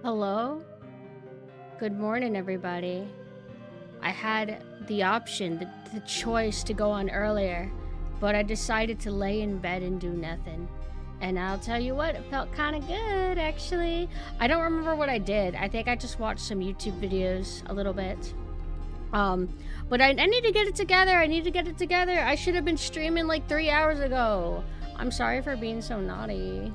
Hello? Good morning, everybody. I had the option, the choice to go on earlier, but I decided to lay in bed and do nothing. And I'll tell you what, it felt kind of good, actually. I don't remember what I did. I think I just watched some YouTube videos a little bit. But I need to get it together. I should have been streaming like 3 hours ago. I'm sorry for being so naughty.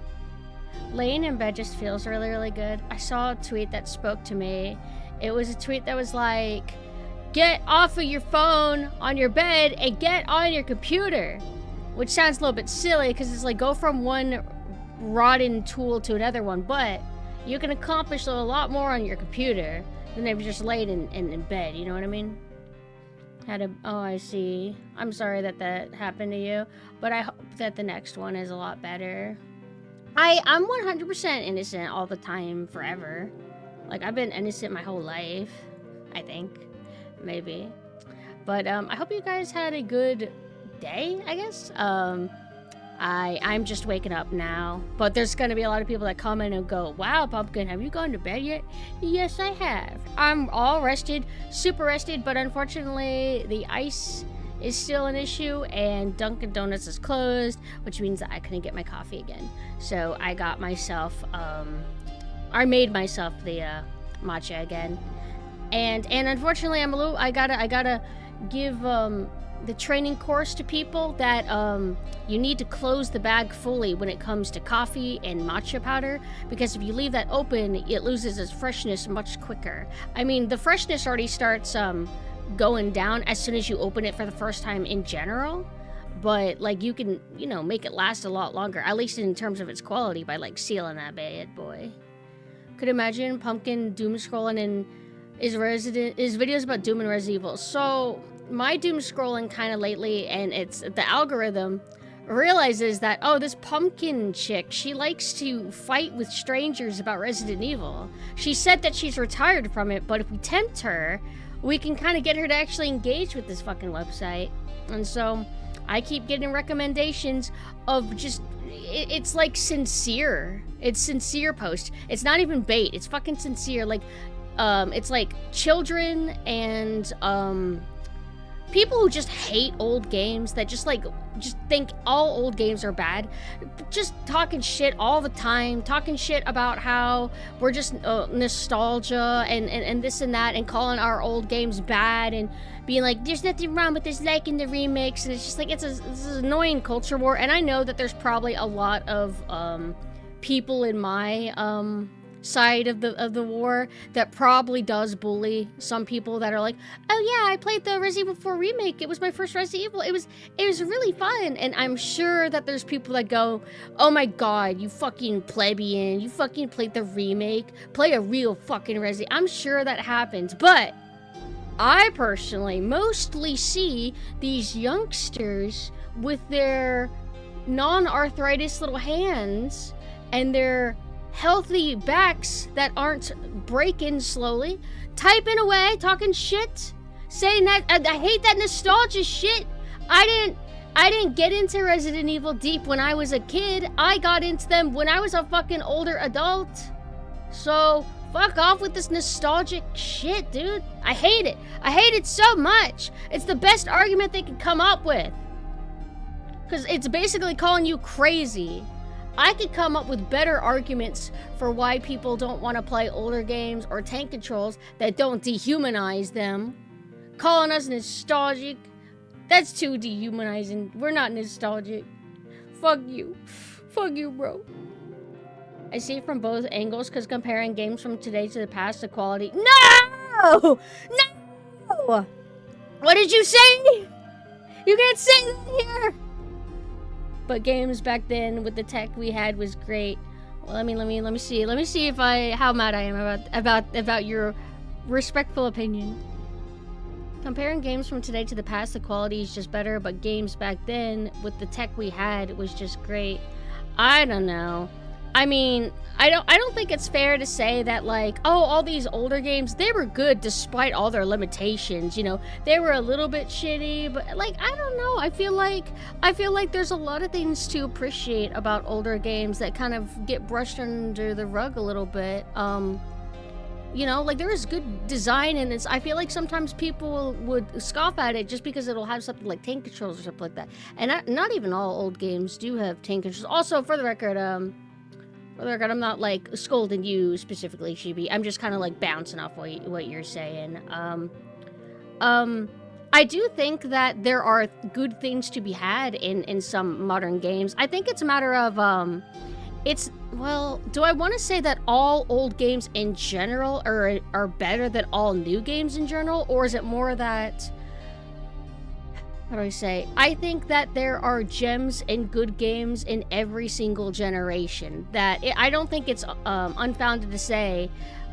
Laying in bed just feels really, really good. I saw a tweet that spoke to me. It was a tweet that was like, get off of your phone on your bed and get on your computer. Which sounds a little bit silly because it's like go from one rotten tool to another one, but you can accomplish a lot more on your computer than if you just laid in bed, you know what I mean? Oh, I see. I'm sorry that happened to you, but I hope that the next one is a lot better. I'm 100% innocent all the time, forever. Like, I've been innocent my whole life, I think. Maybe. But, I hope you guys had a good day, I guess. I'm just waking up now. But there's gonna be a lot of people that come in and go, wow, Pumpkin, have you gone to bed yet? Yes, I have. I'm all rested, super rested, but unfortunately, the ice is still an issue, and Dunkin' Donuts is closed, which means that I couldn't get my coffee again. So I got myself, I made myself the matcha again, and unfortunately, I gotta give the training course to people that you need to close the bag fully when it comes to coffee and matcha powder, because if you leave that open, it loses its freshness much quicker. I mean, the freshness already starts going down as soon as you open it for the first time in general, but like you can, you know, make it last a lot longer, at least in terms of its quality, by like sealing that bad boy. Could imagine Pumpkin doom scrolling in his videos about Doom and Resident Evil. So my doom scrolling kind of lately, and it's the algorithm realizes that, oh, this Pumpkin chick, she likes to fight with strangers about Resident Evil. She said that she's retired from it, but if we tempt her, we can kind of get her to actually engage with this fucking website. And so I keep getting recommendations of just, it's like sincere. It's sincere posts. It's not even bait. It's fucking sincere. Like, it's like children and people who just hate old games, that just think all old games are bad, just talking shit all the time, talking shit about how we're just nostalgia and this and that, and calling our old games bad, and being like, there's nothing wrong with this, liking the remakes, and it's just like, it's an annoying culture war. And I know that there's probably a lot of people in my side of the war that probably does bully some people that are like, oh yeah, I played the Resident Evil 4 remake, it was my first Resident Evil, it was really fun. And I'm sure that there's people that go, oh my god, you fucking plebeian, you fucking played the remake, play a real fucking Resident. I'm sure that happens, but I personally mostly see these youngsters with their non-arthritis little hands and their healthy backs that aren't breaking slowly, typing away, talking shit, saying that I hate that nostalgia shit. I didn't get into Resident Evil deep when I was a kid. I got into them when I was a fucking older adult. So fuck off with this nostalgic shit, dude. I hate it. I hate it so much. It's the best argument they could come up with, because it's basically calling you crazy. I could come up with better arguments for why people don't want to play older games or tank controls that don't dehumanize them. Calling us nostalgic, that's too dehumanizing. We're not nostalgic. Fuck you. Fuck you, bro. I see it from both angles, because comparing games from today to the past, the quality... No! No! What did you say? You can't say that here! But games back then with the tech we had was great. Well, let me see if how mad I am about your respectful opinion. Comparing games from today to the past, the quality is just better, but games back then with the tech we had was just great. I don't know. I mean, I don't think it's fair to say that, like, oh, all these older games, they were good despite all their limitations, you know. They were a little bit shitty, but, like, I don't know. I feel like there's a lot of things to appreciate about older games that kind of get brushed under the rug a little bit. You know, like, there is good design, and I feel like sometimes people would scoff at it just because it'll have something like tank controls or something like that. And not even all old games do have tank controls. Also, for the record, I'm not, like, scolding you specifically, Chibi. I'm just kind of, like, bouncing off what you're saying. I do think that there are good things to be had in some modern games. I think it's a matter of, well, do I want to say that all old games in general are better than all new games in general? Or is it more that, how do I say? I think that there are gems and good games in every single generation. I don't think it's unfounded to say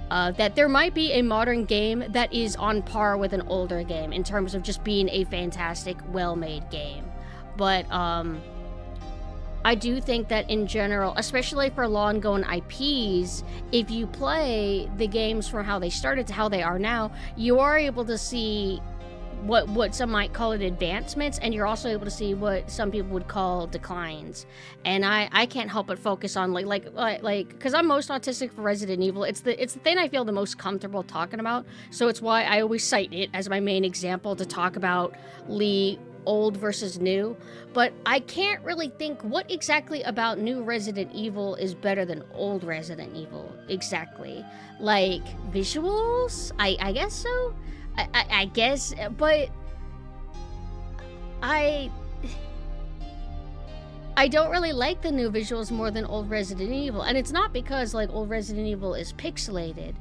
that there might be a modern game that is on par with an older game in terms of just being a fantastic, well-made game. But I do think that in general, especially for long-going IPs, if you play the games from how they started to how they are now, you are able to see what some might call it advancements, and you're also able to see what some people would call declines. And I can't help but focus on like because I'm most autistic for Resident Evil. It's the thing I feel the most comfortable talking about, so it's why I always cite it as my main example to talk about old versus new. But I can't really think what exactly about new Resident Evil is better than old Resident Evil exactly. Like visuals? I guess so. I guess, but I don't really like the new visuals more than old Resident Evil, and it's not because like old Resident Evil is pixelated.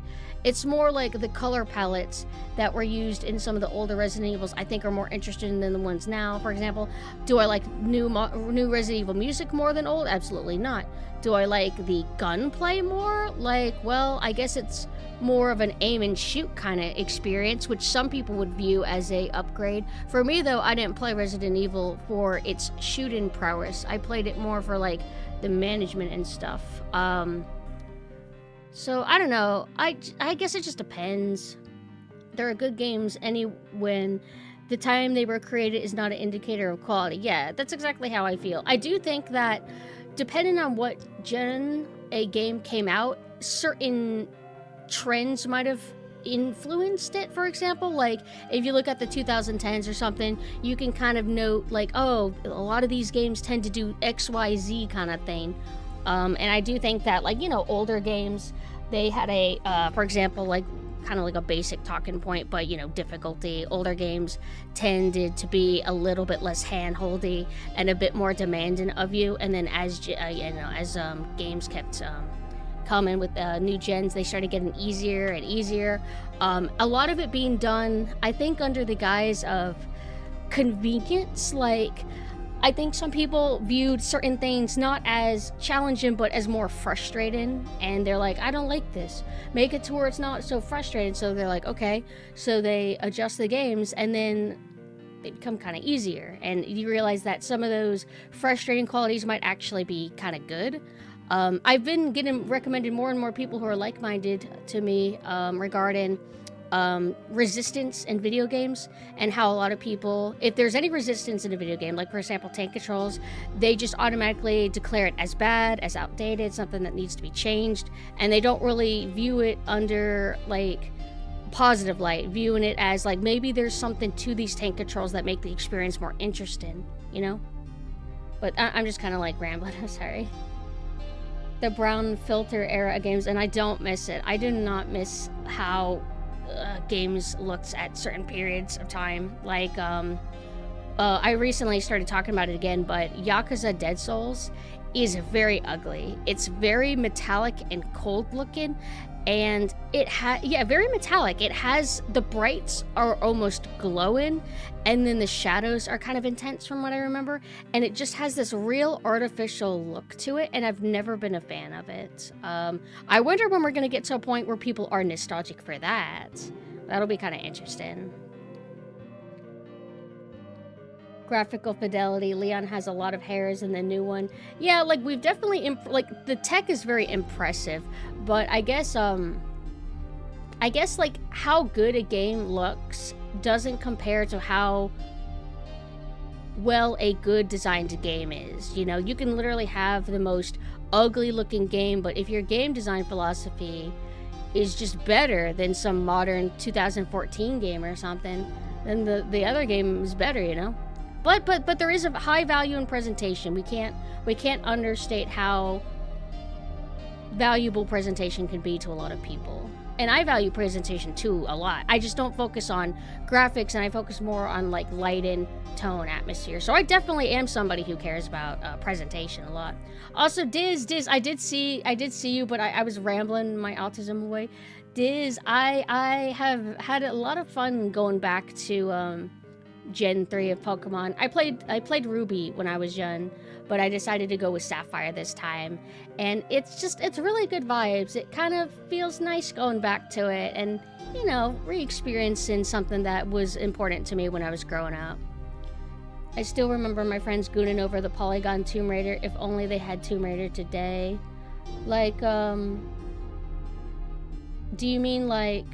It's more like the color palettes that were used in some of the older Resident Evils I think are more interesting than the ones now. For example, do I like new Resident Evil music more than old? Absolutely not. Do I like the gunplay more? Like, well, I guess it's more of an aim and shoot kind of experience, which some people would view as a upgrade. For me though, I didn't play Resident Evil for its shooting prowess. I played it more for like the management and stuff. So I don't know. I guess it just depends. There are good games when the time they were created is not an indicator of quality. Yeah, that's exactly how I feel. I do think that depending on what gen a game came out, certain trends might have influenced it. For example, like if you look at the 2010s or something, you can kind of note like, oh, a lot of these games tend to do XYZ kind of thing. And I do think that, like, you know, older games, they had a, for example, like, kind of like a basic talking point, but, you know, difficulty. Older games tended to be a little bit less hand-holdy and a bit more demanding of you. And then as, games kept coming with new gens, they started getting easier and easier. A lot of it being done, I think, under the guise of convenience. Like, I think some people viewed certain things not as challenging, but as more frustrating. And they're like, I don't like this. Make it to where it's not so frustrating. So they're like, okay. So they adjust the games, and then they become kind of easier. And you realize that some of those frustrating qualities might actually be kind of good. I've been getting recommended more and more people who are like-minded to me regarding resistance in video games, and how a lot of people, if there's any resistance in a video game, like for example tank controls, they just automatically declare it as bad, as outdated, something that needs to be changed, and they don't really view it under like positive light, viewing it as like maybe there's something to these tank controls that make the experience more interesting, you know. But I'm just kind of like rambling. I'm sorry. The brown filter era of games, and I don't miss it. I do not miss how games looked at certain periods of time. Like, I recently started talking about it again, but Yakuza Dead Souls is very ugly. It's very metallic and cold looking, and very metallic. It has, the brights are almost glowing, and then the shadows are kind of intense from what I remember, and it just has this real artificial look to it, and I've never been a fan of it. I wonder when we're gonna get to a point where people are nostalgic for that. That'll be kind of interesting. Graphical fidelity, Leon has a lot of hairs in the new one. Yeah, like we've definitely like the tech is very impressive, but I guess like how good a game looks doesn't compare to how well a good designed game is. You know, you can literally have the most ugly looking game, but if your game design philosophy is just better than some modern 2014 game or something, then the other game is better, you know? But there is a high value in presentation. We can't understate how valuable presentation can be to a lot of people. And I value presentation too a lot. I just don't focus on graphics, and I focus more on like light and tone, atmosphere. So I definitely am somebody who cares about presentation a lot. Also, Diz, I did see you, but I was rambling my autism away. Diz, I have had a lot of fun going back to Gen 3 of Pokemon. I played Ruby when I was young, but I decided to go with Sapphire this time. And it's really good vibes. It kind of feels nice going back to it and, you know, re-experiencing something that was important to me when I was growing up. I still remember my friends gooning over the Polygon Tomb Raider. If only they had Tomb Raider today. Like, do you mean like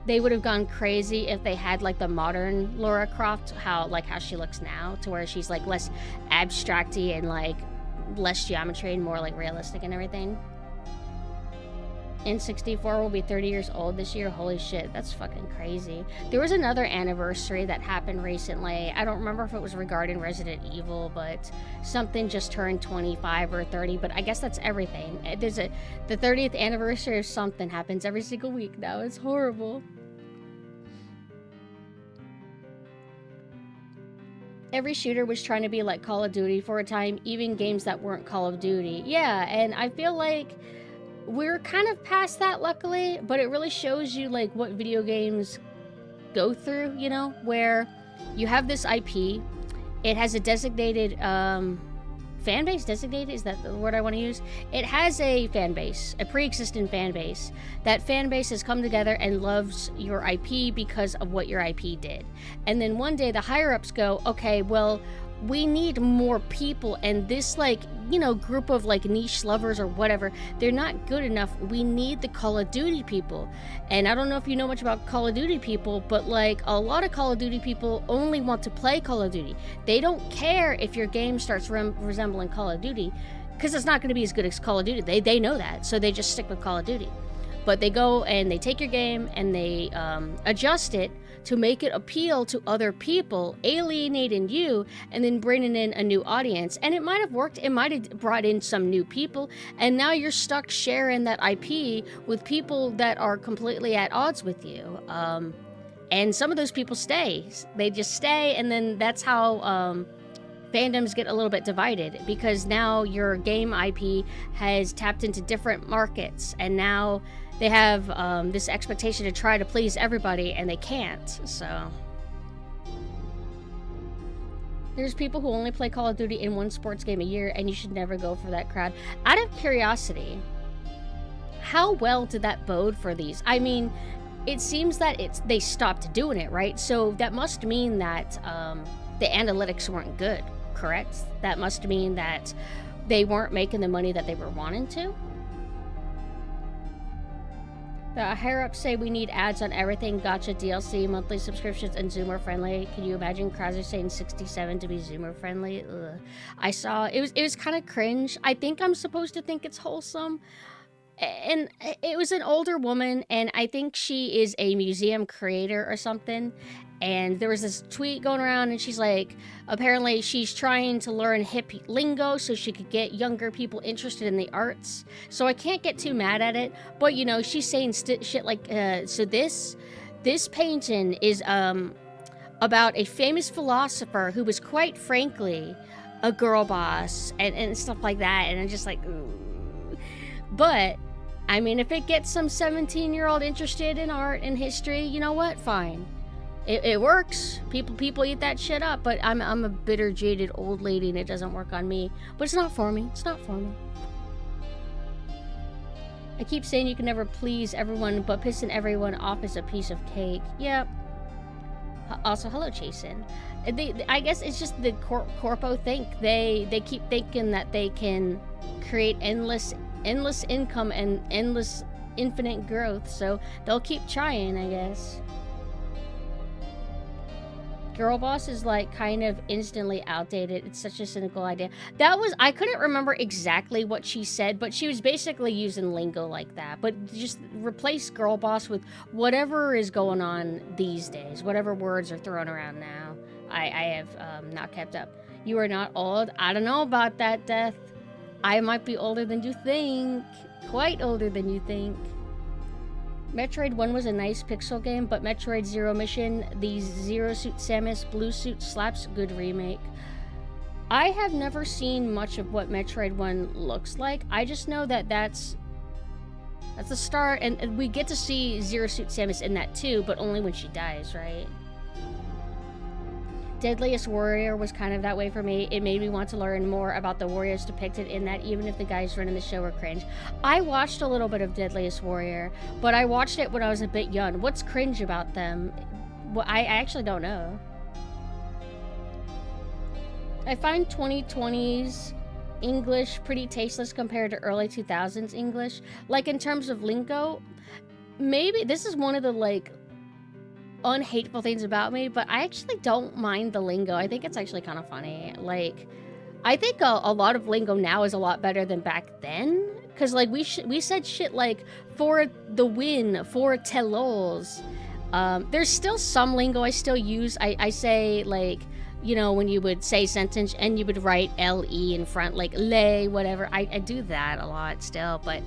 they would have gone crazy if they had like the modern Lara Croft, how she looks now, to where she's like less abstracty and like less geometry and more like realistic and everything? N64 will be 30 years old this year. Holy shit, that's fucking crazy. There was another anniversary that happened recently. I don't remember if it was regarding Resident Evil, but something just turned 25 or 30, but I guess that's everything. The 30th anniversary of something happens every single week now. It's horrible. Every shooter was trying to be like Call of Duty for a time, even games that weren't Call of Duty. Yeah, and I feel like we're kind of past that, luckily, but it really shows you like what video games go through, you know, where you have this IP, it has a designated fan base. Designated, is that the word I want to use? It has a fan base, a pre-existing fan base. That fan base has come together and loves your IP because of what your IP did. And then one day the higher ups go, okay, well, we need more people, and this, like, you know, group of like niche lovers or whatever, they're not good enough. We need the Call of Duty people. And I don't know if you know much about Call of Duty people, but like a lot of Call of Duty people only want to play Call of Duty. They don't care if your game starts resembling Call of Duty, because it's not going to be as good as Call of Duty. They know that, so they just stick with Call of Duty. But they go and they take your game and they adjust it to make it appeal to other people, alienating you, and then bringing in a new audience. And it might have worked, it might have brought in some new people, and now you're stuck sharing that IP with people that are completely at odds with you. And some of those people stay. They just stay, and then that's how fandoms get a little bit divided, because now your game IP has tapped into different markets, and now they have this expectation to try to please everybody, and they can't, so. There's people who only play Call of Duty in one sports game a year, and you should never go for that crowd. Out of curiosity, how well did that bode for these? I mean, it seems that they stopped doing it, right? So that must mean that the analytics weren't good, correct? That must mean that they weren't making the money that they were wanting to? The higher-ups say we need ads on everything, gotcha, DLC, monthly subscriptions, and Zoomer-friendly. Can you imagine Krauser saying 67 to be Zoomer-friendly? Ugh. I saw, it was kind of cringe. I think I'm supposed to think it's wholesome. And it was an older woman, and I think she is a museum creator or something. And there was this tweet going around, and she's like, apparently she's trying to learn hip lingo so she could get younger people interested in the arts. So I can't get too mad at it, but you know, she's saying shit like, so this painting is about a famous philosopher who was quite frankly a girl boss and stuff like that, and I'm just like, ooh. But I mean, if it gets some 17-year-old interested in art and history, you know what? Fine. It works. People eat that shit up, but I'm a bitter, jaded old lady, and it doesn't work on me. But it's not for me. It's not for me. I keep saying you can never please everyone, but pissing everyone off is a piece of cake. Yep. Also, hello, Jason. I guess it's just the corpo think. They keep thinking that they can create endless income and endless infinite growth, so they'll keep trying, I guess. Girl boss is like kind of instantly outdated. It's such a cynical idea. I couldn't remember exactly what she said, but she was basically using lingo like that. But just replace girl boss with whatever is going on these days, whatever words are thrown around now. I have not kept up. You are not old. I don't know about that, Death. I might be older than you think. Quite older than you think. Metroid 1 was a nice pixel game, but Metroid Zero Mission, the Zero Suit Samus Blue Suit slaps, good remake. I have never seen much of what Metroid 1 looks like. I just know that that's the start, and we get to see Zero Suit Samus in that too, but only when she dies, right? Deadliest Warrior was kind of that way for me. It made me want to learn more about the warriors depicted in that, even if the guys running the show were cringe. I watched a little bit of Deadliest Warrior, but I watched it when I was a bit young. What's cringe about them? Well, I actually don't know. I find 2020s English pretty tasteless compared to early 2000s English. Like, in terms of lingo, maybe this is one of the, like, unhateful things about me, but I actually don't mind the lingo. I think it's actually kind of funny. Like, I think a lot of lingo now is a lot better than back then, because like we said shit like for the win, for telos. There's still some lingo I still use. I say, like, you know, when you would say sentence and you would write LE in front, like lay, whatever. I do that a lot still, but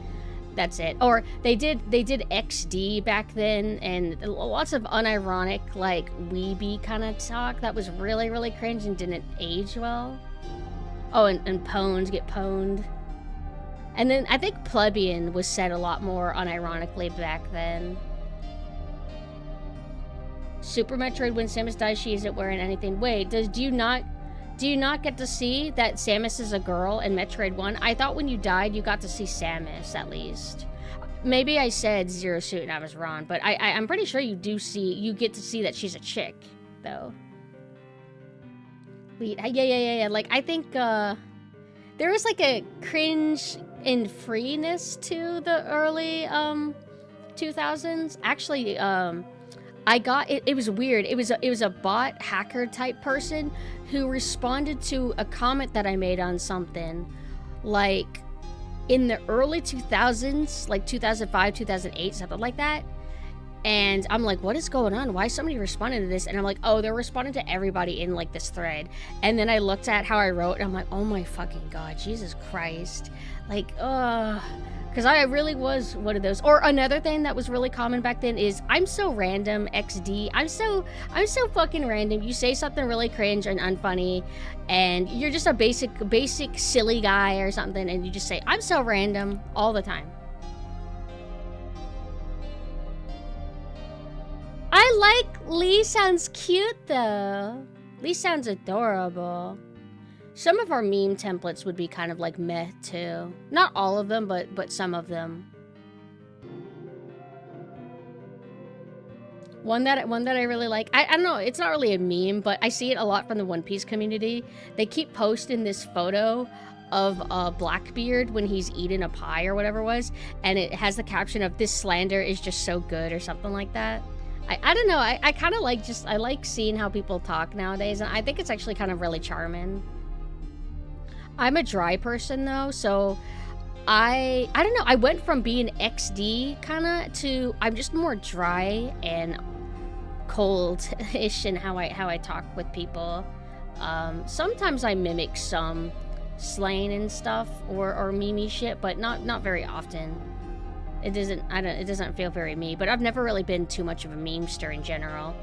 that's it. Or they did XD back then, and lots of unironic, like, weeby kind of talk that was really, really cringe and didn't age well. Oh, and pwned, get pwned. And then I think plebeian was said a lot more unironically back then. Super Metroid, when Samus dies, she isn't wearing anything. Wait, do you not get to see that Samus is a girl in Metroid 1? I thought when you died, you got to see Samus, at least. Maybe I said Zero Suit and I was wrong, but I'm pretty sure you get to see that she's a chick, though. Wait, yeah. Like, I think, there was, like, a cringe and freeness to the early, 2000s. Actually, it was weird. It was a bot hacker type person who responded to a comment that I made on something, like, in the early 2000s, like 2005, 2008, something like that. And I'm like, what is going on? Why is somebody responding to this? And I'm like, oh, they're responding to everybody in, like, this thread. And then I looked at how I wrote, and I'm like, oh my fucking God, Jesus Christ. Like, because I really was one of those. Or another thing that was really common back then is, I'm so random, XD. I'm so fucking random. You say something really cringe and unfunny, and you're just a basic silly guy or something, and you just say, I'm so random, all the time. I like Lee sounds cute, though. Lee sounds adorable. Some of our meme templates would be kind of like meh, too. Not all of them, but some of them. One that I really like, I don't know, it's not really a meme, but I see it a lot from the One Piece community. They keep posting this photo of Blackbeard when he's eating a pie or whatever it was, and it has the caption of, "This slander is just so good," or something like that. I don't know, I kind of like I like seeing how people talk nowadays, and I think it's actually kind of really charming. I'm a dry person, though, so I don't know, I went from being XD kind of to I'm just more dry and cold-ish in how I talk with people. Sometimes I mimic some slang and stuff or meme shit, but not very often. It doesn't feel very me, but I've never really been too much of a memester in general.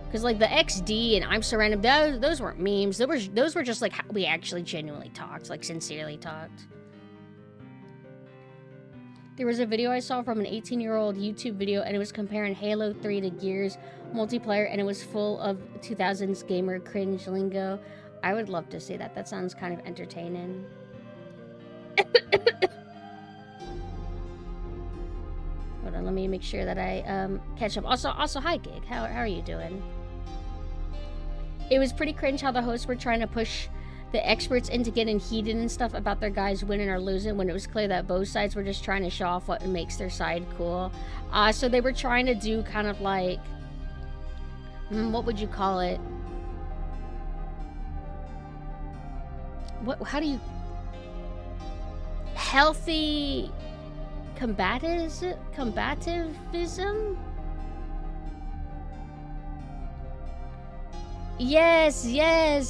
Because, like, the XD and I'm so random, those weren't memes. Those were just, like, how we actually genuinely talked, like, sincerely talked. There was a video I saw from an 18-year-old YouTube video, and it was comparing Halo 3 to Gears multiplayer, and it was full of 2000s gamer cringe lingo. I would love to see that. That sounds kind of entertaining. Hold on, let me make sure that I catch up. Also, hi, Gig. How are you doing? It was pretty cringe how the hosts were trying to push the experts into getting heated and stuff about their guys winning or losing, when it was clear that both sides were just trying to show off what makes their side cool. So they were trying to do kind of like... What would you call it? How do you... Healthy... Combativism? Yes,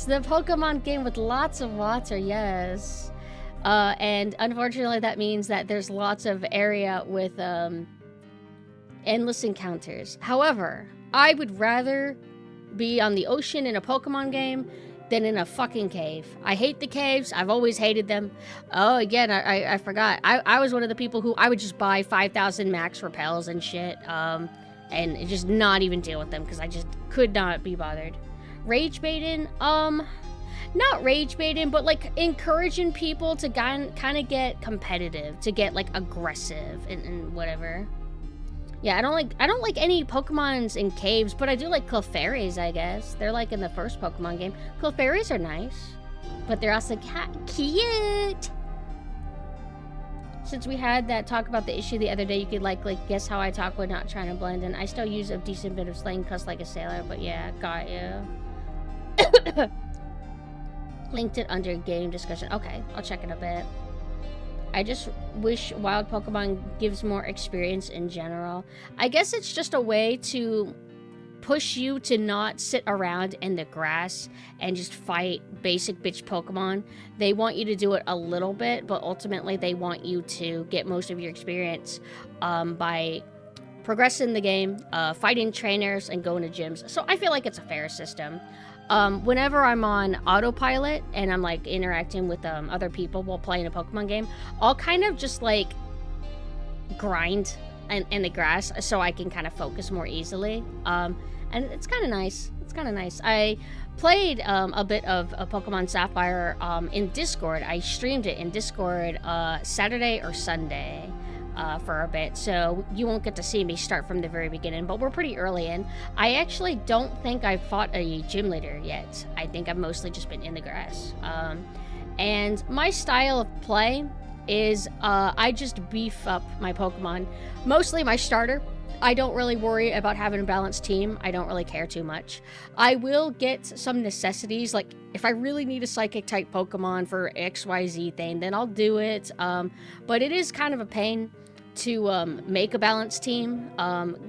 the Pokemon game with lots of water, yes. And unfortunately that means that there's lots of area with endless encounters. However, I would rather be on the ocean in a Pokemon game than in a fucking cave. I hate the caves. I've always hated them. Oh, again, I forgot. I was one of the people who I would just buy 5,000 max repels and shit, and just not even deal with them because I just could not be bothered. Rage baiting? Not rage baiting, but like encouraging people to kind of get competitive, to get like aggressive and whatever. Yeah, I don't like any Pokemons in caves, but I do like Clefairies, I guess. They're like in the first Pokemon game. Clefairies are nice, but they're also cute. Since we had that talk about the issue the other day, you could like guess how I talk when not trying to blend in. I still use a decent bit of slang, cuss like a sailor, but yeah, got you. Linked it under game discussion. Okay, I'll check in a bit. I just wish wild Pokemon gives more experience in general. I guess it's just a way to push you to not sit around in the grass and just fight basic bitch Pokemon. They want you to do it a little bit, but ultimately they want you to get most of your experience by progressing the game, fighting trainers, and going to gyms. So I feel like it's a fair system. Whenever I'm on autopilot and I'm like interacting with other people while playing a Pokemon game, I'll kind of just like grind in the grass so I can kind of focus more easily. And it's kind of nice. It's kind of nice. I played a bit of Pokemon Sapphire in Discord. I streamed it in Discord Saturday or Sunday. For a bit, so you won't get to see me start from the very beginning, but we're pretty early in. I actually don't think I've fought a gym leader yet. I think I've mostly just been in the grass. And my style of play is I just beef up my Pokemon. Mostly my starter. I don't really worry about having a balanced team. I don't really care too much. I will get some necessities, like if I really need a Psychic type Pokemon for XYZ thing, then I'll do it. But it is kind of a pain to make a balanced team.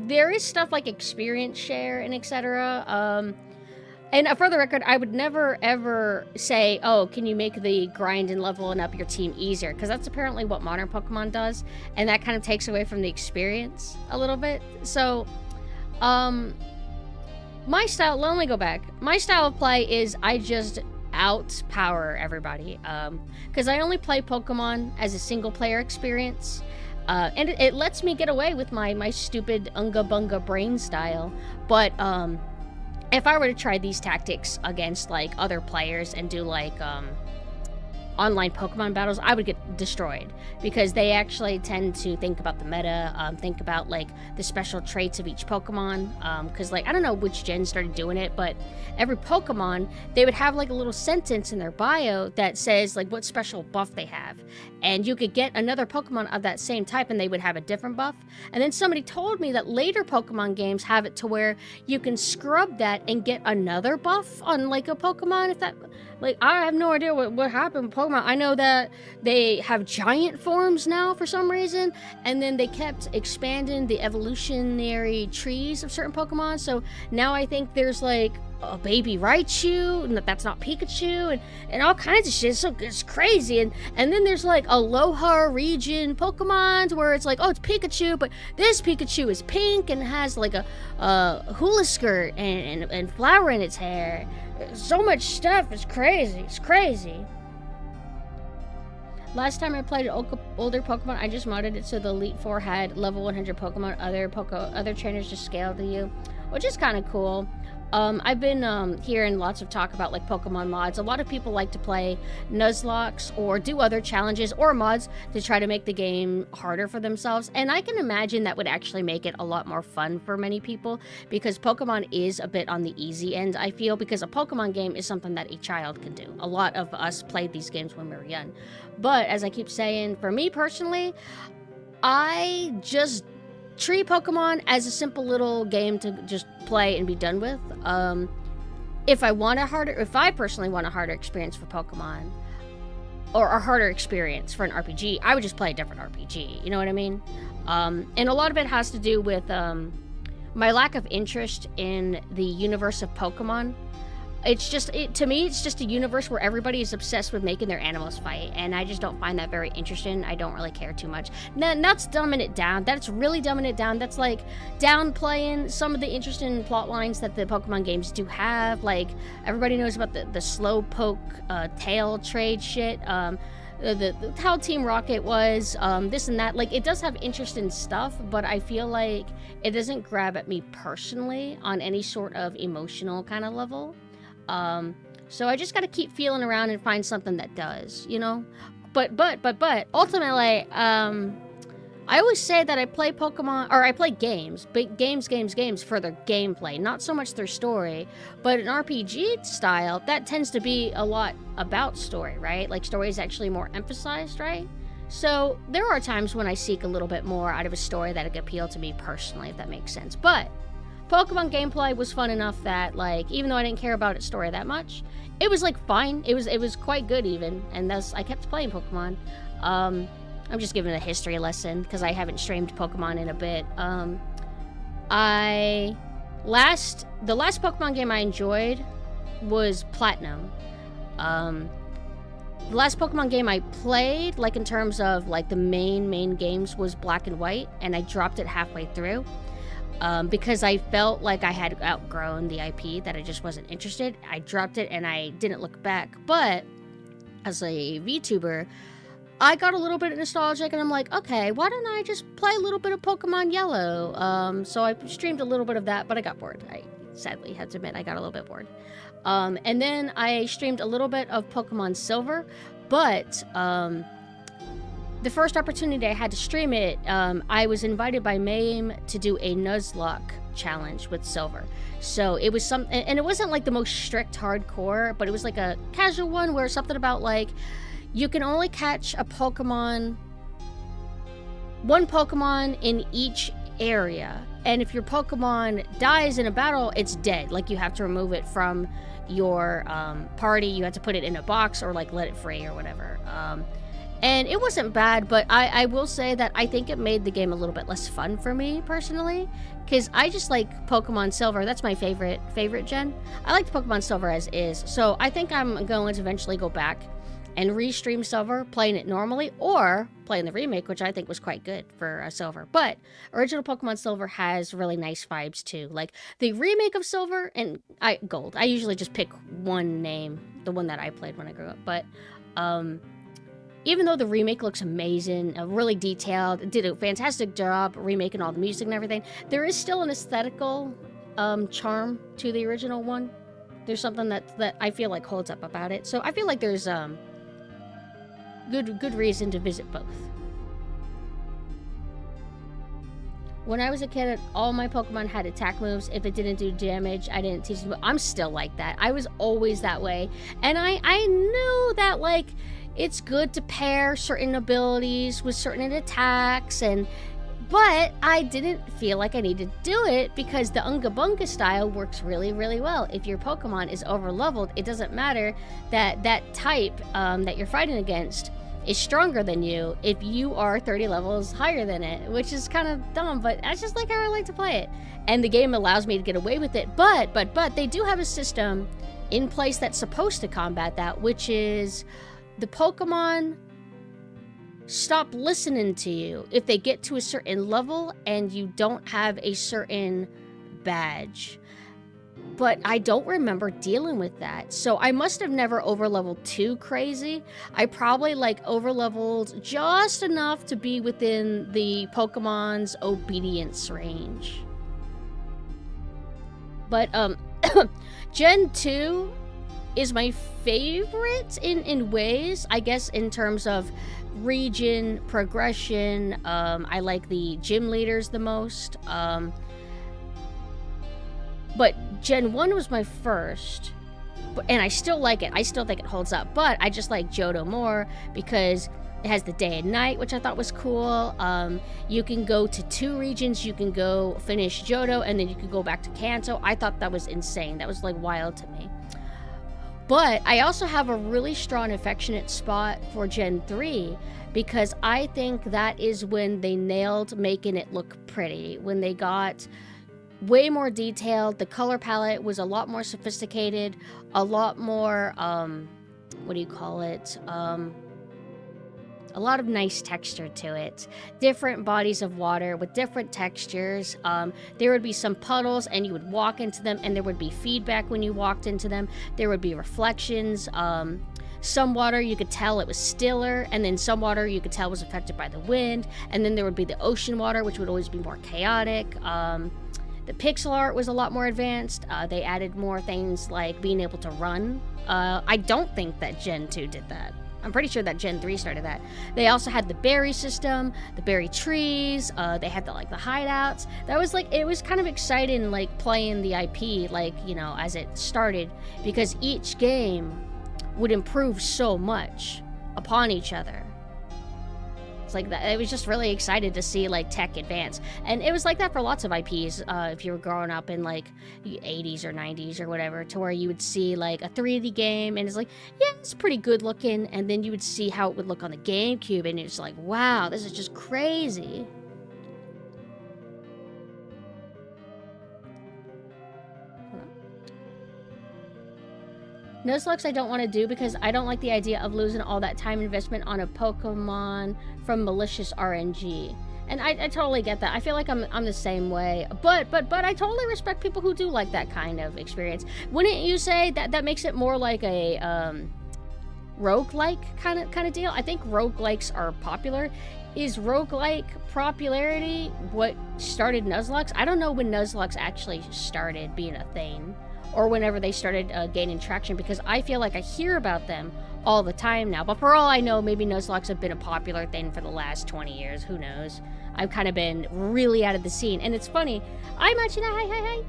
There is stuff like experience share and etc. And for the record, I would never ever say, oh, can you make the grind and leveling up your team easier? Because that's apparently what modern Pokemon does, and that kind of takes away from the experience a little bit. So, my style, let me go back. My style of play is I just outpower everybody. Because I only play Pokemon as a single player experience. And it lets me get away with my stupid Unga Bunga brain style. But, if I were to try these tactics against, like, other players and do, like, online Pokemon battles, I would get destroyed. Because they actually tend to think about the meta, think about, like, the special traits of each Pokemon. Because, like, I don't know which gen started doing it, but every Pokemon, they would have, like, a little sentence in their bio that says, like, what special buff they have. And you could get another Pokemon of that same type and they would have a different buff. And then somebody told me that later Pokemon games have it to where you can scrub that and get another buff on, like, a Pokemon. If that, like, I have no idea what happened with Pokemon. I know that they have giant forms now for some reason, and then they kept expanding the evolutionary trees of certain Pokemon. So now I think there's, like, a baby Raichu, and that's not Pikachu, and all kinds of shit. So it's crazy. And then there's like Aloha region Pokemons where it's like, oh, it's Pikachu, but this Pikachu is pink and has like a hula skirt and flower in its hair. So much stuff. It's crazy. It's crazy. Last time I played an older Pokemon, I just modded it so the Elite Four had level 100 Pokemon. Other trainers just scaled to you, which is kind of cool. I've been hearing lots of talk about like Pokemon mods. A lot of people like to play Nuzlocks or do other challenges or mods to try to make the game harder for themselves. And I can imagine that would actually make it a lot more fun for many people because Pokemon is a bit on the easy end, I feel, because a Pokemon game is something that a child can do. A lot of us played these games when we were young. But as I keep saying, for me personally, I just treat Pokemon as a simple little game to just play and be done with. If I personally want a harder experience for Pokemon, or a harder experience for an RPG, I would just play a different RPG. You know what I mean? And a lot of it has to do with my lack of interest in the universe of Pokemon. To me, it's just a universe where everybody is obsessed with making their animals fight, and I just don't find that very interesting. I don't really care too much. That's dumbing it down. That's really dumbing it down. That's like downplaying some of the interesting plot lines that the Pokemon games do have. Like, everybody knows about the Slowpoke tail trade shit. How Team Rocket was, this and that. Like, it does have interesting stuff, but I feel like it doesn't grab at me personally on any sort of emotional kind of level. So I just gotta keep feeling around and find something that does, you know? But ultimately, I always say that I play Pokemon, or I play games, but games for their gameplay, not so much their story. But an RPG style, that tends to be a lot about story, right? Like, story is actually more emphasized, right? So there are times when I seek a little bit more out of a story that appeal to me personally, if that makes sense. But Pokemon gameplay was fun enough that, like, even though I didn't care about its story that much, it was, like, fine. It was quite good, even, and thus I kept playing Pokemon. I'm just giving a history lesson, because I haven't streamed Pokemon in a bit. The last Pokemon game I enjoyed was Platinum. The last Pokemon game I played, like, in terms of, like, the main games, was Black and White, and I dropped it halfway through. Because I felt like I had outgrown the IP, that I just wasn't interested. I dropped it and I didn't look back. But as a VTuber, I got a little bit nostalgic and I'm like, okay, why don't I just play a little bit of Pokemon Yellow? So I streamed a little bit of that, but I got bored. I sadly had to admit I got a little bit bored. And then I streamed a little bit of Pokemon Silver, but the first opportunity I had to stream it, I was invited by Mame to do a Nuzlocke challenge with Silver. So it was and it wasn't like the most strict hardcore, but it was like a casual one where something about, like, you can only catch one Pokemon in each area. And if your Pokemon dies in a battle, it's dead. Like, you have to remove it from your party. You have to put it in a box or, like, let it free or whatever. And it wasn't bad, but I will say that I think it made the game a little bit less fun for me, personally. Because I just like Pokemon Silver. That's my favorite gen. I like Pokemon Silver as is. So I think I'm going to eventually go back and restream Silver, playing it normally, or playing the remake, which I think was quite good for Silver. But original Pokemon Silver has really nice vibes, too. Like, the remake of Silver and Gold. I usually just pick one name, the one that I played when I grew up. But, even though the remake looks amazing, really detailed, did a fantastic job remaking all the music and everything, there is still an aesthetical charm to the original one. There's something that I feel like holds up about it. So I feel like there's good reason to visit both. When I was a kid, all my Pokemon had attack moves. If it didn't do damage, I didn't teach them. I'm still like that. I was always that way. And I knew that, like, it's good to pair certain abilities with certain attacks, but I didn't feel like I needed to do it because the Unga Bunga style works really, really well. If your Pokemon is over-leveled, it doesn't matter that type that you're fighting against is stronger than you if you are 30 levels higher than it, which is kind of dumb, but that's just like how I like to play it. And the game allows me to get away with it, but they do have a system in place that's supposed to combat that, which is the Pokemon stop listening to you if they get to a certain level and you don't have a certain badge. But I don't remember dealing with that. So I must have never overleveled too crazy. I probably, like, overleveled just enough to be within the Pokemon's obedience range. But Gen 2 is my favorite in ways, I guess, in terms of region progression. I like the gym leaders the most. But Gen 1 was my first, and I still like it. I still think it holds up, but I just like Johto more because It has the day and night, which I thought was cool. You can go to 2 regions. You can go finish Johto, and then you can go back to Kanto. I thought that was insane. That was like wild to me. But I also have a really strong affectionate spot for Gen 3, because I think that is when they nailed making it look pretty. When they got way more detailed, the color palette was a lot more sophisticated, a lot more, what do you call it? A lot of nice texture to it. Different bodies of water with different textures. There would be some puddles and you would walk into them and there would be feedback when you walked into them. There would be reflections. Some water you could tell it was stiller, and then some water you could tell was affected by the wind. And then there would be the ocean water, which would always be more chaotic. The pixel art was a lot more advanced. They added more things like being able to run. I don't think that Gen 2 did that. I'm pretty sure that Gen 3 started that. They also had the berry system, the berry trees. They had the hideouts. That was it was kind of exciting, playing the IP, as it started, because each game would improve so much upon each other. It's like that. I was just really excited to see tech advance, and it was like that for lots of IPs. If you were growing up in the 80s or 90s or whatever, to where you would see a 3D game and it's yeah, it's pretty good looking, and then you would see how it would look on the GameCube and it's wow, this is just crazy. Nuzlocke I don't want to do because I don't like the idea of losing all that time investment on a Pokemon from malicious RNG. And I totally get that. I feel like I'm the same way. But I totally respect people who do like that kind of experience. Wouldn't you say that makes it more like a roguelike kind of deal? I think roguelikes are popular. Is roguelike popularity what started Nuzlocke? I don't know when Nuzlocke actually started being a thing, or whenever they started gaining traction, because I feel like I hear about them all the time now. But for all I know, maybe Nuzlocke have been a popular thing for the last 20 years. Who knows? I've kind of been really out of the scene. And it's funny. I'm actually... Hi.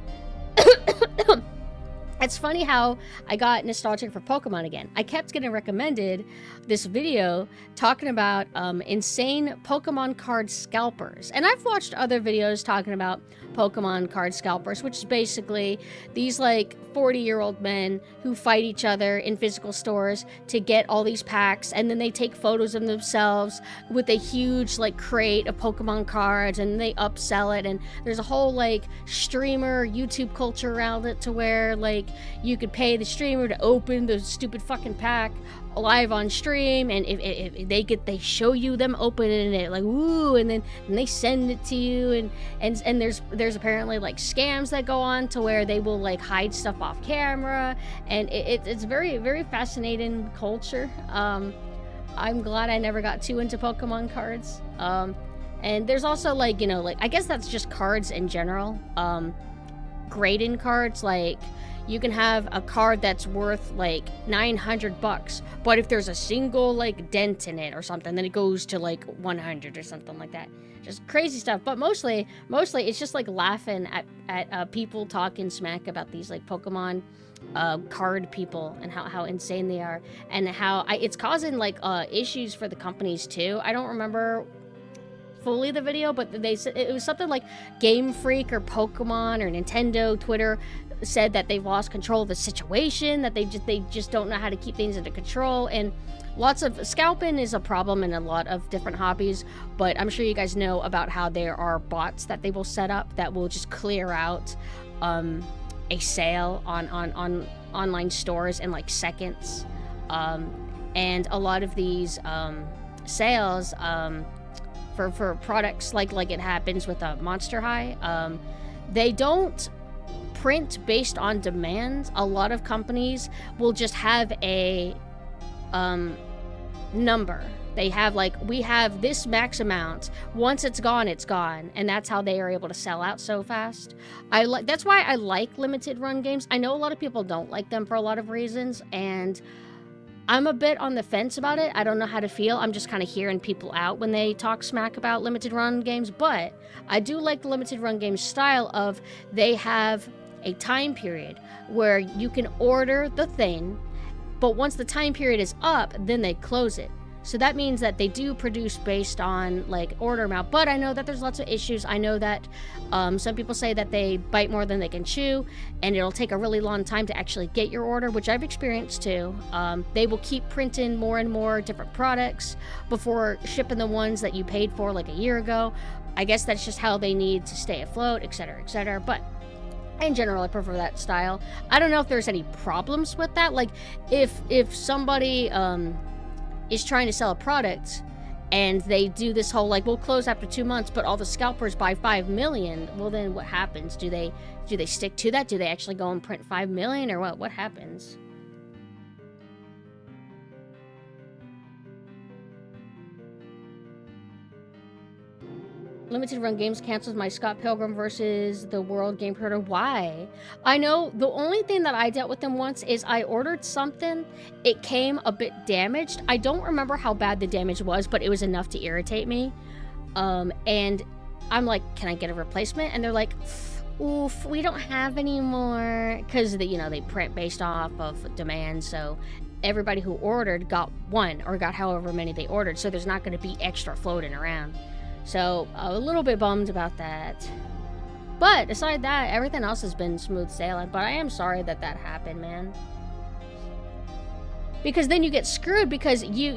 It's funny how I got nostalgic for Pokemon again. I kept getting recommended this video talking about insane Pokemon card scalpers. And I've watched other videos talking about Pokemon card scalpers, which is basically these 40-year-old men who fight each other in physical stores to get all these packs, and then they take photos of themselves with a huge crate of Pokemon cards, and they upsell it, and there's a whole streamer YouTube culture around it, to where you could pay the streamer to open the stupid fucking pack live on stream, and if they show you them opening it, woo, and then they send it to you, and there's apparently scams that go on to where they will hide stuff off camera, and it's very, very fascinating culture. I'm glad I never got too into Pokemon cards. And there's also I guess that's just cards in general. Grading cards, you can have a card that's worth $900, but if there's a single dent in it or something, then it goes to 100 or something like that. Just crazy stuff. But mostly it's just laughing at people talking smack about these Pokemon card people, and how insane they are, and how it's causing issues for the companies too. I don't remember fully the video, but they said it was something Game Freak or Pokemon or Nintendo Twitter said that they've lost control of the situation, that they just don't know how to keep things under control. And lots of scalping is a problem in a lot of different hobbies, but I'm sure you guys know about how there are bots that they will set up that will just clear out a sale on online stores in seconds. And a lot of these sales for products like it happens with a Monster High, they don't print based on demand. A lot of companies will just have a number. They have we have this max amount. Once it's gone, and that's how they are able to sell out so fast. That's why I like limited run games. I know a lot of people don't like them for a lot of reasons, and I'm a bit on the fence about it. I don't know how to feel. I'm just kind of hearing people out when they talk smack about limited run games, but I do like the limited run game style of they have a time period where you can order the thing, but once the time period is up, then they close it. So that means that they do produce based on like order amount, but I know that there's lots of issues. I know that some people say that they bite more than they can chew, and it'll take a really long time to actually get your order, which I've experienced too. They will keep printing more and more different products before shipping the ones that you paid for like a year ago. I guess that's just how they need to stay afloat, etc., etc. But in general, I prefer that style. I don't know if there's any problems with that. Like, if somebody is trying to sell a product and they do this whole like, we'll close after 2 months, but all the scalpers buy 5 million, well then what happens? Do they stick to that? Do they actually go and print 5 million, or what happens? Limited Run Games cancels my Scott Pilgrim versus the World game pre-order. Why? I know the only thing that I dealt with them once is I ordered something. It came a bit damaged. I don't remember how bad the damage was, but it was enough to irritate me. And I'm like, can I get a replacement? And they're like, oof, we don't have any more. Because, they print based off of demand. So everybody who ordered got one, or got however many they ordered. So there's not going to be extra floating around. So, a little bit bummed about that. But, aside that, everything else has been smooth sailing. But I am sorry that happened, man. Because then you get screwed because you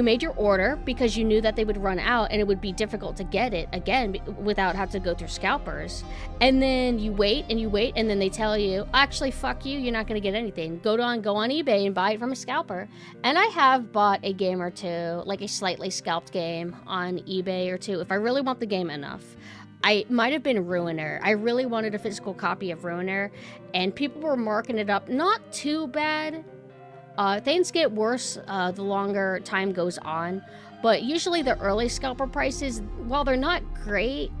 made your order because you knew that they would run out and it would be difficult to get it again without having to go through scalpers. And then you wait and then they tell you, actually, fuck you, you're not going to get anything. Go on eBay and buy it from a scalper. And I have bought a game or two, like a slightly scalped game on eBay or two, if I really want the game enough. I might have been Ruiner. I really wanted a physical copy of Ruiner, and people were marking it up not too bad. Things get worse the longer time goes on, but usually the early scalper prices, while they're not great,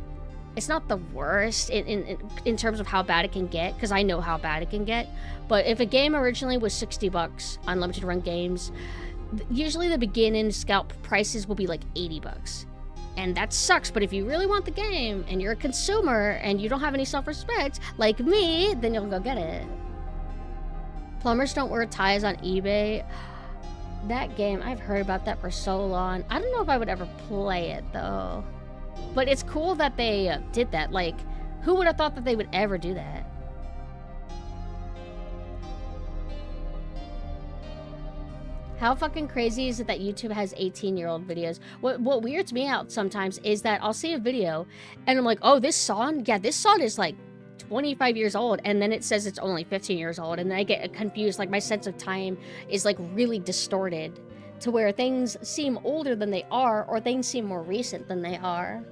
it's not the worst in terms of how bad it can get, because I know how bad it can get. But if a game originally was $60 on Limited Run Games, usually the beginning scalp prices will be like $80. And that sucks, but if you really want the game, and you're a consumer, and you don't have any self-respect, like me, then you'll go get it. Plumbers don't wear ties on eBay. That game, I've heard about that for so long. I don't know if I would ever play it, though. But it's cool that they did that. Like, who would have thought that they would ever do that? How fucking crazy is it that YouTube has 18-year-old videos? What weirds me out sometimes is that I'll see a video, and I'm like, oh, this song? Yeah, this song is like 25 years old, and then it says it's only 15 years old, and then I get confused. Like, my sense of time is like really distorted to where things seem older than they are, or things seem more recent than they are.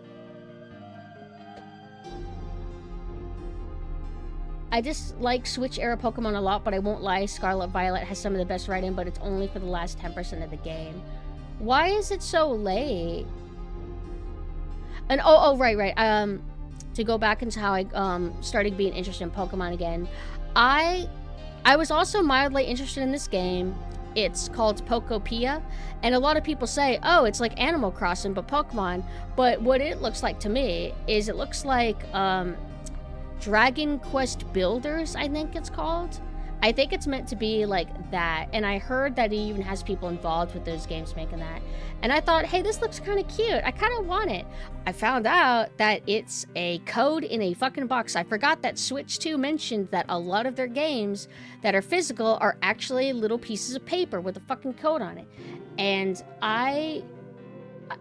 I just like Switch era Pokemon a lot, but I won't lie, Scarlet Violet has some of the best writing, but it's only for the last 10% of the game. Why is it so late? And right. To go back into how I started being interested in Pokemon again, I was also mildly interested in this game. It's called Pokopia, and a lot of people say, oh, it's like Animal Crossing but Pokemon. But what it looks like to me is it looks like Dragon Quest Builders, I think it's called. I think it's meant to be like that, and I heard that it even has people involved with those games making that. And I thought, hey, this looks kind of cute. I kind of want it. I found out that it's a code in a fucking box. I forgot that Switch 2 mentioned that a lot of their games that are physical are actually little pieces of paper with a fucking code on it. And I,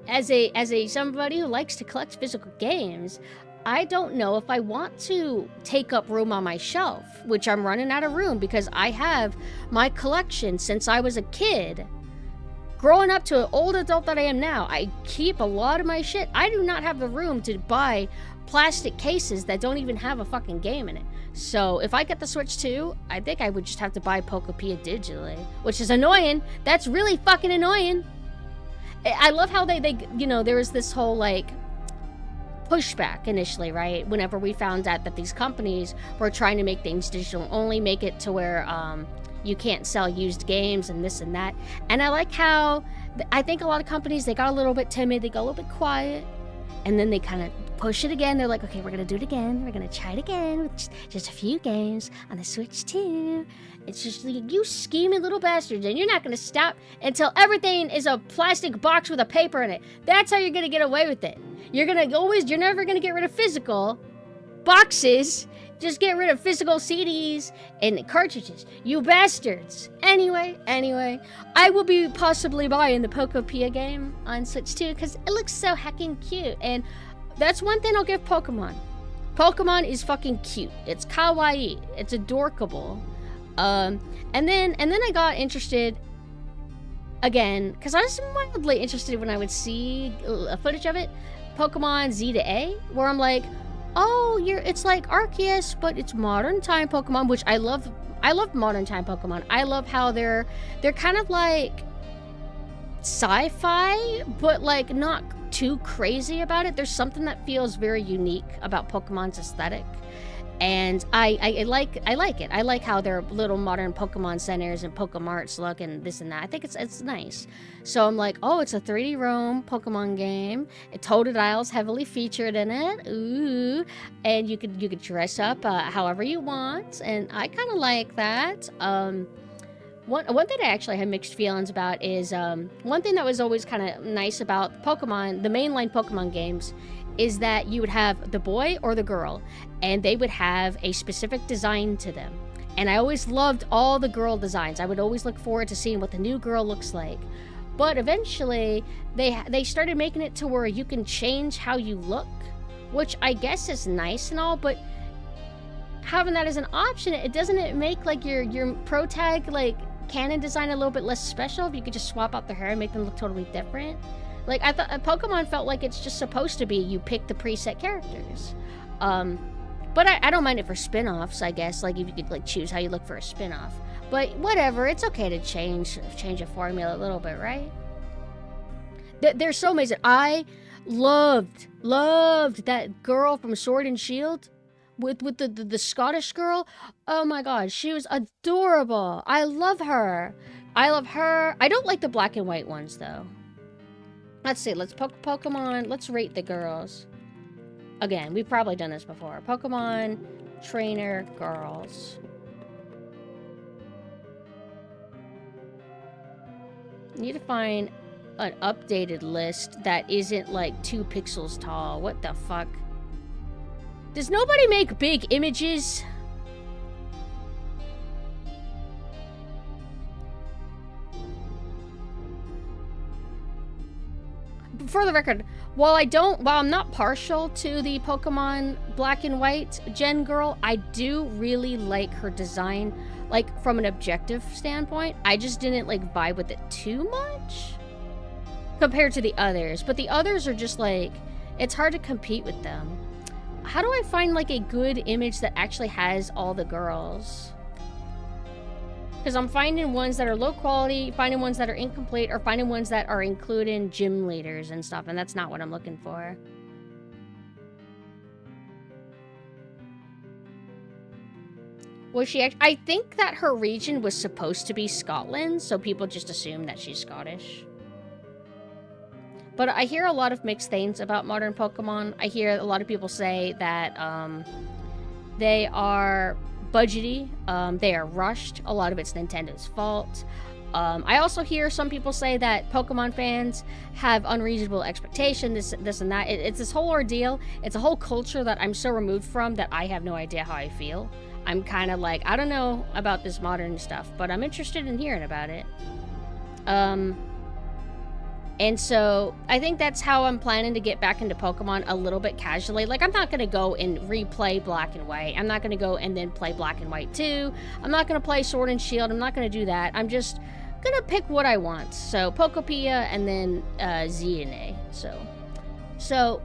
as a somebody who likes to collect physical games, I don't know if I want to take up room on my shelf, which I'm running out of room because I have my collection since I was a kid. Growing up to an old adult that I am now, I keep a lot of my shit. I do not have the room to buy plastic cases that don't even have a fucking game in it. So if I get the Switch 2, I think I would just have to buy Pokopia digitally, which is annoying. That's really fucking annoying. I love how they there was this whole like pushback initially, right? Whenever we found out that these companies were trying to make things digital only, make it to where you can't sell used games and this and that. And I like how I think a lot of companies, they got a little bit timid, they got a little bit quiet, and then they kind of push it again. They're like, okay, we're gonna do it again. We're gonna try it again with just a few games on the Switch too. It's just like, you scheming little bastards, and you're not gonna stop until everything is a plastic box with a paper in it. That's how you're gonna get away with it. You're never gonna get rid of physical boxes. Just get rid of physical CDs and cartridges. You bastards. Anyway, I will be possibly buying the Pokopia game on Switch too, because it looks so heckin' cute. And that's one thing I'll give Pokemon. Pokemon is fucking cute. It's kawaii. It's adorkable. And then I got interested again, because I was mildly interested when I would see footage of it. Pokemon Z to A, where I'm like, oh, it's like Arceus, but it's modern time Pokemon, which I love. I love modern time Pokemon. I love how they're kind of like sci-fi, but like not too crazy about it. There's something that feels very unique about Pokemon's aesthetic. And I like it. I like how their little modern Pokemon centers and Pokemarts look and this and that. I think it's nice. So I'm like, oh, it's a 3D Roam Pokemon game. Totodile's heavily featured in it. Ooh, and you could dress up however you want, and I kind of like that. One thing I actually had mixed feelings about is one thing that was always kind of nice about Pokemon, the mainline Pokemon games, is that you would have the boy or the girl, and they would have a specific design to them. And I always loved all the girl designs. I would always look forward to seeing what the new girl looks like. But eventually, they started making it to where you can change how you look, which I guess is nice and all, but having that as an option, doesn't it make like your pro tag like canon design a little bit less special if you could just swap out their hair and make them look totally different? Like, I thought Pokemon felt like it's just supposed to be you pick the preset characters. But I don't mind it for spin-offs, I guess. Like, if you could, like, choose how you look for a spin-off. But whatever, it's okay to change a formula a little bit, right? They're so amazing. I loved that girl from Sword and Shield with the Scottish girl. Oh my god, she was adorable. I love her. I don't like the black and white ones, though. Let's see, let's Pokemon, let's rate the girls. Again, we've probably done this before. Pokemon Trainer Girls. Need to find an updated list that isn't like 2 pixels tall. What the fuck? Does nobody make big images? For the record, while I'm not partial to the Pokemon Black and White Gen girl, I do really like her design, like from an objective standpoint. I just didn't like vibe with it too much compared to the others, but the others are just like, it's hard to compete with them. How do I find like a good image that actually has all the girls? Because I'm finding ones that are low quality, finding ones that are incomplete, or finding ones that are including gym leaders and stuff, and that's not what I'm looking for. Was she I think that her region was supposed to be Scotland, so people just assume that she's Scottish. But I hear a lot of mixed things about modern Pokemon. I hear a lot of people say that they are budgety, they are rushed. A lot of it's Nintendo's fault. I also hear some people say that Pokemon fans have unreasonable expectation, this and that. It's this whole ordeal. It's a whole culture that I'm so removed from that I have no idea how I feel. I'm kind of like, I don't know about this modern stuff, but I'm interested in hearing about it. And so I think that's how I'm planning to get back into Pokemon a little bit casually. Like, I'm not going to go and replay Black and White. I'm not going to go and then play Black and White 2. I'm not going to play Sword and Shield. I'm not going to do that. I'm just going to pick what I want. So, Pokopia and then Z and A. So,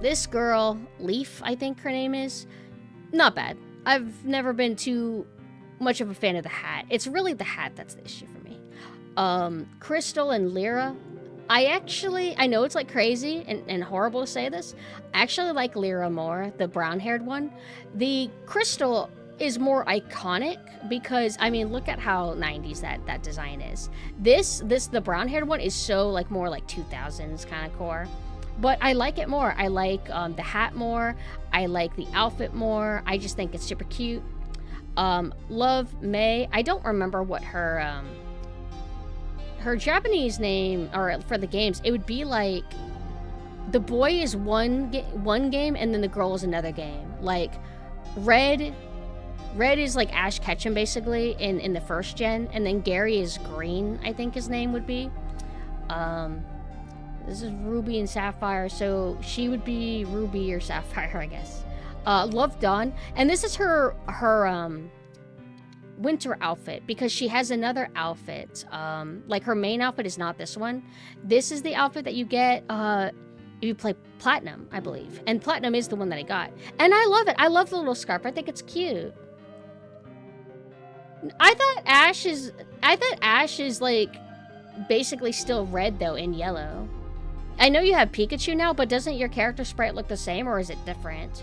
this girl, Leaf, I think her name is, not bad. I've never been too much of a fan of the hat. It's really the hat that's the issue for me. Crystal and Lyra, I know it's like crazy and horrible to say this. I actually like Lyra more, the brown-haired one. The Crystal is more iconic because, I mean, look at how 90s that design is. The brown-haired one is so like more like 2000s kind of core. But I like it more. I like the hat more. I like the outfit more. I just think it's super cute. Love May. I don't remember what her Japanese name, or for the games, it would be like the boy is one game and then the girl is another game. Like Red is like Ash Ketchum basically in the first gen, and then Gary is Green, I think his name would be. This is Ruby and Sapphire, so she would be Ruby or Sapphire, I guess. Love Dawn, and this is her winter outfit, because she has another outfit. Like her main outfit is not this one. This is the outfit that you get if you play Platinum, I believe. And Platinum is the one that I got. And I love it. I love the little scarf. I think it's cute. I thought Ash is like basically still red though in yellow. I know you have Pikachu now, but doesn't your character sprite look the same, or is it different?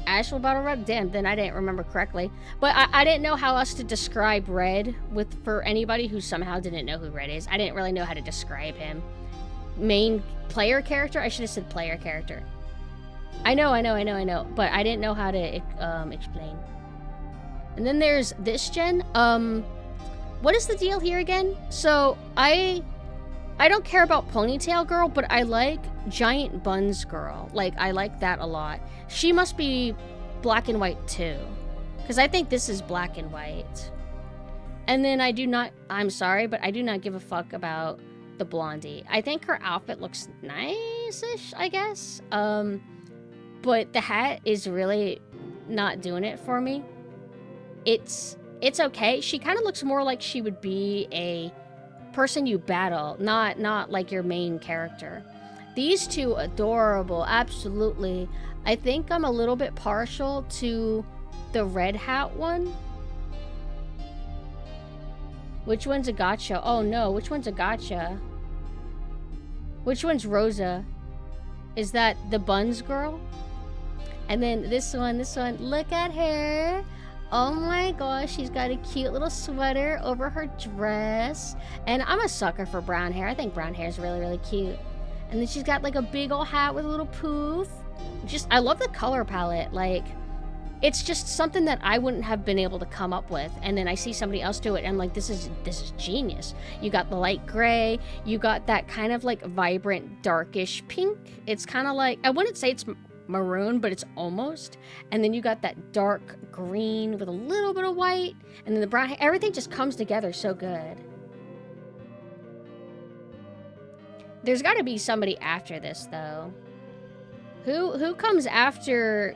Ash will battle red? Damn, then I didn't remember correctly. But I didn't know how else to describe Red for anybody who somehow didn't know who Red is. I didn't really know how to describe him. Main player character? I should have said player character. I know. But I didn't know how to explain. And then there's this gen. What is the deal here again? So I don't care about Ponytail Girl, but I like Giant Buns Girl. Like, I like that a lot. She must be black and white too, because I think this is black and white. And then I'm sorry, but I do not give a fuck about the Blondie. I think her outfit looks nice-ish, I guess. But the hat is really not doing it for me. It's okay. She kind of looks more like she would be a person you battle, not like your main character. These two, adorable, absolutely. I think I'm a little bit partial to the red hat one. Which one's a gotcha? Oh no, which one's a gotcha? Which one's Rosa? Is that the Buns girl? And then this one, look at her. Oh my gosh, she's got a cute little sweater over her dress. And I'm a sucker for brown hair. I think brown hair is really, really cute. And then she's got like a big old hat with a little poof. I love the color palette. Like, it's just something that I wouldn't have been able to come up with. And then I see somebody else do it, and I'm like, this is genius. You got the light gray. You got that kind of like vibrant, darkish pink. It's kind of like, I wouldn't say it's maroon, but it's almost. And then you got that dark green with a little bit of white, and then the brown hair. Everything just comes together so good. There's got to be somebody after this though. Who comes after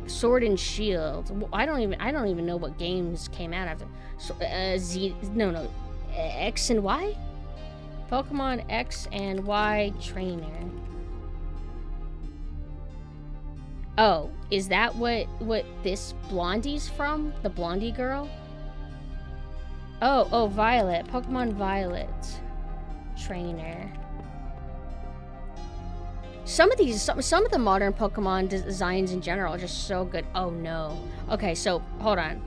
Sword and Shield? Well, I don't even know what games came out after. X and Y? Pokemon X and Y Trainer. Oh, is that what this Blondie's from? The Blondie girl? Oh, Violet. Pokemon Violet Trainer. Some of the modern Pokemon designs in general are just so good. Oh no. Okay, so hold on.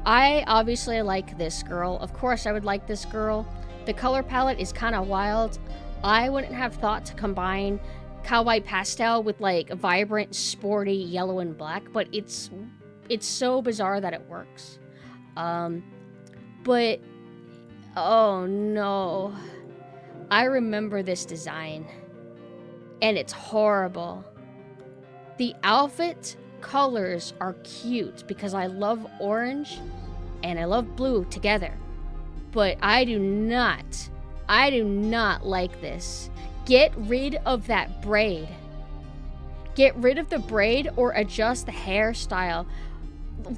I obviously like this girl. Of course I would like this girl. The color palette is kind of wild. I wouldn't have thought to combine Kawaii Pastel with like vibrant, sporty yellow and black, but it's so bizarre that it works. But oh no. I remember this design. And it's horrible. The outfit colors are cute because I love orange and I love blue together. But I do not like this. Get rid of that braid. Get rid of the braid or adjust the hairstyle.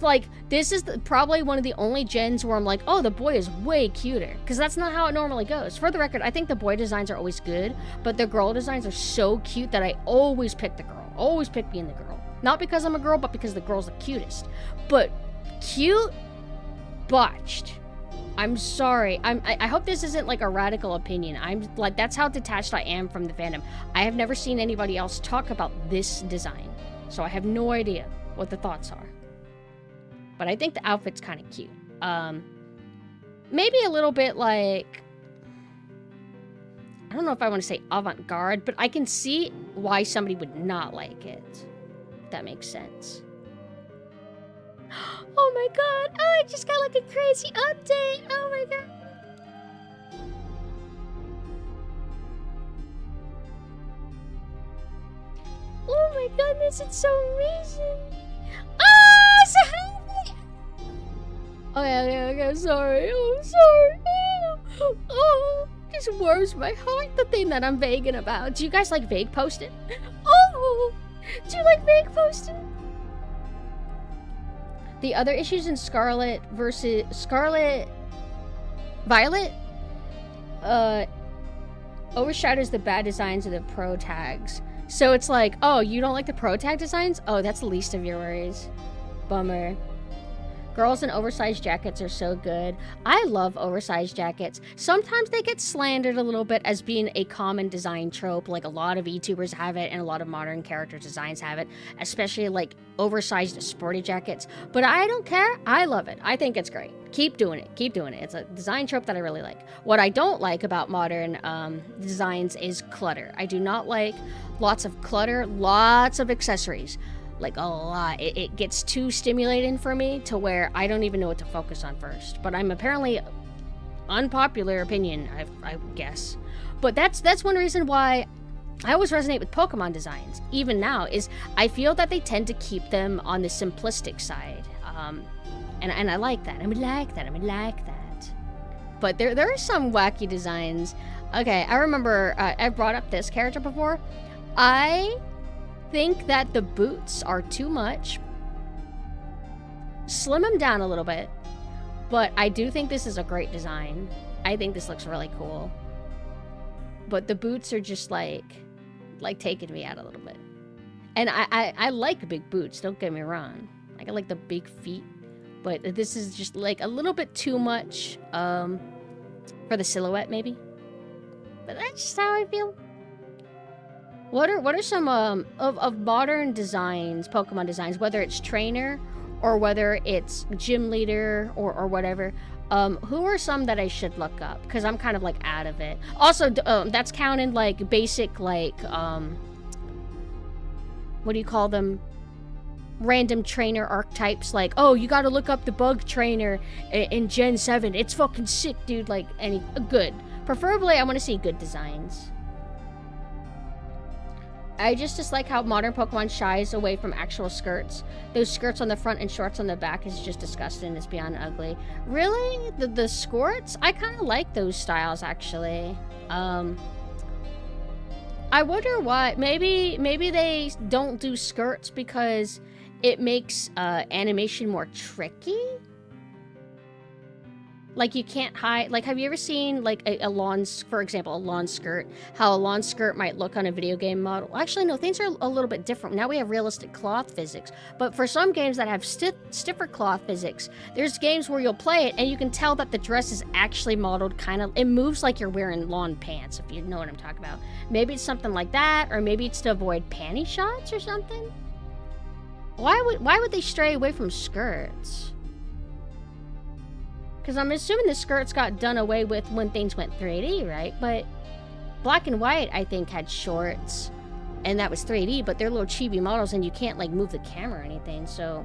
Like, this is probably one of the only gens where I'm like, oh, the boy is way cuter. Because that's not how it normally goes. For the record, I think the boy designs are always good, but the girl designs are so cute that I always pick the girl. Always pick being the girl. Not because I'm a girl, but because the girl's the cutest. But cute, botched. I'm sorry. I hope this isn't like a radical opinion. I'm like, that's how detached I am from the fandom. I have never seen anybody else talk about this design. So I have no idea what the thoughts are. But I think the outfit's kind of cute. Maybe a little bit like... I don't know if I want to say avant-garde, but I can see why somebody would not like it. If that makes sense. Oh my god! Oh, I just got like a crazy update! Oh my god! Oh my goodness, it's so amazing! Ah, so happy! Okay, sorry. Oh, I'm sorry. Oh, this warms my heart, the thing that I'm vaguing about. Do you guys like vague posting? Oh, do you like vague posting? The other issues in Scarlet Violet overshadows the bad designs of the pro tags. So it's like, oh, you don't like the pro tag designs? Oh, that's the least of your worries. Bummer. Girls in oversized jackets are so good. I love oversized jackets. Sometimes they get slandered a little bit as being a common design trope, like a lot of VTubers have it and a lot of modern character designs have it, especially like oversized sporty jackets. But I don't care. I love it. I think it's great. Keep doing it. Keep doing it. It's a design trope that I really like. What I don't like about modern designs is clutter. I do not like lots of clutter, lots of accessories. Like a lot. It gets too stimulating for me to where I don't even know what to focus on first. But I'm apparently unpopular opinion, I guess. But that's one reason why I always resonate with Pokemon designs. Even now, is I feel that they tend to keep them on the simplistic side. And I like that. I would like that. But there are some wacky designs. Okay, I remember I brought up this character before. I think that the boots are too much. Slim them down a little bit, but I do think this is a great design. I think this looks really cool. But the boots are just like taking me out a little bit. And I like big boots, don't get me wrong. Like I like the big feet, but this is just like a little bit too much for the silhouette maybe. But that's just how I feel. What are some of modern designs, Pokemon designs, whether it's trainer or whether it's gym leader or whatever? Who are some that I should look up? Because I'm kind of like out of it. Also, that's counting like basic like what do you call them? Random trainer archetypes. Like, oh, you got to look up the bug trainer in Gen 7. It's fucking sick, dude. Like any good. Preferably, I want to see good designs. I just dislike how modern Pokemon shies away from actual skirts. Those skirts on the front and shorts on the back is just disgusting. It's beyond ugly. Really? The skirts? I kind of like those styles, actually. I wonder why. Maybe they don't do skirts because it makes animation more tricky? Like, you can't hide... Like, have you ever seen, like, a lawn... For example, a lawn skirt? How a lawn skirt might look on a video game model? Actually, no, things are a little bit different. Now we have realistic cloth physics. But for some games that have stiffer cloth physics, there's games where you'll play it and you can tell that the dress is actually modeled kind of... It moves like you're wearing lawn pants, if you know what I'm talking about. Maybe it's something like that, or maybe it's to avoid panty shots or something? Why would they stray away from skirts? Because I'm assuming the skirts got done away with when things went 3D, right? But Black and White, I think, had shorts. And that was 3D, but they're little chibi models and you can't, like, move the camera or anything, so...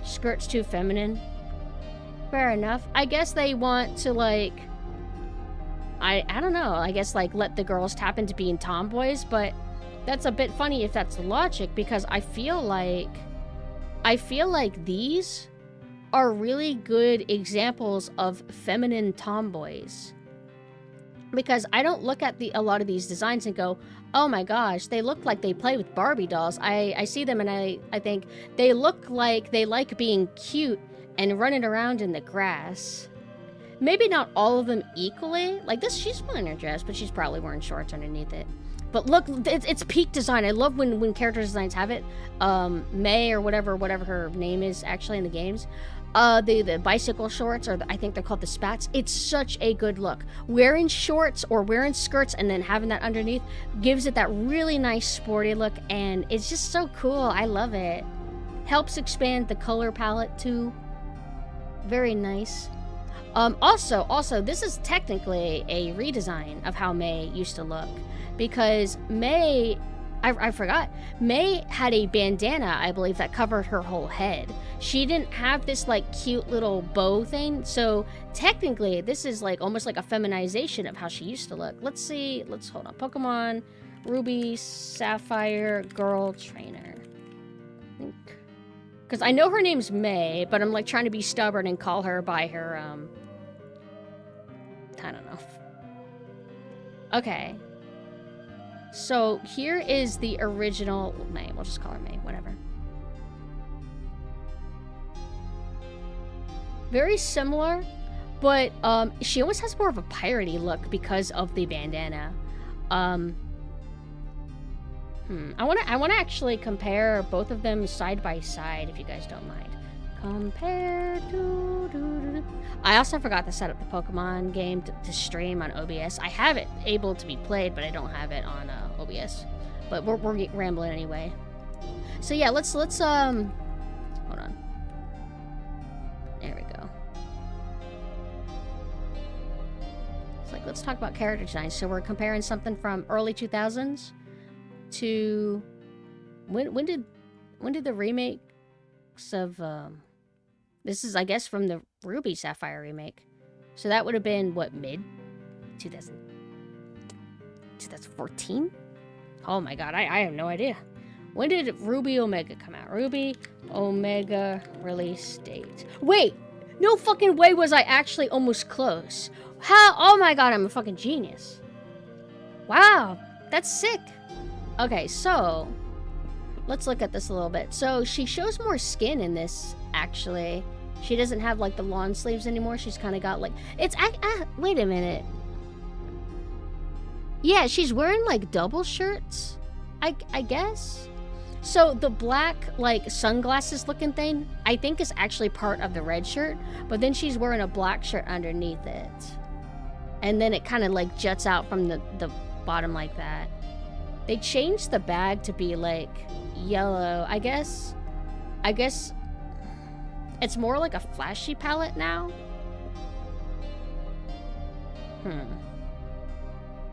Skirts too feminine. Fair enough. I guess they want to, like... I don't know. I guess, like, let the girls tap into being tomboys, but... That's a bit funny if that's the logic, because I feel like these... are really good examples of feminine tomboys. Because I don't look at a lot of these designs and go, oh my gosh, they look like they play with Barbie dolls. I see them and I think they look like they like being cute and running around in the grass. Maybe not all of them equally. Like this, she's wearing her dress, but she's probably wearing shorts underneath it. But look, it's peak design. I love when character designs have it. May or whatever her name is actually in the games. The bicycle shorts, or I think they're called the spats. It's such a good look. Wearing shorts or wearing skirts and then having that underneath gives it that really nice sporty look, and it's just so cool. I love it. Helps expand the color palette too. Very nice. Also, this is technically a redesign of how May used to look, because May, I forgot, May had a bandana, I believe, that covered her whole head. She didn't have this, like, cute little bow thing, so technically, this is, like, almost like a feminization of how she used to look. Let's see, hold on, Pokemon, Ruby, Sapphire, Girl Trainer. I think, because I know her name's May, but I'm, like, trying to be stubborn and call her by her, I don't know. Okay. So here is the original May. We'll just call her May, whatever. Very similar, but she almost has more of a piratey look because of the bandana. I wanna actually compare both of them side by side, if you guys don't mind. Compare. I also forgot to set up the Pokemon game to stream on OBS. I have it able to be played, but I don't have it on OBS. But we're rambling anyway. So yeah, let's hold on. There we go. It's like, let's talk about character design. So we're comparing something from early 2000s to when did the remakes of this is, I guess, from the Ruby Sapphire remake. So that would have been, what, mid 2014? Oh my god, I have no idea. When did Ruby Omega come out? Ruby Omega release date. Wait! No fucking way was I actually almost close. How? Oh my god, I'm a fucking genius. Wow, that's sick. Okay, so let's look at this a little bit. So she shows more skin in this, actually. She doesn't have, like, the lawn sleeves anymore. She's kind of got, like... It's... wait a minute. Yeah, she's wearing, like, double shirts, I guess? So the black, like, sunglasses looking thing, I think is actually part of the red shirt, but then she's wearing a black shirt underneath it. And then it kind of, like, juts out from the bottom like that. They changed the bag to be, like, yellow. I guess it's more like a flashy palette now.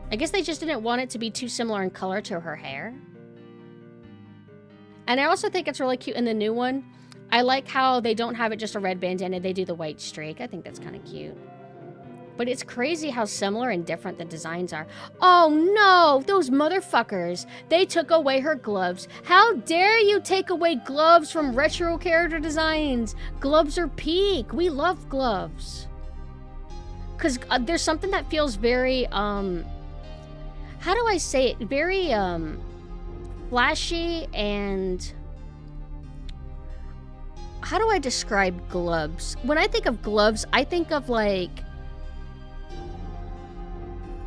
I guess they just didn't want it to be too similar in color to her hair. And I also think it's really cute in the new one. I like how they don't have it just a red bandana, they do the white streak. I think that's kind of cute. But it's crazy how similar and different the designs are. Oh no, those motherfuckers. They took away her gloves. How dare you take away gloves from retro character designs? Gloves are peak. We love gloves. Because there's something that feels very, how do I say it? Very, flashy and... How do I describe gloves? When I think of gloves, I think of, like,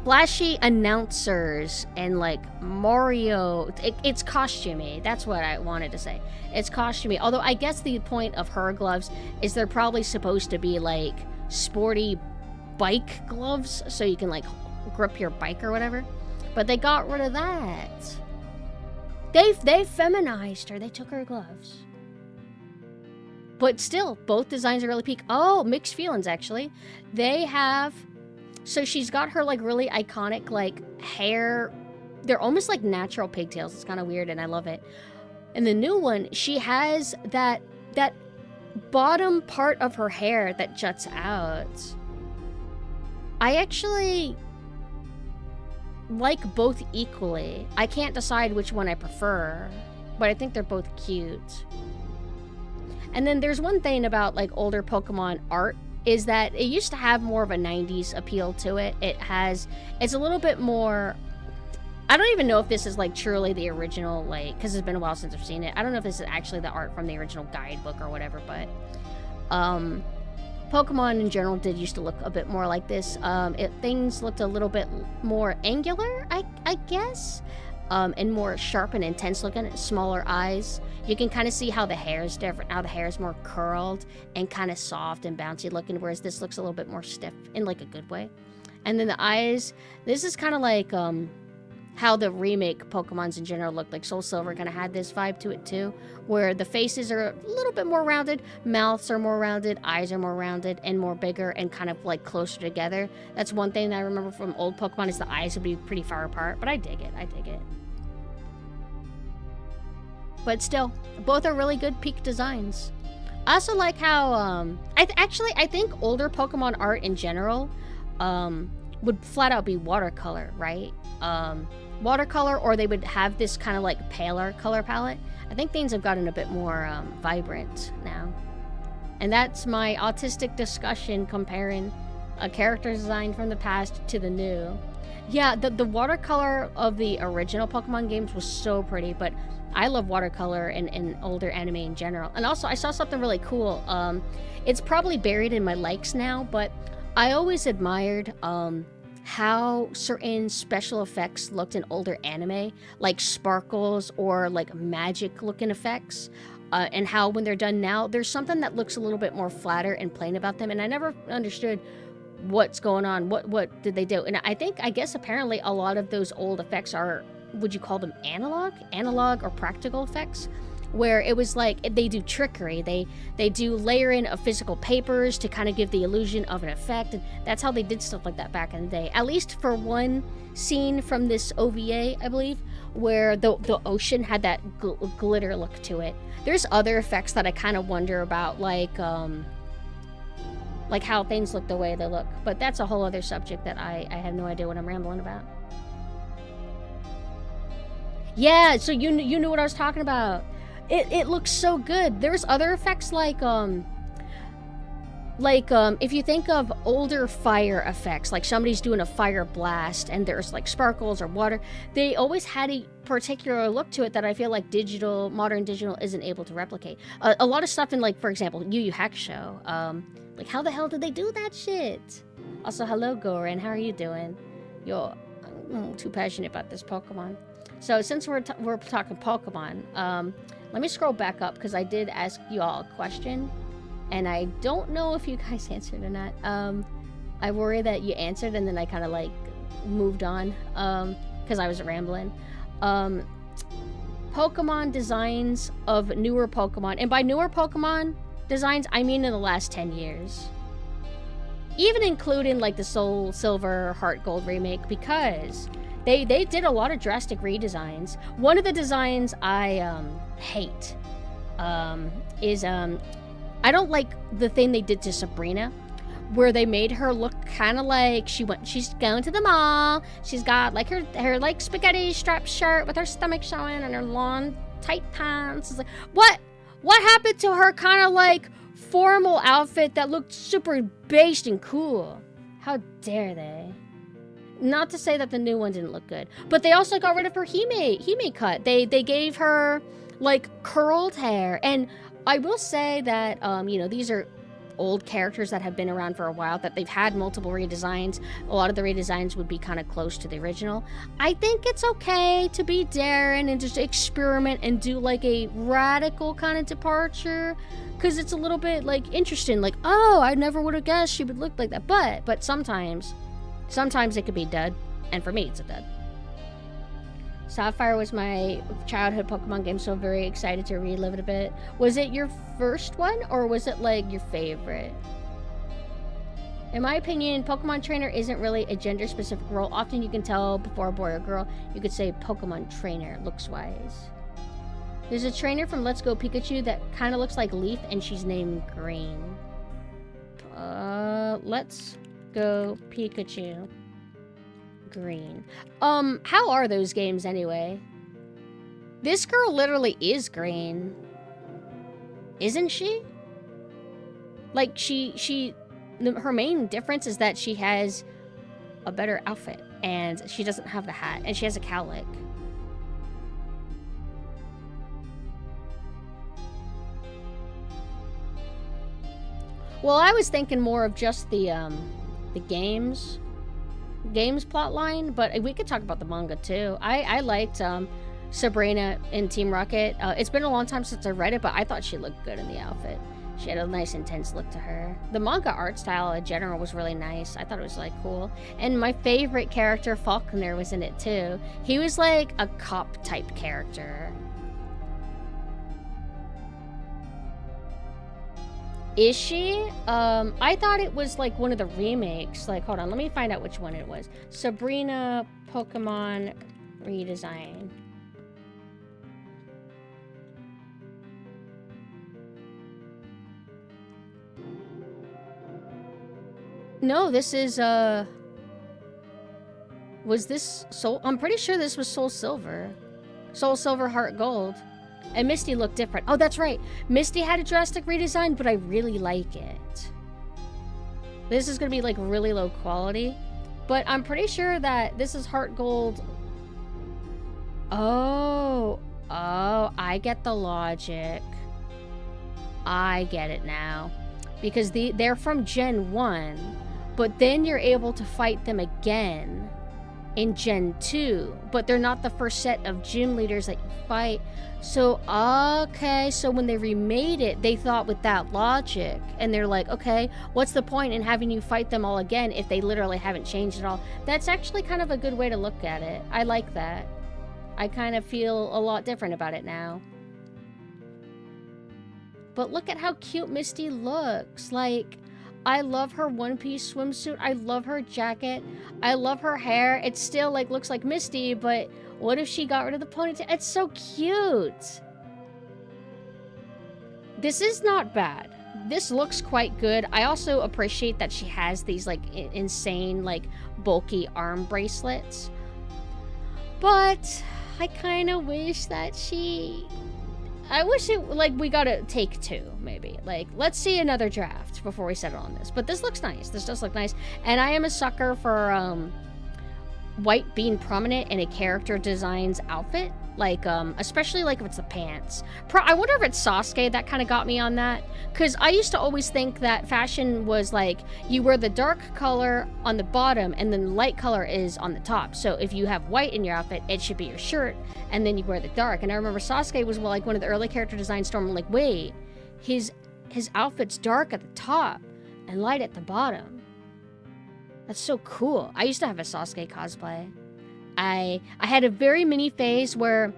flashy announcers and, like, Mario. It's costumey. That's what I wanted to say. It's costumey. Although I guess the point of her gloves is they're probably supposed to be, like, sporty bike gloves, so you can, like, grip your bike or whatever. But they got rid of that. They feminized her. They took her gloves. But still, both designs are really peak. Oh, mixed feelings, actually. They have... So she's got her, like, really iconic, like, hair. They're almost like natural pigtails. It's kind of weird, and I love it. In the new one, she has that bottom part of her hair that juts out. I actually like both equally. I can't decide which one I prefer, but I think they're both cute. And then there's one thing about, like, older Pokemon art is that it used to have more of a 90s appeal to it. It's a little bit more... I don't even know if this is, like, truly the original, like, because it's been a while since I've seen it. I don't know if this is actually the art from the original guidebook or whatever, but Pokemon in general did used to look a bit more like this. Things looked a little bit more angular, I guess, and more sharp and intense looking, smaller eyes. You can kind of see how the hair is different, how the hair is more curled and kind of soft and bouncy looking, whereas this looks a little bit more stiff in, like, a good way. And then the eyes, this is kind of like, how the remake Pokemons in general look. Like Soul Silver kind of had this vibe to it too, where the faces are a little bit more rounded, mouths are more rounded, eyes are more rounded and more bigger and kind of like closer together. That's one thing that I remember from old Pokemon, is the eyes would be pretty far apart, but I dig it. But still, both are really good peak designs. I also like how, I think older Pokemon art in general, would flat out be watercolor, right? Watercolor, or they would have this kind of like paler color palette. I think things have gotten a bit more vibrant now. And that's my autistic discussion comparing a character design from the past to the new. Yeah, the watercolor of the original Pokemon games was so pretty, but I love watercolor in older anime in general. And also, I saw something really cool. It's probably buried in my likes now, but I always admired how certain special effects looked in older anime, like sparkles or like magic looking effects, and how when they're done now, there's something that looks a little bit more flatter and plain about them. And I never understood what's going on. What did they do? And I guess apparently a lot of those old effects are, would you call them analog or practical effects, where it was like they do trickery, they do layering of physical papers to kind of give the illusion of an effect, and that's how they did stuff like that back in the day. At least for one scene from this OVA, I believe, where the ocean had that glitter look to it. There's other effects that I kind of wonder about, like how things look the way they look, but that's a whole other subject that I have no idea what I'm rambling about. Yeah, so you knew what I was talking about. It looks so good. There's other effects like if you think of older fire effects, like somebody's doing a fire blast and there's like sparkles or water, they always had a particular look to it that I feel like modern digital isn't able to replicate. A lot of stuff in, like, for example, Yu Yu Hakusho, like how the hell did they do that shit? Also, hello Goran, how are you doing? I'm too passionate about this Pokemon. So since we're talking Pokemon, let me scroll back up because I did ask you all a question, and I don't know if you guys answered or not. I worry that you answered and then I kind of like moved on because I was rambling. Pokemon designs of newer Pokemon, and by newer Pokemon designs, I mean in the last 10 years. Even including like the Soul Silver Heart Gold remake, because they did a lot of drastic redesigns. One of the designs I hate is I don't like the thing they did to Sabrina, where they made her look kind of like she's going to the mall. She's got like her like spaghetti strap shirt with her stomach showing and her long tight pants. It's like, what happened to her kind of like formal outfit that looked super based and cool? How dare they? Not to say that the new one didn't look good, but they also got rid of her Hime cut. They gave her like curled hair, and I will say that these are old characters that have been around for a while, that they've had multiple redesigns. A lot of the redesigns would be kind of close to the original. I think it's okay to be daring and just experiment and do like a radical kind of departure, because it's a little bit like interesting, like, oh, I never would have guessed she would look like that. But sometimes it could be dud, and for me it's a dud. Sapphire was my childhood Pokemon game, so I'm very excited to relive it a bit. Was it your first one, or was it like your favorite? In my opinion, Pokemon Trainer isn't really a gender-specific role. Often you can tell before a boy or girl. You could say Pokemon Trainer, looks-wise. There's a trainer from Let's Go Pikachu that kind of looks like Leaf, and she's named Green. Let's Go Pikachu. Green. How are those games anyway? This girl literally is green. Isn't she? Like, her main difference is that she has a better outfit, and she doesn't have the hat, and she has a cowlick. Well, I was thinking more of just the games plotline, but we could talk about the manga too. I liked Sabrina in Team Rocket. It's been a long time since I read it, but I thought she looked good in the outfit. She had a nice intense look to her. The manga art style in general was really nice. I thought it was like cool. And my favorite character, Falconer, was in it too. He was like a cop type character. Is she? I thought it was like one of the remakes. Like, hold on, let me find out which one it was. Sabrina Pokemon redesign. No, this is, was this Soul? I'm pretty sure this was Soul Silver. Soul Silver Heart Gold. And Misty looked different. Oh, that's right. Misty had a drastic redesign, but I really like it. This is going to be, like, really low quality. But I'm pretty sure that this is Heart Gold. Oh, I get the logic. I get it now. Because they're from Gen 1. But then you're able to fight them again in Gen 2. But they're not the first set of gym leaders that you fight. So, okay. So when they remade it, they thought with that logic. And they're like, okay, what's the point in having you fight them all again if they literally haven't changed at all? That's actually kind of a good way to look at it. I like that. I kind of feel a lot different about it now. But look at how cute Misty looks. Like, I love her one-piece swimsuit. I love her jacket. I love her hair. It still, like, looks like Misty, but what if she got rid of the ponytail? It's so cute. This is not bad. This looks quite good. I also appreciate that she has these, like, insane, like, bulky arm bracelets. But I kind of wish that I wish it, like, we got to take 2, maybe. Like, let's see another draft before we settle on this. But this looks nice. This does look nice. And I am a sucker for white being prominent in a character design's outfit. Like, especially, like, if it's the pants. I wonder if it's Sasuke that kind of got me on that. Because I used to always think that fashion was, like, you wear the dark color on the bottom, and then the light color is on the top. So if you have white in your outfit, it should be your shirt, and then you wear the dark. And I remember Sasuke was, well, like, one of the early character designs. So I'm like, wait, his outfit's dark at the top and light at the bottom. That's so cool. I used to have a Sasuke cosplay. I had a very mini phase where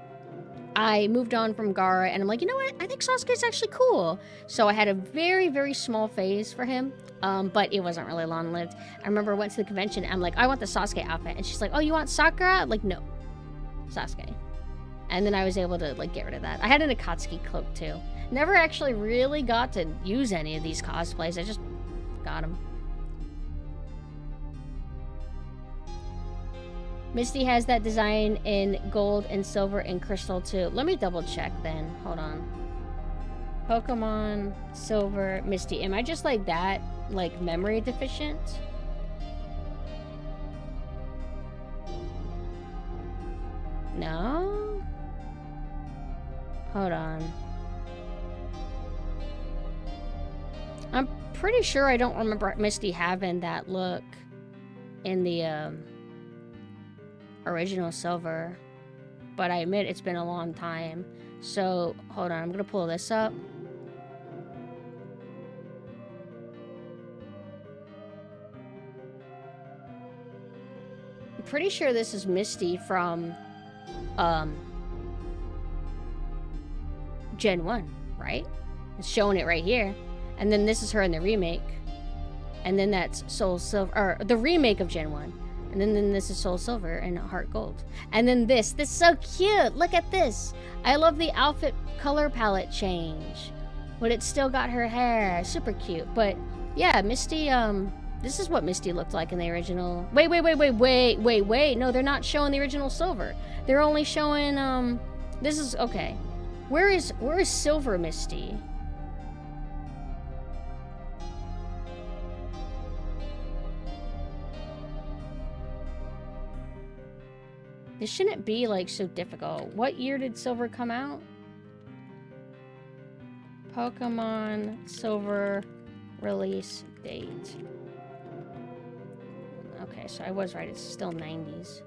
I moved on from Gaara, and I'm like, you know what? I think Sasuke's actually cool. So I had a very, very small phase for him, but it wasn't really long-lived. I remember I went to the convention, and I'm like, I want the Sasuke outfit. And she's like, oh, you want Sakura? I'm like, no. Sasuke. And then I was able to, like, get rid of that. I had an Akatsuki cloak, too. Never actually really got to use any of these cosplays. I just got them. Misty has that design in gold and silver and crystal too. Let me double check then. Hold on. Pokemon, silver, Misty. Am I just like that? Like memory deficient? No? Hold on. I'm pretty sure I don't remember Misty having that look in the, original silver, but I admit it's been a long time. So hold on, I'm gonna pull this up. I'm pretty sure this is Misty from Gen 1, right? It's showing it right here. And then this is her in the remake. And then that's Soul Silver, or the remake of Gen 1. And then this is Soul Silver and Heart Gold. And then this is so cute. Look at this. I love the outfit color palette change. But it's still got her hair. Super cute. But yeah, Misty, this is what Misty looked like in the original. Wait. No, they're not showing the original silver. They're only showing, this is, okay. Where is Silver Misty? This shouldn't be, like, so difficult. What year did Silver come out? Pokemon Silver release date. Okay, so I was right. It's still 90s.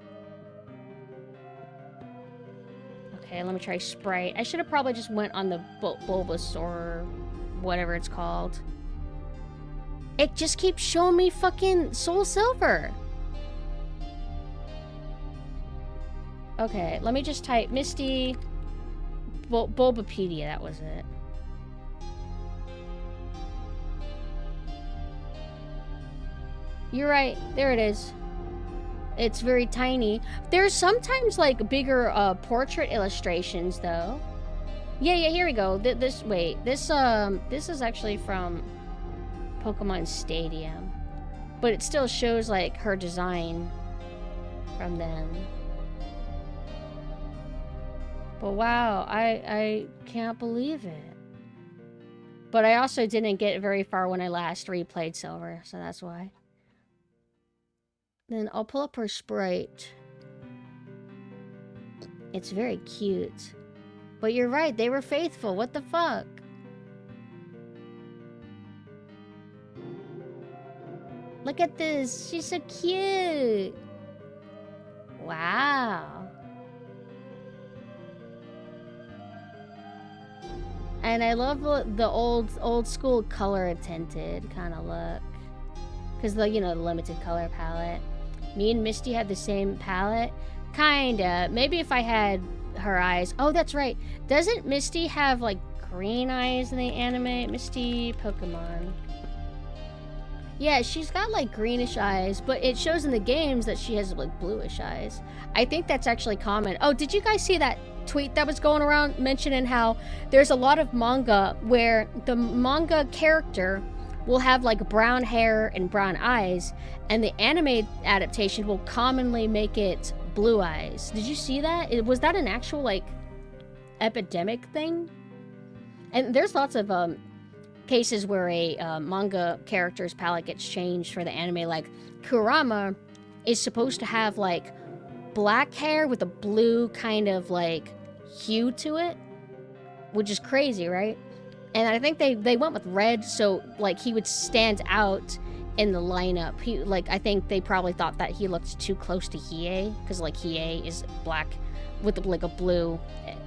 Okay, let me try Sprite. I should have probably just went on the Bulbasaur whatever it's called. It just keeps showing me fucking Soul Silver. Okay, let me just type Misty Bulbapedia, that was it. You're right, there it is. It's very tiny. There's sometimes like bigger portrait illustrations though. Yeah, here we go. This is actually from Pokemon Stadium. But it still shows like her design from then. But wow, I can't believe it. But I also didn't get very far when I last replayed Silver, so that's why. Then I'll pull up her sprite. It's very cute. But you're right, they were faithful. What the fuck? Look at this. She's so cute. Wow. And I love the old school color tinted kind of look. Because the, you know, the limited color palette. Me and Misty had the same palette. Kinda. Maybe if I had her eyes. Oh, that's right. Doesn't Misty have like green eyes in the anime? Misty Pokemon. Yeah, she's got like greenish eyes, but it shows in the games that she has like bluish eyes. I think that's actually common. Oh, did you guys see that tweet that was going around mentioning how there's a lot of manga where the manga character will have like brown hair and brown eyes, and the anime adaptation will commonly make it blue eyes. Did you see that? Was that an actual like epidemic thing? And there's lots of cases where a manga character's palette gets changed for the anime. Like Kurama is supposed to have like black hair with a blue kind of like hue to it, which is crazy, right? And I think they went with red, so like he would stand out in the lineup. He like, I think they probably thought that he looked too close to Hiei, because like Hiei is black with like a blue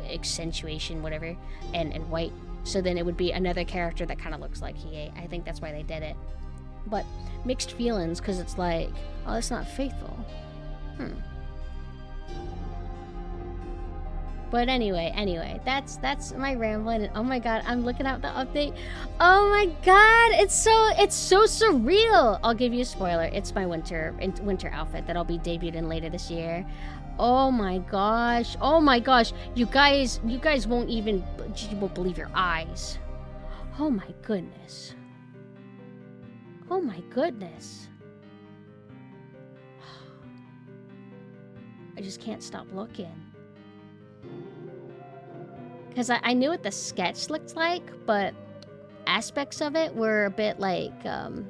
accentuation, whatever, and white. So then it would be another character that kind of looks like Hiei. I think that's why they did it. But mixed feelings, because it's like, oh, that's not faithful. But anyway, that's my rambling. And oh my god, I'm looking at the update. Oh my god, it's so surreal. I'll give you a spoiler. It's my winter outfit that I'll be debuting later this year. Oh my gosh. Oh my gosh. You guys won't believe your eyes. Oh my goodness. Oh my goodness. I just can't stop looking. Because I knew what the sketch looked like, but aspects of it were a bit like, you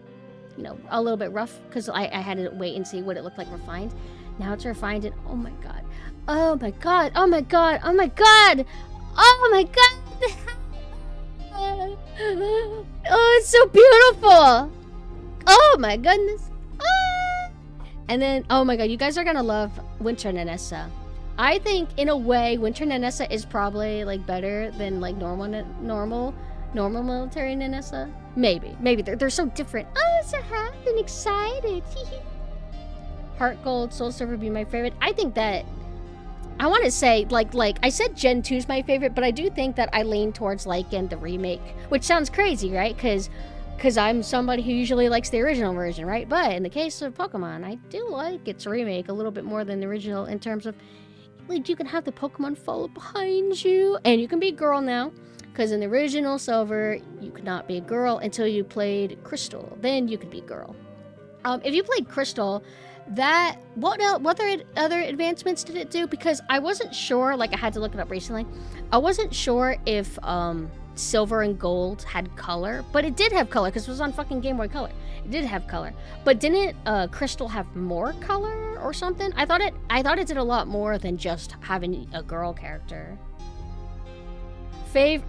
know, a little bit rough, because I had to wait and see what it looked like refined. Now it's refined, and oh my god. Oh my god. Oh my god. Oh my god. Oh my god. Oh, it's so beautiful. Oh my goodness. Ah! And then, oh my god, you guys are gonna love Winter Nanessa. I think, in a way, Winter Nanessa is probably, like, better than, like, normal military Nanessa. Maybe. They're so different. Oh, so happy and excited. Heart Gold, Soul Silver would be my favorite. I think that, I want to say, like, I said Gen 2 is my favorite, but I do think that I lean towards Lycan, the remake, which sounds crazy, right? Because I'm somebody who usually likes the original version, right? But in the case of Pokemon, I do like its remake a little bit more than the original in terms of, like, you can have the Pokemon follow behind you, and you can be a girl now, because in the original Silver, you could not be a girl until you played Crystal. Then you could be a girl. If you played Crystal, what other advancements did it do? Because I wasn't sure, like, I had to look it up recently. I wasn't sure if Silver and Gold had color, but it did have color, because it was on fucking Game Boy Color. It did have color, but didn't Crystal have more color or something? I thought it did a lot more than just having a girl character.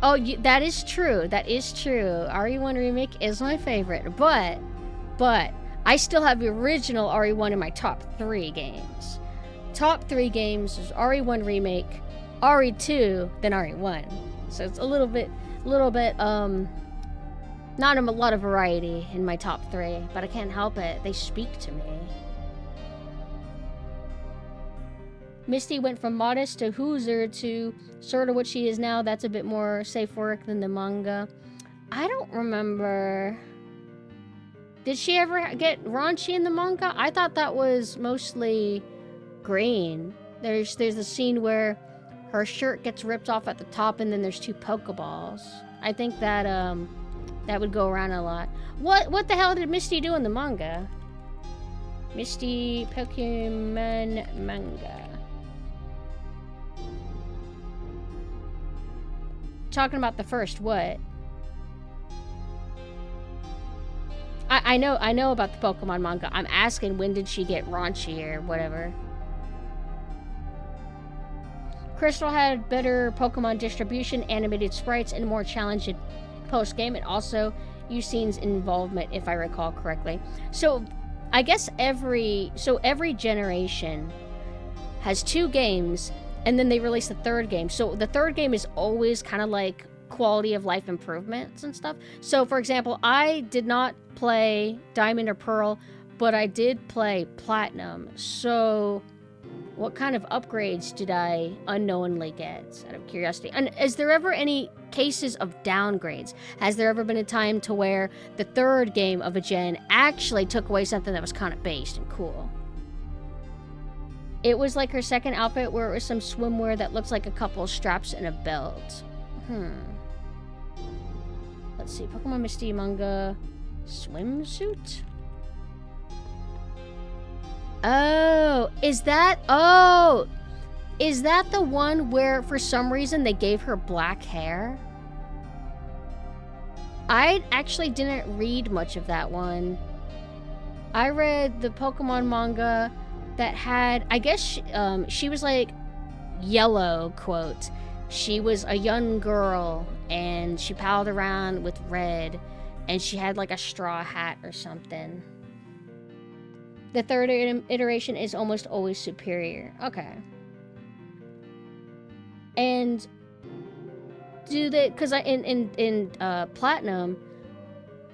Oh, that is true. That is true. RE1 Remake is my favorite, but I still have the original RE1 in my top 3 games. Top 3 games is RE1 Remake, RE2, then RE1. So it's a little bit Not a lot of variety in my top 3, but I can't help it. They speak to me. Misty went from modest to Hooser to sort of what she is now. That's a bit more safe work than the manga. I don't remember. Did she ever get raunchy in the manga? I thought that was mostly green. There's a scene where her shirt gets ripped off at the top and then there's 2 Pokeballs. I think that that would go around a lot. What the hell did Misty do in the manga? Misty Pokemon manga. Talking about the first what? I know about the Pokemon manga. I'm asking when did she get raunchy or whatever. Crystal had better Pokemon distribution, animated sprites, and more challenging post-game, and also Yusin's involvement, if I recall correctly. So, I guess every generation has 2 games, and then they release the 3rd game. So the 3rd game is always kind of like quality of life improvements and stuff. So, for example, I did not play Diamond or Pearl, but I did play Platinum. So what kind of upgrades did I unknowingly get, out of curiosity? And is there ever any cases of downgrades? Has there ever been a time to where the 3rd game of a gen actually took away something that was kind of based and cool? It was like her 2nd outfit where it was some swimwear that looks like a couple of straps and a belt. Let's see. Pokemon Misty manga swimsuit? Oh, is that the one where for some reason they gave her black hair? I actually didn't read much of that one. I read the Pokemon manga that had, I guess she was like yellow, quote. She was a young girl and she palled around with red and she had like a straw hat or something. The 3rd iteration is almost always superior. Okay. And do they, because in Platinum,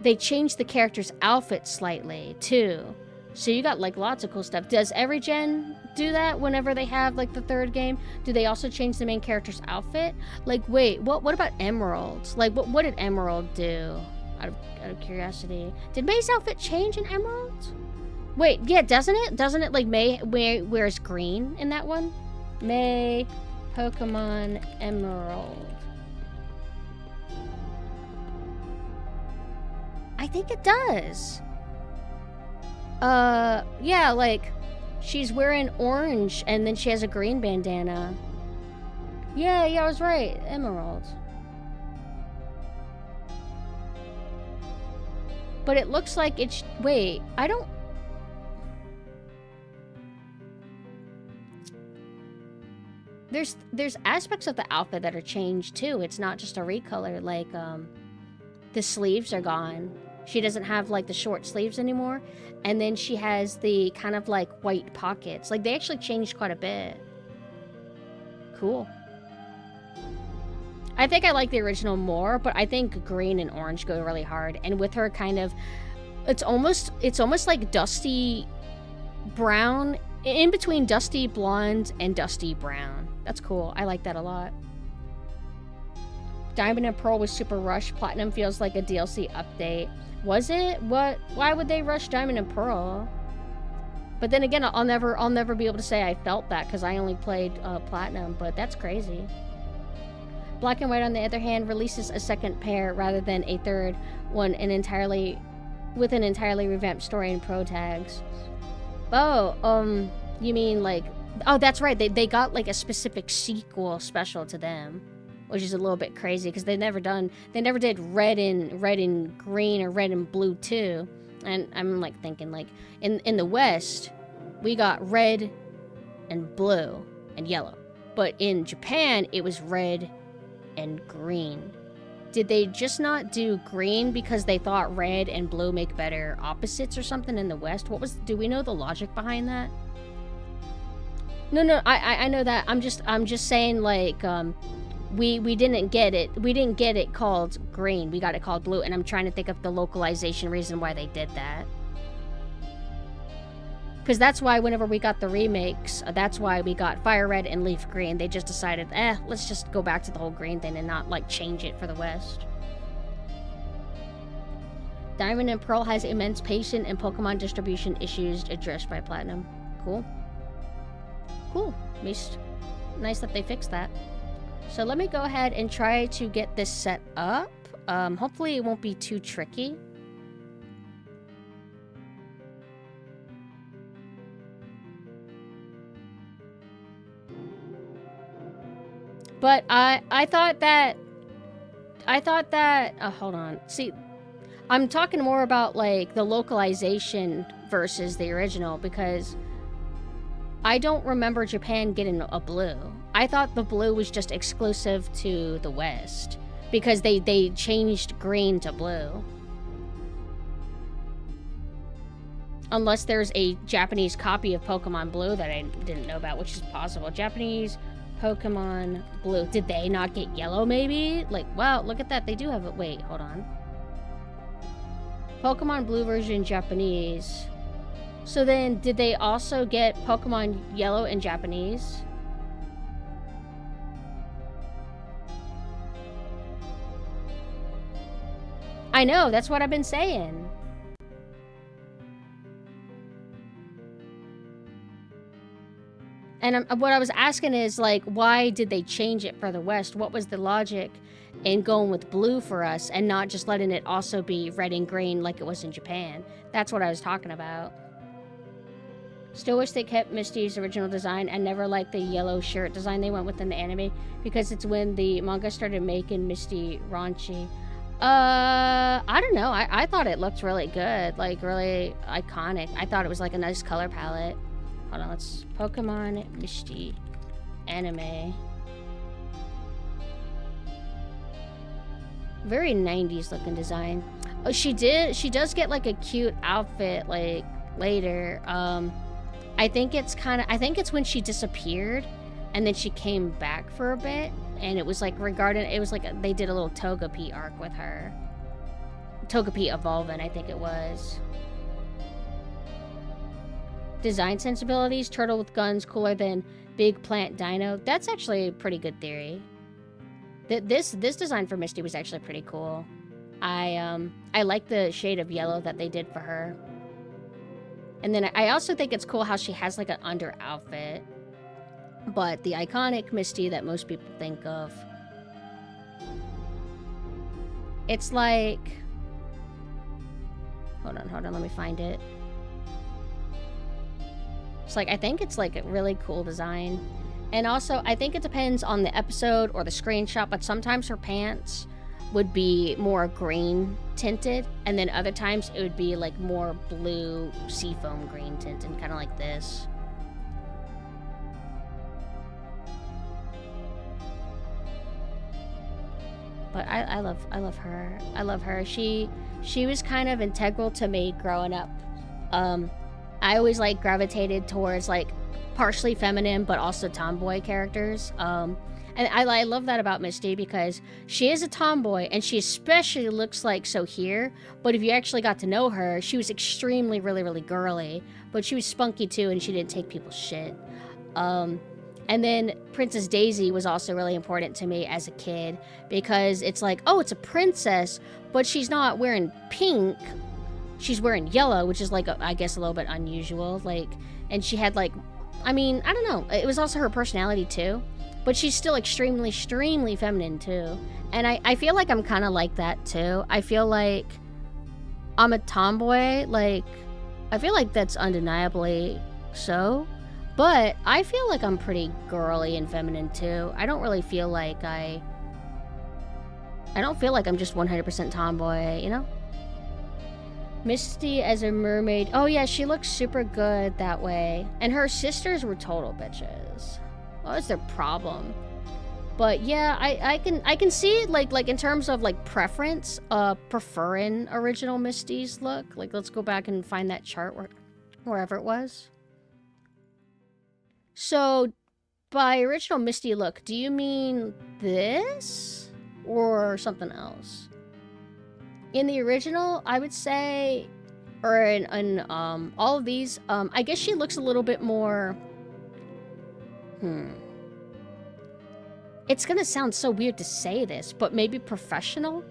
they changed the character's outfit slightly too. So you got like lots of cool stuff. Does every gen do that whenever they have like the 3rd game? Do they also change the main character's outfit? Like, wait, what about Emerald? Like, what did Emerald do? Out of curiosity, did May's outfit change in Emerald? Wait, yeah, doesn't it? Doesn't it, like, May wears green in that one? May, Pokemon Emerald. I think it does. Yeah, like, she's wearing orange and then she has a green bandana. Yeah, I was right. Emerald. But it looks like it's... Wait, I don't... There's aspects of the outfit that are changed too. It's not just a recolor. Like, the sleeves are gone. She doesn't have like the short sleeves anymore. And then she has the kind of like white pockets. Like, they actually changed quite a bit. Cool. I think I like the original more, but I think green and orange go really hard. And with her kind of, it's almost like dusty brown, in between dusty blonde and dusty brown. That's cool. I like that a lot. Diamond and Pearl was super rushed. Platinum feels like a DLC update. Was it? Why would they rush Diamond and Pearl? But then again, I'll never be able to say I felt that because I only played Platinum, but that's crazy. Black and White, on the other hand, releases a 2nd pair rather than a 3rd one, with an entirely revamped story and pro tags. Oh, you mean like... Oh, that's right. They got like a specific sequel special to them, which is a little bit crazy because they never did red and green or red and blue too. And I'm like thinking like in the West, we got red and blue and yellow, but in Japan it was red and green. Did they just not do green because they thought red and blue make better opposites or something in the West? Do we know the logic behind that? No, I know that. I'm just saying, like, we didn't get it. We didn't get it called green. We got it called blue, and I'm trying to think of the localization reason why they did that. Because that's why whenever we got the remakes, that's why we got Fire Red and Leaf Green. They just decided, let's just go back to the whole green thing and not, like, change it for the West. Diamond and Pearl has immense patient and Pokemon distribution issues addressed by Platinum. Cool. Cool. At least nice that they fixed that. So let me go ahead and try to get this set up. Hopefully it won't be too tricky. But I thought that, hold on. See, I'm talking more about, like, the localization versus the original, because I don't remember Japan getting a blue. I thought the blue was just exclusive to the West, because they changed green to blue. Unless there's a Japanese copy of Pokemon Blue that I didn't know about, which is possible. Japanese Pokemon Blue. Did they not get yellow, maybe? Like, wow, look at that. They do have it. Wait, hold on. Pokemon Blue version Japanese. So then, did they also get Pokemon Yellow in Japanese? I know, that's what I've been saying. And what I was asking is, like, why did they change it for the West? What was the logic in going with blue for us and not just letting it also be red and green like it was in Japan? That's what I was talking about. Still wish they kept Misty's original design and never liked the yellow shirt design they went with in the anime, because it's when the manga started making Misty raunchy. I don't know. I thought it looked really good, like really iconic. I thought it was like a nice color palette. Hold on, let's Pokemon Misty anime. Very 90s looking design. Oh, she does get like a cute outfit like later. I think it's when she disappeared and then she came back for a bit, and it was like they did a little Togepi arc with her. Togepi evolving, I think it was. Design sensibilities, turtle with guns cooler than big plant dino. That's actually a pretty good theory. This design for Misty was actually pretty cool. I like the shade of yellow that they did for her. And then I also think it's cool how she has like an under outfit. But the iconic Misty that most people think of, it's like, hold on, let me find it. It's like, I think it's like a really cool design. And also, I think it depends on the episode or the screenshot, but sometimes her pants would be more green tinted, and then other times it would be like more blue seafoam green tinted, kind of like this. But I love her. I love her. She was kind of integral to me growing up. I always like gravitated towards like partially feminine but also tomboy characters. And I love that about Misty, because she is a tomboy and she especially looks like so here, but if you actually got to know her, she was extremely really girly, but she was spunky too, and she didn't take people's shit. And then Princess Daisy was also really important to me as a kid, because it's like, oh, it's a princess, but she's not wearing pink. She's wearing yellow, which is like, I guess a little bit unusual. Like, and she had like, I mean, I don't know. It was also her personality too, but she's still extremely feminine too. And I feel like I'm kind of like that too. I feel like I'm a tomboy. Like, I feel like that's undeniably so. But I feel like I'm pretty girly and feminine too. I don't really feel like I don't feel like I'm just 100% tomboy, you know? Misty as a mermaid. Oh yeah, she looks super good that way. And her sisters were total bitches. What was their problem? But yeah, I can see it like in terms of like preference, preferring original Misty's look. Like, let's go back and find that chart wherever it was. So, by original Misty look, do you mean this? Or something else? In the original, I would say, or in all of these, I guess she looks a little bit more... It's gonna sound so weird to say this, but maybe professional?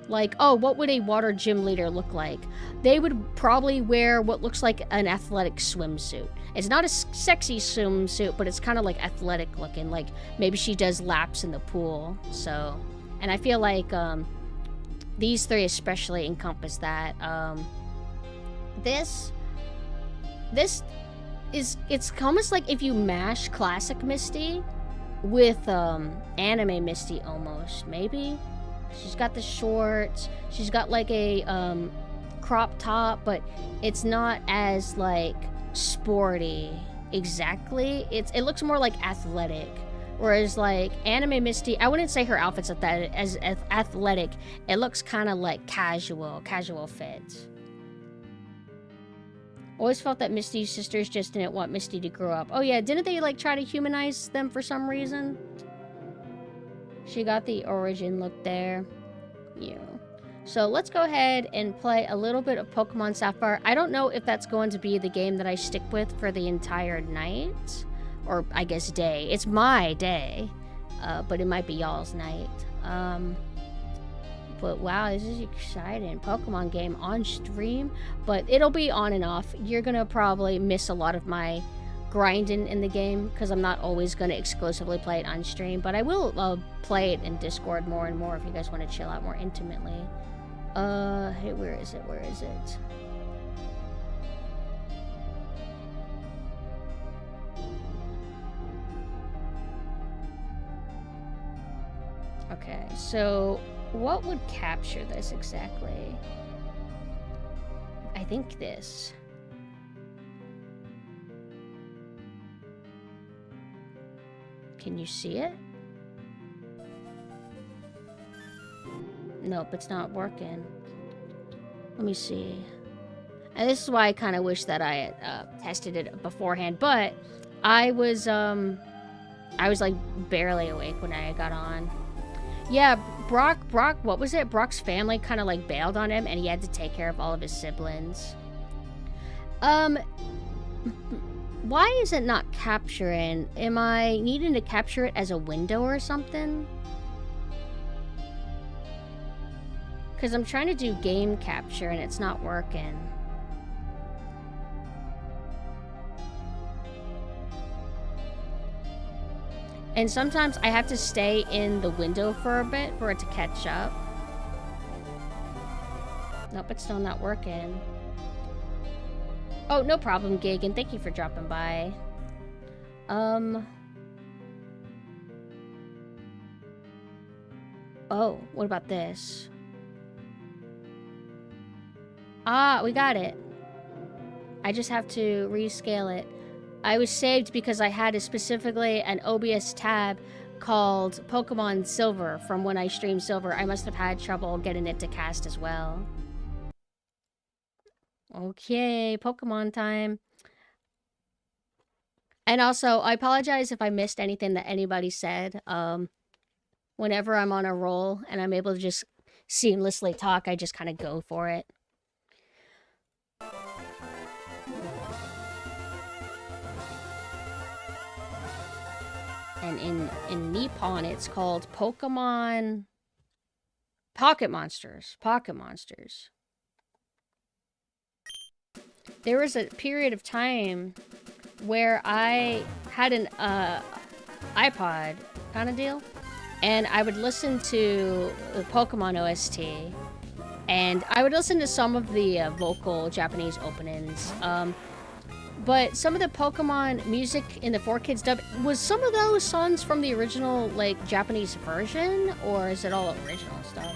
Like, oh, what would a water gym leader look like? They would probably wear what looks like an athletic swimsuit. It's not a sexy swimsuit, but it's kind of like athletic looking. Like, maybe she does laps in the pool, so... And I feel like, these three especially encompass that. This is, it's almost like if you mash classic Misty with anime Misty almost, maybe. She's got the shorts, she's got like a crop top, but it's not as like sporty exactly. It looks more like athletic. Whereas like anime Misty, I wouldn't say her outfit's as athletic. It looks kind of like casual fit. Always felt that Misty's sisters just didn't want Misty to grow up. Oh yeah, didn't they like try to humanize them for some reason? She got the origin look there. Yeah. So let's go ahead and play a little bit of Pokemon Sapphire. I don't know if that's going to be the game that I stick with for the entire night. Or I guess day. It's my day. But it might be y'all's night. But wow, this is exciting. Pokemon game on stream, but it'll be on and off. You're gonna probably miss a lot of my grinding in the game because I'm not always gonna exclusively play it on stream, but I will play it in Discord more and more if you guys want to chill out more intimately. Hey, where is it? Okay, so what would capture this exactly? I think this. Can you see it? Nope, it's not working. Let me see. And this is why I kind of wish that I had tested it beforehand, but I was like barely awake when I got on. Yeah, Brock, what was it? Brock's family kind of like bailed on him and he had to take care of all of his siblings. Why is it not capturing? Am I needing to capture it as a window or something? Because I'm trying to do game capture and it's not working. And sometimes I have to stay in the window for a bit for it to catch up. Nope, it's still not working. Oh, no problem, Gig, and thank you for dropping by. Oh, what about this? Ah, we got it. I just have to rescale it. I was saved because I had specifically an OBS tab called Pokemon Silver from when I streamed Silver. I must have had trouble getting it to cast as well. Okay, Pokemon time. And also, I apologize if I missed anything that anybody said. Whenever I'm on a roll and I'm able to just seamlessly talk, I just kind of go for it. And in Nippon, it's called Pokemon... Pocket Monsters. Pocket Monsters. There was a period of time where I had an iPod kind of deal, and I would listen to the Pokemon OST, and I would listen to some of the vocal Japanese openings. But some of the Pokemon music in the 4Kids dub, was some of those songs from the original, like, Japanese version? Or is it all original stuff?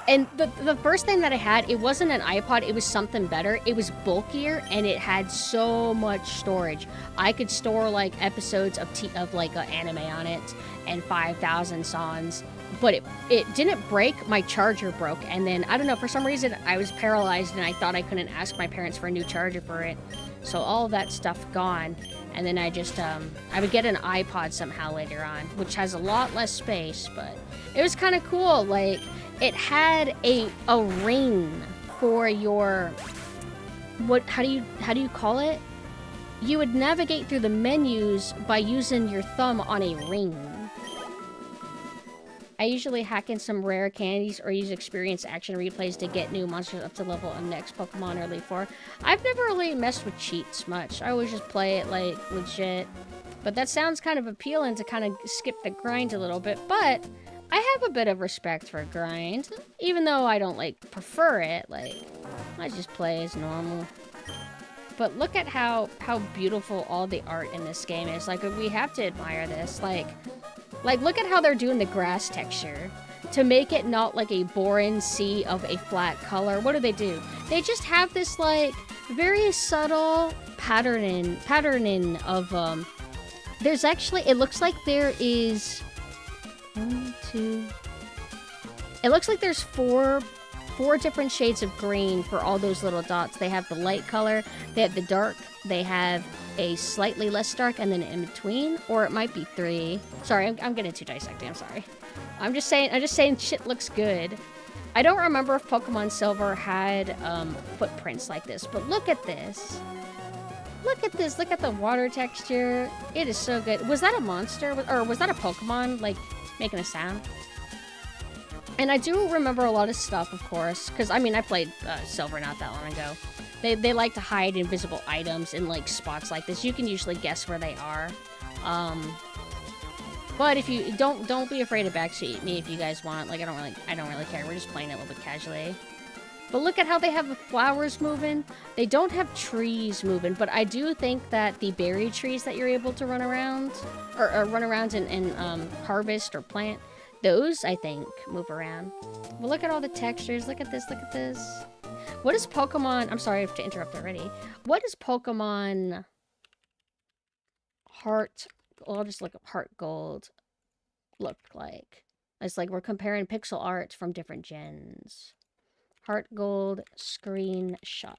And the first thing that I had, it wasn't an iPod, it was something better. It was bulkier, and it had so much storage. I could store, like, episodes of anime on it, and 5,000 songs. but it didn't break. My charger broke, and then I don't know, for some reason I was paralyzed and I thought I couldn't ask my parents for a new charger for it. So all that stuff gone, and then I just I would get an iPod somehow later on, which has a lot less space, but it was kind of cool. Like, it had a ring for your, how do you call it? You would navigate through the menus by using your thumb on a ring. I usually hack in some rare candies or use experience action replays to get new monsters up to level on next Pokemon or Elite Four. I've never really messed with cheats much. I always just play it, like, legit. But that sounds kind of appealing to kind of skip the grind a little bit. But I have a bit of respect for grind. Even though I don't, like, prefer it. Like, I just play as normal. But look at how beautiful all the art in this game is. Like, we have to admire this. Like, look at how they're doing the grass texture. To make it not like a boring sea of a flat color. What do? They just have this, like, very subtle patterning of, there's actually, it looks like there is, 1, 2, it looks like there's four different shades of green for all those little dots. They have the light color, they have the dark, they have a slightly less dark, and then in between, or it might be 3. Sorry, I'm getting too dissecting, I'm sorry. I'm just saying shit looks good. I don't remember if Pokemon Silver had footprints like this, but look at this. Look at this, look at the water texture. It is so good. Was that a monster, or was that a Pokemon, like, making a sound? And I do remember a lot of stuff, of course, because, I mean, I played Silver not that long ago. They like to hide invisible items in, like, spots like this. You can usually guess where they are. But if you don't be afraid to backseat me if you guys want. Like, I don't really care. We're just playing it a little bit casually. But look at how they have the flowers moving. They don't have trees moving, but I do think that the berry trees that you're able to run around or run around and harvest or plant, those I think move around. Well, look at all the textures. Look at this. Look at this. What is Pokemon? I'm sorry to interrupt already. What is Pokemon Heart? Well, I'll just look up Heart Gold. Look like it's like we're comparing pixel art from different gens. Heart Gold screenshot.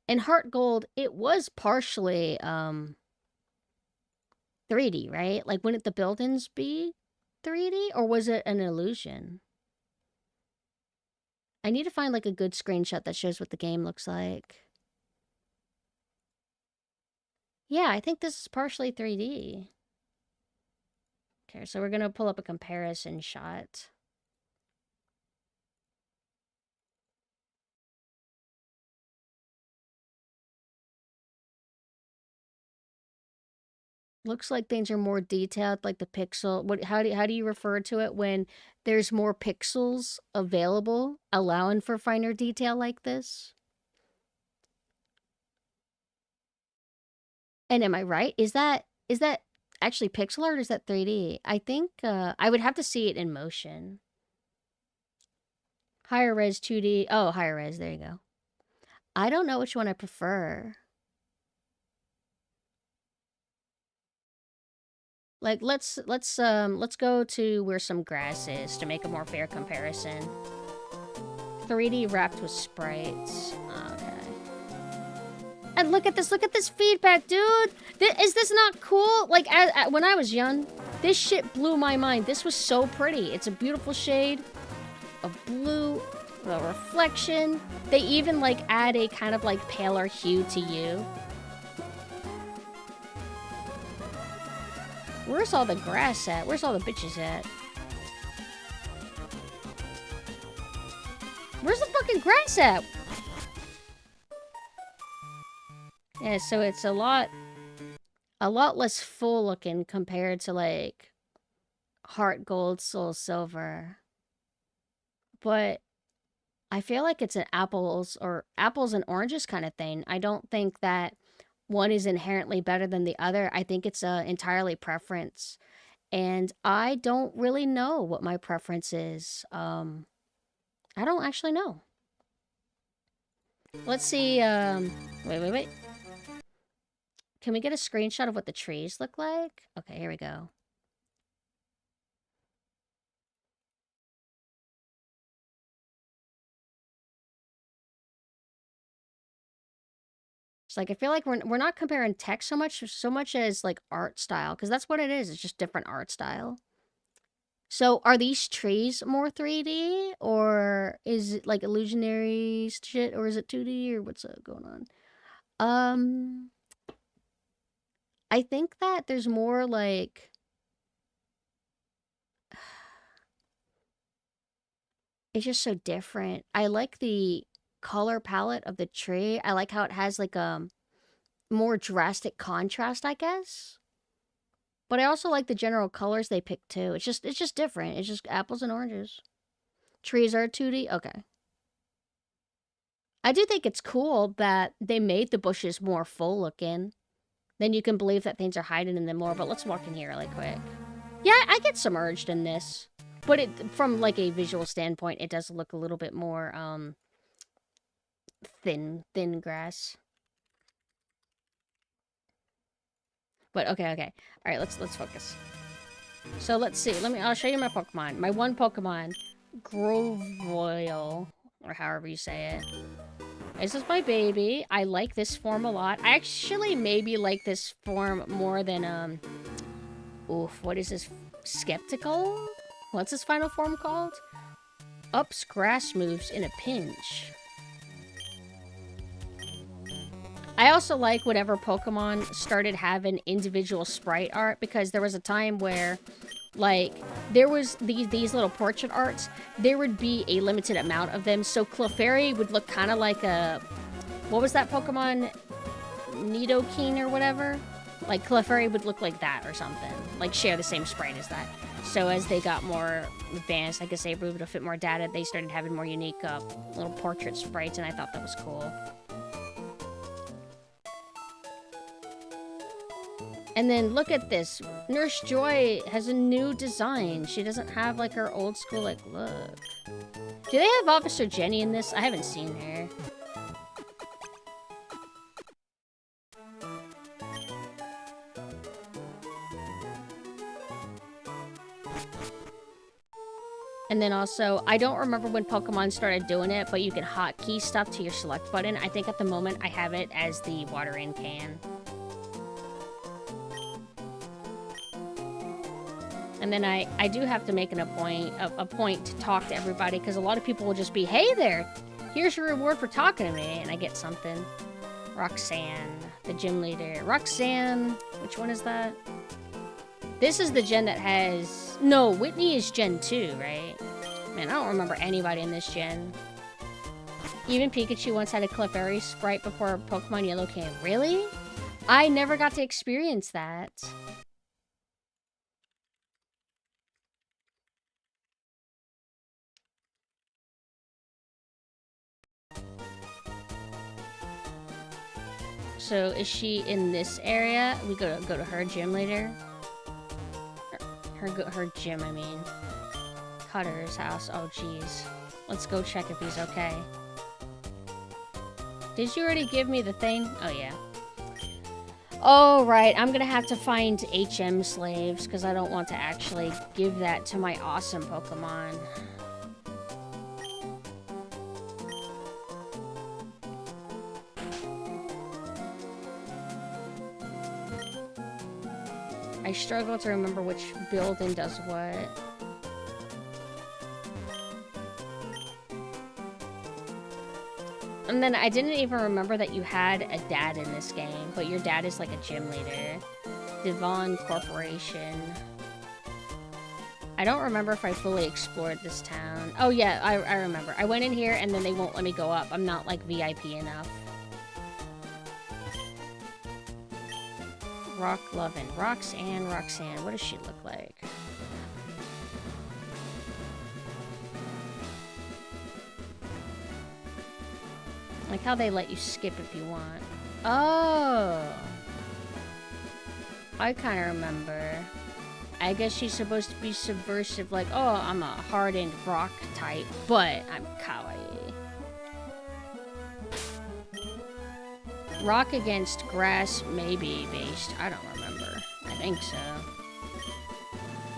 In Heart Gold, it was partially 3D, right? Like, wouldn't the buildings be 3D, or was it an illusion? I need to find, like, a good screenshot that shows what the game looks like. Yeah, I think this is partially 3D. Okay, so we're gonna pull up a comparison shot. Looks like things are more detailed, like the pixel. How do you refer to it when there's more pixels available, allowing for finer detail like this? And am I right? Is that actually pixel art, or is that 3D? I think I would have to see it in motion. Higher res 2D. Oh, higher res. There you go. I don't know which one I prefer. Like, let's go to where some grass is to make a more fair comparison. 3D wrapped with sprites. Okay. And look at this feedback, dude! Is this not cool? Like, when I was young, this shit blew my mind. This was so pretty. It's a beautiful shade of blue, the reflection. They even, like, add a kind of, like, paler hue to you. Where's all the grass at? Where's all the bitches at? Where's the fucking grass at? Yeah, so it's a lot less full looking compared to, like, Heart Gold, Soul Silver. But I feel like it's an apples and oranges kind of thing. I don't think that one is inherently better than the other. I think it's entirely preference. And I don't really know what my preference is. I don't actually know. Let's see, wait. Can we get a screenshot of what the trees look like? Okay, here we go. It's like, I feel like we're not comparing text so much as like art style, because that's what it is. It's just different art style. So are these trees more 3D, or is it like illusionary shit, or is it 2D, or what's going on? I think that there's more like it's just so different. I like the color palette of the tree. I like how it has like more drastic contrast, I guess. But I also like the general colors they pick too. It's just different. It's just apples and oranges. Trees are 2D? Okay. I do think it's cool that they made the bushes more full looking. Then you can believe that things are hiding in them more, but let's walk in here really quick. Yeah, I get submerged in this. But from like a visual standpoint, it does look a little bit more thin grass. But okay. All right, let's focus. So let's see. I'll show you my Pokemon. My one Pokemon, Grovoil, or however you say it. This is my baby. I like this form a lot. I actually maybe like this form more than what is this? Skeptical? What's his final form called? Ups grass moves in a pinch. I also like whenever Pokemon started having individual sprite art, because there was a time where, like, there was these little portrait arts. There would be a limited amount of them, so Clefairy would look kind of like a... What was that Pokemon? Nidoking or whatever? Like, Clefairy would look like that or something. Like, share the same sprite as that. So as they got more advanced, I guess they were able to fit more data, they started having more unique little portrait sprites, and I thought that was cool. And then look at this. Nurse Joy has a new design. She doesn't have like her old school like look. Do they have Officer Jenny in this? I haven't seen her. And then also, I don't remember when Pokemon started doing it, but you can hotkey stuff to your select button. I think at the moment I have it as the water in can. And then I do have to make a point to talk to everybody, because a lot of people will just be, hey there, here's your reward for talking to me, and I get something. Roxanne, the gym leader. Roxanne, which one is that? This is the gen that has... No, Whitney is gen 2, right? Man, I don't remember anybody in this gen. Even Pikachu once had a Clefairy sprite before Pokemon Yellow came. Really? I never got to experience that. So is she in this area? We go to her gym later. Her gym, I mean. Cutter's house. Oh, jeez. Let's go check if he's okay. Did you already give me the thing? Oh, yeah. Oh, right. I'm gonna have to find HM slaves, because I don't want to actually give that to my awesome Pokemon. I struggle to remember which building does what. And then I didn't even remember that you had a dad in this game, but your dad is like a gym leader. Devon Corporation. I don't remember if I fully explored this town. Oh yeah, I remember. I went in here and then they won't let me go up. I'm not like VIP enough. Rock Lovin'. Roxanne. What does she look like? Like how they let you skip if you want. Oh! I kind of remember. I guess she's supposed to be subversive, like, oh, I'm a hardened rock type, but I'm kawaii. rock against grass may be based. I don't remember. I think so.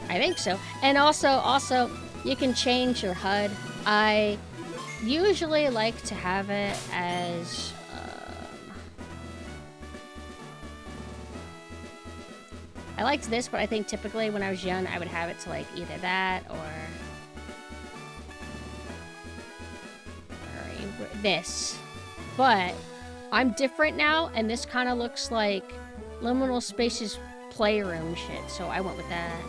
I think so. And also, you can change your HUD. I usually like to have it as... I liked this, but I think typically when I was young, I would have it to like either that or this. But I'm different now, and this kind of looks like Liminal Space's playroom shit, so I went with that.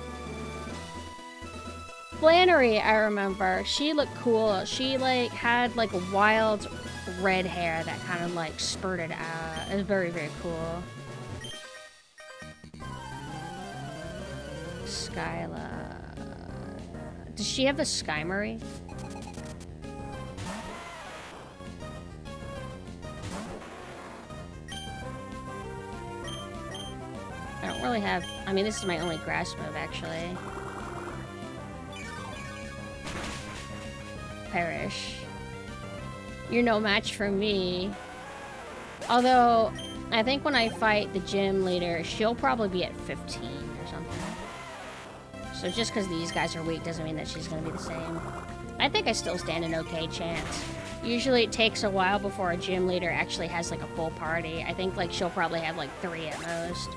Flannery, I remember. She looked cool. She like had like a wild red hair that kind of like spurted out. It was very, very cool. Skyla. Does she have the Skymery? I don't really have... I mean, this is my only grass move, actually. Perish. You're no match for me. Although, I think when I fight the gym leader, she'll probably be at 15 or something. So just because these guys are weak doesn't mean that she's going to be the same. I think I still stand an okay chance. Usually it takes a while before a gym leader actually has like a full party. I think like she'll probably have like 3 at most.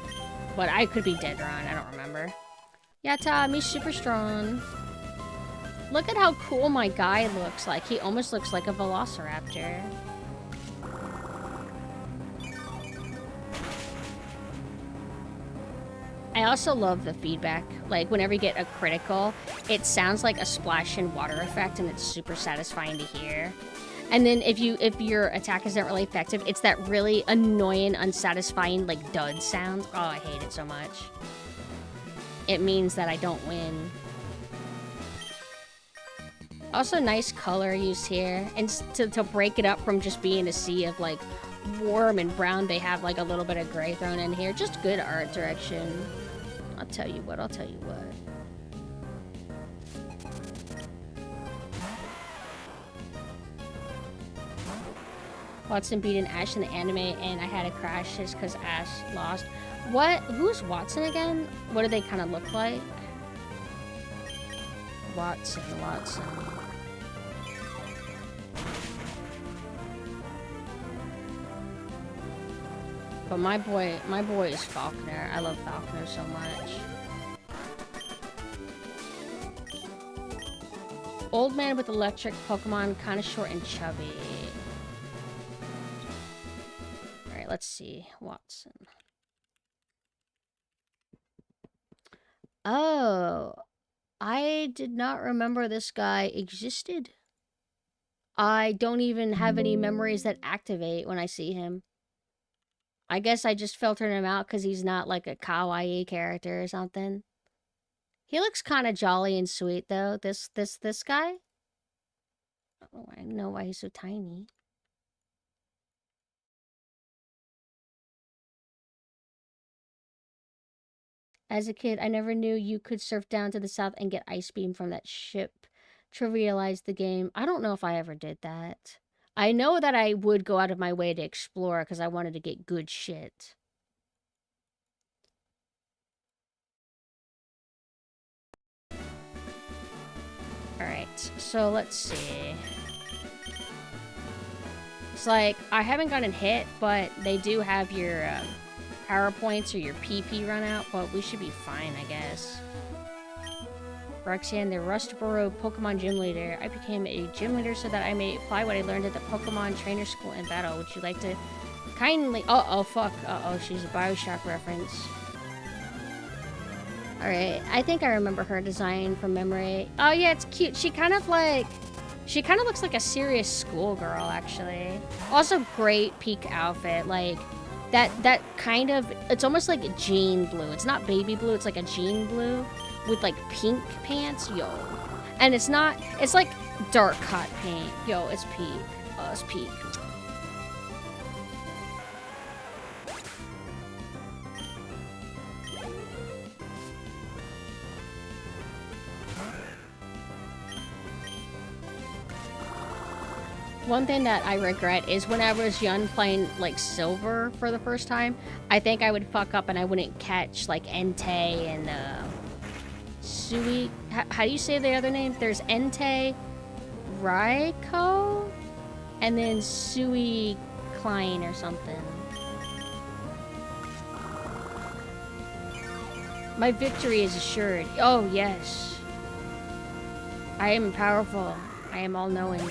But I could be dead wrong, I don't remember. Yeah, Tom, he's super strong. Look at how cool my guy looks like. He almost looks like a velociraptor. I also love the feedback. Like, whenever you get a critical, it sounds like a splash and water effect, and it's super satisfying to hear. And then if your attack isn't really effective, it's that really annoying, unsatisfying, like, dud sound. Oh, I hate it so much. It means that I don't win. Also, nice color used here. And to break it up from just being a sea of, like, warm and brown, they have, like, a little bit of gray thrown in here. Just good art direction. I'll tell you what. Watson beat an Ash in the anime, and I had a crash just because Ash lost. What? Who's Watson again? What do they kind of look like? Watson. But my boy is Falconer. I love Falconer so much. Old man with electric Pokemon, kind of short and chubby. Alright, let's see. Watson. Oh. I did not remember this guy existed. I don't even have any memories that activate when I see him. I guess I just filtered him out because he's not like a kawaii character or something. He looks kind of jolly and sweet though. This guy. Oh, I don't know why he's so tiny. As a kid, I never knew you could surf down to the south and get Ice Beam from that ship. Trivialized the game. I don't know if I ever did that. I know that I would go out of my way to explore because I wanted to get good shit. Alright, so let's see. It's like, I haven't gotten hit, but they do have your power points or your PP run out, but we should be fine, I guess. Roxanne, the Rustboro Pokemon Gym Leader. I became a gym leader so that I may apply what I learned at the Pokemon Trainer School in battle. Would you like to kindly... Uh-oh, fuck. Uh-oh, she's a Bioshock reference. Alright, I think I remember her design from memory. Oh, yeah, it's cute. She kind of looks like a serious schoolgirl, actually. Also, great peak outfit. Like, that kind of... It's almost like jean blue. It's not baby blue. It's like a jean blue. With like pink pants, yo. And it's not, it's like dark hot pink. Yo, it's peak. Oh, it's peak. One thing that I regret is when I was young playing, like, Silver for the first time, I think I would fuck up and I wouldn't catch, like, Entei and, Sui... How do you say the other names? There's Entei, Raiko, and then Sui Klein or something. My victory is assured. Oh, yes. I am powerful. I am all-knowing.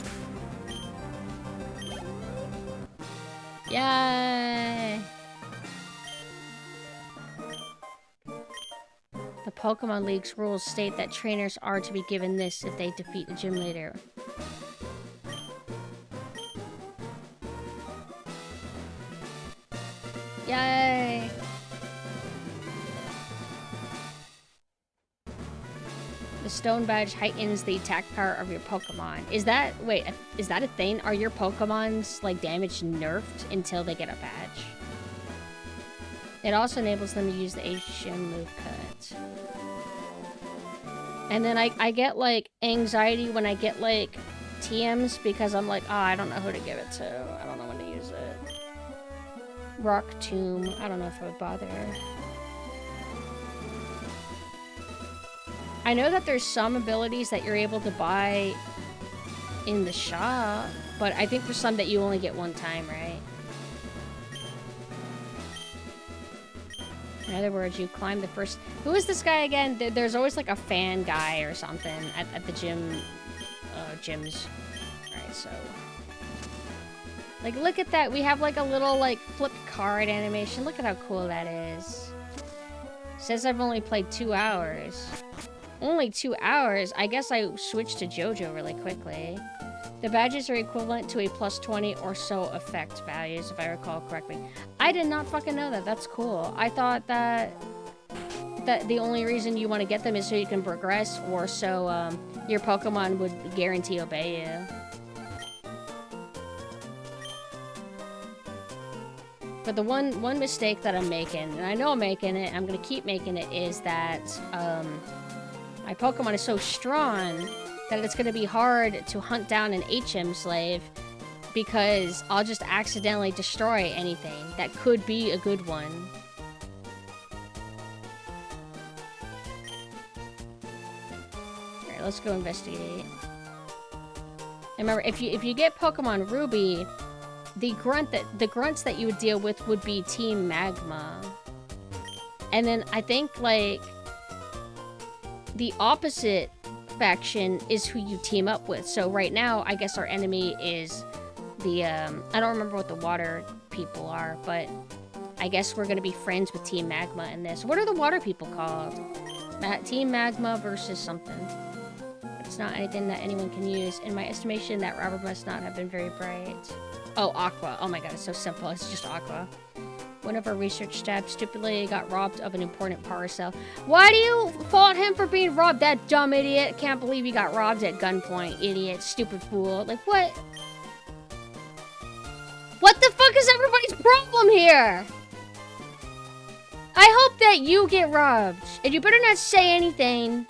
Yay! The Pokemon League's rules state that trainers are to be given this if they defeat a gym leader. Yay! The stone badge heightens the attack power of your Pokemon. Is that... Wait, is that a thing? Are your Pokemon's, like, damage nerfed until they get a badge? It also enables them to use the HM move cut. And then I get, like, anxiety when I get, like, TMs because I'm like, oh, I don't know who to give it to. I don't know when to use it. Rock Tomb. I don't know if I would bother. I know that there's some abilities that you're able to buy in the shop, but I think there's some that you only get one time, right? In other words, you climb the first... Who is this guy again? There's always like a fan guy or something at the gyms. Alright, so... Like, look at that. We have like a little like flipped card animation. Look at how cool that is. Says I've only played 2 hours. Only 2 hours? I guess I switched to JoJo really quickly. The badges are equivalent to a plus 20 or so effect values, if I recall correctly. I did not fucking know that. That's cool. I thought that the only reason you want to get them is so you can progress or so your Pokemon would guarantee obey you. But the one mistake that I'm making, and I know I'm making it, I'm gonna keep making it, is that my Pokemon is so strong that it's gonna be hard to hunt down an HM slave because I'll just accidentally destroy anything that could be a good one. Alright, let's go investigate. And remember, if you get Pokemon Ruby, the grunts that you would deal with would be Team Magma. And then I think, like, the opposite faction is who you team up with. So right now, I guess our enemy is the, I don't remember what the water people are, but I guess we're gonna be friends with Team Magma in this. What are the water people called? Team Magma versus something. It's not anything that anyone can use. In my estimation, that Robert must not have been very bright. Oh, Aqua. Oh my god, it's so simple. It's just Aqua. One of our research staff stupidly got robbed of an important power cell. Why do you fault him for being robbed, that dumb idiot? Can't believe he got robbed at gunpoint, idiot, stupid fool. Like, what? What the fuck is everybody's problem here? I hope that you get robbed. And you better not say anything.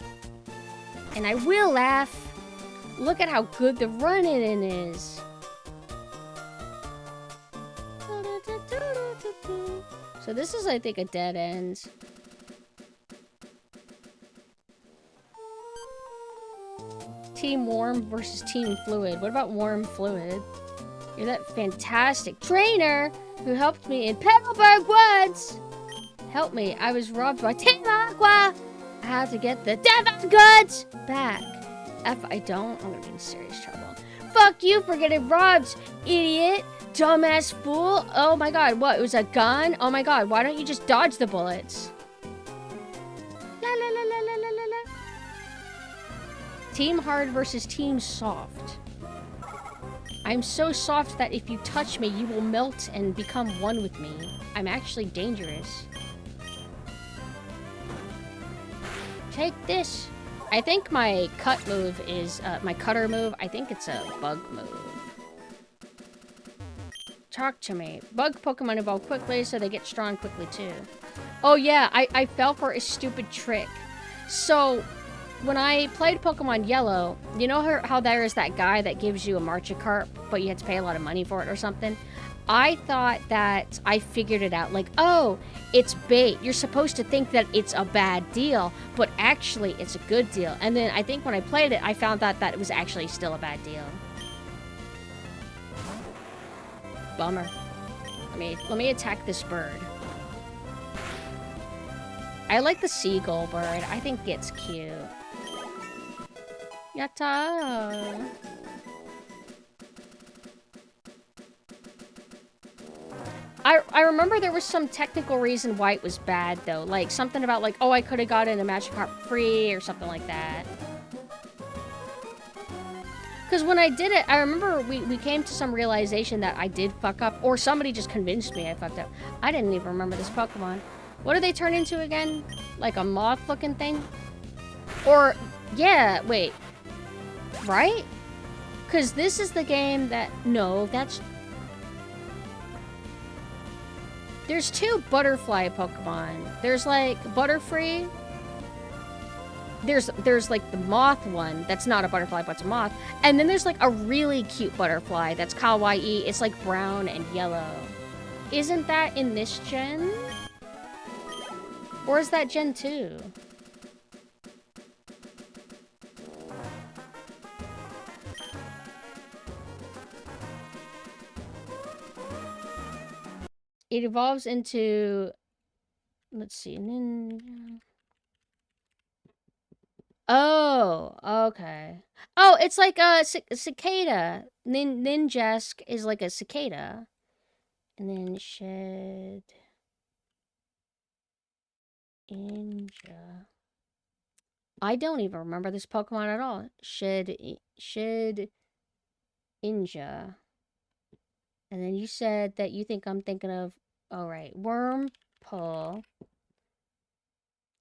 And I will laugh. Look at how good the run-in is. So this is, I think, a dead end. Team Warm versus Team Fluid. What about Warm Fluid? You're that fantastic trainer who helped me in Petalburg Woods. Help me. I was robbed by Team Aqua. I have to get the Devon goods back. If I don't, I'm gonna be in serious trouble. Fuck you for getting robbed, idiot. Dumbass fool. Oh my god, what? It was a gun? Oh my god, why don't you just dodge the bullets? La la la la la la la la. Team Hard versus Team Soft. I'm so soft that if you touch me, you will melt and become one with me. I'm actually dangerous. Take this. I think my cut move is, my cutter move, I think it's a bug move. Talk to me. Bug Pokemon evolve quickly, so they get strong quickly, too. Oh, yeah, I fell for a stupid trick. So, when I played Pokemon Yellow, you know how there is that guy that gives you a Magikarp, but you have to pay a lot of money for it or something? I thought that I figured it out. Like, oh, it's bait. You're supposed to think that it's a bad deal, but actually it's a good deal. And then I think when I played it, I found out that it was actually still a bad deal. Bummer. Let me attack this bird. I like the seagull bird. I think it's cute. Yatta! I remember there was some technical reason why it was bad, though. Like, something about, like, oh, I could have gotten a Magikarp free or something like that. Because when I did it, I remember we came to some realization that I did fuck up, or somebody just convinced me I fucked up. I didn't even remember this Pokemon. What do they turn into again? Like a moth-looking thing? Or, yeah, wait. Right? Because this is the game that... No, that's... There's two butterfly Pokemon. There's, like, Butterfree. There's like, the moth one that's not a butterfly, but it's a moth. And then there's, like, a really cute butterfly that's kawaii. It's, like, brown and yellow. Isn't that in this gen? Or is that Gen 2? It evolves into... Let's see. Ninja. Oh, okay. Oh, it's like a cicada. Ninjask is like a cicada. And then Shed... Inja. I don't even remember this Pokemon at all. Shed Inja. And then you said that you think I'm thinking of... All right, Wurmple.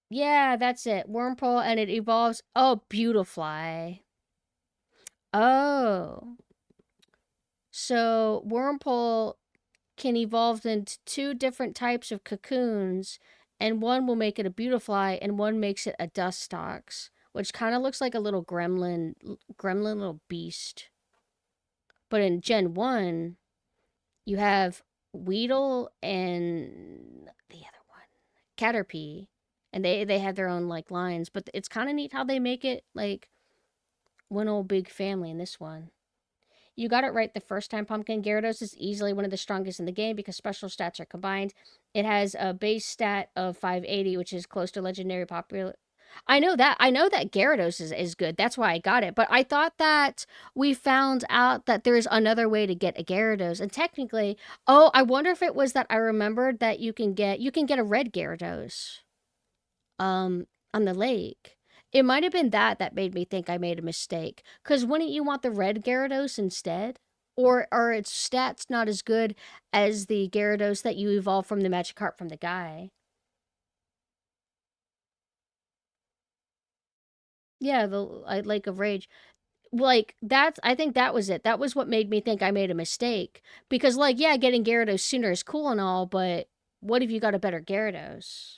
Yeah, that's it. Wurmple, and it evolves... Oh, Beautifly. Oh. So, Wurmple can evolve into two different types of cocoons, and one will make it a Beautifly, and one makes it a Dustox, which kind of looks like a little gremlin little beast. But in Gen 1, you have Weedle and the other one, Caterpie, and they have their own, like, lines, but it's kind of neat how they make it, like, one old big family in this one. You got it right the first time, Pumpkin. Gyarados is easily one of the strongest in the game because special stats are combined. It has a base stat of 580, which is close to legendary popular. I know that Gyarados is good. That's why I got it. But I thought that we found out that there's another way to get a Gyarados. And technically, oh, I wonder if it was that I remembered that you can get a red Gyarados on the lake. It might have been that made me think I made a mistake. Because wouldn't you want the red Gyarados instead? Or are its stats not as good as the Gyarados that you evolve from the Magikarp from the guy? Yeah, the Lake of Rage. Like, I think that was it. That was what made me think I made a mistake. Because, like, yeah, getting Gyarados sooner is cool and all, but what if you got a better Gyarados?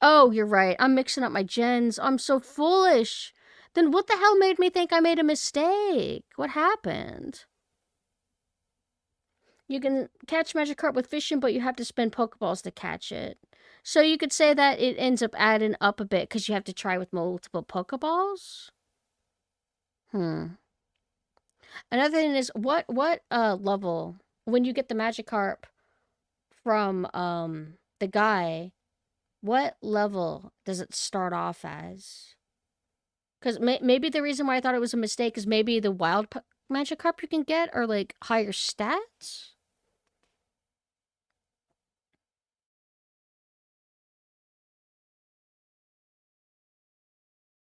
Oh, you're right. I'm mixing up my gens. I'm so foolish. Then what the hell made me think I made a mistake? What happened? You can catch Magikarp with fishing, but you have to spend Pokeballs to catch it. So you could say that it ends up adding up a bit because you have to try with multiple Pokeballs? Another thing is, what level, when you get the Magikarp from the guy, what level does it start off as? Because maybe the reason why I thought it was a mistake is maybe the wild Magikarp you can get are, like, higher stats?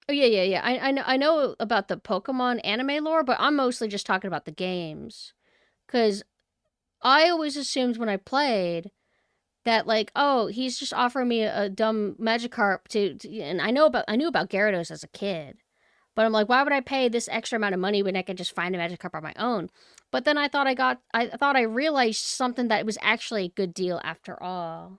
Oh, yeah. I know about the Pokemon anime lore, but I'm mostly just talking about the games. Because I always assumed when I played that, like, oh, he's just offering me a dumb Magikarp and I knew about Gyarados as a kid. But I'm like, why would I pay this extra amount of money when I could just find a Magikarp on my own? But then I thought I realized something that it was actually a good deal after all.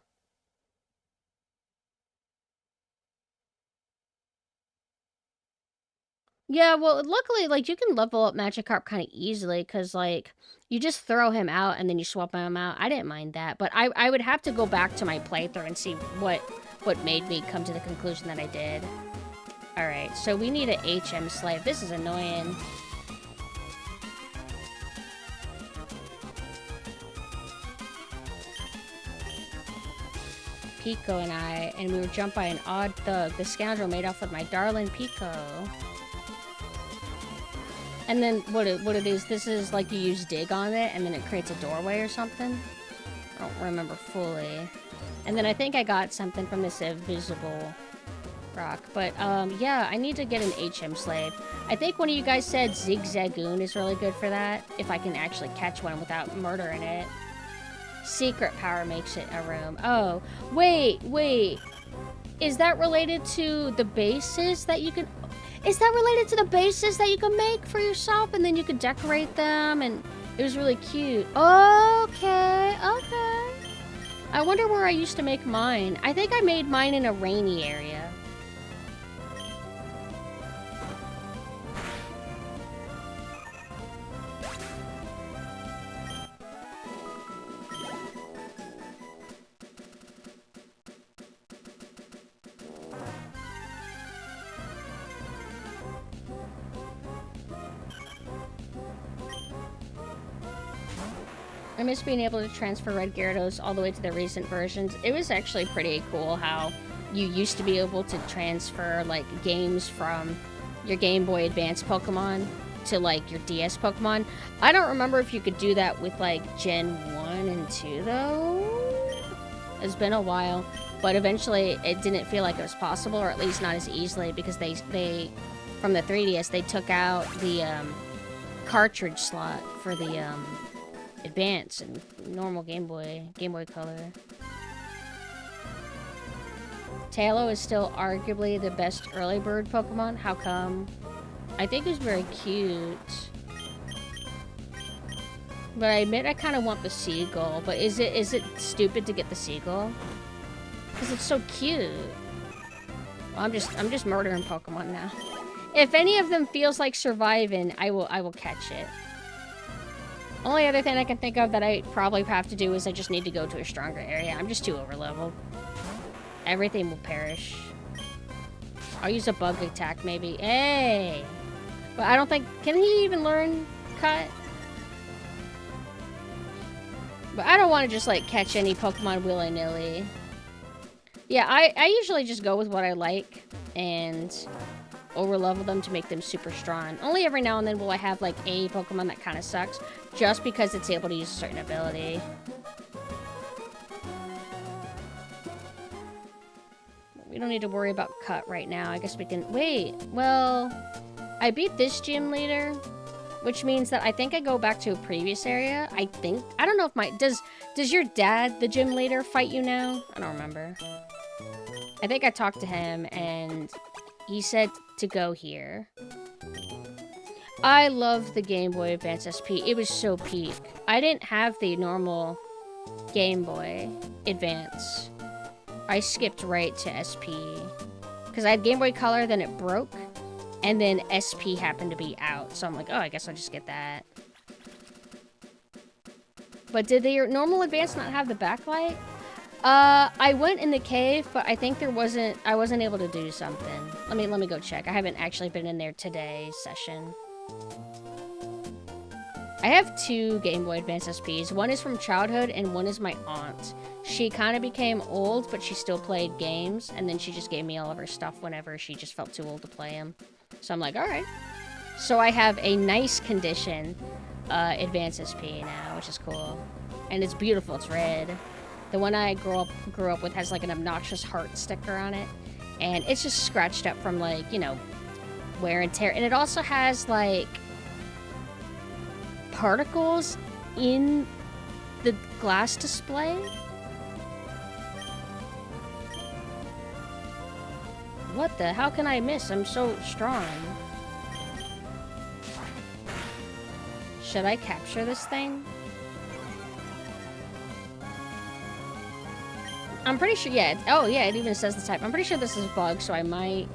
Yeah, well, luckily, like, you can level up Magikarp kind of easily because, like, you just throw him out and then you swap him out. I didn't mind that, but I would have to go back to my playthrough and see what made me come to the conclusion that I did. All right, so we need an HM slave. This is annoying. Pico and we were jumped by an odd thug. The scoundrel made off with my darling Pico. And then what it is, this is like you use dig on it and then it creates a doorway or something. I don't remember fully. And then I think I got something from this invisible rock. But yeah, I need to get an HM slave. I think one of you guys said Zigzagoon is really good for that. If I can actually catch one without murdering it. Secret power makes it a room. Oh, wait. Is that related to the bases that you can... Is that related to the bases that you can make for yourself and then you can decorate them and it was really cute. Okay. I wonder where I used to make mine. I think I made mine in a rainy area. I miss being able to transfer red Gyarados all the way to the recent versions. It was actually pretty cool how you used to be able to transfer, like, games from your Game Boy Advance Pokemon to, like, your DS Pokemon. I don't remember if you could do that with, like, Gen 1 and 2, though. It's been a while. But eventually, it didn't feel like it was possible, or at least not as easily, because they from the 3DS, they took out the, cartridge slot for the, Advance and normal Game Boy Color. Tailo is still arguably the best early bird Pokemon. How come? I think it was very cute. But I admit I kind of want the seagull. But is it stupid to get the seagull? Because it's so cute. Well, I'm just murdering Pokemon now. If any of them feels like surviving, I will catch it. Only other thing I can think of that I probably have to do is I just need to go to a stronger area. I'm just too overleveled. Everything will perish. I'll use a bug attack maybe. Hey! But I don't think... Can he even learn Cut? But I don't want to just, like, catch any Pokemon willy-nilly. Yeah, I usually just go with what I like and overlevel them to make them super strong. Only every now and then will I have, like, a Pokemon that kind of sucks, just because it's able to use a certain ability. We don't need to worry about Cut right now. I guess we can... Wait, well... I beat this gym leader, which means that I think I go back to a previous area. I think... I don't know if my... Does your dad, the gym leader, fight you now? I don't remember. I think I talked to him, and he said to go here. I love the Game Boy Advance SP. It was so peak. I didn't have the normal Game Boy Advance. I skipped right to SP. Because I had Game Boy Color, then it broke. And then SP happened to be out. So I'm like, oh, I guess I'll just get that. But did the normal Advance not have the backlight? I went in the cave, but I think I wasn't able to do something. Let me go check. I haven't actually been in there today's session. I have 2 Game Boy Advance SPs. One is from childhood, and one is my aunt. She kind of became old, but she still played games, and then she just gave me all of her stuff whenever she just felt too old to play them. So I'm like, alright. So I have a nice condition Advance SP now, which is cool. And it's beautiful, it's red. The one I grew up with has like an obnoxious heart sticker on it. And it's just scratched up from, like, you know, wear and tear. And it also has, like, particles in the glass display. What the? How can I miss? I'm so strong. Should I capture this thing? I'm pretty sure, yeah. Oh, yeah, it even says the type. I'm pretty sure this is bug, so I might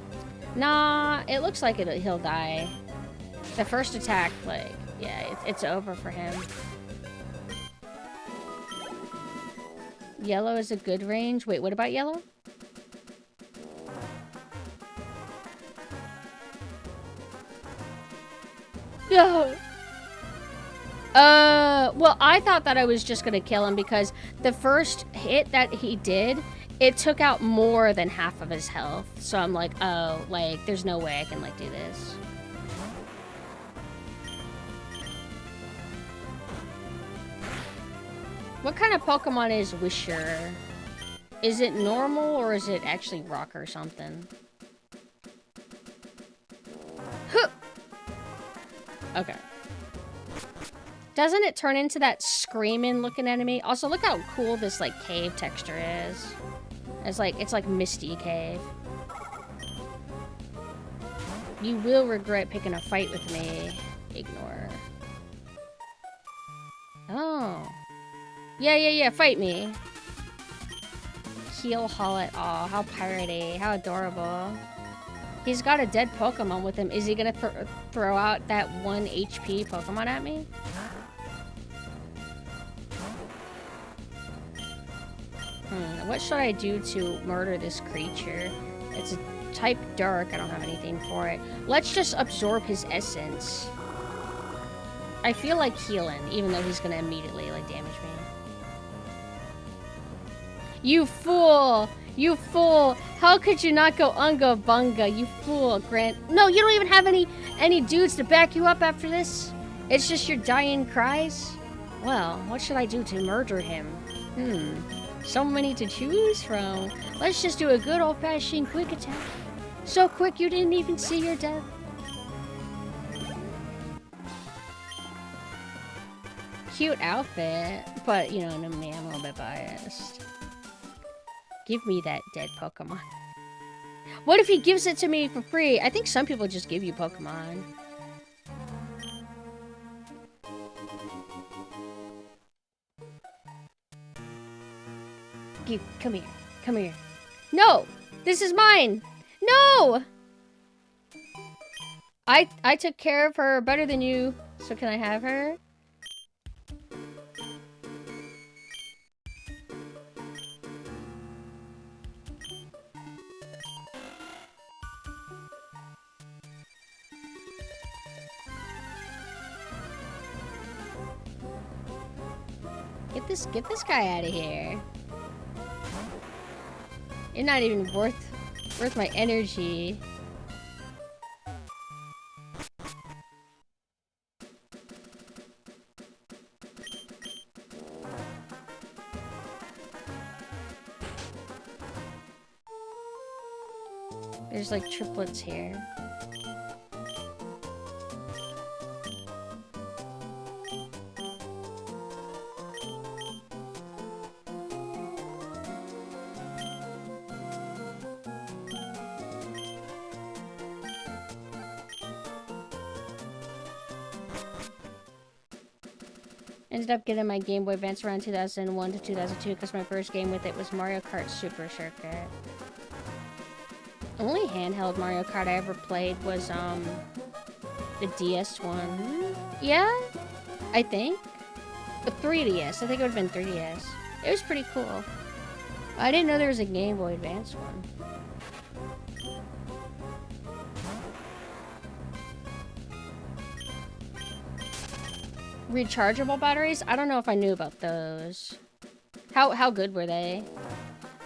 Nah, it looks like he'll die. The first attack, like, yeah, it's over for him. Yellow is a good range. Wait, what about yellow? No. Well, I thought that I was just gonna kill him because the first hit that he did, it took out more than half of his health. So I'm like, oh, like, there's no way I can, like, do this. What kind of Pokemon is Wisher? Is it normal or is it actually rock or something? Huh. Okay. Doesn't it turn into that screaming looking enemy? Also, look how cool this like cave texture is. It's like misty cave. You will regret picking a fight with me. Ignore. Oh. Yeah, fight me. Keel Hollet. Aw, how piratey. How adorable. He's got a dead Pokemon with him. Is he gonna throw out that 1 HP Pokemon at me? What should I do to murder this creature? It's a type dark. I don't have anything for it. Let's just absorb his essence. I feel like healing, even though he's gonna immediately, like, damage me. You fool! You fool! How could you not go Unga Bunga? You fool, Grant. No, you don't even have any dudes to back you up after this? It's just your dying cries? Well, what should I do to murder him? So many to choose from. Let's just do a good old-fashioned quick attack. So quick you didn't even see your death. Cute outfit, but you know, me, I'm a little bit biased. Give me that dead Pokemon. What if he gives it to me for free? I think some people just give you Pokemon. Come here. Come here. No! This is mine! No! I took care of her better than you, so can I have her? Get this guy out of here. You're not even worth my energy. There's like triplets here. Ended up getting my Game Boy Advance around 2001 to 2002 because my first game with it was Mario Kart Super Circuit. Only handheld Mario Kart I ever played was the DS one. Yeah, I think. The 3DS. I think it would have been 3DS. It was pretty cool. I didn't know there was a Game Boy Advance one. Rechargeable batteries? I don't know if I knew about those. How good were they?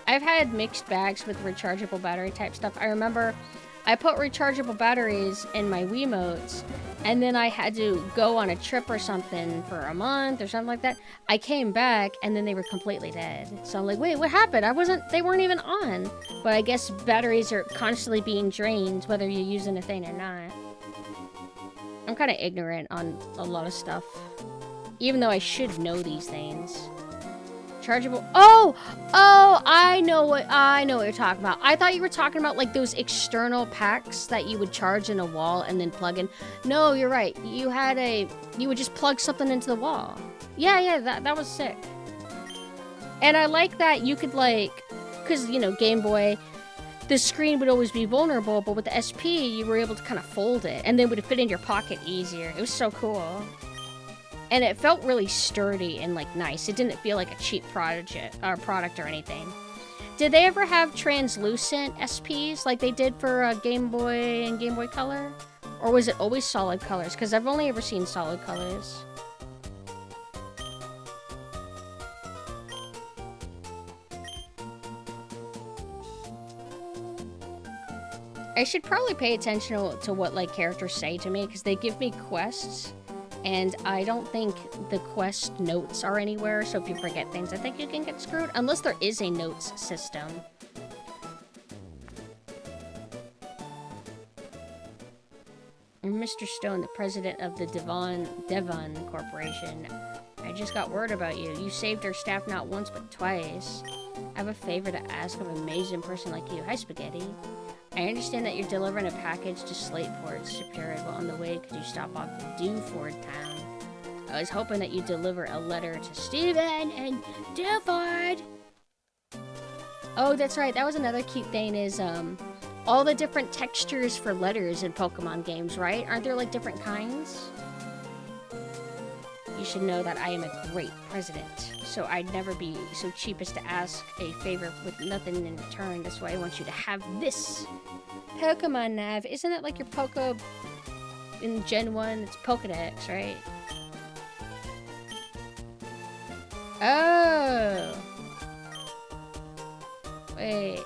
I've had mixed bags with rechargeable battery type stuff. I remember I put rechargeable batteries in my Wiimotes, and then I had to go on a trip or something for a month or something like that. I came back, and then they were completely dead. So I'm like, wait, what happened? They weren't even on. But I guess batteries are constantly being drained, whether you're using a thing or not. I'm kind of ignorant on a lot of stuff. Even though I should know these things. Chargeable. Oh, I know what you're talking about. I thought you were talking about like those external packs that you would charge in a wall and then plug in. No, you're right. You would just plug something into the wall. Yeah, that was sick. And I like that you could like, cause you know, Game Boy, the screen would always be vulnerable, but with the SP, you were able to kind of fold it, and then it would fit in your pocket easier. It was so cool. And it felt really sturdy and, like, nice. It didn't feel like a cheap product or anything. Did they ever have translucent SPs like they did for Game Boy and Game Boy Color? Or was it always solid colors? Because I've only ever seen solid colors. I should probably pay attention to what, like, characters say to me, because they give me quests, and I don't think the quest notes are anywhere, so if you forget things, I think you can get screwed, unless there is a notes system. Mr. Stone, the president of the Devon Corporation. I just got word about you. You saved our staff not once, but twice. I have a favor to ask of an amazing person like you. Hi, Spaghetti. I understand that you're delivering a package to Slateport Shipyard. Well, on the way, could you stop off to Dewford Town? I was hoping that you'd deliver a letter to Steven and Dewford. Oh, that's right. That was another cute thing is, all the different textures for letters in Pokemon games, right? Aren't there, like, different kinds? You should know that I am a great president, so I'd never be so cheap as to ask a favor with nothing in return. That's why I want you to have this. Pokemon Nav. Isn't it like your Poke... in Gen 1? It's Pokedex, right? Oh! Wait...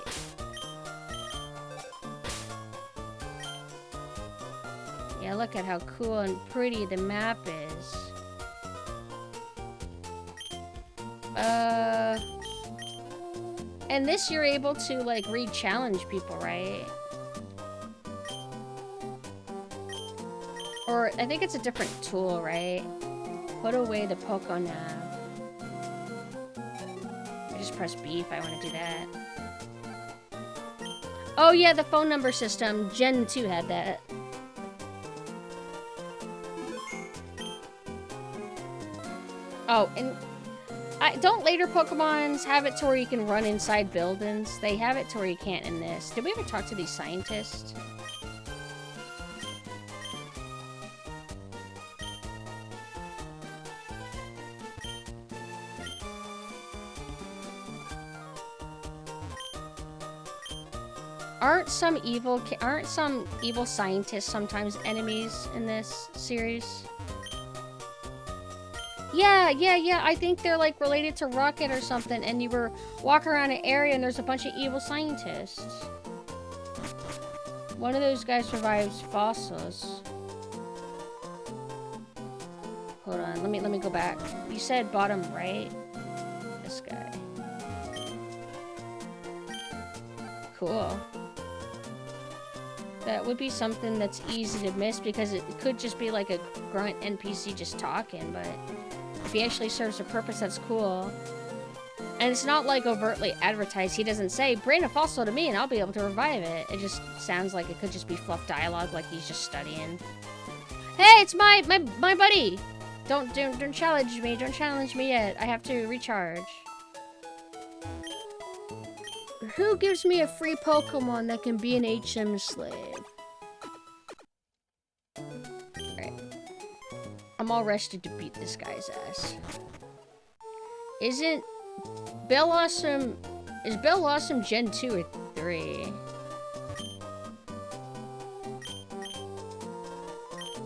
Yeah, look at how cool and pretty the map is. And this you're able to, like, re-challenge people, right? Or, I think it's a different tool, right? Put away the Pokénav. I just press B if I want to do that. Oh yeah, the phone number system. Gen 2 had that. Oh, and don't later Pokemons have it to where you can run inside buildings? They have it to where you can't in this. Did we ever talk to these scientists? Aren't some evil scientists sometimes enemies in this series? Yeah, I think they're, like, related to Rocket or something, and you were walking around an area and there's a bunch of evil scientists. One of those guys survives fossils. Hold on, let me go back. You said bottom right? This guy. Cool. That would be something that's easy to miss because it could just be like a grunt NPC just talking, but if he actually serves a purpose, that's cool. And it's not like overtly advertised. He doesn't say, bring a fossil to me and I'll be able to revive it. It just sounds like it could just be fluff dialogue like he's just studying. Hey, it's my buddy! Don't challenge me. Don't challenge me yet. I have to recharge. Who gives me a free Pokemon that can be an HM slave? Alright. I'm all rested to beat this guy's ass. Isn't Bellossom... Is Bellossom Gen 2 or 3?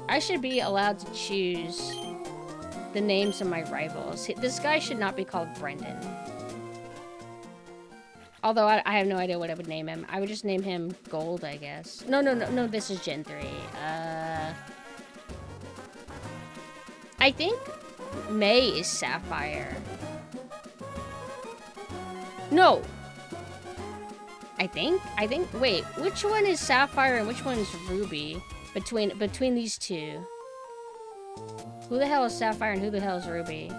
I should be allowed to choose the names of my rivals. This guy should not be called Brendan. Although I have no idea what I would name him. I would just name him Gold, I guess. No, this is Gen 3. I think May is Sapphire. No! I think, wait, which one is Sapphire and which one is Ruby? Between these two. Who the hell is Sapphire and who the hell is Ruby?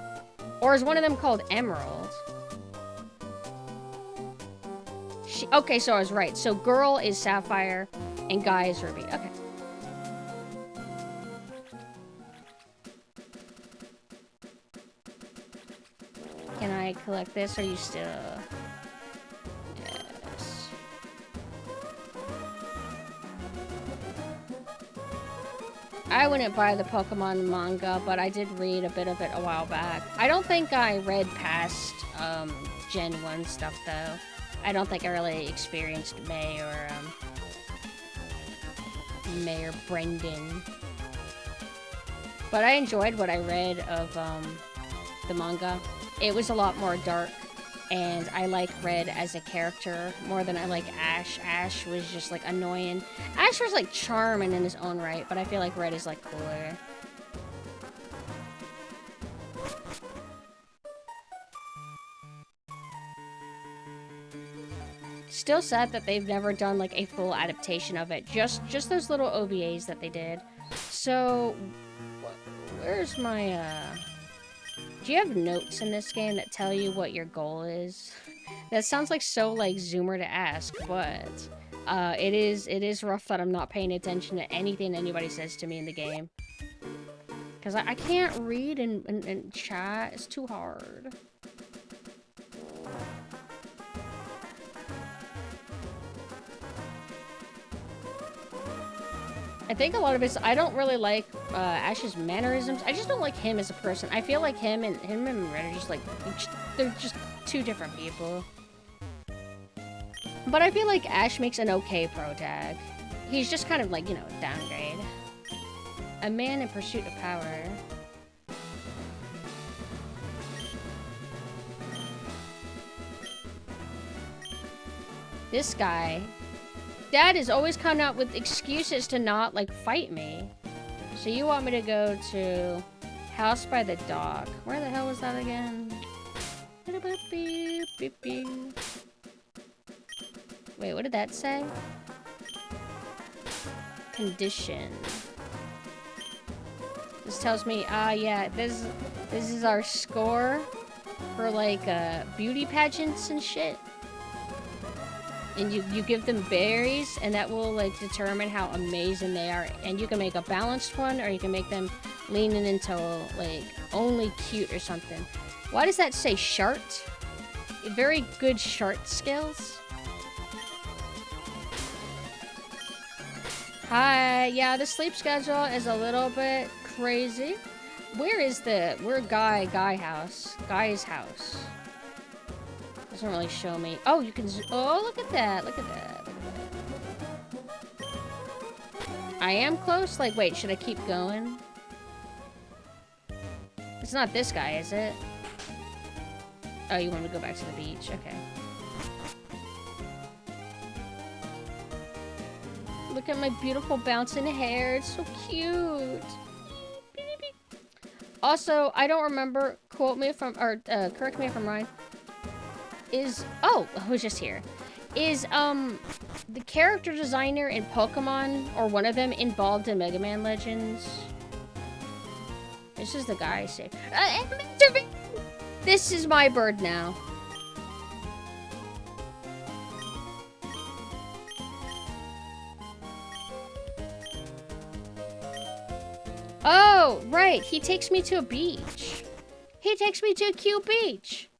Or is one of them called Emerald? Okay, so I was right. So girl is Sapphire and guy is Ruby. Okay. Can I collect this? Are you still... Yes. I wouldn't buy the Pokemon manga, but I did read a bit of it a while back. I don't think I read past Gen 1 stuff, though. I don't think I really experienced May or Brendan. But I enjoyed what I read of the manga. It was a lot more dark, and I like Red as a character more than I like Ash. Ash was just like annoying. Ash was like charming in his own right, but I feel like Red is like cooler. Still sad that they've never done like a full adaptation of it. Just those little OVAs that they did. So, where's my do you have notes in this game that tell you what your goal is? That sounds like so like Zoomer to ask, but it is rough that I'm not paying attention to anything anybody says to me in the game. Cause I can't read and chat. It's too hard. I think a lot of it's, I don't really like Ash's mannerisms. I just don't like him as a person. I feel like him and Red are just like, they're just two different people. But I feel like Ash makes an okay pro tag. He's just kind of like, you know, a downgrade. A man in pursuit of power. This guy, Dad is always coming out with excuses to not, like, fight me. So you want me to go to House by the Dock. Where the hell was that again? Wait, what did that say? Condition. This tells me, yeah, this is our score for, like, beauty pageants and shit. And you give them berries, and that will, like, determine how amazing they are. And you can make a balanced one, or you can make them leaning into, like, only cute or something. Why does that say shart? Very good shart skills. Hi, yeah, the sleep schedule is a little bit crazy. Where's Guy's house? Doesn't really show me. Oh, you can. Oh, look at that! Look at that! Look at that! I am close. Like, wait, should I keep going? It's not this guy, is it? Oh, you want me to go back to the beach? Okay. Look at my beautiful bouncing hair. It's so cute. Also, I don't remember. Quote me if I'm, or correct me if I'm wrong. Who's just here? Is, the character designer in Pokemon, or one of them, involved in Mega Man Legends? This is the guy I saved. This is my bird now. Oh, right. He takes me to a beach. He takes me to a cute beach.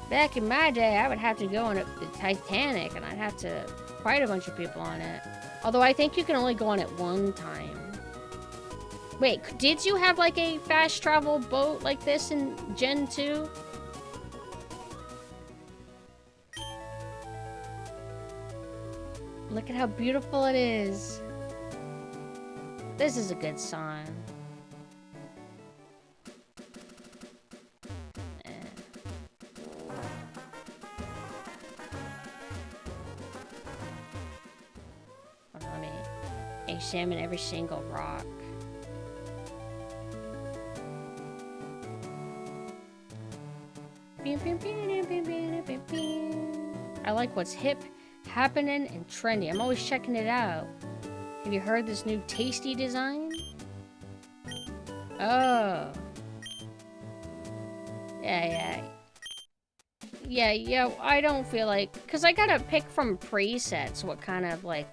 Back in my day, I would have to go on the Titanic, and I'd have to fight a bunch of people on it. Although I think you can only go on it one time. Wait, did you have like a fast travel boat like this in Gen 2? Look at how beautiful it is. This is a good song. Examine every single rock. I like what's hip, happening, and trendy. I'm always checking it out. Have you heard this new tasty design? Oh. Yeah, I don't feel like... Because I gotta pick from presets what kind of, like,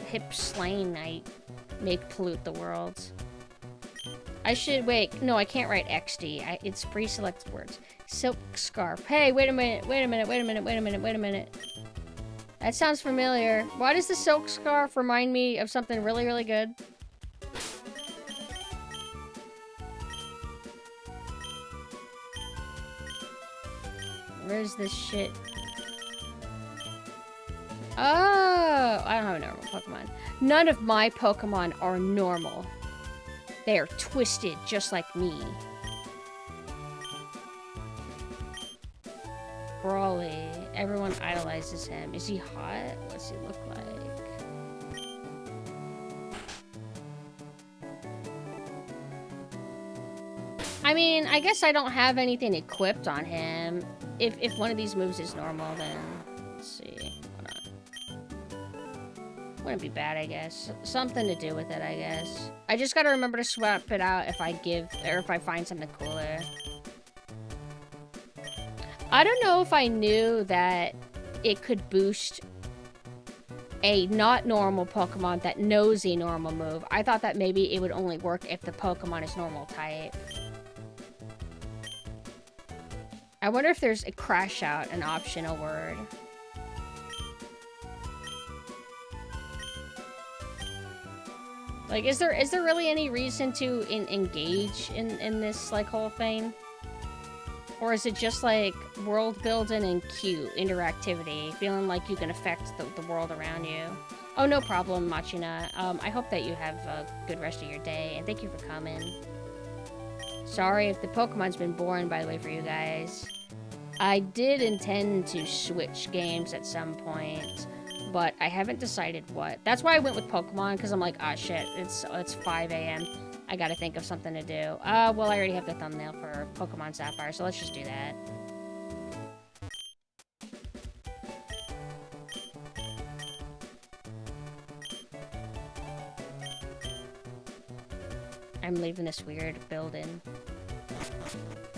hip slang I make pollute the world. I should... Wait, no, I can't write XD. It's pre-selected words. Silk scarf. Hey, wait a minute. That sounds familiar. Why does the silk scarf remind me of something really, really good? Where's this shit? Oh, I don't have a normal Pokemon. None of my Pokemon are normal. They are twisted, just like me. Brawly. Everyone idolizes him. Is he hot? What's he look like? I mean, I guess I don't have anything equipped on him. If one of these moves is normal, then let's see. Hold on. Wouldn't be bad, I guess. Something to do with it, I guess. I just gotta remember to swap it out if I find something cooler. I don't know if I knew that it could boost a not normal Pokemon that knows a normal move. I thought that maybe it would only work if the Pokemon is normal type. I wonder if there's a crash out, an optional word. Like, is there really any reason to engage in this, like, whole thing? Or is it just, like, world building and cute interactivity, feeling like you can affect the world around you? Oh, no problem, Machina. I hope that you have a good rest of your day, and thank you for coming. Sorry if the Pokemon's been boring, by the way, for you guys. I did intend to switch games at some point, but I haven't decided what. That's why I went with Pokemon, because I'm like, ah, shit, it's 5 a.m. I gotta think of something to do. Well, I already have the thumbnail for Pokemon Sapphire, so let's just do that. I'm leaving this weird building.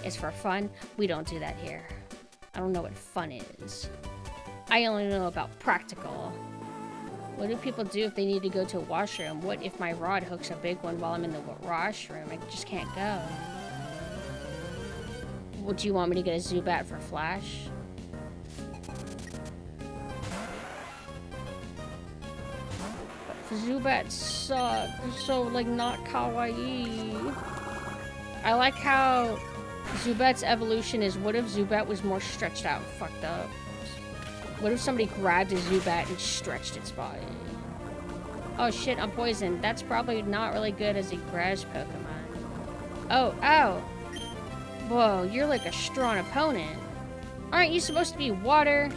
It's for fun. We don't do that here. I don't know what fun is. I only know about practical. What do people do if they need to go to a washroom? What if my rod hooks a big one while I'm in the washroom? I just can't go. Would you want me to get a Zubat for Flash? Zubats suck. They're so, like, not kawaii. I like how Zubat's evolution is, what if Zubat was more stretched out, fucked up? What if somebody grabbed a Zubat and stretched its body? Oh shit, I'm poisoned. That's probably not really good as a grass Pokemon. Oh, ow! Whoa, you're like a strong opponent. Aren't you supposed to be water?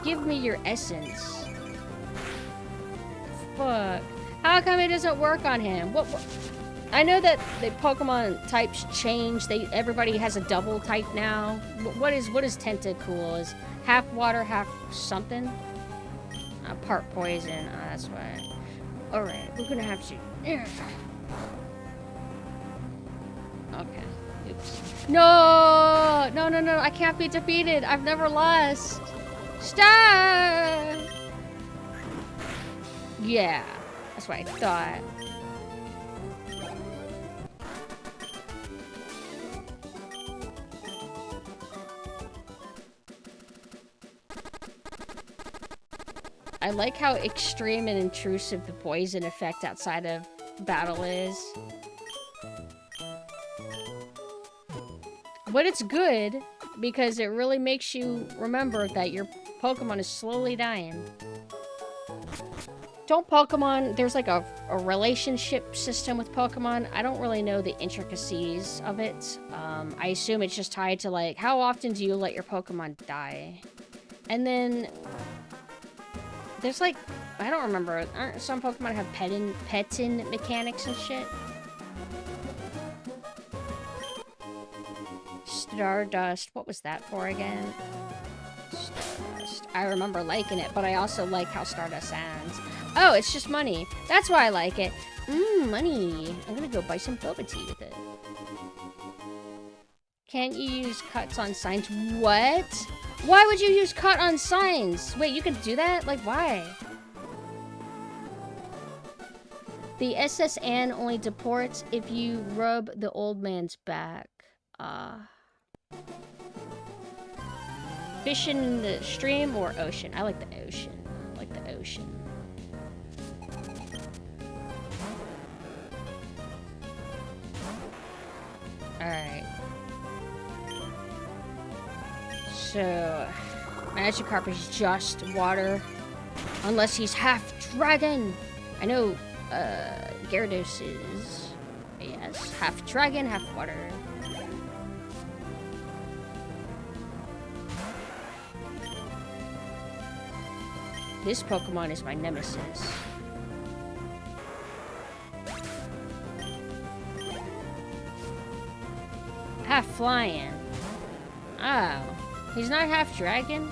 Give me your essence. Fuck. How come it doesn't work on him? What? I know that the Pokemon types change. Everybody has a double type now. What is Tentacool? Is half water, half something? Part poison. Oh, that's why. All right, we're gonna have to. Okay. Oops. No! No! No! No! I can't be defeated. I've never lost. Stop! Yeah, that's what I thought. I like how extreme and intrusive the poison effect outside of battle is. But it's good, because it really makes you remember that your Pokemon is slowly dying. Don't Pokemon... There's like a relationship system with Pokemon. I don't really know the intricacies of it. I assume it's just tied to, like, how often do you let your Pokemon die? And then... There's like, I don't remember, aren't some Pokemon have petting mechanics and shit? Stardust, what was that for again? Stardust. I remember liking it, but I also like how Stardust sounds. Oh, it's just money. That's why I like it. Money. I'm gonna go buy some boba tea with it. Can't you use cuts on signs? What? Why would you use cut on signs? Wait, you can do that? Like, why? The SSN only deports if you rub the old man's back. Fishing in the stream or ocean? I like the ocean. like the ocean. Alright. So, Magikarp is just water. Unless he's half dragon. I know, Gyarados is, yes, half dragon, half water. This Pokemon is my nemesis. Half flying. Oh. He's not half dragon?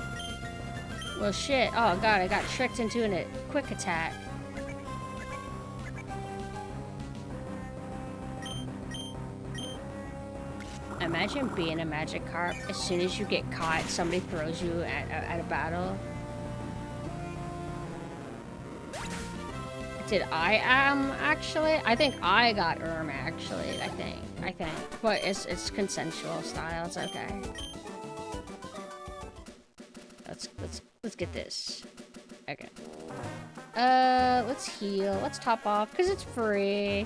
Well, shit. Oh, God, I got tricked into a quick attack. Imagine being a Magikarp. As soon as you get caught, somebody throws you at a battle. Did I actually? I think I got actually. I think. But it's consensual style. It's okay. Let's get this. Okay. Let's heal. Let's top off because it's free.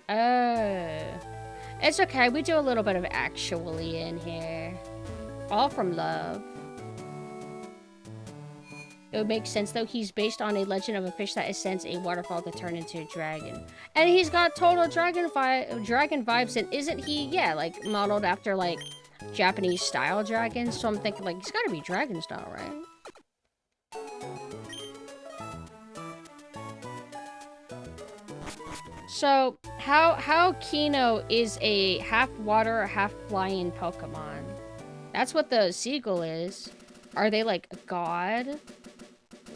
It's okay. We do a little bit of actually in here. All from love. It would make sense, though. He's based on a legend of a fish that ascends a waterfall to turn into a dragon. And he's got total dragon vibes, and isn't he, yeah, like, modeled after, like, Japanese-style dragons? So I'm thinking, like, he's gotta be dragon-style, right? So, how Kino is a half-water, half-flying Pokemon? That's what the seagull is. Are they, like, a god?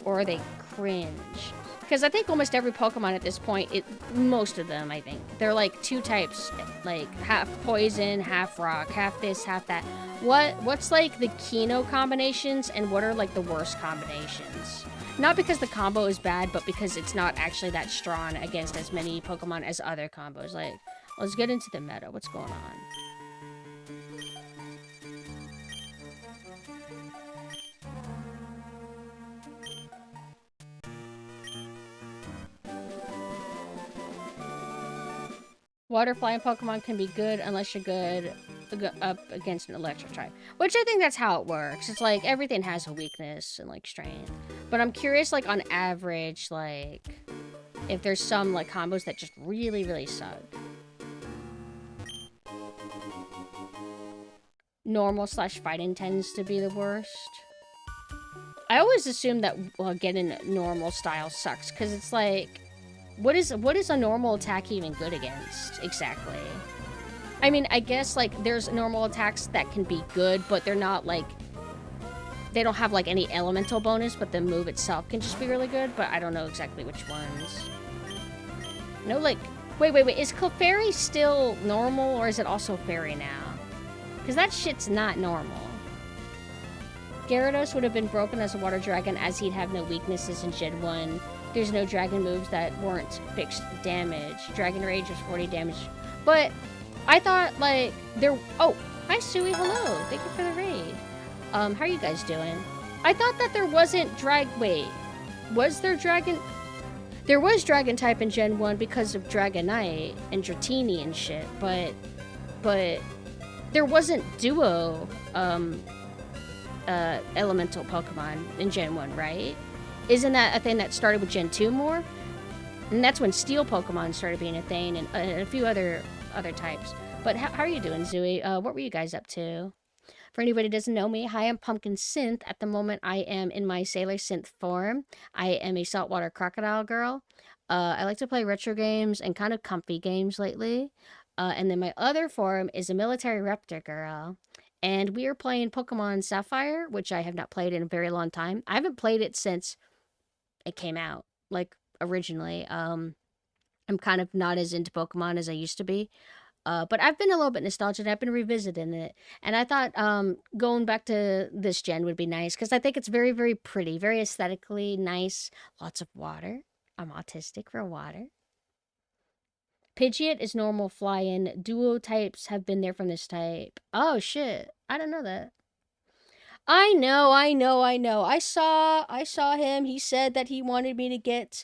Or are they cringe? Because I think almost every Pokemon at this point, most of them, I think, they're like two types, like half poison, half rock, half this, half that. What's like the Kino combinations and what are like the worst combinations? Not because the combo is bad, but because it's not actually that strong against as many Pokemon as other combos. Like, let's get into the meta. What's going on? Water flying Pokemon can be good unless you're good up against an electric type. Which I think that's how it works. It's like everything has a weakness and like strength. But I'm curious, like on average, like if there's some like combos that just really, really suck. Normal/fighting tends to be the worst. I always assume that getting normal style sucks because it's like, what is a normal attack even good against exactly? I mean, I guess like there's normal attacks that can be good, but they're not like, they don't have like any elemental bonus, but the move itself can just be really good, but I don't know exactly which ones. No, like, wait, is Clefairy still normal or is it also fairy now? Because that shit's not normal. Gyarados would have been broken as a water dragon as he'd have no weaknesses in Gen 1. There's no dragon moves that weren't fixed damage. Dragon Rage was 40 damage. But I thought, like, there... Oh, hi, Sui. Hello. Thank you for the raid. How are you guys doing? I thought that there wasn't Wait. Was there dragon... There was dragon type in Gen 1 because of Dragonite and Dratini and shit, but there wasn't duo, elemental Pokemon in Gen 1, right? Isn't that a thing that started with Gen 2 more? And that's when Steel Pokemon started being a thing, and a few other types. But how are you doing, Zooey? What were you guys up to? For anybody who doesn't know me, hi, I'm PumpkinSynth. At the moment, I am in my Sailor Synth form. I am a saltwater crocodile girl. I like to play retro games and kind of comfy games lately. And then my other form is a military raptor girl. And we are playing Pokemon Sapphire, which I have not played in a very long time. I haven't played it since it came out, like, originally. I'm kind of not as into Pokemon as I used to be. But I've been a little bit nostalgic. I've been revisiting it. And I thought going back to this gen would be nice, because I think it's very, very pretty, very aesthetically nice. Lots of water. I'm autistic for water. Pidgeot is normal flying. Duo types have been there from this type. Oh, shit. I didn't know that. I know. I saw him. He said that he wanted me to get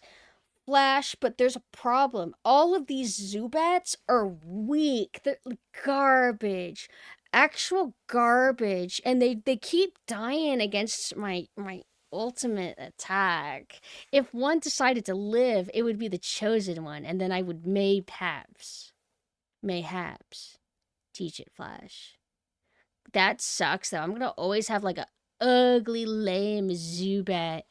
Flash, but there's a problem. All of these Zubats are weak. They're garbage. Actual garbage. And they keep dying against my ultimate attack. If one decided to live, it would be the chosen one, and then I would mayhaps teach it Flash. That sucks though. I'm gonna always have like a ugly, lame Zubat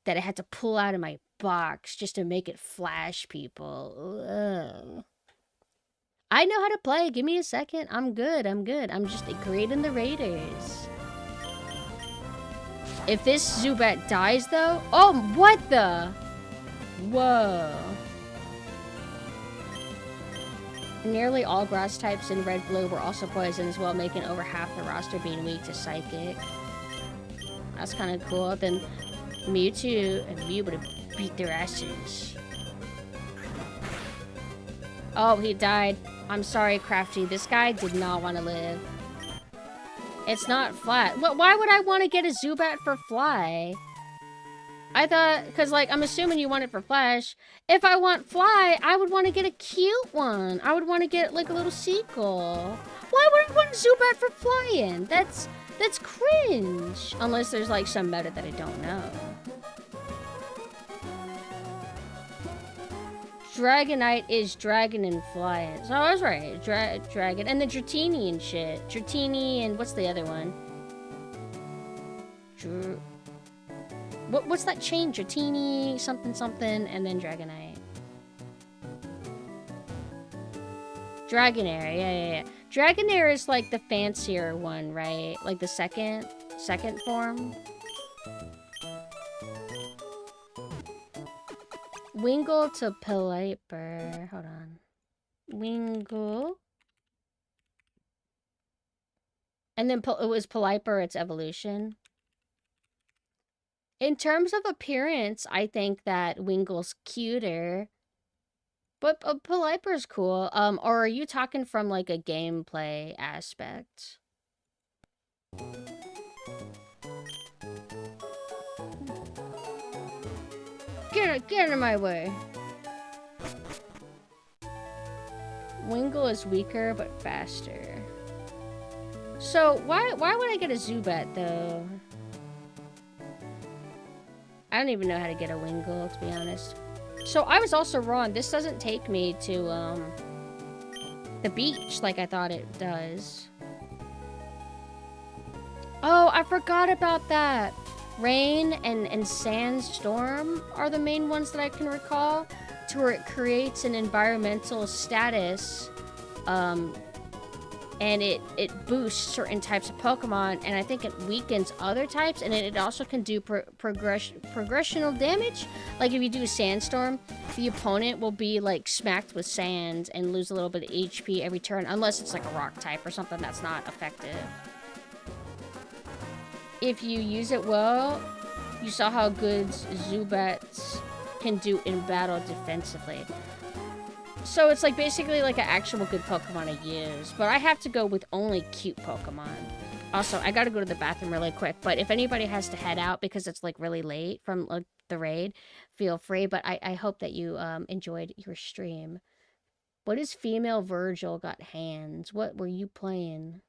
that I had to pull out of my box just to make it Flash people. Ugh. I know how to play. Give me a second. I'm good. I'm just creating the Raiders. If this Zubat dies though... Oh, what the? Whoa. Nearly all grass types in Red Blue were also poisoned as well, making over half the roster being weak to Psychic. That's kind of cool. Then Mewtwo and Mew would have beat their asses. Oh, he died. I'm sorry, Crafty. This guy did not want to live. It's not flat. Why would I want to get a Zubat for Fly? I thought, because, like, I'm assuming you want it for Flash. If I want Fly, I would want to get a cute one. I would want to get, like, a little sequel. Why would I want a Zubat for flying? That's cringe. Unless there's, like, some meta that I don't know. Dragonite is dragon and flying. So I was right. Dragon. And the Dratini and shit. Dratini and what's the other one? What's that chain? Dratini, something, and then Dragonite. Dragonair, yeah. Dragonair is like the fancier one, right? Like the second form. Wingull to Pelipper. Hold on. Wingull. And then it was Pelipper, its evolution. In terms of appearance, I think that Wingull's cuter. But Pelipper's cool. Or are you talking from like a gameplay aspect? Get out of my way. Wingull is weaker but faster. So why would I get a Zubat though? I don't even know how to get a Wingull, to be honest. So I was also wrong. This doesn't take me to the beach like I thought it does. Oh, I forgot about that. Rain and sandstorm are the main ones that I can recall, to where it creates an environmental status, and it boosts certain types of Pokemon, and I think it weakens other types, and it also can do progressional damage. Like if you do a sandstorm, the opponent will be like smacked with sand and lose a little bit of HP every turn, unless it's like a rock type or something that's not effective. If you use it well, you saw how good Zubats can do in battle defensively. So it's like basically like an actual good Pokemon to use. But I have to go with only cute Pokemon. Also, I gotta go to the bathroom really quick. But if anybody has to head out because it's like really late from like the raid, feel free. But I hope that you enjoyed your stream. What is female Virgil got hands? What were you playing?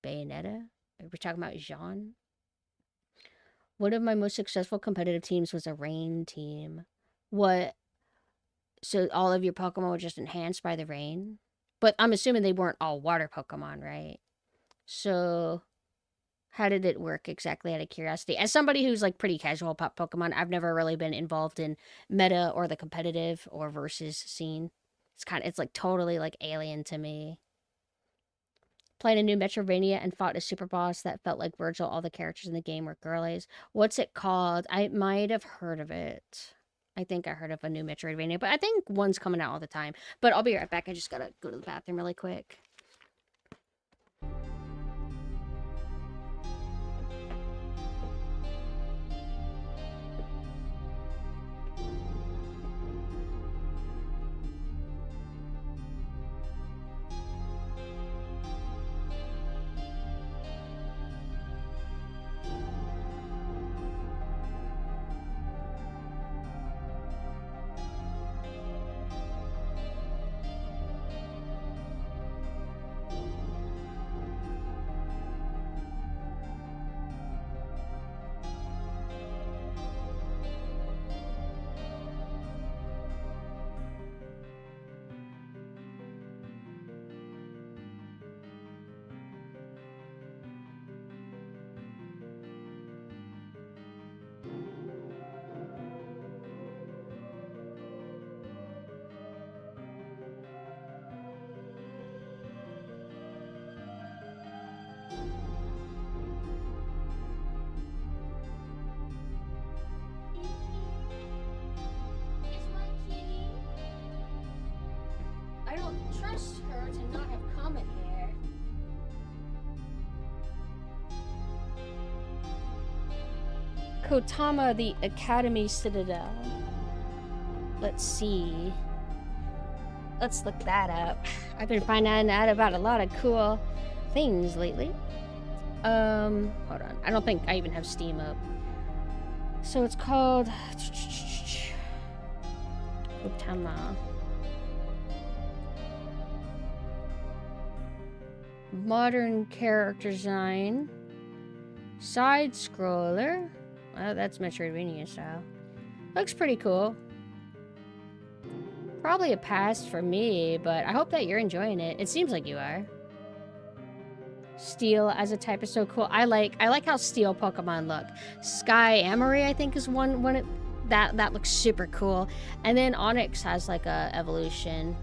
Bayonetta? We're talking about Jean. One of my most successful competitive teams was a rain team. What? So all of your Pokemon were just enhanced by the rain? But I'm assuming they weren't all water Pokemon, right? So how did it work exactly, out of curiosity? As somebody who's like pretty casual about Pokemon, I've never really been involved in meta or the competitive or versus scene. It's like totally like alien to me. Played a new Metrovania and fought a super boss that felt like Virgil. All the characters in the game were girlies. What's it called? I might have heard of it. I think I heard of a new Metroidvania, but I think one's coming out all the time. But I'll be right back. I just gotta go to the bathroom really quick. Kotama, the Academy Citadel. Let's see. Let's look that up. I've been finding out about a lot of cool things lately. Hold on. I don't think I even have Steam up. So it's called Kotama. Modern character design. Side scroller. Well, that's Metroidvania style. Looks pretty cool. Probably a pass for me, but I hope that you're enjoying it. It seems like you are. Steel as a type is so cool. I like how steel Pokemon look. Sky Amory, I think, is one that looks super cool. And then Onyx has like a evolution.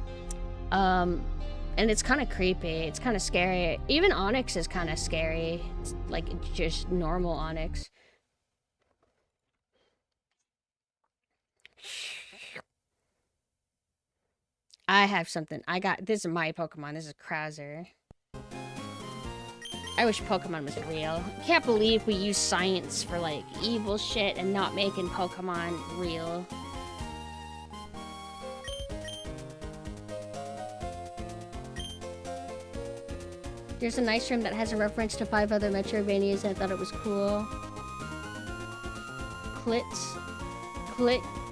And it's kind of creepy. It's kind of scary. Even Onyx is kind of scary. It's like just normal Onyx. I have something. This is my Pokemon. This is Krauser. I wish Pokemon was real. I can't believe we use science for like evil shit and not making Pokemon real. There's a nice room that has a reference to 5 other Metroidvanias and I thought it was cool.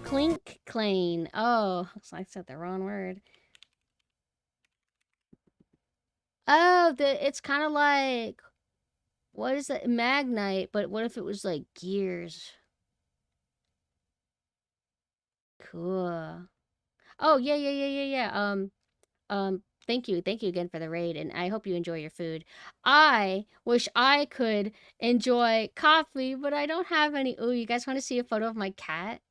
Clink Clane. Oh, I said the wrong word. Oh, it's kind of like, what is that? Magnite, but what if it was like gears? Cool. Oh, yeah. Thank you again for the raid, and I hope you enjoy your food. I wish I could enjoy coffee, but I don't have any. Ooh, you guys want to see a photo of my cat?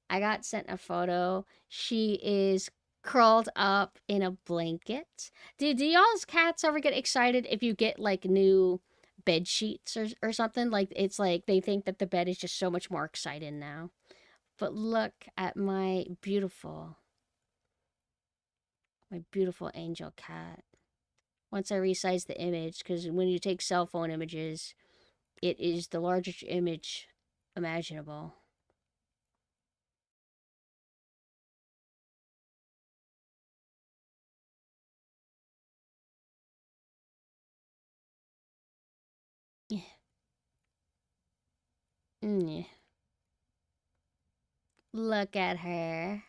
I got sent a photo. She is curled up in a blanket. Do y'all's cats ever get excited if you get like new bed sheets or something? Like it's like they think that the bed is just so much more exciting now. But look at my beautiful angel cat. Once I resize the image, because when you take cell phone images, it is the largest image imaginable. Yeah. Yeah. Look at her.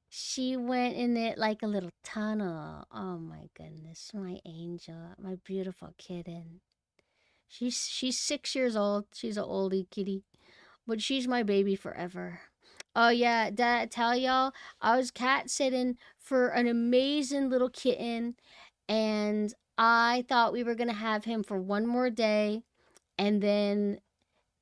She went in it like a little tunnel. Oh my goodness, my angel, my beautiful kitten. She's 6 years old. She's an oldie kitty, but she's my baby forever. Oh yeah, did I tell y'all? I was cat sitting for an amazing little kitten, and I thought we were gonna have him for one more day, and then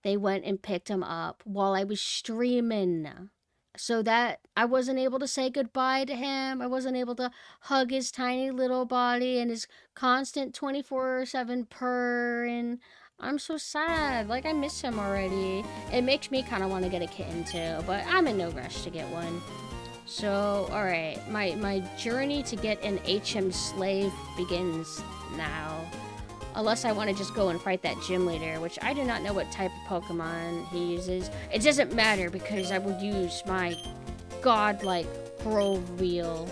they went and picked him up while I was streaming. So that I wasn't able to say goodbye to him. I wasn't able to hug his tiny little body and his constant 24/7 purr. And I'm so sad. Like, I miss him already. It makes me kind of want to get a kitten too, but I'm in no rush to get one. So, alright. My journey to get an HM slave begins now. Unless I want to just go and fight that gym leader, which I do not know what type of Pokemon he uses. It doesn't matter because I will use my godlike Grove Wheel.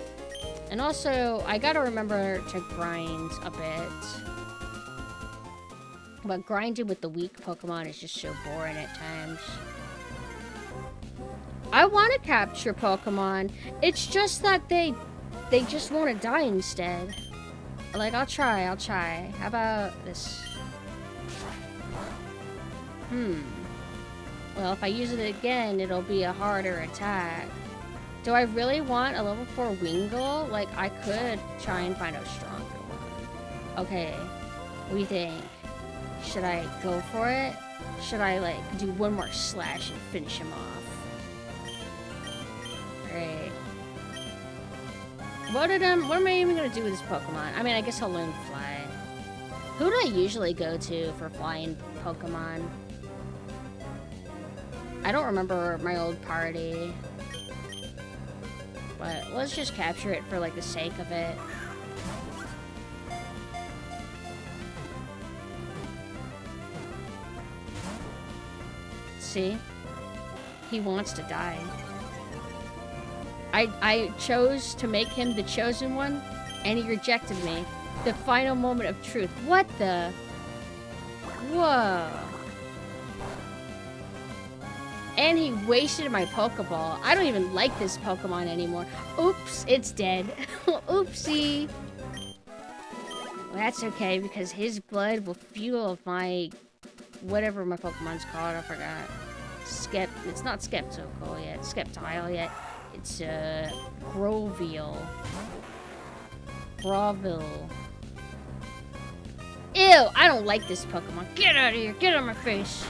And also, I gotta remember to grind a bit. But grinding with the weak Pokemon is just so boring at times. I want to capture Pokemon. It's just that they just want to die instead. Like, I'll try. How about this? Well, if I use it again, it'll be a harder attack. Do I really want a level 4 Wingull? Like, I could try and find a stronger one. Okay, what do you think? Should I go for it? Should I, like, do one more slash and finish him off? Alright. What am I even gonna do with this Pokemon? I mean, I guess he'll learn to fly. Who do I usually go to for flying Pokemon? I don't remember my old party. But let's just capture it for, like, the sake of it. See? He wants to die. I chose to make him the chosen one, and he rejected me. The final moment of truth. What the? Whoa. And he wasted my Pokeball. I don't even like this Pokemon anymore. Oops, it's dead. Oopsie. Well, that's okay, because his blood will fuel my... whatever my Pokemon's called, I forgot. It's not Skeptical yet. Skeptile yet. It's, Groville. Groville. Ew, I don't like this Pokemon. Get out of here. Get out of my face.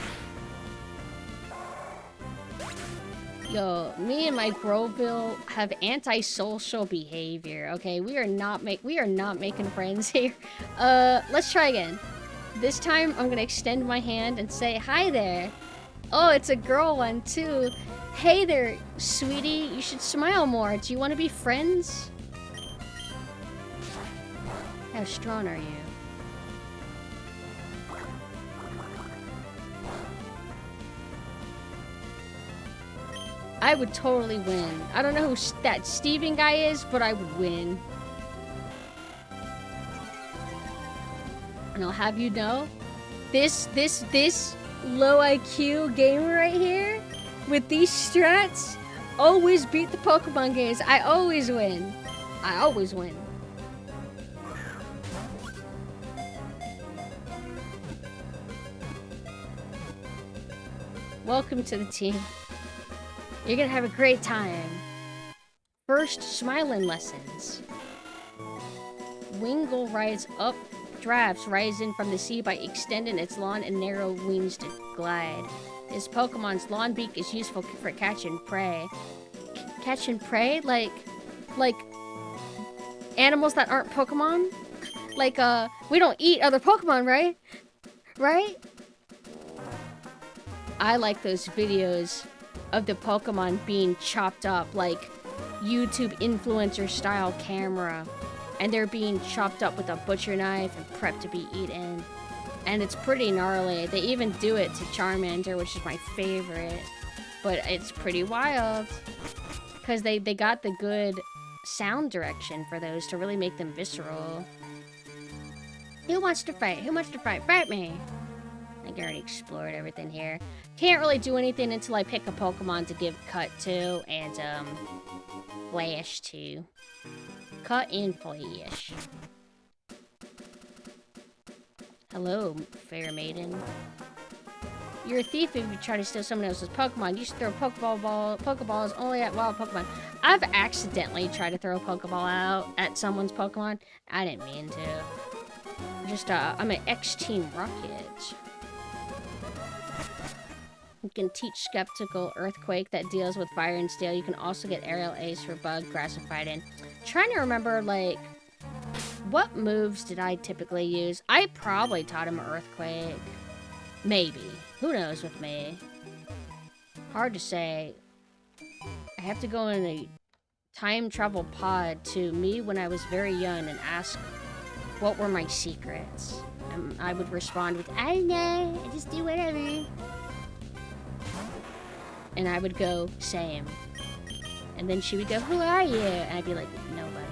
Yo, me and my Groville have antisocial behavior. Okay, we are not making friends here. Let's try again. This time, I'm gonna extend my hand and say, hi there. Oh, it's a girl one, too. Hey there, sweetie. You should smile more. Do you want to be friends? How strong are you? I would totally win. I don't know who that Steven guy is, but I would win. And I'll have you know, this low IQ gamer right here, with these strats, always beat the Pokemon games. I always win. I always win. Welcome to the team. You're gonna have a great time. First, smiling lessons. Wingull rides up drafts rising from the sea by extending its long and narrow wings to glide. This Pokemon's long beak is useful for catching prey. Catching prey? Like animals that aren't Pokemon? Like, we don't eat other Pokemon, right? Right? I like those videos of the Pokemon being chopped up, like YouTube influencer style camera, and they're being chopped up with a butcher knife and prepped to be eaten. And it's pretty gnarly. They even do it to Charmander, which is my favorite, but it's pretty wild because they got the good sound direction for those to really make them visceral. Who wants to fight? Who wants to fight? Fight me! I think I already explored everything here. Can't really do anything until I pick a Pokemon to give Cut to and, Flash to. Cut and Flash. Hello, fair maiden. You're a thief if you try to steal someone else's Pokemon. You should throw Pokeballs only at wild Pokemon. I've accidentally tried to throw a Pokeball out at someone's Pokemon. I didn't mean to. Just, I'm an X-Team Rocket. You can teach Skeptical Earthquake that deals with fire and steel. You can also get Aerial Ace for Bug, Grass, and Fighting. Trying to remember, like, what moves did I typically use? I probably taught him Earthquake. Maybe. Who knows with me? Hard to say. I have to go in a time travel pod to me when I was very young and ask what were my secrets. And I would respond with, I don't know, I just do whatever. And I would go, same. And then she would go, who are you? And I'd be like, nobody.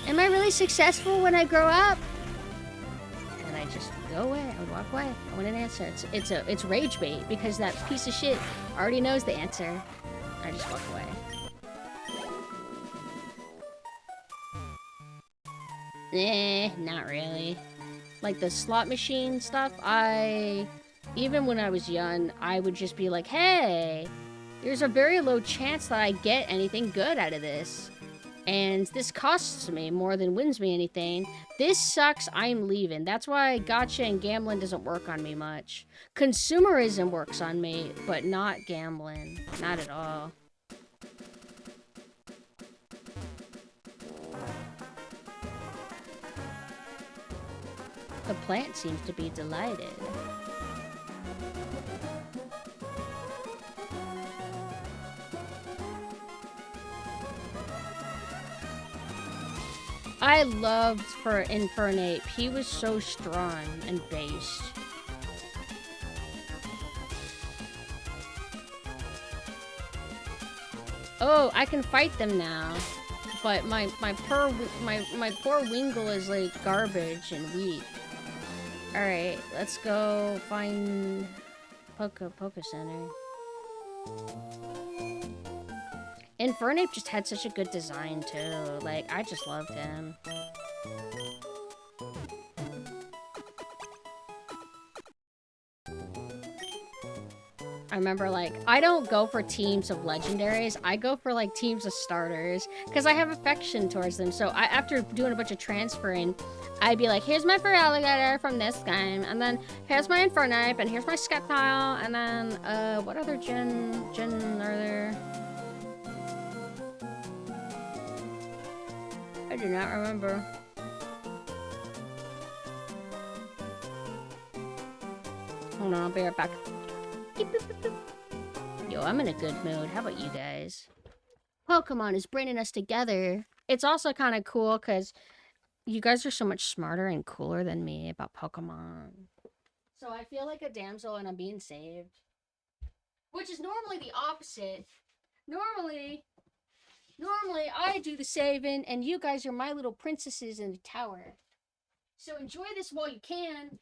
Am I really successful when I grow up? And I just go away. I would walk away. I want an answer. It's rage bait because that piece of shit already knows the answer. I just walk away. Not really. Like the slot machine stuff, even when I was young, I would just be like, hey, there's a very low chance that I get anything good out of this. And this costs me more than wins me anything. This sucks, I'm leaving. That's why gacha and gambling doesn't work on me much. Consumerism works on me, but not gambling. Not at all. The plant seems to be delighted. I loved for Infernape. He was so strong and based. Oh, I can fight them now. But my poor Wingle is like garbage and weak. Alright, let's go find Poke Center. Infernape just had such a good design too. Like, I just loved him. I remember, like, I don't go for teams of legendaries. I go for, like, teams of starters. Because I have affection towards them. So, after doing a bunch of transferring, I'd be like, here's my Feraligatr from this game. And then, here's my Infernape. And here's my Sceptile. And then, what other gen are there? I do not remember. Hold on, I'll be right back. Yo, I'm in a good mood. How about you guys? Pokemon is bringing us together. It's also kind of cool because you guys are so much smarter and cooler than me about Pokemon. So I feel like a damsel and I'm being saved. Which is normally the opposite. Normally I do the saving and you guys are my little princesses in the tower. So enjoy this while you can.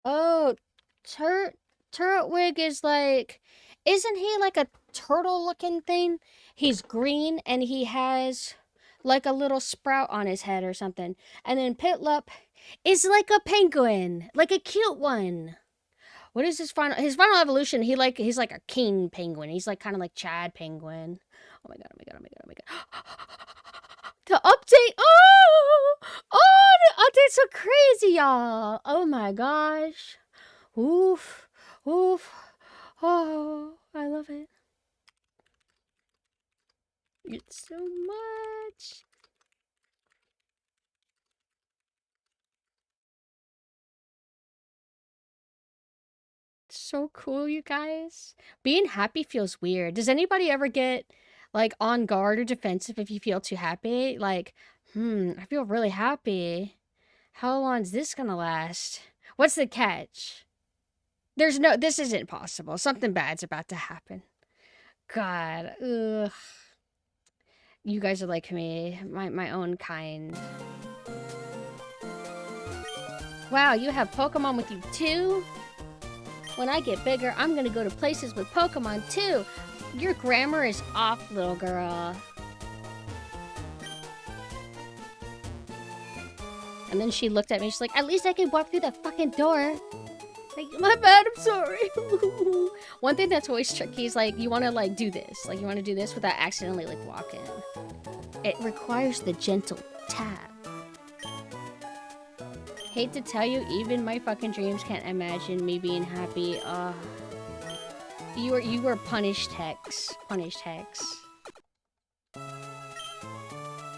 Oh, Turtwig is like... Isn't he like a turtle-looking thing? He's green and he has like a little sprout on his head or something. And then Piplup is like a penguin, like a cute one. What is his final evolution? He's like a king penguin. He's like kind of like Chad penguin. Oh my god, oh my god, oh my god, oh my god. The update! The updates are crazy, y'all! Oh my gosh. Oof. Oof. Oh, I love it. It's so much. So cool, you guys. Being happy feels weird. Does anybody ever get like on guard or defensive if you feel too happy? Like, I feel really happy. How long is this gonna last? What's the catch? This isn't possible. Something bad's about to happen. God, ugh. You guys are like me, my own kind. Wow, you have Pokemon with you too? When I get bigger, I'm gonna go to places with Pokemon too. Your grammar is off, little girl. And then she looked at me, she's like, at least I can walk through that fucking door. Like, my bad, I'm sorry. One thing that's always tricky is like, you wanna like do this. Like, you wanna do this without accidentally like walking. It requires the gentle tap. Hate to tell you, even my fucking dreams can't imagine me being happy. You were punished, Hex. Punished, Hex.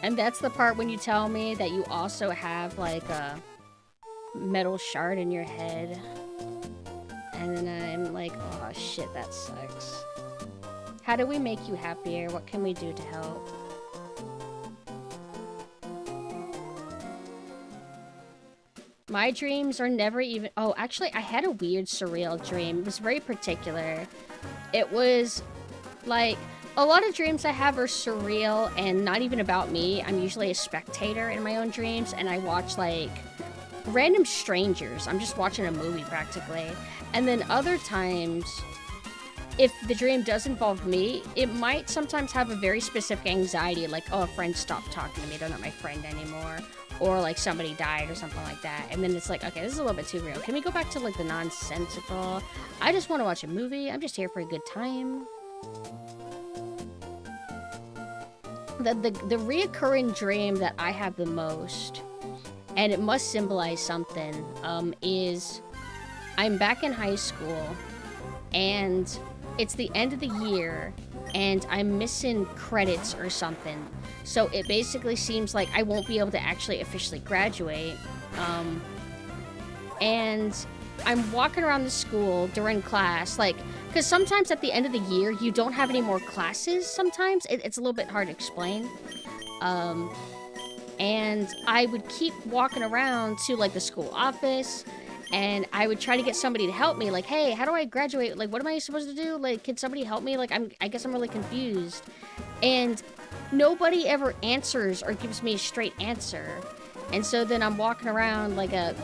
And that's the part when you tell me that you also have, like, a metal shard in your head. And then I'm like, oh shit, that sucks. How do we make you happier? What can we do to help? My dreams are never even... Oh, actually, I had a weird, surreal dream. It was very particular. It was, like, A lot of dreams I have are surreal and not even about me. I'm usually a spectator in my own dreams, and I watch, like, random strangers. I'm just watching a movie, practically. And then other times, if the dream does involve me, it might sometimes have a very specific anxiety, like, oh, a friend stopped talking to me, they're not my friend anymore. Or, like, somebody died or something like that. And then it's like, okay, this is a little bit too real. Can we go back to, like, the nonsensical? I just want to watch a movie. I'm just here for a good time. The reoccurring dream that I have the most, and it must symbolize something, is I'm back in high school, and it's the end of the year, and I'm missing credits or something. So it basically seems like I won't be able to actually officially graduate. And I'm walking around the school during class, like, because sometimes at the end of the year, you don't have any more classes sometimes. It's a little bit hard to explain. And I would keep walking around to, like, the school office, and I would try to get somebody to help me, like, hey, how do I graduate? Like, what am I supposed to do? Like, can somebody help me? Like, I guess I'm really confused. And nobody ever answers or gives me a straight answer. And so then I'm walking around like a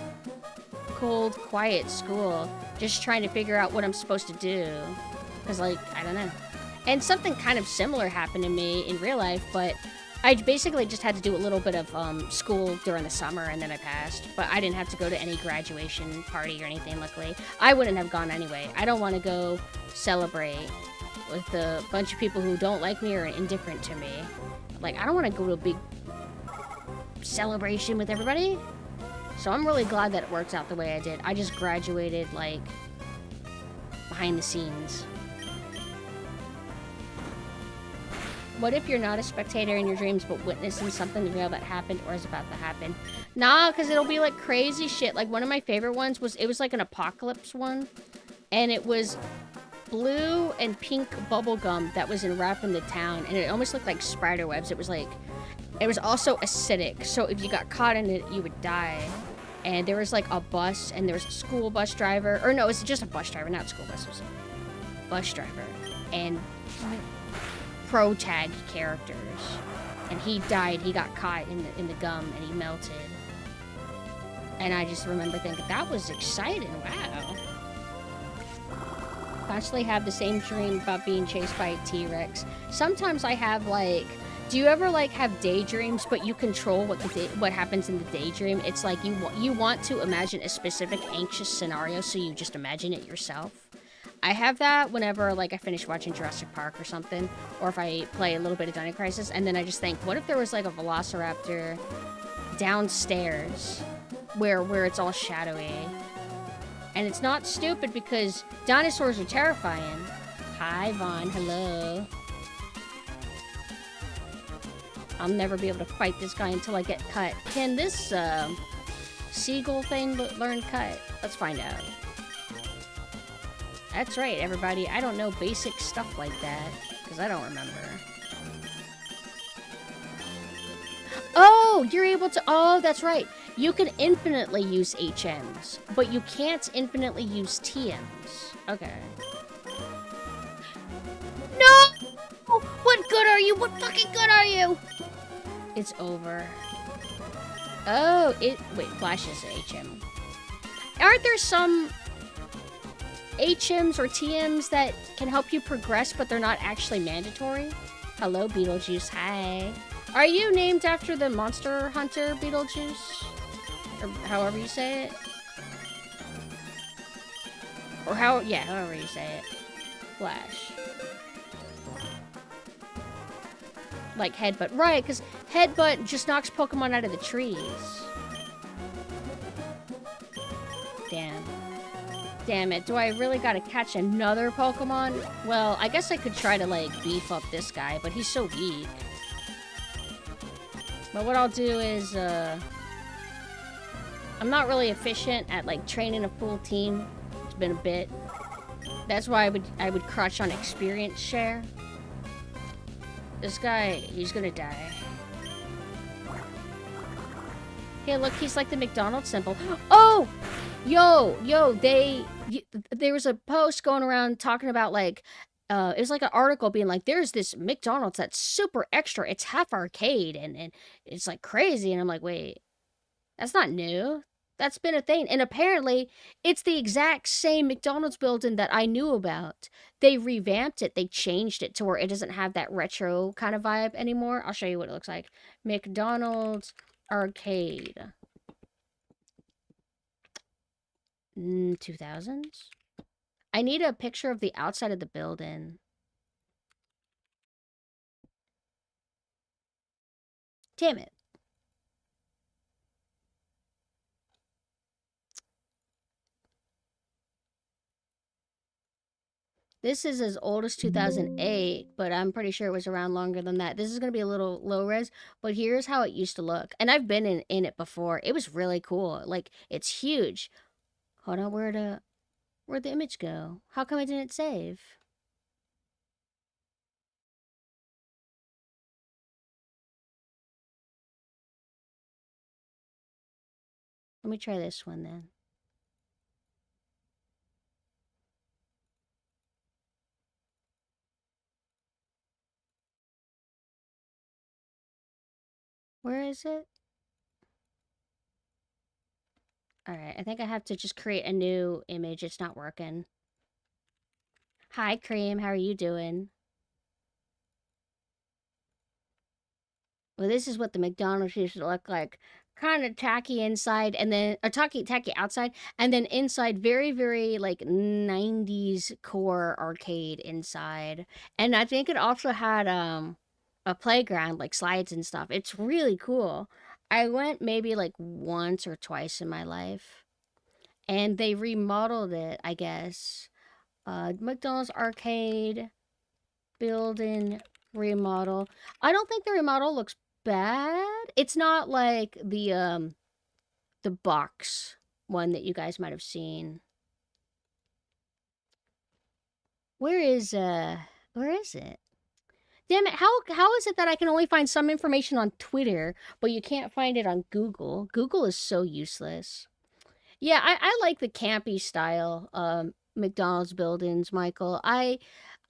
cold, quiet school, just trying to figure out what I'm supposed to do. Because, like, I don't know. And something kind of similar happened to me in real life, but I basically just had to do a little bit of school during the summer, and then I passed. But I didn't have to go to any graduation party or anything, luckily. I wouldn't have gone anyway. I don't want to go celebrate with a bunch of people who don't like me or are indifferent to me. Like, I don't want to go to a big celebration with everybody. So I'm really glad that it worked out the way I did. I just graduated, like, behind the scenes. What if you're not a spectator in your dreams, but witnessing something real that happened or is about to happen? Nah, because it'll be, like, crazy shit. Like, one of my favorite ones was, it was, like, an apocalypse one. And it was blue and pink bubble gum that was wrapping the town. And it almost looked like spider webs. It was, like, it was also acidic. So if you got caught in it, you would die. And there was, like, a bus, and there was a school bus driver. Or no, it was just a bus driver, not a school bus. It was a bus driver. And pro tag characters, and he died. He got caught in the gum, and he melted. And I just remember thinking that was exciting. Wow. Constantly have the same dream about being chased by a T-Rex. Sometimes I have, like, do you ever, like, have daydreams, but you control what happens in the daydream? It's like you want to imagine a specific anxious scenario, so you just imagine it yourself. I have that whenever, like, I finish watching Jurassic Park or something, or if I play a little bit of Dino Crisis, and then I just think, what if there was, like, a velociraptor downstairs where it's all shadowy? And it's not stupid because dinosaurs are terrifying. Hi, Vaughn. Hello. I'll never be able to fight this guy until I get cut. Can this seagull thing learn cut? Let's find out. That's right, everybody. I don't know basic stuff like that, because I don't remember. Oh, you're able to... Oh, that's right. You can infinitely use HMs, but you can't infinitely use TMs. Okay. No! What good are you? What fucking good are you? It's over. Oh, it... Wait, Flash is an HM. Aren't there some HMs or TMs that can help you progress, but they're not actually mandatory? Hello, Beetlejuice. Hi. Are you named after the monster hunter Beetlejuice? Or however you say it? Or however you say it. Flash. Like Headbutt. Right, because Headbutt just knocks Pokemon out of the trees. Damn. Damn it, do I really gotta catch another Pokemon? Well, I guess I could try to, like, beef up this guy, but he's so weak. But what I'll do is, I'm not really efficient at, like, training a full team. It's been a bit. That's why I would crush on experience share. This guy, he's gonna die. Hey, look, he's like the McDonald's symbol. Oh! Yo, there was a post going around talking about, like, it was like an article being like, there's this McDonald's that's super extra. It's half arcade and it's like crazy. And I'm like, wait, that's not new. That's been a thing. And apparently it's the exact same McDonald's building that I knew about. They revamped it. They changed it to where it doesn't have that retro kind of vibe anymore. I'll show you what it looks like. McDonald's arcade. 2000s? I need a picture of the outside of the building. Damn it. This is as old as 2008, but I'm pretty sure it was around longer than that. This is going to be a little low res, but here's how it used to look. And I've been in it before. It was really cool. Like, it's huge. Hold on, where'd the image go? How come I didn't save? Let me try this one then. Where is it? Alright, I think I have to just create a new image. It's not working. Hi, Cream. How are you doing? Well, this is what the McDonald's used to look like. Kind of tacky inside, and then or tacky outside, and then inside very, very like 90s core arcade inside. And I think it also had a playground, like slides and stuff. It's really cool. I went maybe like once or twice in my life, and they remodeled it, I guess. McDonald's arcade building remodel. I don't think the remodel looks bad. It's not like the box one that you guys might have seen. Where is it? Damn it, how is it that I can only find some information on Twitter, but you can't find it on Google? Google is so useless. Yeah, I like the campy style McDonald's buildings, Michael. I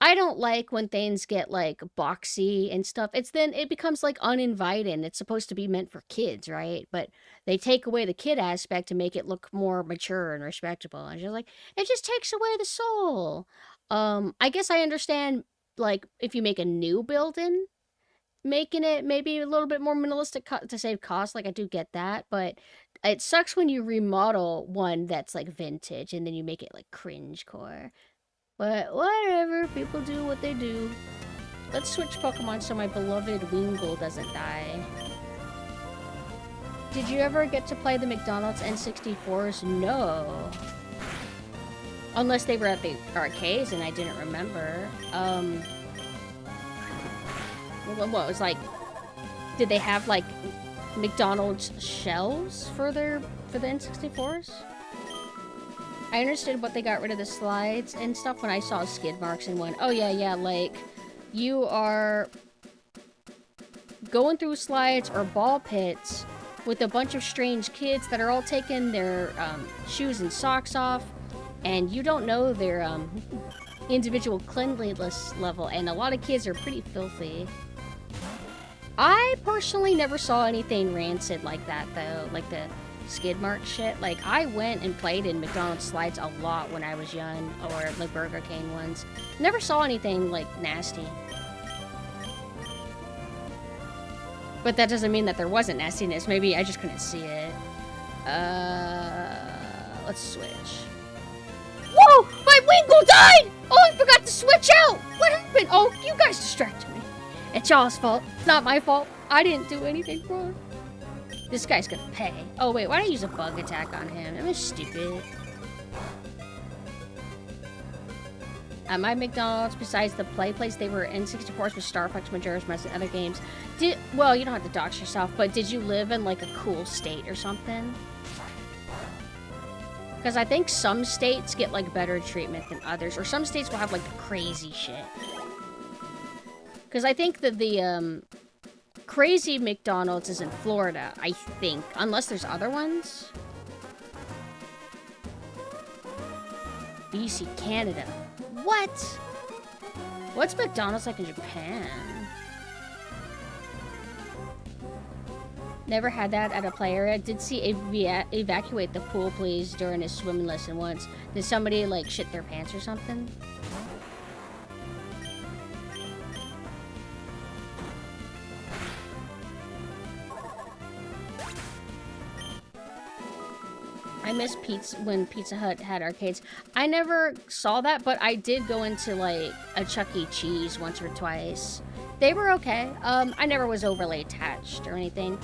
don't like when things get like boxy and stuff. It becomes like uninviting. It's supposed to be meant for kids, right? But they take away the kid aspect to make it look more mature and respectable. And just like it just takes away the soul. I guess I understand like if you make a new building, making it maybe a little bit more minimalistic to save cost, like I do get that, but it sucks when you remodel one that's like vintage and then you make it like cringe core. But whatever, people do what they do. Let's switch Pokemon so my beloved Wingull doesn't die. Did you ever get to play the McDonald's N64s? No. Unless they were at the arcades and I didn't remember. What was like, did they have like McDonald's shelves for the N64s? I understood what they got rid of the slides and stuff when I saw skid marks in one. Oh yeah, like you are going through slides or ball pits with a bunch of strange kids that are all taking their shoes and socks off, and you don't know their individual cleanliness level, and a lot of kids are pretty filthy. I personally never saw anything rancid like that though, like the skid mark shit. Like I went and played in McDonald's slides a lot when I was young, or like Burger King ones. Never saw anything like nasty. But that doesn't mean that there wasn't nastiness. Maybe I just couldn't see it. Let's switch. Whoa! My Wingull died! Oh, I forgot to switch out! What happened? Oh, you guys distracted me. It's y'all's fault. It's not my fault. I didn't do anything wrong. This guy's gonna pay. Oh wait, why don't I use a bug attack on him? I'm just stupid. At my McDonald's, besides the play place, they were N64s with Star Fox, Majora's Mask, and other games. Well, you don't have to dox yourself, but did you live in like a cool state or something? Because I think some states get like better treatment than others, or some states will have like the crazy shit. Because I think that the crazy McDonald's is in Florida, I think. Unless there's other ones. BC, Canada. What? What's McDonald's like in Japan? Never had that at a play area. Did see evacuate the pool, please, during a swimming lesson once. Did somebody, like, shit their pants or something? I miss when Pizza Hut had arcades. I never saw that, but I did go into, like, a Chuck E. Cheese once or twice. They were okay. I never was overly attached or anything.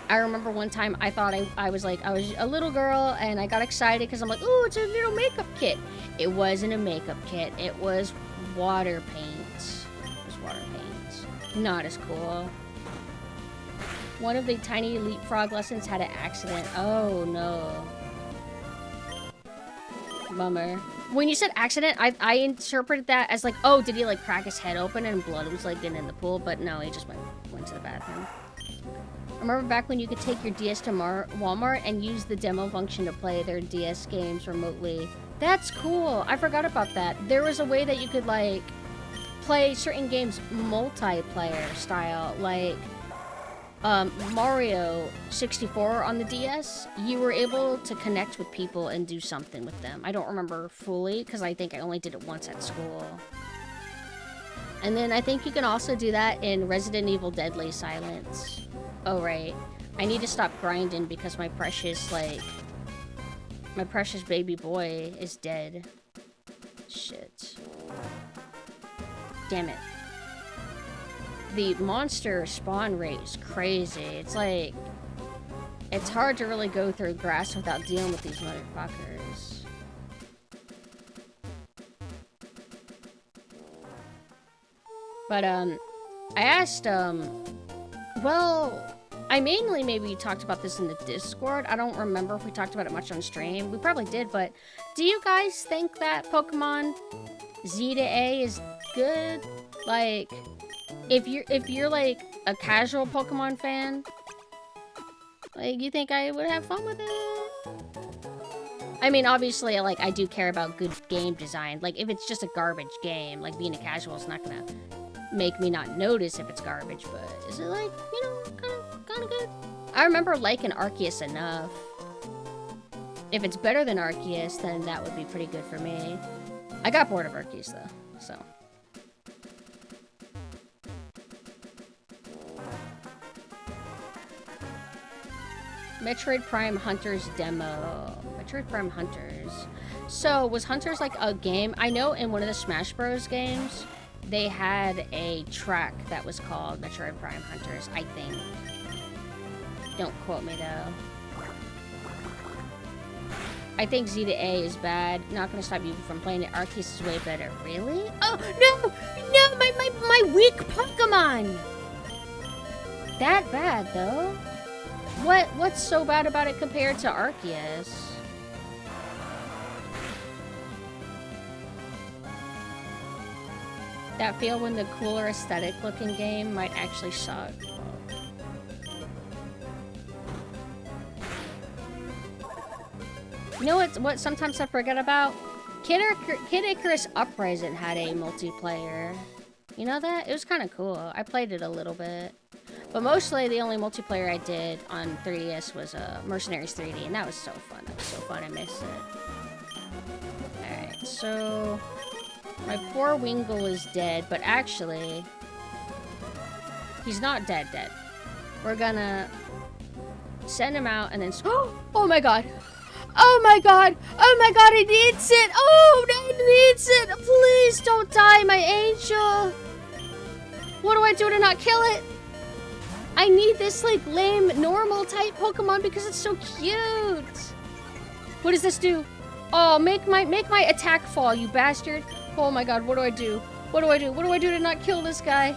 I remember one time I thought I was a little girl and I got excited because I'm like, ooh, it's a little makeup kit. It wasn't a makeup kit. It was water paint. It was water paint. Not as cool. One of the tiny leapfrog lessons had an accident. Oh, no. Bummer. When you said accident, I interpreted that as like, oh, did he like crack his head open and blood was like getting in the pool? But no, he just went to the bathroom. I remember back when you could take your DS to Walmart and use the demo function to play their DS games remotely. That's cool. I forgot about that. There was a way that you could like play certain games multiplayer style, like Mario 64 on the DS. You were able to connect with people and do something with them. I don't remember fully because I think I only did it once at school. And then I think you can also do that in Resident Evil Deadly Silence. Oh, right. I need to stop grinding because my precious baby boy is dead. Shit. Damn it. The monster spawn rate is crazy. It's like, it's hard to really go through grass without dealing with these motherfuckers. But, I asked, well, I mainly maybe talked about this in the Discord. I don't remember if we talked about it much on stream. We probably did, but do you guys think that Pokemon Z to A is good? Like, if you're like a casual Pokemon fan, like, you think I would have fun with it? I mean, obviously, like, I do care about good game design. Like, if it's just a garbage game, like, being a casual is not gonna make me not notice if it's garbage, but is it, like, you know, kind of good? I remember liking Arceus enough. If it's better than Arceus, then that would be pretty good for me. I got bored of Arceus, though, so. Metroid Prime Hunters demo. Metroid Prime Hunters. So, was Hunters like a game? I know in one of the Smash Bros. Games, they had a track that was called Metroid Prime Hunters, I think. Don't quote me, though. I think Z to A is bad. Not gonna stop you from playing it. Arceus is way better. Really? Oh, no! No, my weak Pokemon! That bad, though? What's so bad about it compared to Arceus? That feel when the cooler aesthetic looking game might actually suck. You know what sometimes I forget about? Kid Icarus Uprising had a multiplayer. You know that? It was kind of cool. I played it a little bit. But mostly the only multiplayer I did on 3DS was Mercenaries 3D, and that was so fun. That was so fun, I missed it. Alright, so my poor Wingull is dead, but actually, he's not dead. We're gonna send him out and then... Oh my god! Oh my god! Oh my god, it needs it! Oh, it needs it! Please don't die, my angel! What do I do to not kill it? I need this, like, lame, normal type Pokemon because it's so cute! What does this do? Oh, make my attack fall, you bastard! Oh my god, what do I do? What do I do? What do I do to not kill this guy?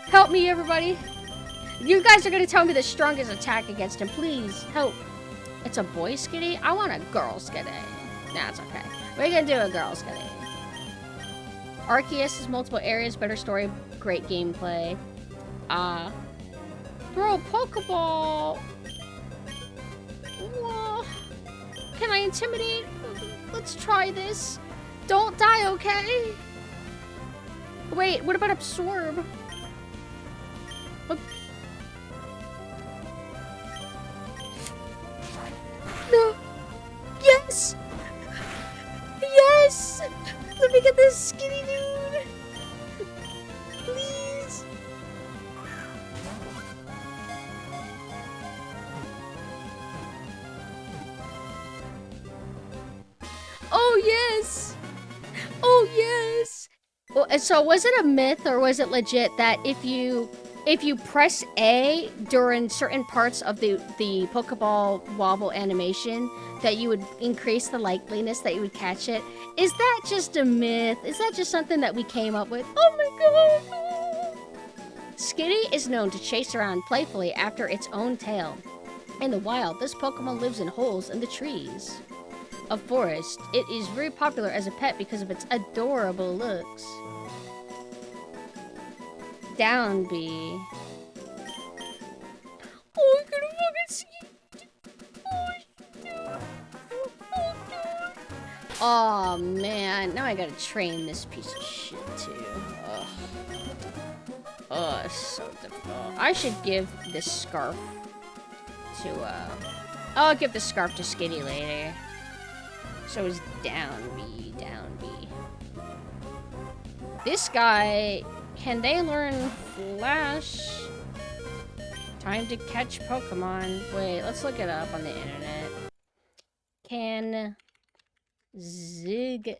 Help me, everybody! You guys are gonna tell me the strongest attack against him, please, help! It's a boy Skitty? I want a girl Skitty. Nah, it's okay. We're gonna do a girl Skitty. Arceus is multiple areas, better story, great gameplay. Throw a Pokeball! Whoa. Can I intimidate? Let's try this. Don't die, okay? Wait, what about absorb? Look. No. Yes! Yes! Let me get this skinny dude! Please! Oh, yes! Oh, yes! Well, so was it a myth or was it legit that if you press A during certain parts of the Pokeball wobble animation, that you would increase the likeliness that you would catch it? Is that just a myth? Is that just something that we came up with? Oh my god! Skitty is known to chase around playfully after its own tail. In the wild, this Pokemon lives in holes in the trees of forest. It is very popular as a pet because of its adorable looks. Down B. Oh, I couldn't fucking see it. Oh, man. Now I gotta train this piece of shit, too. Ugh. Oh, it's so difficult. I should give this scarf to, I'll give the scarf to Skitty later. So it's down B, down B. This guy, can they learn Flash? Time to catch Pokemon. Wait, let's look it up on the internet. Can Zigzagoon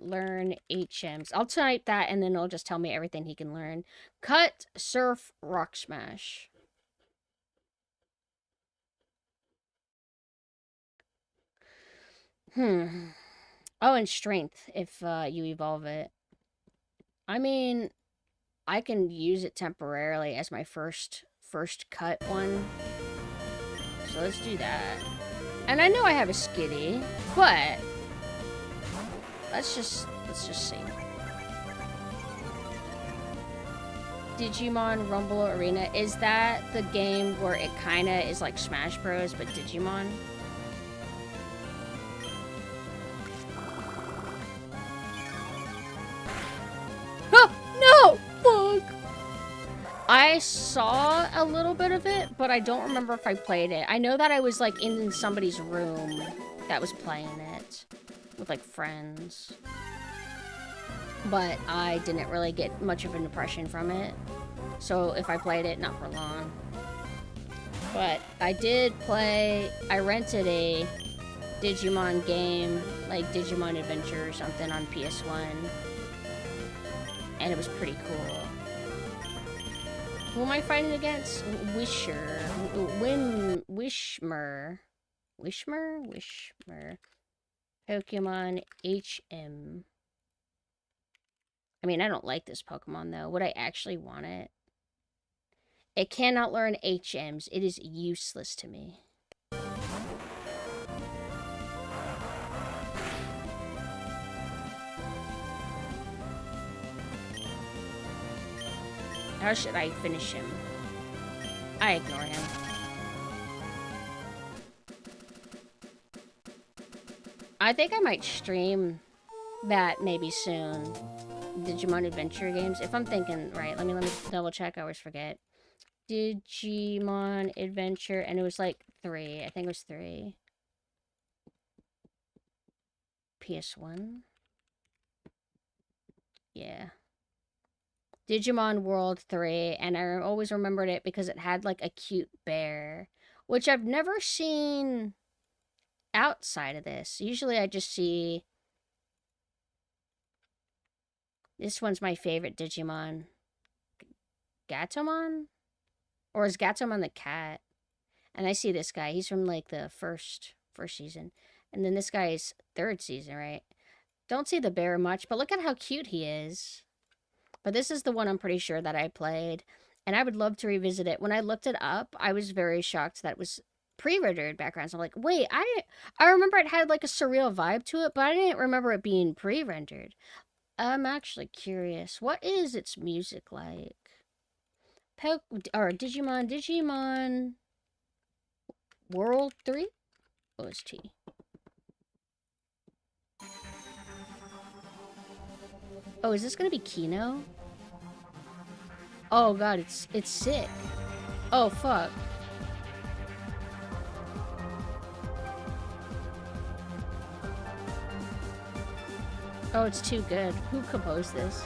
learn HMs? I'll type that and then it'll just tell me everything he can learn. Cut, Surf, Rock Smash. Oh, and Strength, if you evolve it. I mean, I can use it temporarily as my first cut one. So let's do that. And I know I have a Skitty, but let's just see. Digimon Rumble Arena, is that the game where it kinda is like Smash Bros, but Digimon? No! Fuck! I saw a little bit of it, but I don't remember if I played it. I know that I was, like, in somebody's room that was playing it with, like, friends. But I didn't really get much of an impression from it. So if I played it, not for long. But I did play... I rented a Digimon game, like Digimon Adventure or something on PS1. And it was pretty cool. Who am I fighting against? Wishmer. Pokemon HM. I mean, I don't like this Pokemon, though. Would I actually want it? It cannot learn HMs. It is useless to me. How should I finish him? I ignore him. I think I might stream that maybe soon. Digimon Adventure games. If I'm thinking right, let me double check. I always forget. Digimon Adventure, and it was like 3. I think it was 3. PS1. Yeah. Digimon World 3, and I always remembered it because it had, like, a cute bear, which I've never seen outside of this. Usually I just see... This one's my favorite Digimon. Gatomon? Or is Gatomon the cat? And I see this guy. He's from, like, the first season. And then this guy is 3rd season, right? Don't see the bear much, but look at how cute he is. But this is the one I'm pretty sure that I played, and I would love to revisit it. When I looked it up, I was very shocked that it was pre-rendered backgrounds. I'm like, wait, I remember it had like a surreal vibe to it, but I didn't remember it being pre-rendered. I'm actually curious. What is its music like? Digimon World 3? OST. Oh, is this gonna be Kino? Oh god, it's sick. Oh fuck. Oh, it's too good. Who composed this?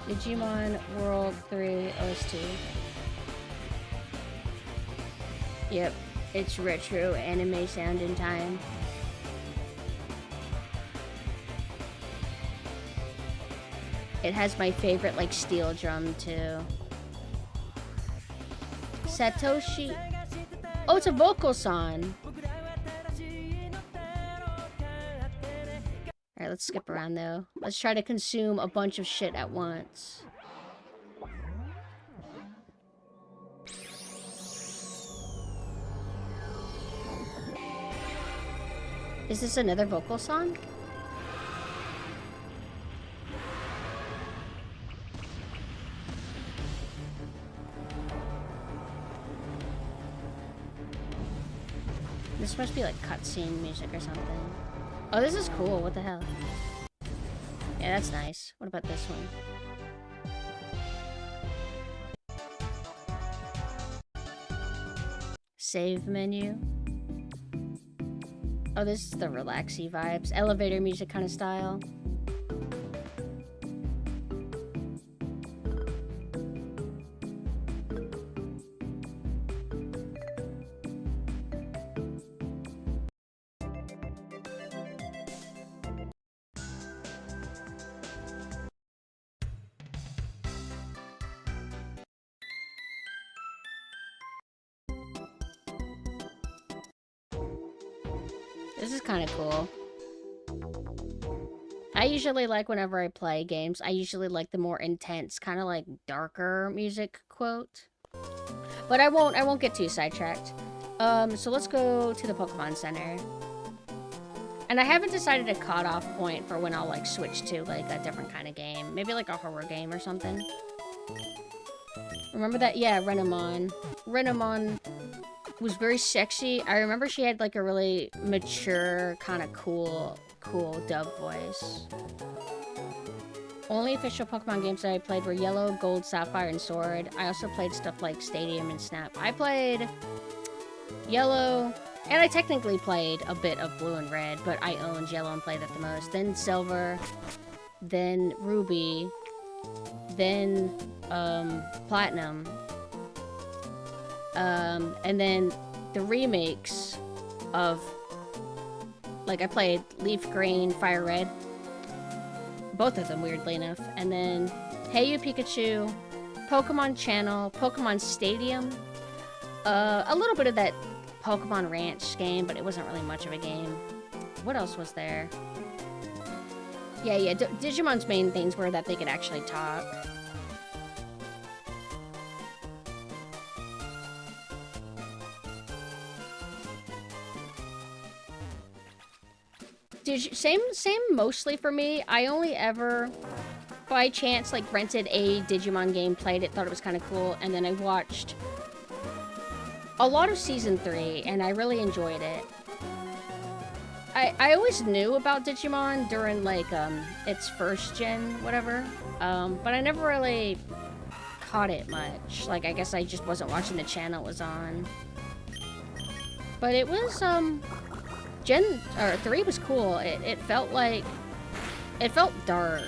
Digimon World 3 OST. Yep, it's retro anime sound in time. It has my favorite, like, steel drum, too. Satoshi... Oh, it's a vocal song! Alright, let's skip around, though. Let's try to consume a bunch of shit at once. Is this another vocal song? This must be like cutscene music or something. Oh, this is cool. What the hell? Yeah, that's nice. What about this one? Save menu. Oh, this is the relaxy vibes. Elevator music kind of style. This is kind of cool. I usually like, whenever I play games, I usually like the more intense, kind of like darker music quote. But I won't get too sidetracked. So let's go to the Pokemon Center. And I haven't decided a cutoff point for when I'll like switch to like a different kind of game. Maybe like a horror game or something. Remember that? Yeah, Renamon. Renamon was very sexy. I remember she had like a really mature, kind of cool dub voice. Only official Pokemon games that I played were Yellow, Gold, Sapphire, and Sword. I also played stuff like Stadium and Snap. I played Yellow, and I technically played a bit of Blue and Red, but I owned Yellow and played that the most. Then Silver, then Ruby, then Platinum. And then the remakes of, like, I played Leaf Green, Fire Red. Both of them, weirdly enough. And then Hey You Pikachu, Pokemon Channel, Pokemon Stadium. A little bit of that Pokemon Ranch game, but it wasn't really much of a game. What else was there? Yeah, Digimon's main things were that they could actually talk. Same mostly for me. I only ever, by chance, like, rented a Digimon game, played it, thought it was kind of cool, and then I watched a lot of Season 3, and I really enjoyed it. I always knew about Digimon during, like, its first gen, whatever, but I never really caught it much. Like, I guess I just wasn't watching the channel it was on. But it was, Gen 3 was cool. It felt like, it felt dark.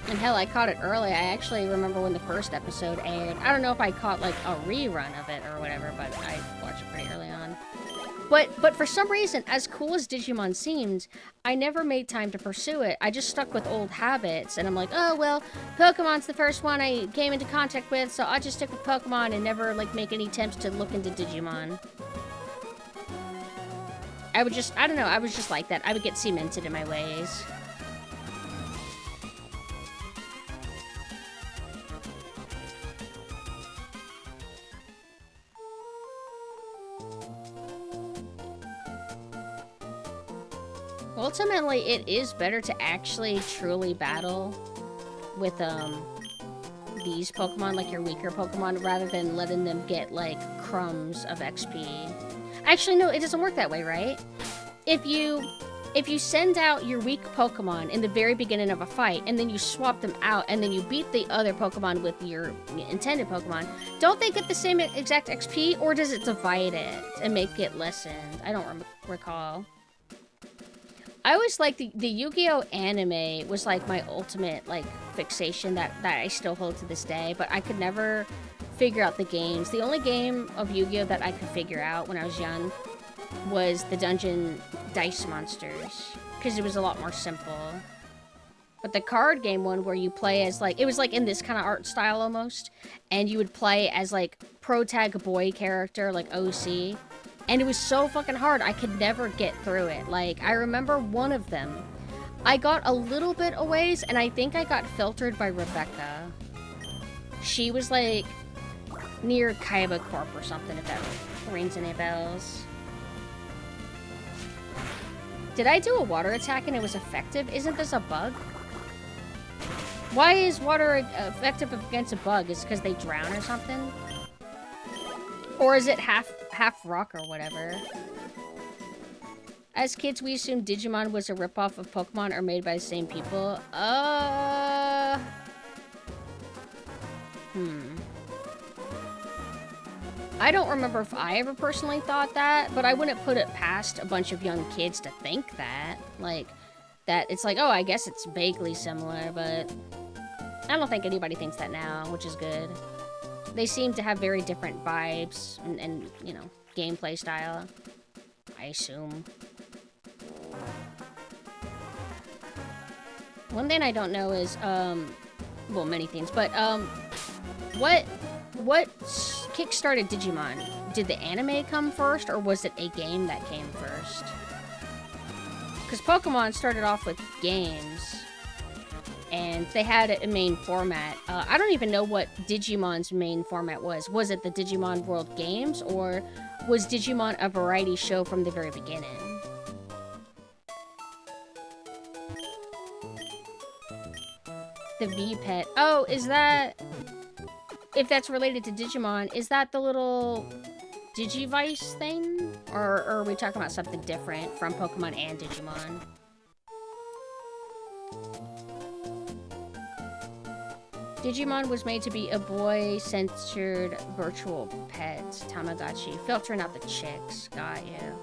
And hell, I caught it early. I actually remember when the first episode aired. I don't know if I caught like a rerun of it or whatever, but I watched it pretty early on. But for some reason, as cool as Digimon seemed, I never made time to pursue it. I just stuck with old habits, and I'm like, oh, well, Pokemon's the first one I came into contact with, so I'll just stick with Pokemon and never, like, make any attempts to look into Digimon. I don't know, I was just like that. I would get cemented in my ways. Ultimately, it is better to actually truly battle with, these Pokemon, like your weaker Pokemon, rather than letting them get, like, crumbs of XP. Actually, no, it doesn't work that way, right? If you send out your weak Pokemon in the very beginning of a fight, and then you swap them out, and then you beat the other Pokemon with your intended Pokemon, don't they get the same exact XP, or does it divide it and make it lessened? I don't recall. I always liked the Yu-Gi-Oh! Anime was like my ultimate like fixation that I still hold to this day, but I could never figure out the games. The only game of Yu-Gi-Oh! That I could figure out when I was young was the Dungeon Dice Monsters, because it was a lot more simple. But the card game one where you play as like, it was like in this kind of art style almost, and you would play as like protag boy character, like OC, and it was so fucking hard, I could never get through it. Like, I remember one of them, I got a little bit a ways, and I think I got filtered by Rebecca. She was like near Kaiba Corp or something, if that rings any bells. Did I do a water attack and it was effective? Isn't this a bug? Why is water effective against a bug? Is it because they drown or something? Or is it half rock or whatever? As kids, we assumed Digimon was a ripoff of Pokemon or made by the same people. I don't remember if I ever personally thought that, but I wouldn't put it past a bunch of young kids to think that. Like, that it's like, oh, I guess it's vaguely similar, but I don't think anybody thinks that now, which is good. They seem to have very different vibes and you know, gameplay style, I assume. One thing I don't know is, well, many things, but, what kickstarted Digimon? Did the anime come first, or was it a game that came first? Because Pokemon started off with games, and they had a main format. I don't even know what Digimon's main format was. Was it the Digimon World Games, or was Digimon a variety show from the very beginning? The V-Pet. Oh, is that... If that's related to Digimon, is that the little Digivice thing? Or are we talking about something different from Pokemon and Digimon? Digimon was made to be a boy-centered virtual pet, Tamagotchi. Filtering out the chicks, got you.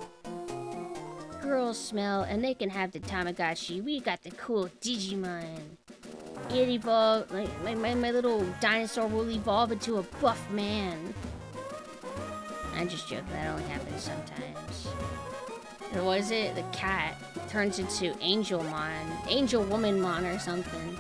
Girls smell, and they can have the Tamagotchi. We got the cool Digimon. It evolved, my little dinosaur will evolve into a buff man. I'm just joking, that only happens sometimes. And what is it? The cat turns into Angelmon, Angel Womanmon or something.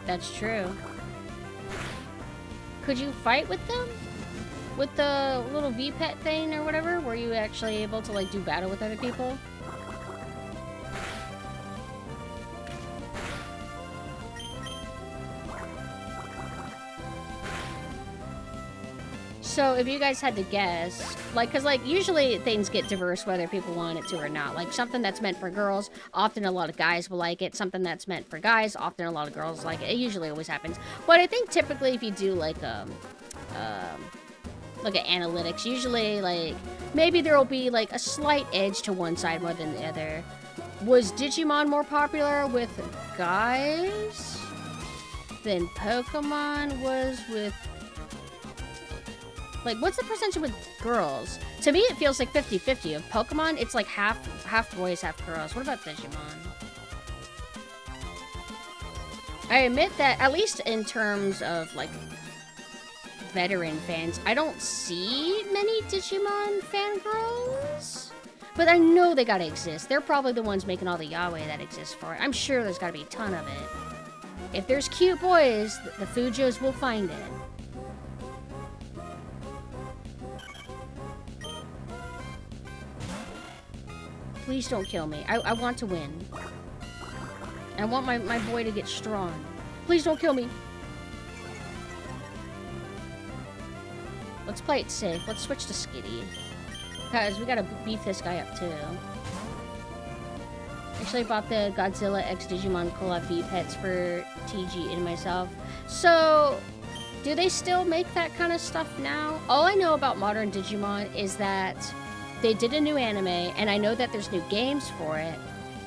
That's true. Could you fight with them? With the little V-Pet thing or whatever? Were you actually able to, like, do battle with other people? So, if you guys had to guess, like, because, like, usually things get diverse whether people want it to or not. Like, something that's meant for girls, often a lot of guys will like it. Something that's meant for guys, often a lot of girls like it. It usually always happens. But I think typically if you do, like, look at analytics, usually, like, maybe there will be, like, a slight edge to one side more than the other. Was Digimon more popular with guys than Pokemon was with... Like, what's the percentage with girls? To me, it feels like 50-50. Of Pokemon, it's like half boys, half girls. What about Digimon? I admit that, at least in terms of, like, veteran fans, I don't see many Digimon fangirls. But I know they gotta exist. They're probably the ones making all the yaoi that exist for it. I'm sure there's gotta be a ton of it. If there's cute boys, the Fujos will find it. Please don't kill me. I want to win. I want my boy to get strong. Please don't kill me. Let's play it safe. Let's switch to Skitty. Because we gotta beef this guy up, too. Actually, I bought the Godzilla X Digimon Collab V pets for TG and myself. So, do they still make that kind of stuff now? All I know about modern Digimon is that they did a new anime, and I know that there's new games for it.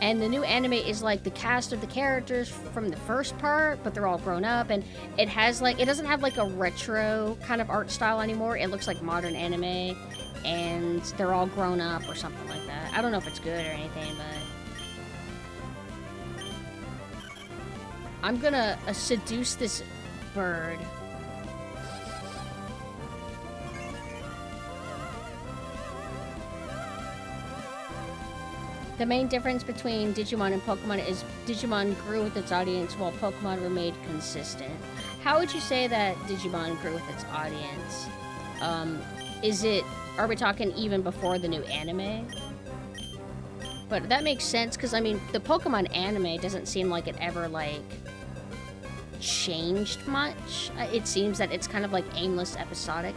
And the new anime is like the cast of the characters from the first part, but they're all grown up, and it has like, it doesn't have like a retro kind of art style anymore. It looks like modern anime, and they're all grown up or something like that. I don't know if it's good or anything, but I'm gonna seduce this bird. The main difference between Digimon and Pokemon is Digimon grew with its audience while Pokemon remained consistent. How would you say that Digimon grew with its audience? Are we talking even before the new anime? But that makes sense, because, I mean, the Pokemon anime doesn't seem like it ever, like, changed much. It seems that it's kind of, like, aimless episodic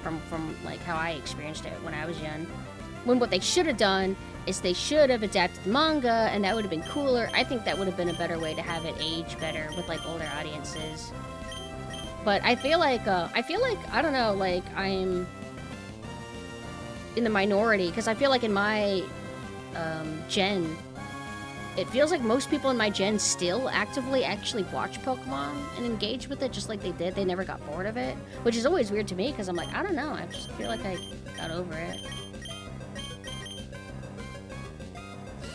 from like, how I experienced it when I was young. When what they should have done is they should have adapted the manga, and that would have been cooler. I think that would have been a better way to have it age better with, like, older audiences. But I feel like, I don't know, like, I'm in the minority, because I feel like in my gen, it feels like most people in my gen still actively actually watch Pokemon and engage with it just like they did. They never got bored of it, which is always weird to me, because I'm like, I don't know, I just feel like I got over it.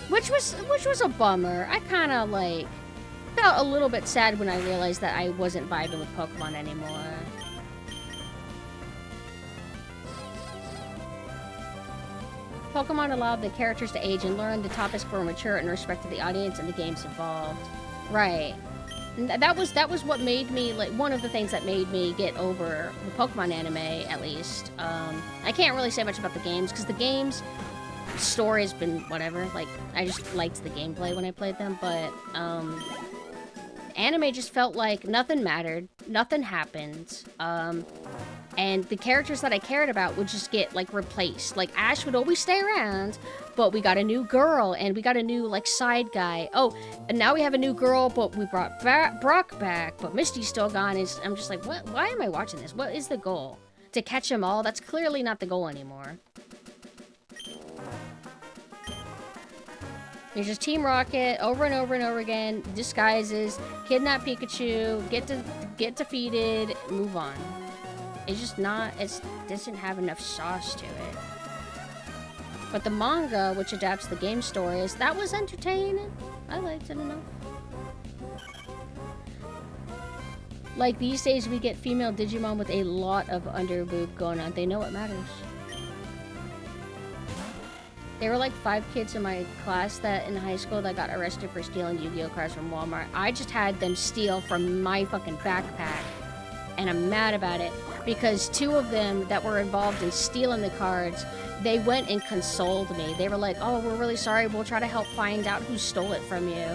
Which was a bummer. I kind of, like, felt a little bit sad when I realized that I wasn't vibing with Pokemon anymore. Pokemon allowed the characters to age and learn, the topics were mature and respected the audience, and the games evolved. Right. And that was what made me, like, one of the things that made me get over the Pokemon anime, at least. I can't really say much about the games, because the games... story's been whatever, like, I just liked the gameplay when I played them, but, anime just felt like nothing mattered, nothing happened, and the characters that I cared about would just get, like, replaced. Like, Ash would always stay around, but we got a new girl, and we got a new, like, side guy. Oh, and now we have a new girl, but we brought Brock back, but Misty's still gone. I'm just like, what? Why am I watching this? What is the goal? To catch them all? That's clearly not the goal anymore. It's just Team Rocket over and over and over again, disguises, kidnap Pikachu, get defeated, move on. It's just not, it doesn't have enough sauce to it. But the manga, which adapts the game stories, that was entertaining. I liked it enough. Like, these days we get female Digimon with a lot of underboob going on. They know what matters. There were like 5 kids in my class that in high school that got arrested for stealing Yu-Gi-Oh cards from Walmart. I just had them steal from my fucking backpack. And I'm mad about it. Because 2 of them that were involved in stealing the cards, they went and consoled me. They were like, oh, we're really sorry. We'll try to help find out who stole it from you.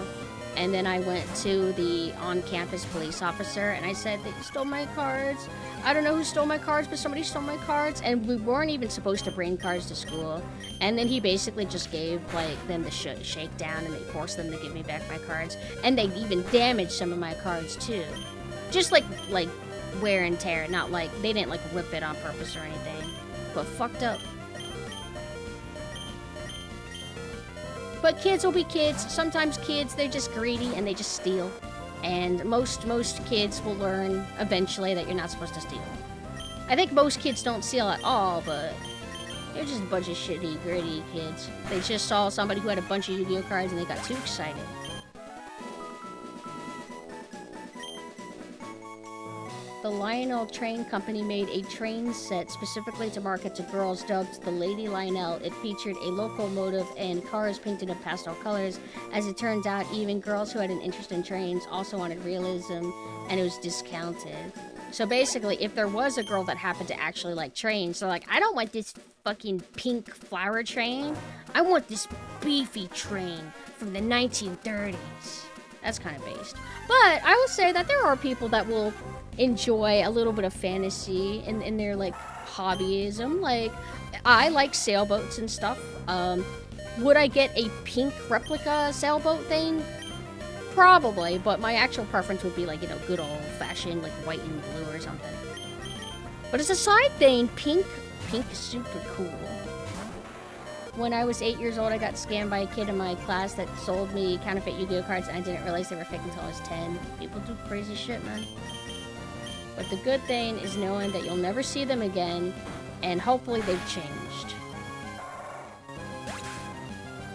And then I went to the on-campus police officer and I said, they stole my cards. I don't know who stole my cards, but somebody stole my cards. And we weren't even supposed to bring cards to school. And then he basically just gave, like, them the shakedown and they forced them to give me back my cards. And they even damaged some of my cards, too. Just, like wear and tear. Not, like, they didn't, like, rip it on purpose or anything. But fucked up. But kids will be kids. Sometimes kids, they're just greedy and they just steal. And most kids will learn eventually that you're not supposed to steal. I think most kids don't steal at all, but they're just a bunch of shitty, gritty kids. They just saw somebody who had a bunch of Yu-Gi-Oh cards and they got too excited. The Lionel Train Company made a train set specifically to market to girls dubbed the Lady Lionel. It featured a locomotive and cars painted in pastel colors. As it turns out, even girls who had an interest in trains also wanted realism, and it was discounted. So basically, if there was a girl that happened to actually like trains, they're like, I don't want this fucking pink flower train. I want this beefy train from the 1930s. That's kind of based. But I will say that there are people that will enjoy a little bit of fantasy in their, like, hobbyism. Like, I like sailboats and stuff. Would I get a pink replica sailboat thing? Probably, but my actual preference would be, like, you know, good old-fashioned, like, white and blue or something. But as a side thing, pink is super cool. When I was 8 years old, I got scammed by a kid in my class that sold me counterfeit Yu-Gi-Oh cards, and I didn't realize they were fake until I was 10. People do crazy shit, man. But the good thing is knowing that you'll never see them again, and hopefully they've changed.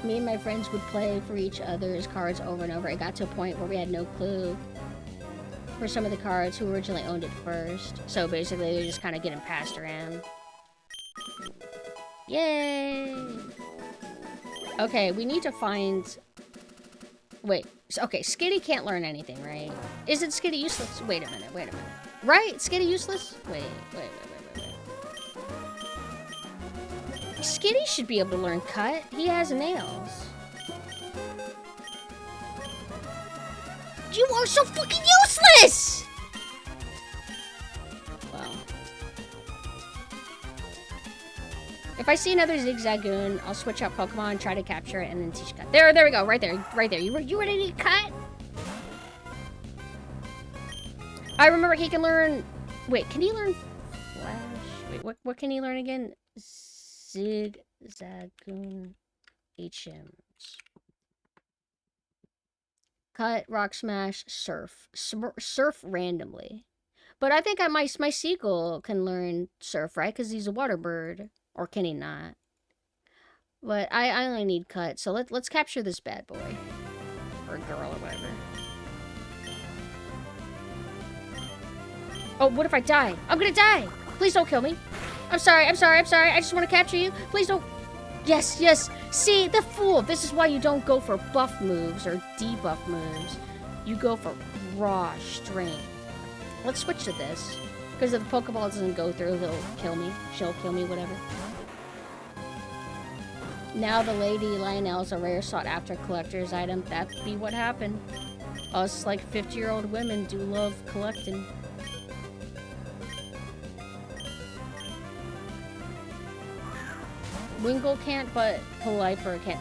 Me and my friends would play for each other's cards over and over. It got to a point where we had no clue for some of the cards who originally owned it first. So basically, they're just kind of getting passed around. Yay! Okay, we need to find... Wait, okay, Skitty can't learn anything, right? Isn't Skitty useless? Wait a minute. Right? Skitty useless? Wait. Skitty should be able to learn cut. He has nails. You are so fucking useless! Well. If I see another Zigzagoon, I'll switch out Pokemon, try to capture it, and then teach cut. There we go, right there. You ready to cut? I remember he can learn... Wait, can he learn Flash? Wait, what can he learn again? Zigzagoon HMs. Cut, Rock Smash, Surf. Surf randomly. But I think my Seagull can learn Surf, right? Because he's a water bird. Or can he not? But I only need Cut, so let's capture this bad boy. Or girl, or whatever. Oh, what if I die? I'm gonna die! Please don't kill me. I'm sorry. I just want to capture you. Please don't... Yes. See, the fool. This is why you don't go for buff moves or debuff moves. You go for raw strength. Let's switch to this. Because if the Pokeball doesn't go through, he'll kill me. She'll kill me, whatever. Now the Lady Lionel's a rare sought-after collector's item. That'd be what happened. Us, like, 50-year-old women do love collecting. Wingull can't, but Caliper can't.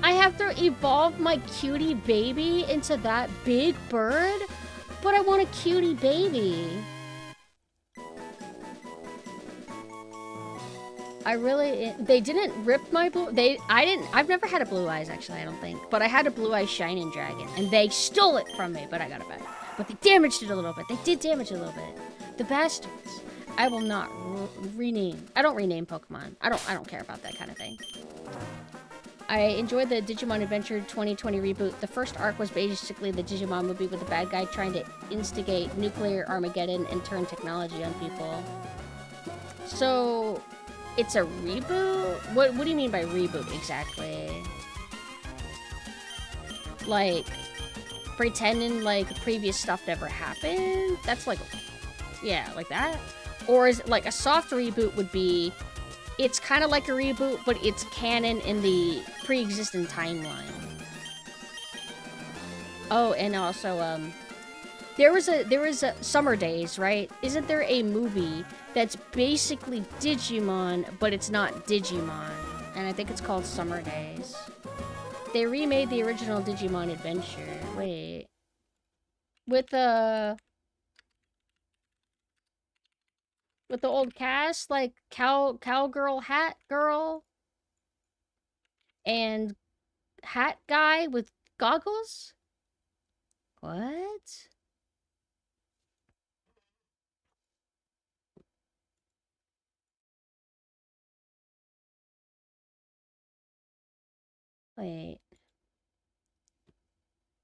I have to evolve my cutie baby into that big bird? But I want a cutie baby. They didn't rip my blue... I've never had a Blue Eyes, actually, I don't think. But I had a Blue Eyes Shining Dragon, and they stole it from me, but I got it back. But they damaged it a little bit. They did damage it a little bit. The bastards. I will not rename. I don't rename Pokemon. I don't care about that kind of thing. I enjoyed the Digimon Adventure 2020 reboot. The first arc was basically the Digimon movie with the bad guy trying to instigate nuclear Armageddon and turn technology on people. So, it's a reboot? What do you mean by reboot exactly? Like, pretending like previous stuff never happened? That's like, yeah, like that? Or is it like a soft reboot would be, it's kind of like a reboot, but it's canon in the pre-existing timeline. Oh, and also, there was a Summer Days, right? Isn't there a movie that's basically Digimon, but it's not Digimon? And I think it's called Summer Days. They remade the original Digimon Adventure. Wait. With the old cast, like Cowgirl Hat Girl and Hat Guy with goggles? What? Wait.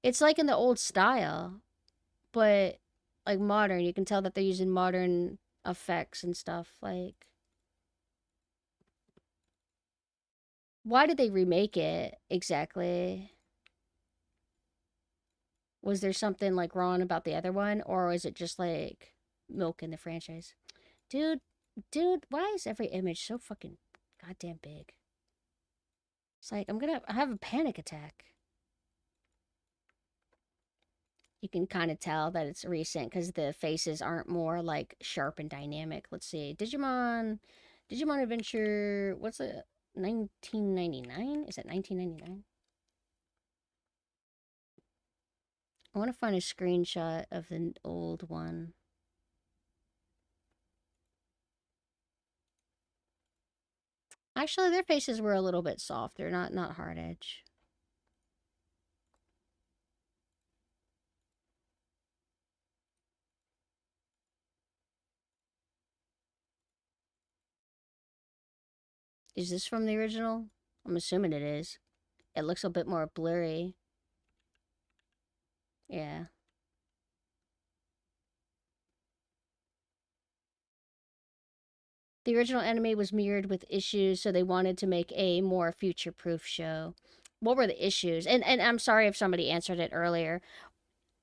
It's like in the old style, but like modern. You can tell that they're using modern effects and stuff. Like, why did they remake it exactly? Was there something like wrong about the other one, or is it just like milk in the franchise? Dude, why is every image so fucking goddamn big? It's like, I have a panic attack. You can kind of tell that it's recent because the faces aren't more like sharp and dynamic. Let's see. Digimon Adventure, what's it? 1999? Is it 1999? I want to find a screenshot of the old one. Actually, their faces were a little bit softer, not hard edge. Is this from the original? I'm assuming it is. It looks a bit more blurry. Yeah. The original anime was mirrored with issues, so they wanted to make a more future-proof show. What were the issues? And I'm sorry if somebody answered it earlier.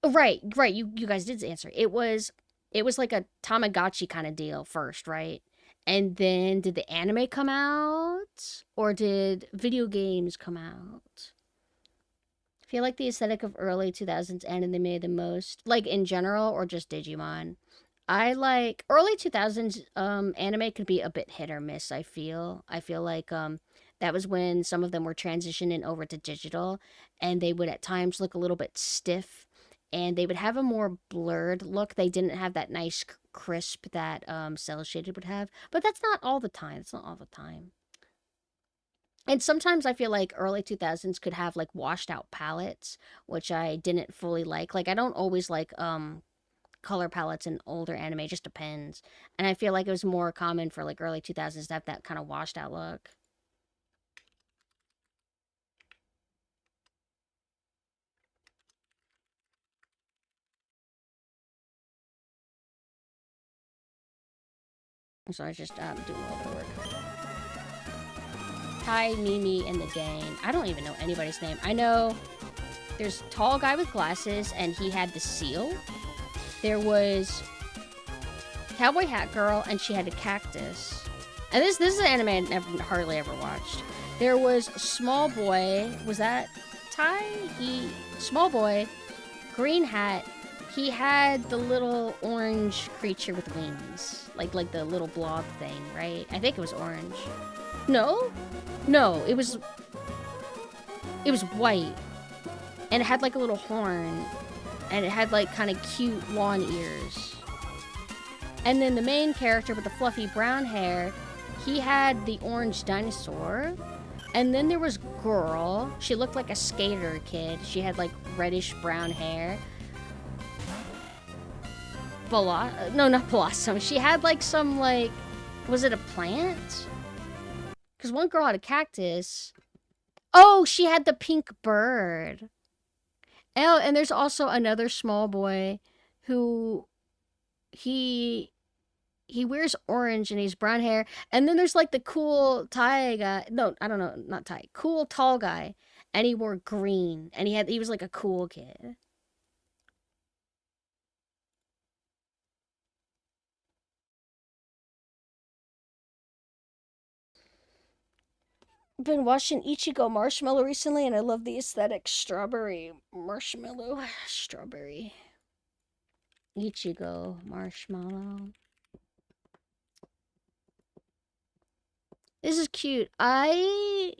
Right. You guys did answer. It was like a Tamagotchi kind of deal first, right? And then did the anime come out? Or did video games come out? I feel like the aesthetic of early 2000s anime the most, like in general or just Digimon. I like early 2000s anime could be a bit hit or miss, I feel. I feel like that was when some of them were transitioning over to digital and they would at times look a little bit stiff and they would have a more blurred look. They didn't have that nice crisp that cell shaded would have, but that's not all the time. It's not all the time. And sometimes I feel like early 2000s could have like washed out palettes, which I didn't fully like. Like I don't always like color palettes in older anime, it just depends. And I feel like it was more common for like early 2000s to have that kind of washed out look. So I was just doing a little bit of work. Hi, Mimi and the gang. I don't even know anybody's name. I know there's a tall guy with glasses and he had the seal. There was Cowboy Hat Girl and she had a cactus. And this is an anime I hardly ever watched. There was Small Boy. Was that Tai? Small Boy, green hat. He had the little orange creature with wings. Like the little blob thing, right? I think it was orange. No, it was white. And it had like a little horn. And it had like kind of cute lawn ears. And then the main character with the fluffy brown hair, he had the orange dinosaur. And then there was Girl. She looked like a skater kid. She had like reddish brown hair. No, not Blossom. She had like some like, was it a plant? Because one girl had a cactus. Oh, she had the pink bird. Oh, and there's also another Small Boy who he wears orange and he's brown hair. And then there's like the cool Thai guy. No, I don't know, not Thai. Cool tall guy. And he wore green. And he was like a cool kid. Been watching Ichigo Marshmallow recently and I love the aesthetic. Strawberry marshmallow. Strawberry. Ichigo Marshmallow. This is cute. I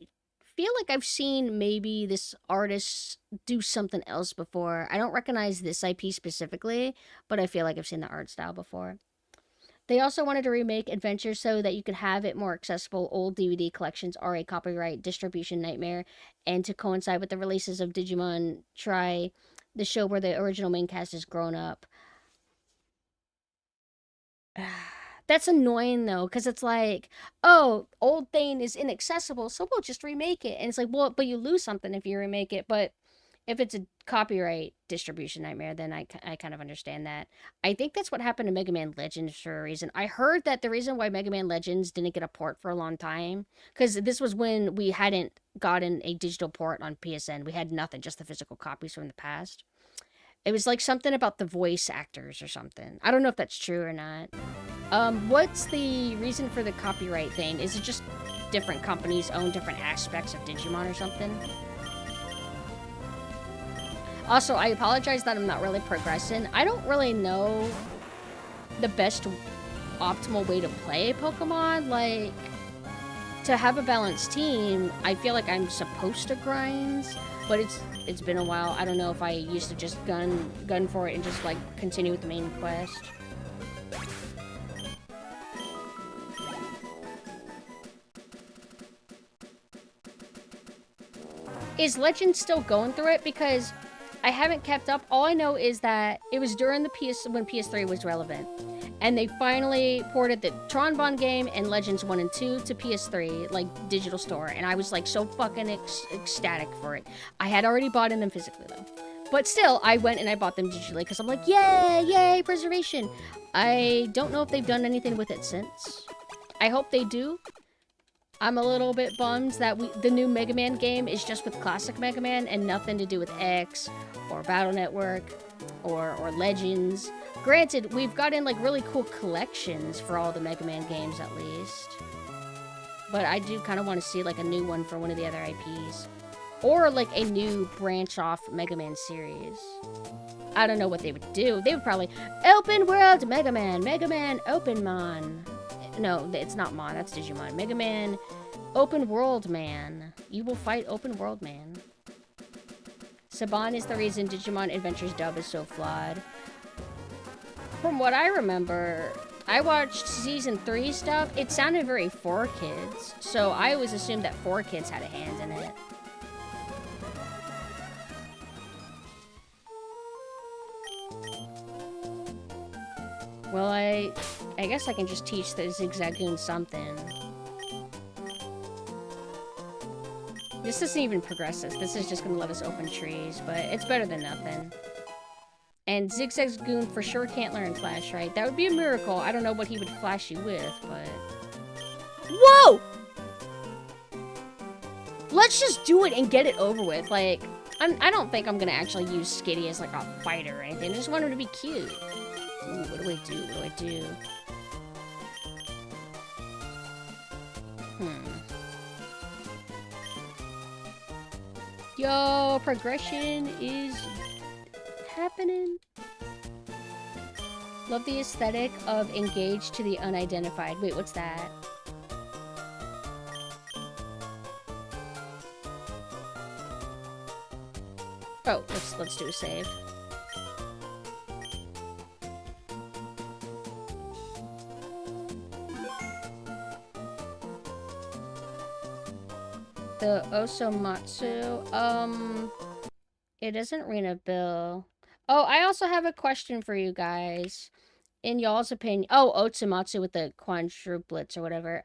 feel like I've seen maybe this artist do something else before. I don't recognize this IP specifically, but I feel like I've seen the art style before. They also wanted to remake Adventure so that you could have it more accessible. Old DVD collections are a copyright distribution nightmare, and to coincide with the releases of Digimon Try, the show where the original main cast is grown up. That's annoying though, because it's like, oh, old thing is inaccessible, so we'll just remake it. And it's like, well, but you lose something if you remake it. But if it's a copyright distribution nightmare, then I kind of understand that. I think that's what happened to Mega Man Legends for a reason. I heard that the reason why Mega Man Legends didn't get a port for a long time, because this was when we hadn't gotten a digital port on PSN. We had nothing, just the physical copies from the past. It was like something about the voice actors or something. I don't know if that's true or not. What's the reason for the copyright thing? Is it just different companies own different aspects of Digimon or something? Also, I apologize that I'm not really progressing. I don't really know the best optimal way to play Pokemon. Like, to have a balanced team, I feel like I'm supposed to grind, but it's been a while. I don't know if I used to just gun for it and just, like, continue with the main quest. Is Legend still going through it? Because I haven't kept up. All I know is that it was during the when PS3 was relevant. And they finally ported the Tron Bond game and Legends 1 and 2 to PS3, like, digital store. And I was, like, so fucking ecstatic for it. I had already bought them physically, though. But still, I went and I bought them digitally because I'm like, yay, yay, preservation. I don't know if they've done anything with it since. I hope they do. I'm a little bit bummed that the new Mega Man game is just with classic Mega Man and nothing to do with X or Battle Network or Legends. Granted, we've gotten like really cool collections for all the Mega Man games at least. But I do kind of want to see like a new one for one of the other IPs. Or like a new branch off Mega Man series. I don't know what they would do. They would probably Open World Mega Man Open Mon. No, it's not Mon, that's Digimon. Mega Man, Open World Man. You will fight Open World Man. Saban is the reason Digimon Adventures dub is so flawed. From what I remember, I watched Season 3 stuff. It sounded very 4Kids, so I always assumed that 4Kids had a hand in it. Well, I guess I can just teach the Zigzagoon something. This doesn't even progress us. This is just gonna let us open trees, but it's better than nothing. And Zigzagoon for sure can't learn Flash, right? That would be a miracle. I don't know what he would flash you with, but... Whoa! Let's just do it and get it over with. Like, I don't think I'm gonna actually use Skitty as like a fighter or anything. I just want him to be cute. Ooh, what do I do? What do I do? Yo, progression is happening. Love the aesthetic of engaged to the unidentified. Wait, what's that? Oh, let's do a save. The Osomatsu, it doesn't ring a bell. Oh, I also have a question for you guys. In y'all's opinion, oh, Otsumatsu with the quadruplets or whatever.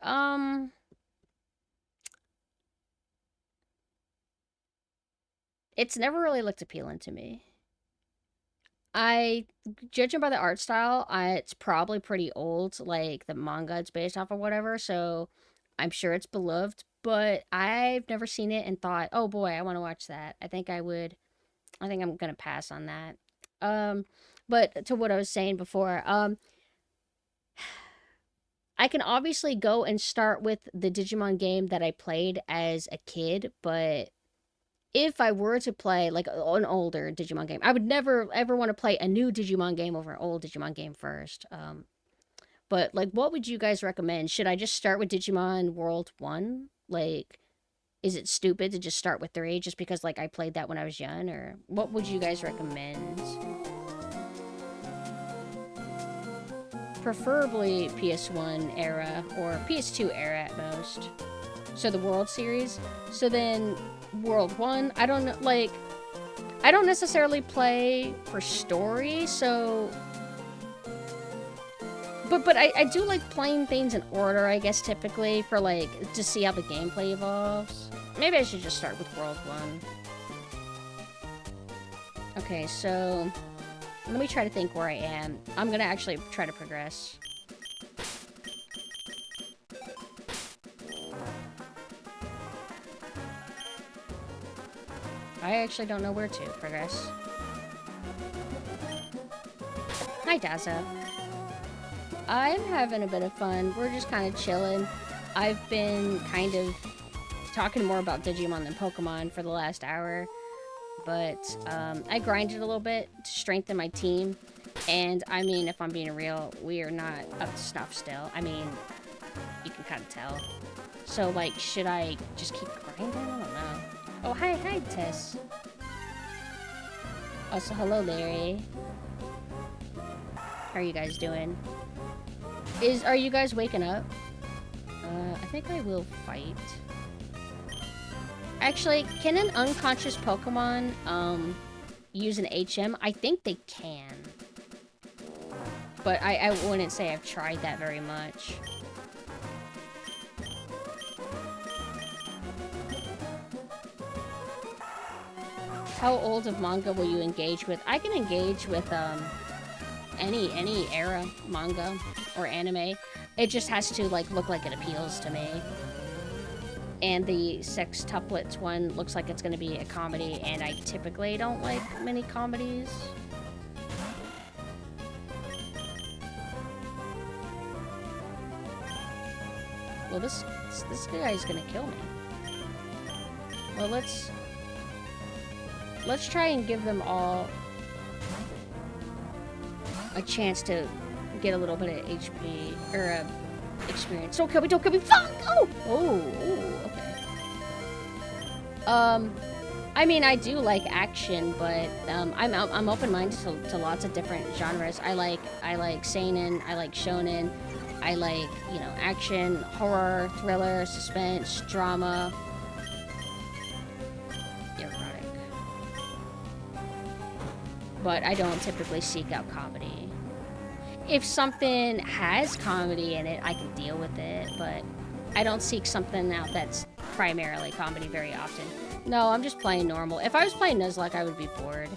It's never really looked appealing to me. Judging by the art style, it's probably pretty old, like the manga it's based off of whatever, so I'm sure it's beloved. But I've never seen it and thought, oh boy, I want to watch that. I think I'm going to pass on that. But to what I was saying before, I can obviously go and start with the Digimon game that I played as a kid, but if I were to play like an older Digimon game, I would never ever want to play a new Digimon game over an old Digimon game first. But like, what would you guys recommend? Should I just start with Digimon World 1? Like, is it stupid to just start with 3 just because, like, I played that when I was young? Or what would you guys recommend? Preferably PS1 era or PS2 era at most. So the World Series. So then World 1, I don't know, like, I don't necessarily play for story, so... But I do like playing things in order, I guess, typically, for, like, to see how the gameplay evolves. Maybe I should just start with World 1. Okay, so... let me try to think where I am. I'm gonna actually try to progress. I actually don't know where to progress. Hi, Daza. I'm having a bit of fun. We're just kind of chilling. I've been kind of talking more about Digimon than Pokemon for the last hour. but I grinded a little bit to strengthen my team. And I mean, if I'm being real, we are not up to snuff still. I mean, you can kind of tell. So, like, should I just keep grinding? I don't know. Oh, hi, Tess. Also, hello, Larry. How are you guys doing? Are you guys waking up? I think I will fight. Actually, can an unconscious Pokemon, use an HM? I think they can. But I wouldn't say I've tried that very much. How old of manga will you engage with? I can engage with, any era manga or anime. It just has to, like, look like it appeals to me. And the sextuplets one looks like it's gonna be a comedy, and I typically don't like many comedies. Well, this guy's gonna kill me. Well, let's try and give them all a chance to get a little bit of HP or experience. Don't kill me! Don't kill me! Fuck! Oh! Oh! Okay. I mean, I do like action, but I'm open-minded to lots of different genres. I like seinen. I like shonen. I like, you know, action, horror, thriller, suspense, drama. Erotic. But I don't typically seek out comedy. If something has comedy in it, I can deal with it, but I don't seek something out that's primarily comedy very often. No, I'm just playing normal. If I was playing Nuzlocke, I would be bored.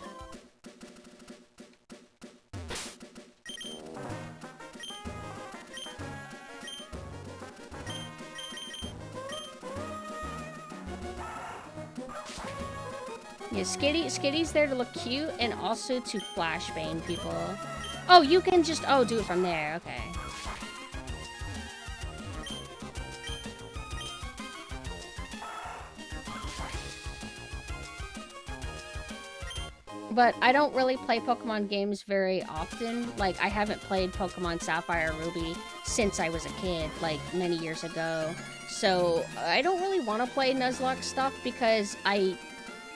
Yeah, Skitty's there to look cute and also to flashbang people. Oh, you can just, do it from there, okay. But I don't really play Pokemon games very often. Like, I haven't played Pokemon Sapphire or Ruby since I was a kid, like, many years ago. So, I don't really want to play Nuzlocke stuff because I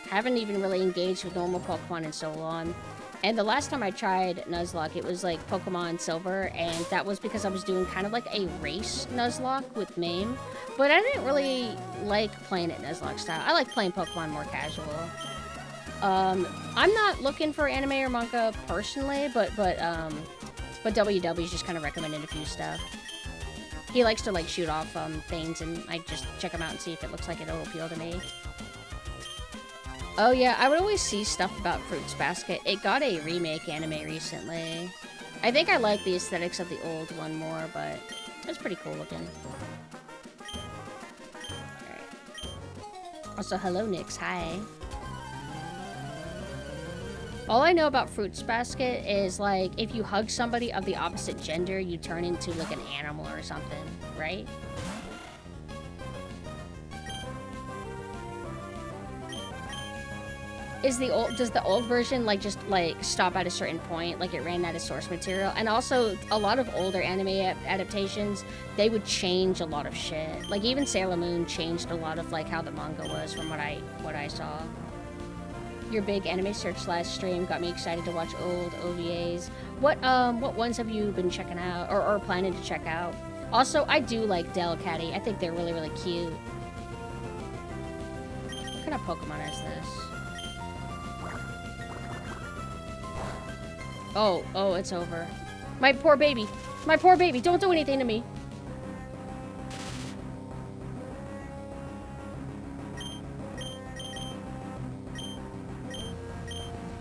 haven't even really engaged with normal Pokemon in so long. And the last time I tried Nuzlocke, it was like Pokemon Silver, and that was because I was doing kind of like a race Nuzlocke with MAME. But I didn't really like playing it Nuzlocke style. I like playing Pokemon more casual. I'm not looking for anime or manga personally, but WW's just kind of recommended a few stuff. He likes to like shoot off things, and I just check them out and see if it looks like it'll appeal to me. Oh yeah, I would always see stuff about Fruits Basket. It got a remake anime recently. I think I like the aesthetics of the old one more, but it's pretty cool looking. Alright. Also, hello Nyx, hi. All I know about Fruits Basket is, like, if you hug somebody of the opposite gender, you turn into, like, an animal or something, right? Does the old version, like, just, like, stop at a certain point, like it ran out of source material? And also, a lot of older anime adaptations, they would change a lot of shit. Like, even Sailor Moon changed a lot of, like, how the manga was from what I saw. Your big anime search last stream got me excited to watch old OVAs. What ones have you been checking out, or planning to check out? Also, I do like Delcatty. I think they're really, really cute. What kind of Pokemon is this? Oh, it's over. My poor baby. My poor baby. Don't do anything to me.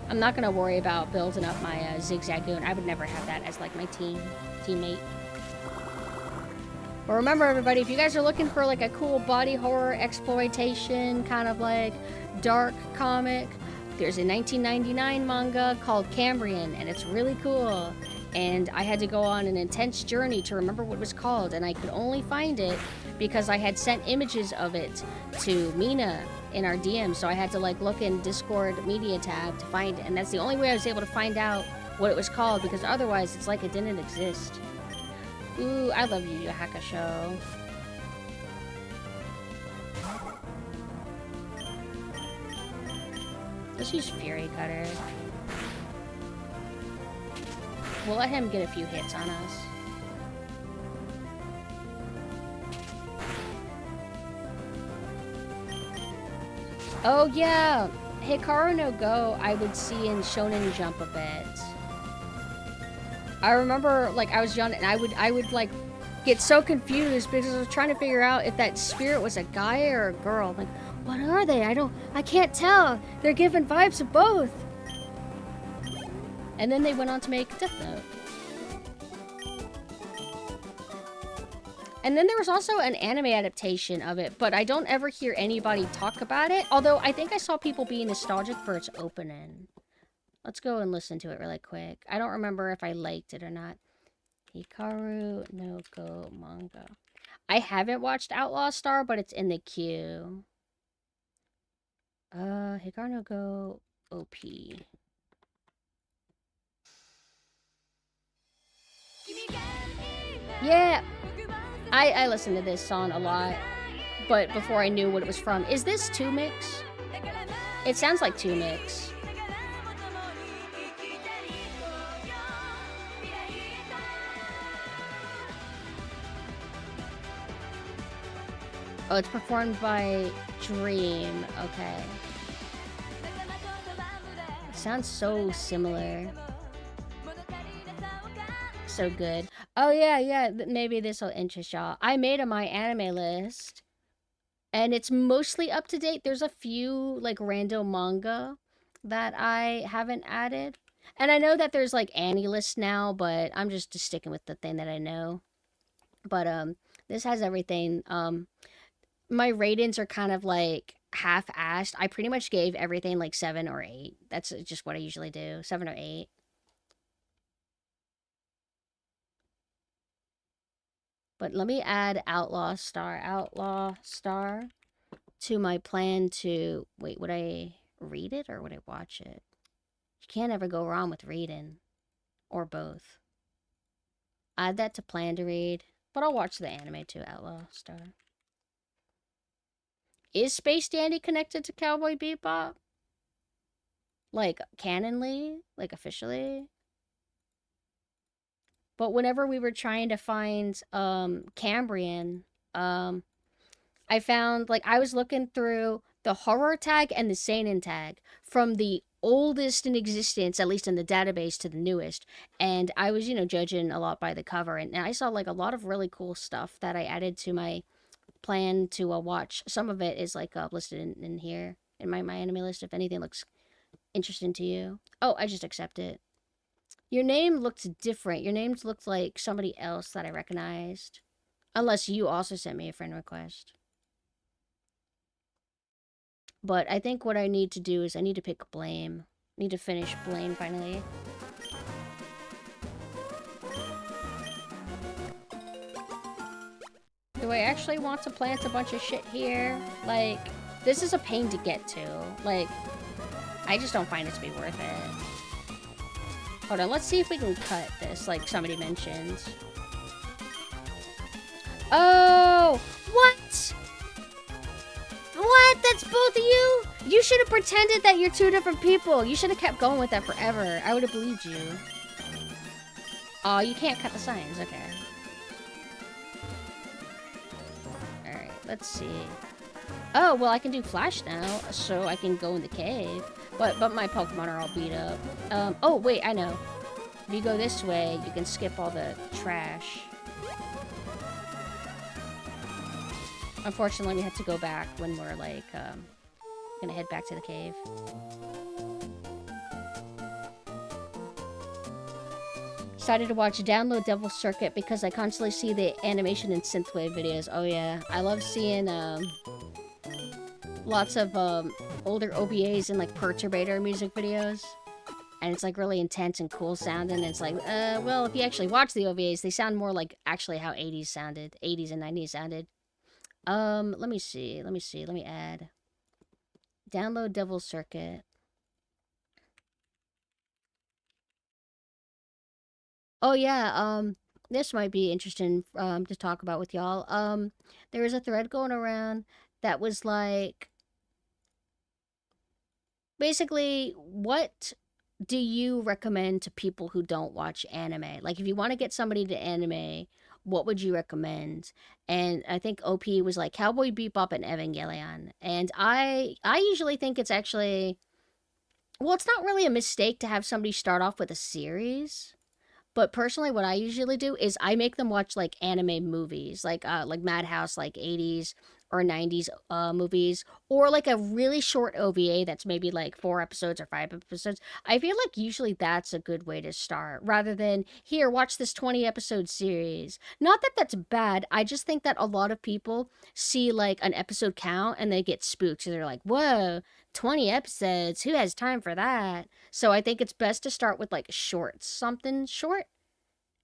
I'm not gonna worry about building up my Zigzagoon. I would never have that as like my teammate. But remember everybody, if you guys are looking for like a cool body horror exploitation kind of like dark comic, there's a 1999 manga called Cambrian, and it's really cool. And I had to go on an intense journey to remember what it was called, and I could only find it because I had sent images of it to Mina in our DM, so I had to like look in Discord media tab to find it, and that's the only way I was able to find out what it was called, because otherwise it's like it didn't exist. Ooh, I love Yu Yu Hakusho. Let's use Fury Cutter. We'll let him get a few hits on us. Oh yeah, Hikaru no Go I would see in Shonen Jump a bit. I remember, like, I was young and I would like get so confused because I was trying to figure out if that spirit was a guy or a girl. Like, what are they? I can't tell. They're giving vibes of both. And then they went on to make Death Note. And then there was also an anime adaptation of it, but I don't ever hear anybody talk about it. Although I think I saw people being nostalgic for its opening. Let's go and listen to it really quick. I don't remember if I liked it or not. Hikaru no Go manga. I haven't watched Outlaw Star, but it's in the queue. Hikaru no Go OP. Yeah! I listened to this song a lot, but before I knew what it was from. Is this 2Mix? It sounds like 2Mix. Oh, it's performed by Dream. Okay. It sounds so similar. So good. Oh yeah, maybe this will interest y'all. I made a My Anime list, and it's mostly up to date. There's a few like random manga that I haven't added, and I know that there's like Annie lists now, but I'm just sticking with the thing that I know. But this has everything. My ratings are kind of like half-assed. I pretty much gave everything like 7 or 8. That's just what I usually do, 7 or 8. But let me add Outlaw Star to my plan to... Wait, would I read it or would I watch it? You can't ever go wrong with reading. Or both. Add that to plan to read. But I'll watch the anime too, Outlaw Star. Is Space Dandy connected to Cowboy Bebop? Like, canonly? Like, officially? But whenever we were trying to find Cambrian, I found, like, I was looking through the horror tag and the seinen tag from the oldest in existence, at least in the database, to the newest. And I was, you know, judging a lot by the cover. And I saw, like, a lot of really cool stuff that I added to my plan to watch. Some of it is, like, listed in here, in my anime list, if anything looks interesting to you. Oh, I just accept it. Your name looked different. Your names looked like somebody else that I recognized. Unless you also sent me a friend request. But I think what I need to do is I need to pick Blame. I need to finish Blame finally. Do I actually want to plant a bunch of shit here? Like, this is a pain to get to. Like, I just don't find it to be worth it. Hold on, let's see if we can cut this, like somebody mentioned. Oh! What? What? That's both of you? You should have pretended that you're two different people. You should have kept going with that forever. I would have believed you. Oh, you can't cut the signs. Okay. Alright, let's see. Oh, well, I can do Flash now, so I can go in the cave. But my Pokemon are all beat up. Oh, wait, I know. If you go this way, you can skip all the trash. Unfortunately, we have to go back when we're, like, gonna head back to the cave. Decided to watch Download Devil's Circuit because I constantly see the animation and synthwave videos. Oh, yeah. I love seeing, lots of, older OVAs and like Perturbator music videos, and it's like really intense and cool sounding, and it's like, well, if you actually watch the OVAs, they sound more like actually how 80s sounded, 80s and 90s sounded. Let me see, let me add. Download Devil's Circuit. Oh yeah, this might be interesting to talk about with y'all. There was a thread going around that was like, basically, what do you recommend to people who don't watch anime? Like, if you want to get somebody to anime, what would you recommend? And I think OP was like Cowboy Bebop and Evangelion. And I usually think it's actually, well, it's not really a mistake to have somebody start off with a series. But personally, what I usually do is I make them watch like anime movies, like Madhouse, like 80s or 90s movies, or like a really short OVA that's maybe like 4 episodes or 5 episodes. I feel like usually that's a good way to start, rather than here, watch this 20 episode series. Not that that's bad. I just think that a lot of people see like an episode count and they get spooked. So they're like, whoa, 20 episodes, who has time for that? So I think it's best to start with like short, something short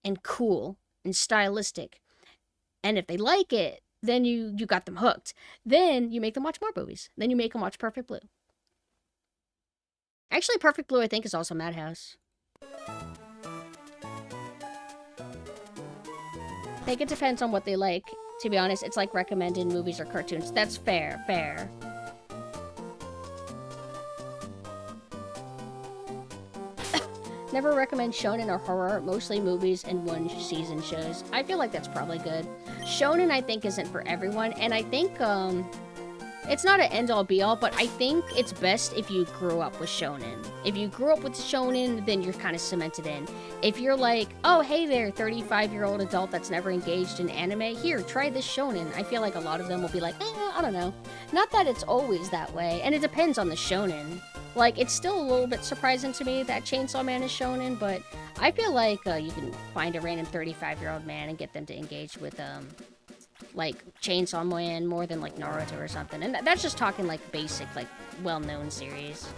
and cool and stylistic. And if they like it, then you got them hooked. Then you make them watch more movies. Then you make them watch Perfect Blue. Actually, Perfect Blue I think is also Madhouse. I think it depends on what they like. To be honest, it's like recommended movies or cartoons. That's fair, fair. Never recommend shonen or horror, mostly movies and one-season shows. I feel like that's probably good. Shonen, I think, isn't for everyone, and I think, it's not an end-all be-all, but I think it's best if you grew up with shonen. If you grew up with shonen, then you're kind of cemented in. If you're like, oh, hey there, 35-year-old adult that's never engaged in anime, here, try this shonen. I feel like a lot of them will be like, I don't know. Not that it's always that way, and it depends on the shonen. Like, it's still a little bit surprising to me that Chainsaw Man is shonen, but I feel like you can find a random 35-year-old man and get them to engage with, like, Chainsaw Man more than, like, Naruto or something. And that's just talking, like, basic, like, well-known series.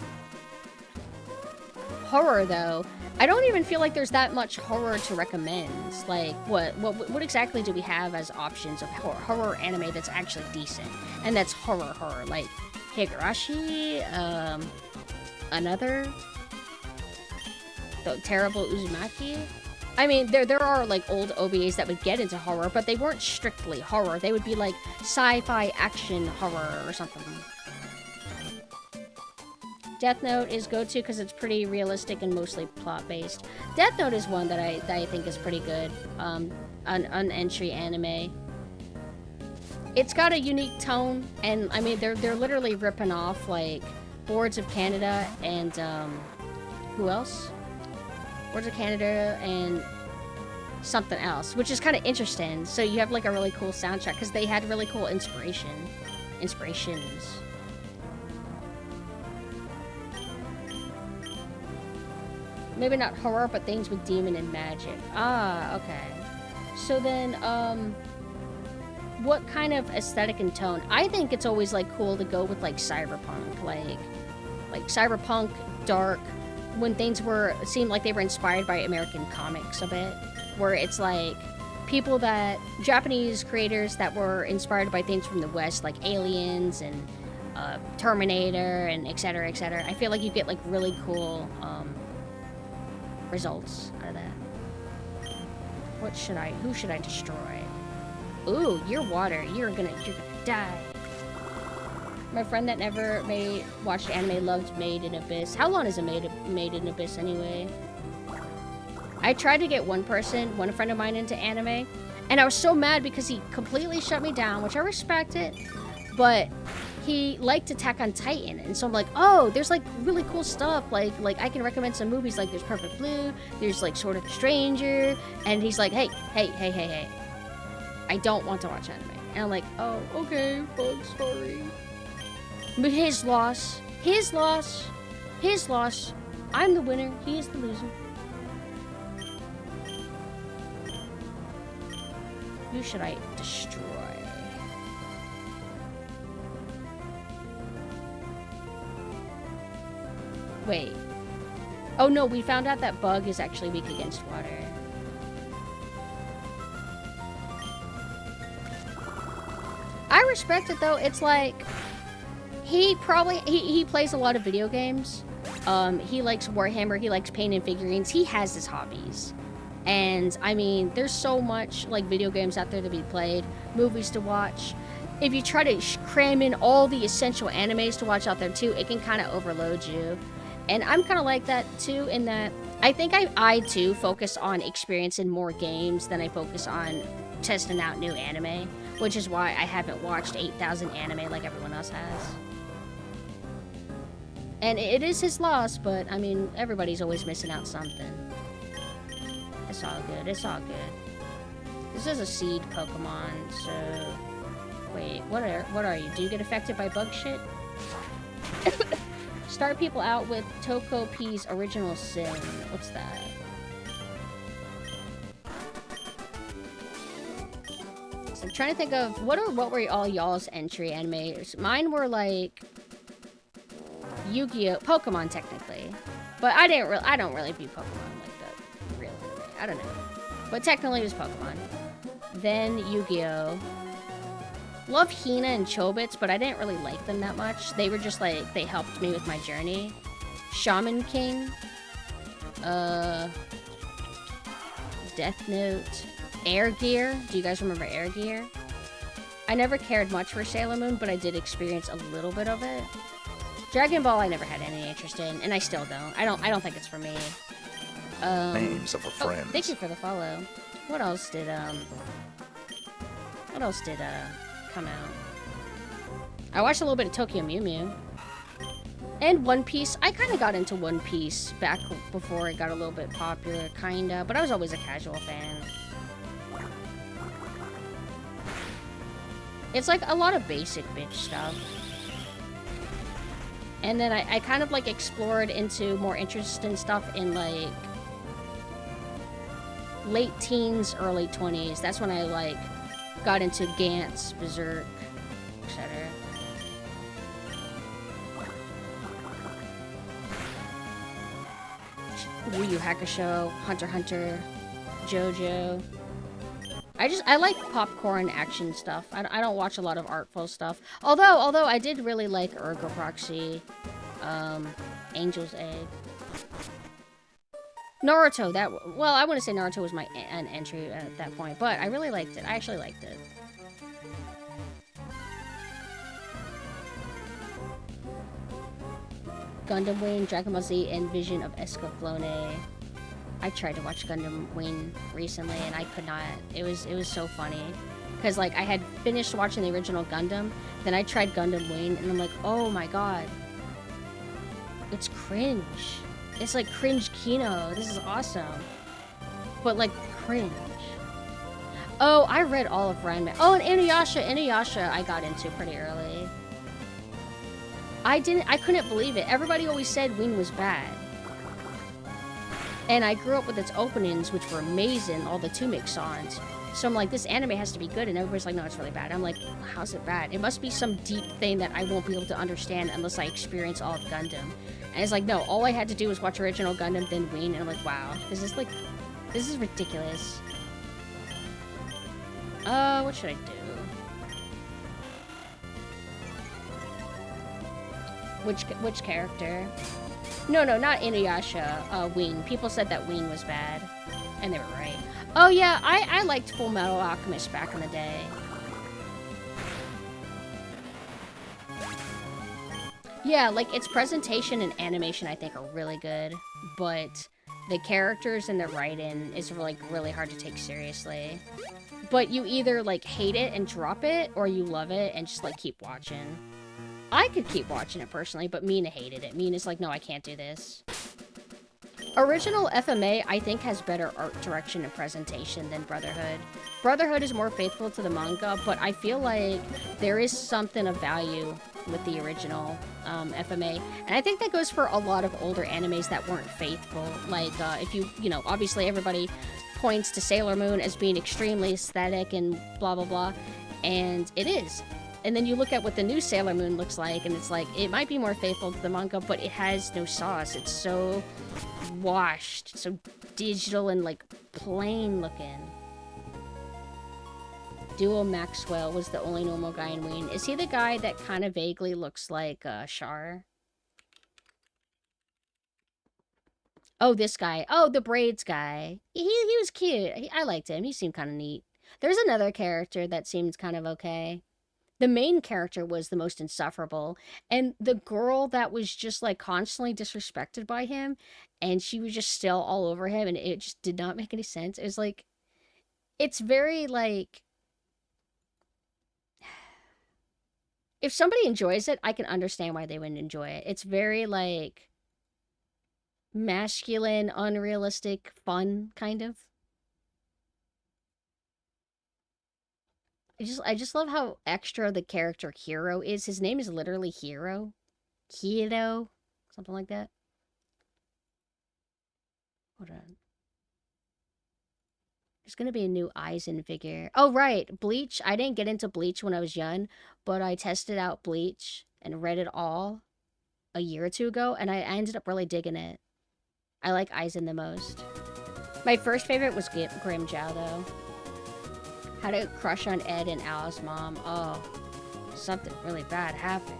Horror, though, I don't even feel like there's that much horror to recommend. Like, what exactly do we have as options of horror anime that's actually decent? And that's horror. Like, Higurashi, Another? The Terrible Uzumaki? I mean, there are, like, old OVAs that would get into horror, but they weren't strictly horror. They would be, like, sci-fi action horror or something. Death Note is go-to because it's pretty realistic and mostly plot-based. Death Note is one that I think is pretty good. An entry anime. It's got a unique tone, and, I mean, they're literally ripping off, like, Boards of Canada and, who else? Boards of Canada and something else, which is kind of interesting. So you have, like, a really cool soundtrack, because they had really cool inspirations. Maybe not horror, but things with demon and magic. Ah, okay. So then, what kind of aesthetic and tone? I think it's always, like, cool to go with, like, cyberpunk, like cyberpunk, dark, when things seemed like they were inspired by American comics a bit, where it's like Japanese creators that were inspired by things from the West, like Aliens and Terminator and etc. etc. I feel like you get like really cool results out of that. Who should I destroy? Ooh, you're water. You're gonna die. My friend that never watched anime loved Made in Abyss. How long is a Made in Abyss anyway? I tried to get one friend of mine into anime, and I was so mad because he completely shut me down, which I respect it, but he liked Attack on Titan, and so I'm like, oh, there's like really cool stuff, like I can recommend some movies, like there's Perfect Blue, there's like Sword of the Stranger, and he's like, hey, I don't want to watch anime. And I'm like, oh, okay, fuck, sorry. But his loss. I'm the winner, he is the loser. Who should I destroy? Wait. Oh no, we found out that Bug is actually weak against water. I respect it though, it's like... He probably, he plays a lot of video games. He likes Warhammer, he likes painting figurines, he has his hobbies. And, I mean, there's so much, like, video games out there to be played, movies to watch. If you try to cram in all the essential animes to watch out there, too, it can kind of overload you. And I'm kind of like that, too, in that I think I, too, focus on experiencing more games than I focus on testing out new anime, which is why I haven't watched 8,000 anime like everyone else has. And it is his loss, but, I mean, everybody's always missing out something. It's all good, it's all good. This is a seed Pokemon, so... Wait, what are you? Do you get affected by bug shit? Start people out with Toko P's Original Sin. What's that? So I'm trying to think of... What were all y'all's entry animes? Mine were, like... Yu-Gi-Oh! Pokemon, technically. But I don't really view Pokemon like that. Really. I don't know. But technically it was Pokemon. Then Yu-Gi-Oh! Love Hina and Chobits, but I didn't really like them that much. They were just like, they helped me with my journey. Shaman King. Death Note. Air Gear. Do you guys remember Air Gear? I never cared much for Sailor Moon, but I did experience a little bit of it. Dragon Ball I never had any interest in, and I still don't. I don't think it's for me. Names of a friend. Oh, thank you for the follow. What else did come out? I watched a little bit of Tokyo Mew Mew. And One Piece. I kind of got into One Piece back before it got a little bit popular, kinda, but I was always a casual fan. It's like a lot of basic bitch stuff. And then I kind of like explored into more interesting stuff in like late teens, early 20s. That's when I like got into Gantz, Berserk, etc. Yu Yu Hakusho, Hunter x Hunter, JoJo. I like popcorn action stuff. I don't watch a lot of artful stuff. Although I did really like Ergo Proxy, Angel's Egg. Naruto, well, I wouldn't say Naruto was an entry at that point, but I really liked it. I actually liked it. Gundam Wing, Dragon Ball Z, and Vision of Escaflowne. I tried to watch Gundam Wing recently, and I could not. It was so funny. Because, like, I had finished watching the original Gundam, then I tried Gundam Wing, and I'm like, oh my god. It's cringe. It's like cringe Kino. This is awesome. But, like, cringe. Oh, I read all of Ranma. Oh, and Inuyasha I got into pretty early. I couldn't believe it. Everybody always said Wing was bad. And I grew up with its openings, which were amazing, all the Tumik songs. So I'm like, this anime has to be good, and everybody's like, no, it's really bad. I'm like, how's it bad? It must be some deep thing that I won't be able to understand unless I experience all of Gundam. And it's like, no, all I had to do was watch original Gundam, then Wing, and I'm like, wow, this is ridiculous. What should I do? Which character? No, not Inuyasha, Wing. People said that Wing was bad, and they were right. Oh yeah, I liked Full Metal Alchemist back in the day. Yeah, like, its presentation and animation, I think, are really good, but the characters and the writing is, like, really hard to take seriously. But you either, like, hate it and drop it, or you love it and just, like, keep watching. I could keep watching it personally, but Mina hated it. Mina's like, no, I can't do this. Original FMA, I think, has better art direction and presentation than Brotherhood. Brotherhood is more faithful to the manga, but I feel like there is something of value with the original FMA. And I think that goes for a lot of older animes that weren't faithful. Like, if you know, obviously everybody points to Sailor Moon as being extremely aesthetic and blah, blah, blah. And it is. And then you look at what the new Sailor Moon looks like, and it's like, it might be more faithful to the manga, but it has no sauce. It's so washed, so digital and, like, plain looking. Duo Maxwell was the only normal guy in Ween. Is he the guy that kind of vaguely looks like Char? Oh, this guy. Oh, the braids guy. He was cute. I liked him. He seemed kind of neat. There's another character that seems kind of okay. The main character was the most insufferable, and the girl that was just like constantly disrespected by him, and she was just still all over him, and it just did not make any sense. It was like, it's very like, if somebody enjoys it, I can understand why they wouldn't enjoy it. It's very like masculine, unrealistic, fun kind of. I just love how extra the character Hero is. His name is literally Hero. Hero. Something like that. Hold on. There's gonna be a new Aizen figure. Oh, right. Bleach. I didn't get into Bleach when I was young, but I tested out Bleach and read it all a year or two ago, and I ended up really digging it. I like Aizen the most. My first favorite was Grimjow, though. Had a crush on Ed and Alice's mom. Oh, something really bad happened.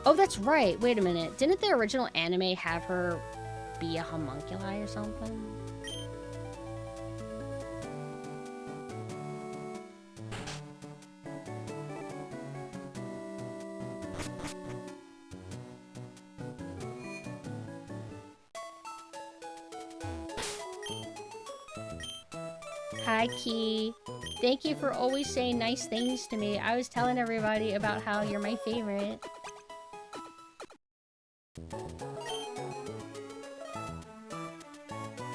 Oh, that's right. Wait a minute. Didn't the original anime have her be a homunculi or something? Hi, Key. Thank you for always saying nice things to me. I was telling everybody about how you're my favorite.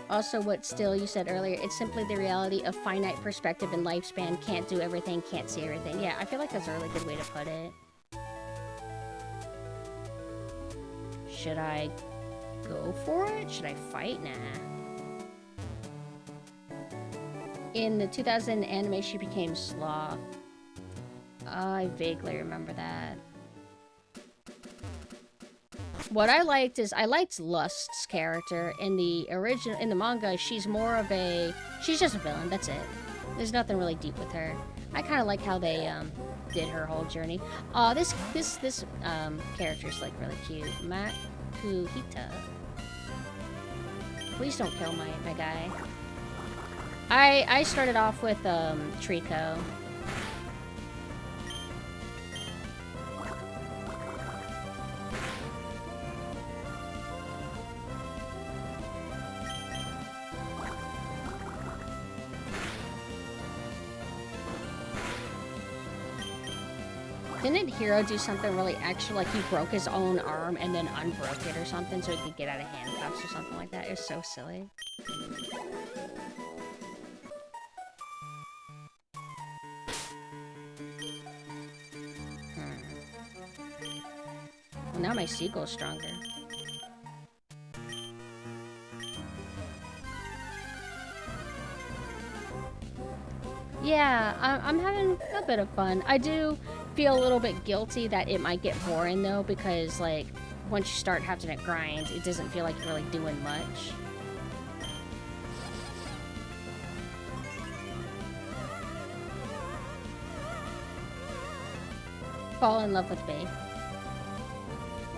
Also, what still you said earlier, it's simply the reality of finite perspective and lifespan. Can't do everything, can't see everything. Yeah, I feel like that's a really good way to put it. Should I go for it? Should I fight? Nah. In the 2000 anime, she became Sloth. I vaguely remember that. What I liked is, I liked Lust's character. In the manga, she's more of a... She's just a villain, that's it. There's nothing really deep with her. I kind of like how they did her whole journey. This character's like really cute. Makuhita. Please don't kill my guy. I started off with Trico. Didn't Hero do something really extra, like he broke his own arm and then unbroke it or something so he could get out of handcuffs or something like that? It was so silly. Well, now my seagull's stronger. Yeah, I'm having a bit of fun. I do feel a little bit guilty that it might get boring, though, because, like, once you start having to grind, it doesn't feel like you're really doing much. Fall in love with me.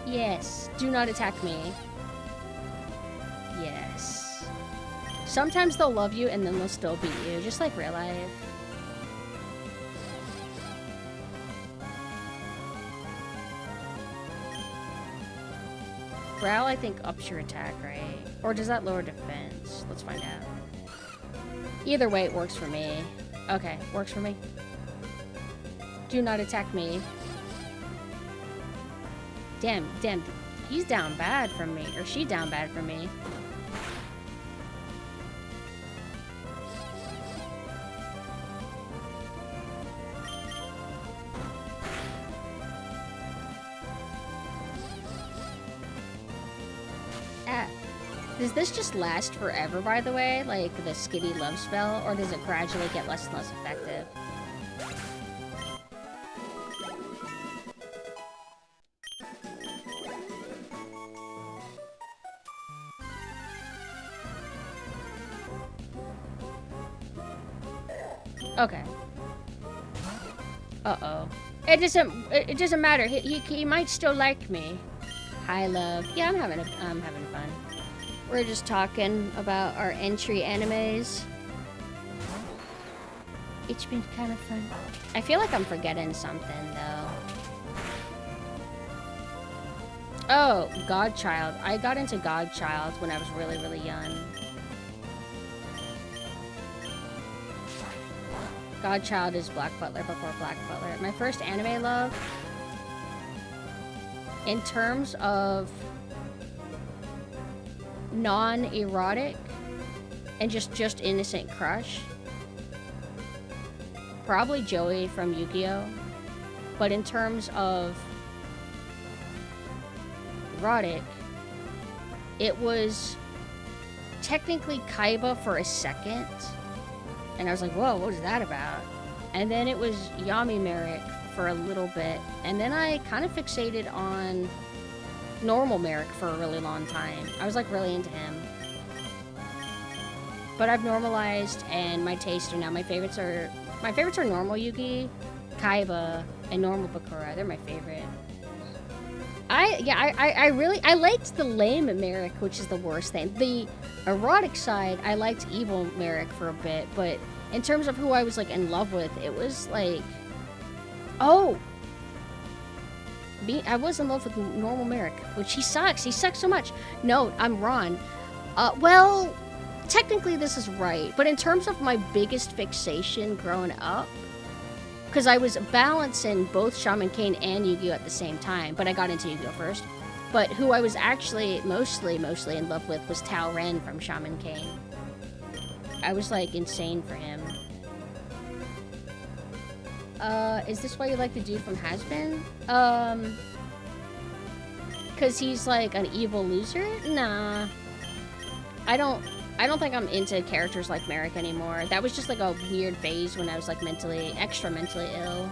Yes. Do not attack me. Yes. Sometimes they'll love you and then they'll still beat you, just like real life. Growl, I think, ups your attack, right? Or does that lower defense? Let's find out. Either way, it works for me. Okay, works for me. Do not attack me. Damn, he's down bad from me, or she down bad from me. Does this just last forever, by the way? Like the Skitty love spell, or does it gradually get less and less effective? Okay. Uh-oh. It doesn't matter. He might still like me. Hi, love. Yeah, I'm having fun. We're just talking about our entry animes. It's been kind of fun. I feel like I'm forgetting something, though. Oh, Godchild. I got into Godchild when I was really, really young. Godchild is Black Butler before Black Butler. My first anime love, in terms of non-erotic and just innocent crush, probably Joey from Yu-Gi-Oh! But in terms of erotic, it was technically Kaiba for a second. And I was like, whoa, what is that about? And then it was Yami Merrick for a little bit. And then I kind of fixated on normal Merrick for a really long time. I was like really into him. But I've normalized, and my tastes are now, my favorites are normal Yugi, Kaiba, and normal Bakura. They're my favorite. I liked the lame Merrick, which is the worst thing. The erotic side, I liked evil Merrick for a bit, but in terms of who I was like in love with, it was like, oh, I was in love with normal Merrick, which he sucks. He sucks so much. No, I'm Ron. Well, technically this is right, but in terms of my biggest fixation growing up, because I was balancing both Shaman King and Yu-Gi-Oh! At the same time, but I got into Yu-Gi-Oh! First. But who I was actually mostly in love with was Tao Ren from Shaman King. I was like insane for him. Is this why you like the dude from Has-Been? Cause he's like an evil loser? Nah. I don't think I'm into characters like Merrick anymore. That was just like a weird phase when I was like extra mentally ill.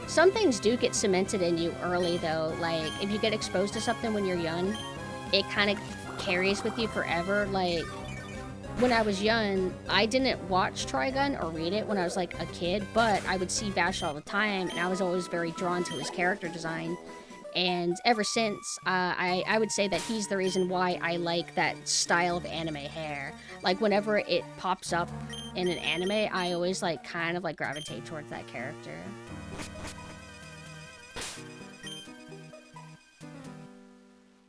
Some things do get cemented in you early though. Like if you get exposed to something when you're young, it kind of carries with you forever. Like when I was young, I didn't watch Trigun or read it when I was like a kid, but I would see Vash all the time, and I was always very drawn to his character design. And ever since, I would say that he's the reason why I like that style of anime hair. Like whenever it pops up in an anime, I always like kind of like gravitate towards that character.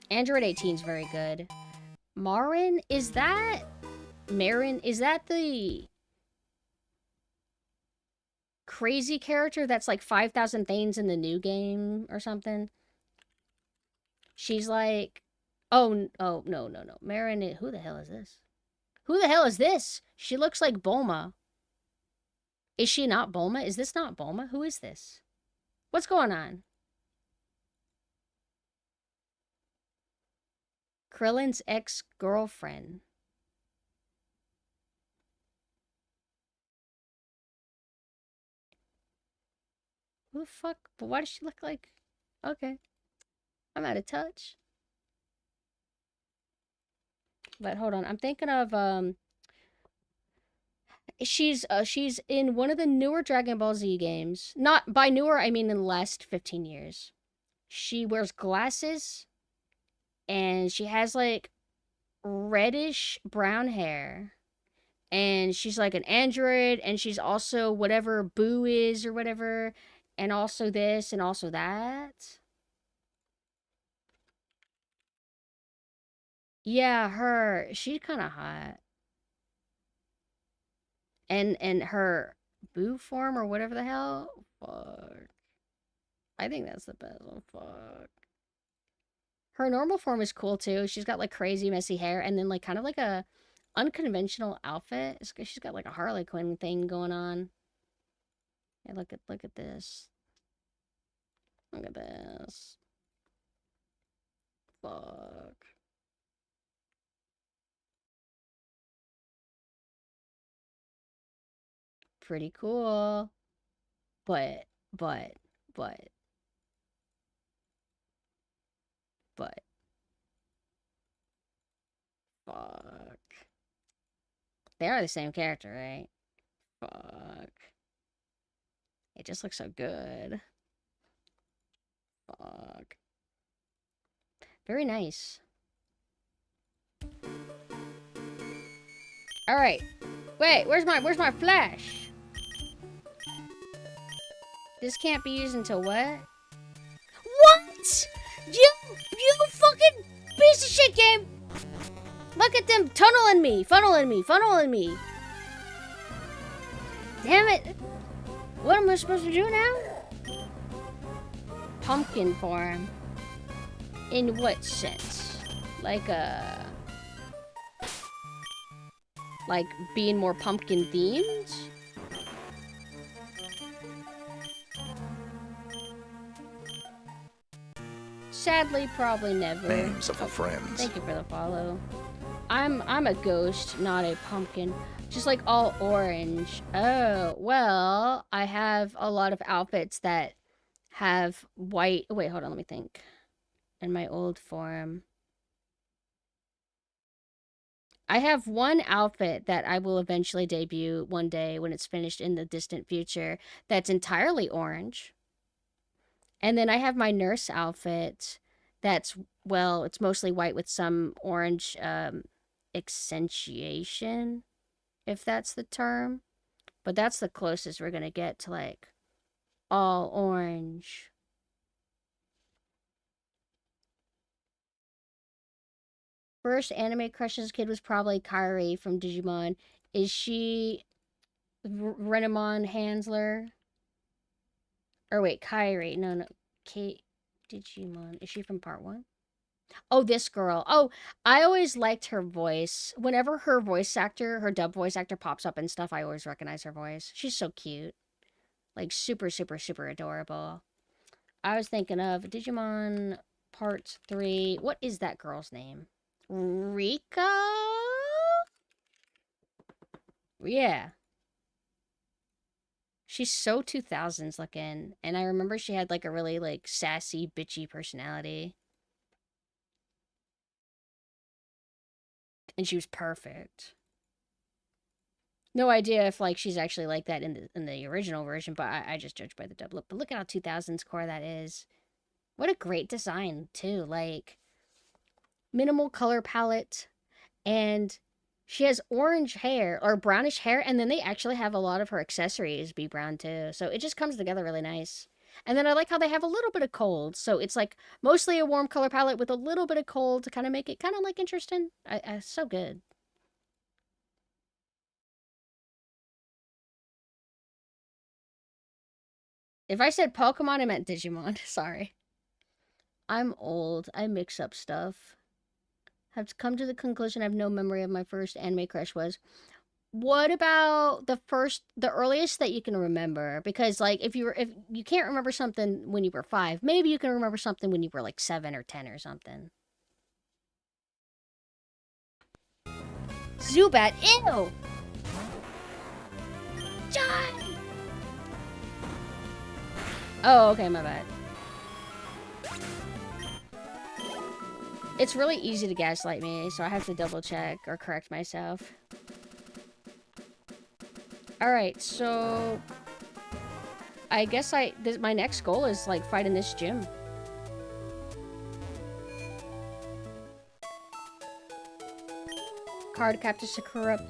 Android 18 is very good. Marin, is that the crazy character that's like 5,000 things in the new game or something? She's like, no. Marin, who the hell is this? Who the hell is this? She looks like Bulma. Is she not Bulma? Is this not Bulma? Who is this? What's going on? Krillin's ex-girlfriend. Who the fuck? But why does she look like... Okay. I'm out of touch. But hold on. I'm thinking of, she's in one of the newer Dragon Ball Z games. Not by newer, I mean in the last 15 years. She wears glasses, and she has, like, reddish brown hair. And she's, like, an android, and she's also whatever Boo is or whatever. And also this, and also that. Yeah, her. She's kind of hot. And her Boo form or whatever the hell. Fuck. I think that's the best one. Fuck. Her normal form is cool too. She's got like crazy messy hair and then like kind of like a unconventional outfit. She's got like a Harley Quinn thing going on. Yeah, look at this. Look at this. Fuck. Pretty cool. But Fuck. They are the same character, right? Fuck. It just looks so good. Fuck. Very nice. Alright. Wait, where's my flash? This can't be used until what? What? You fucking piece of shit game! Look at them funneling me. Damn it. What am I supposed to do now? Pumpkin form. In what sense? Like being more pumpkin themed? Sadly, probably never. Names of friends. Thank you for the follow. I'm a ghost, not a pumpkin. Just like all orange. Oh, well, I have a lot of outfits that have white. Wait, hold on, let me think. In my old form. I have one outfit that I will eventually debut one day when it's finished in the distant future that's entirely orange. And then I have my nurse outfit that's, well, it's mostly white with some orange accentuation, if that's the term. But that's the closest we're going to get to, like, all orange. First anime crush as a kid was probably Kairi from Digimon. Is she Renamon Hansler? Or wait, Kairi. No. Kate Digimon. Is she from part 1? Oh, this girl. Oh, I always liked her voice. Whenever her voice actor, her dub voice actor pops up and stuff, I always recognize her voice. She's so cute. Like, super, super, super adorable. I was thinking of Digimon part 3. What is that girl's name? Rika? Yeah. She's so 2000s looking. And I remember she had like a really like sassy, bitchy personality. And she was perfect. No idea if like she's actually like that in the original version, but I just judge by the dub look. But look at how 2000s core that is. What a great design too. Like minimal color palette, and she has orange hair or brownish hair, and then they actually have a lot of her accessories be brown too. So it just comes together really nice. And then I like how they have a little bit of cold. So it's like mostly a warm color palette with a little bit of cold to kind of make it kind of like interesting. So good. If I said Pokemon, I meant Digimon. Sorry. I'm old. I mix up stuff. Have come to the conclusion I have no memory of my first anime crush was. What about the earliest that you can remember? Because like if you can't remember something when you were 5, maybe you can remember something when you were like 7 or 10 or something. Zubat, ew! Die! Oh, okay, my bad. It's really easy to gaslight me, so I have to double check or correct myself. Alright, so I guess my next goal is like fighting this gym. Card Captain Sakura.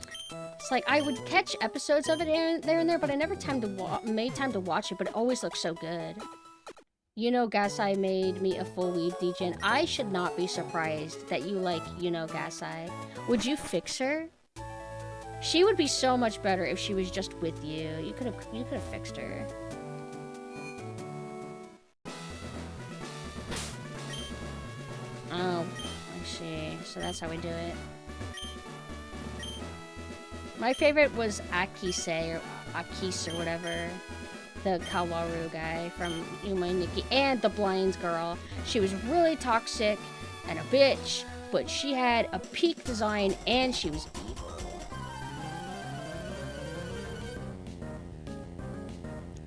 It's like I would catch episodes of it there and there, but I never made time to watch it, but it always looks so good. You know, Gasai made me a full weed degen. I should not be surprised that you like, you know, Gasai. Would you fix her? She would be so much better if she was just with you. You could have fixed her. Oh, I see. So that's how we do it. My favorite was Akise or Akis or whatever. The Kawaru guy from Umai Nikki, and the Blinds girl. She was really toxic and a bitch, but she had a peak design and she was evil.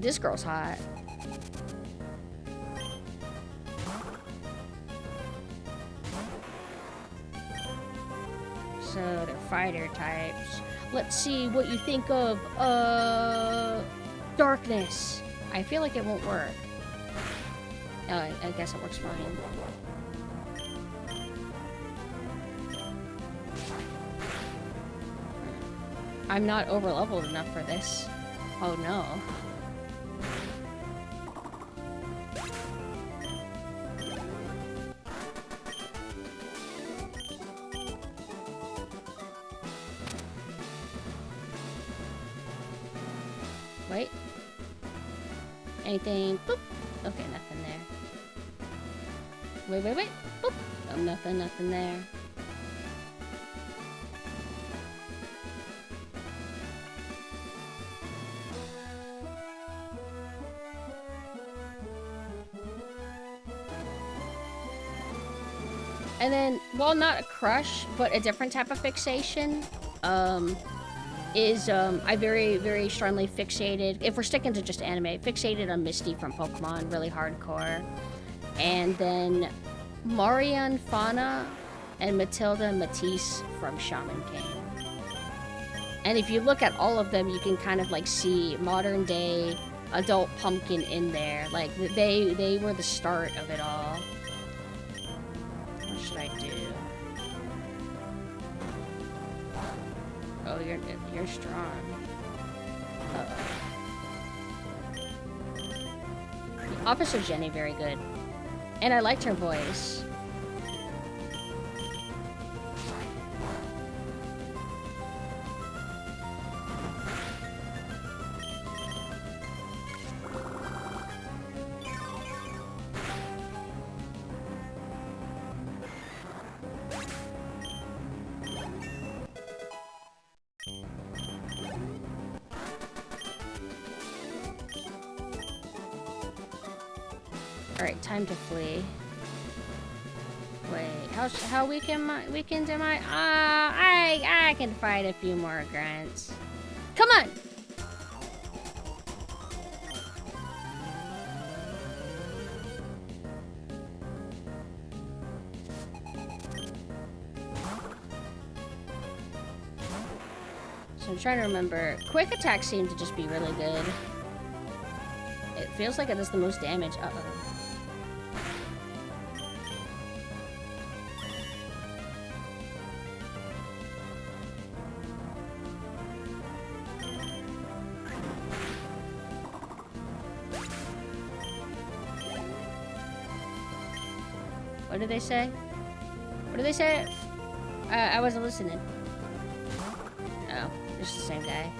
This girl's hot. So they're fighter types. Let's see what you think of, darkness. I feel like it won't work. Oh, I guess it works fine. I'm not over-leveled enough for this. Oh no. Wait. Anything? Boop. Okay, nothing there. Wait. Boop. Oh, nothing there. And then, well, not a crush, but a different type of fixation, is, I very strongly fixated, if we're sticking to just anime, fixated on Misty from Pokemon, really hardcore. And then Marion Fauna and Matilda Matisse from Shaman King. And if you look at all of them, you can kind of, like, see modern day adult Pumpkin in there. Like, they were the start of it all. What should I do? Oh, you're strong. Officer Jenny, very good. And I liked her voice. Alright, time to flee. Wait, how weakened am I? I can fight a few more grunts. Come on! So I'm trying to remember. Quick attacks seem to just be really good. It feels like it does the most damage. Uh-oh. What did they say? What did they say? I wasn't listening. Oh, it's the same guy.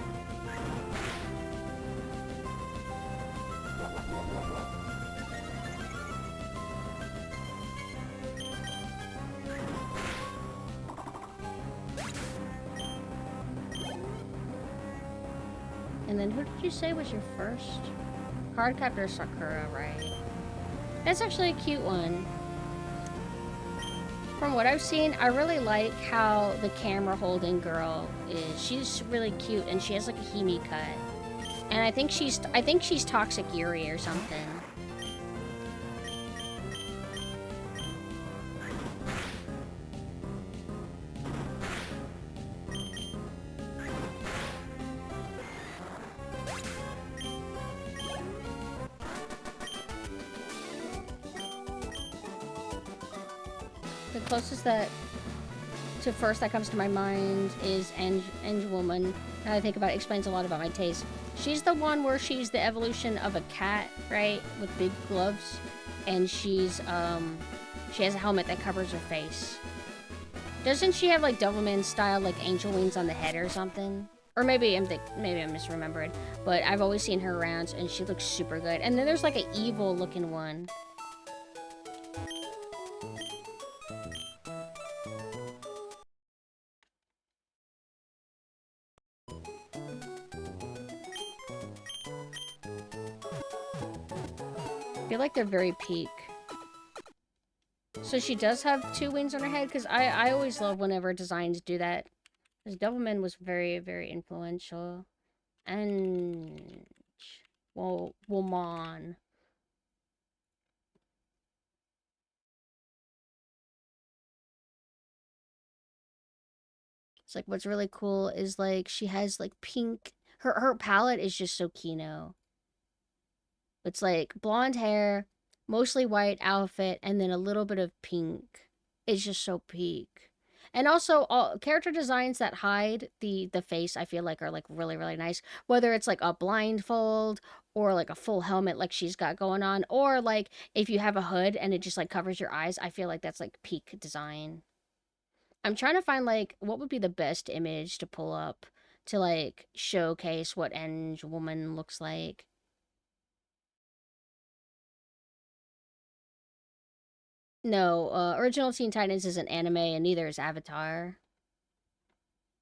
And then who did you say was your first? Cardcaptor Sakura, right? That's actually a cute one. From what I've seen, I really like how the camera holding girl is. She's really cute and she has like a Hime cut. And I think she's Toxic Yuri or something. The closest to first that comes to my mind is Angel Woman. Now I think about it, explains a lot about my taste. She's the one where she's the evolution of a cat, right? With big gloves. And she has a helmet that covers her face. Doesn't she have like Devilman style, like angel wings on the head or something? Or maybe I'm misremembering. But I've always seen her around and she looks super good. And then there's like an evil looking one. I feel like they're very peak. So she does have 2 wings on her head? Because I always love whenever designs do that. Because Devilman was very influential. And... well, Woman. It's like what's really cool is like she has like pink. Her palette is just so Kino. It's like blonde hair, mostly white outfit, and then a little bit of pink. It's just so peak. And also, all character designs that hide the face, I feel like are like really really nice. Whether it's like a blindfold or like a full helmet, like she's got going on, or like if you have a hood and it just like covers your eyes, I feel like that's like peak design. I'm trying to find like what would be the best image to pull up to like showcase what Eng woman looks like. No, original Teen Titans isn't anime, and neither is Avatar.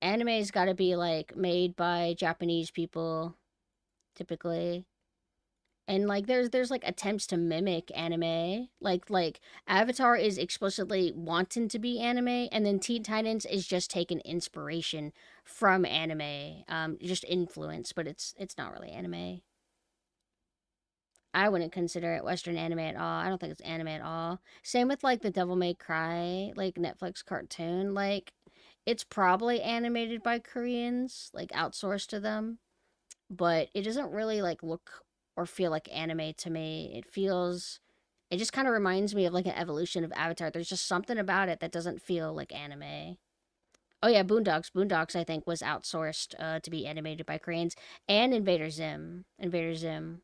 Anime's got to be like made by Japanese people, typically, and like there's like attempts to mimic anime. Like Avatar is explicitly wanting to be anime, and then Teen Titans is just taking inspiration from anime, just influence, but it's not really anime. I wouldn't consider it Western anime at all. I don't think it's anime at all. Same with like the Devil May Cry, like Netflix cartoon. Like, it's probably animated by Koreans, like outsourced to them, but it doesn't really like look or feel like anime to me. It just kind of reminds me of like an evolution of Avatar. There's just something about it that doesn't feel like anime. Oh yeah, Boondocks. Boondocks, I think, was outsourced to be animated by Koreans, and Invader Zim. Invader Zim.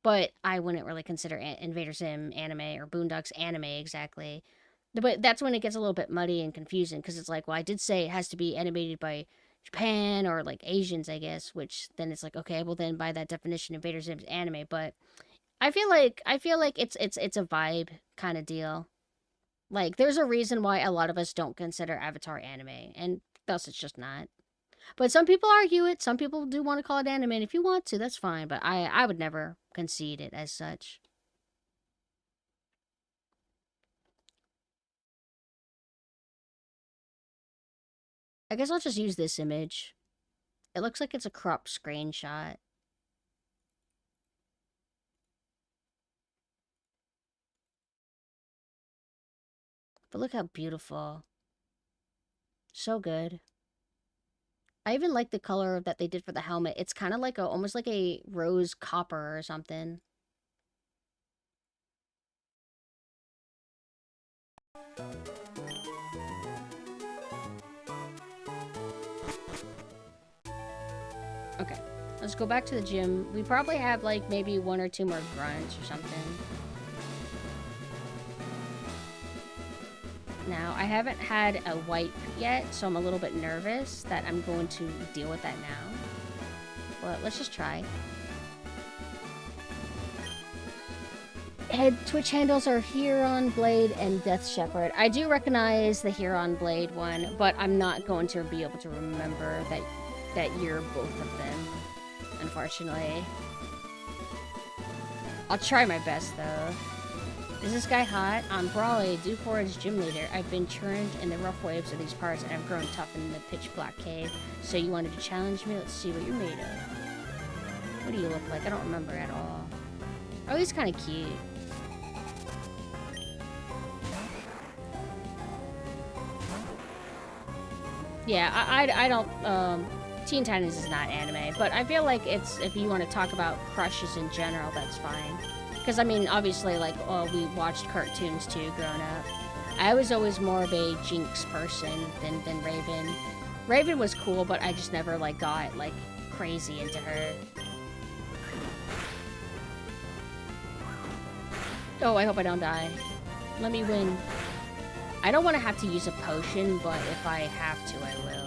But I wouldn't really consider Invader Zim anime or Boondocks anime exactly. But that's when it gets a little bit muddy and confusing because it's like, well, I did say it has to be animated by Japan or like Asians, I guess, which then it's like, okay, well then by that definition, Invader Zim's anime. But I feel like it's a vibe kind of deal. Like there's a reason why a lot of us don't consider Avatar anime, and thus it's just not. But some people argue it. Some people do want to call it anime, and if you want to, that's fine. But I would never concede it as such. I guess I'll just use this image. It looks like it's a cropped screenshot. But look how beautiful. So good. I even like the color that they did for the helmet. It's kind of like almost like a rose copper or something. Okay, let's go back to the gym. We probably have like maybe one or two more grunts or something. Now, I haven't had a wipe yet, so I'm a little bit nervous that I'm going to deal with that now. But let's just try. Twitch handles are Huron Blade and Death Shepherd. I do recognize the Huron Blade one, but I'm not going to be able to remember that you're both of them, unfortunately. I'll try my best, though. Is this guy hot? I'm Brawley, Dewforge's gym leader. I've been churned in the rough waves of these parts, and I've grown tough in the pitch black cave. So you wanted to challenge me? Let's see what you're made of. What do you look like? I don't remember at all. Oh, he's kind of cute. Yeah, I don't, Teen Titans is not anime, but I feel like it's, if you want to talk about crushes in general, that's fine. Because, I mean, obviously, like, we watched cartoons, too, growing up. I was always more of a Jinx person than Raven. Raven was cool, but I just never, like, got, like, crazy into her. Oh, I hope I don't die. Let me win. I don't want to have to use a potion, but if I have to, I will.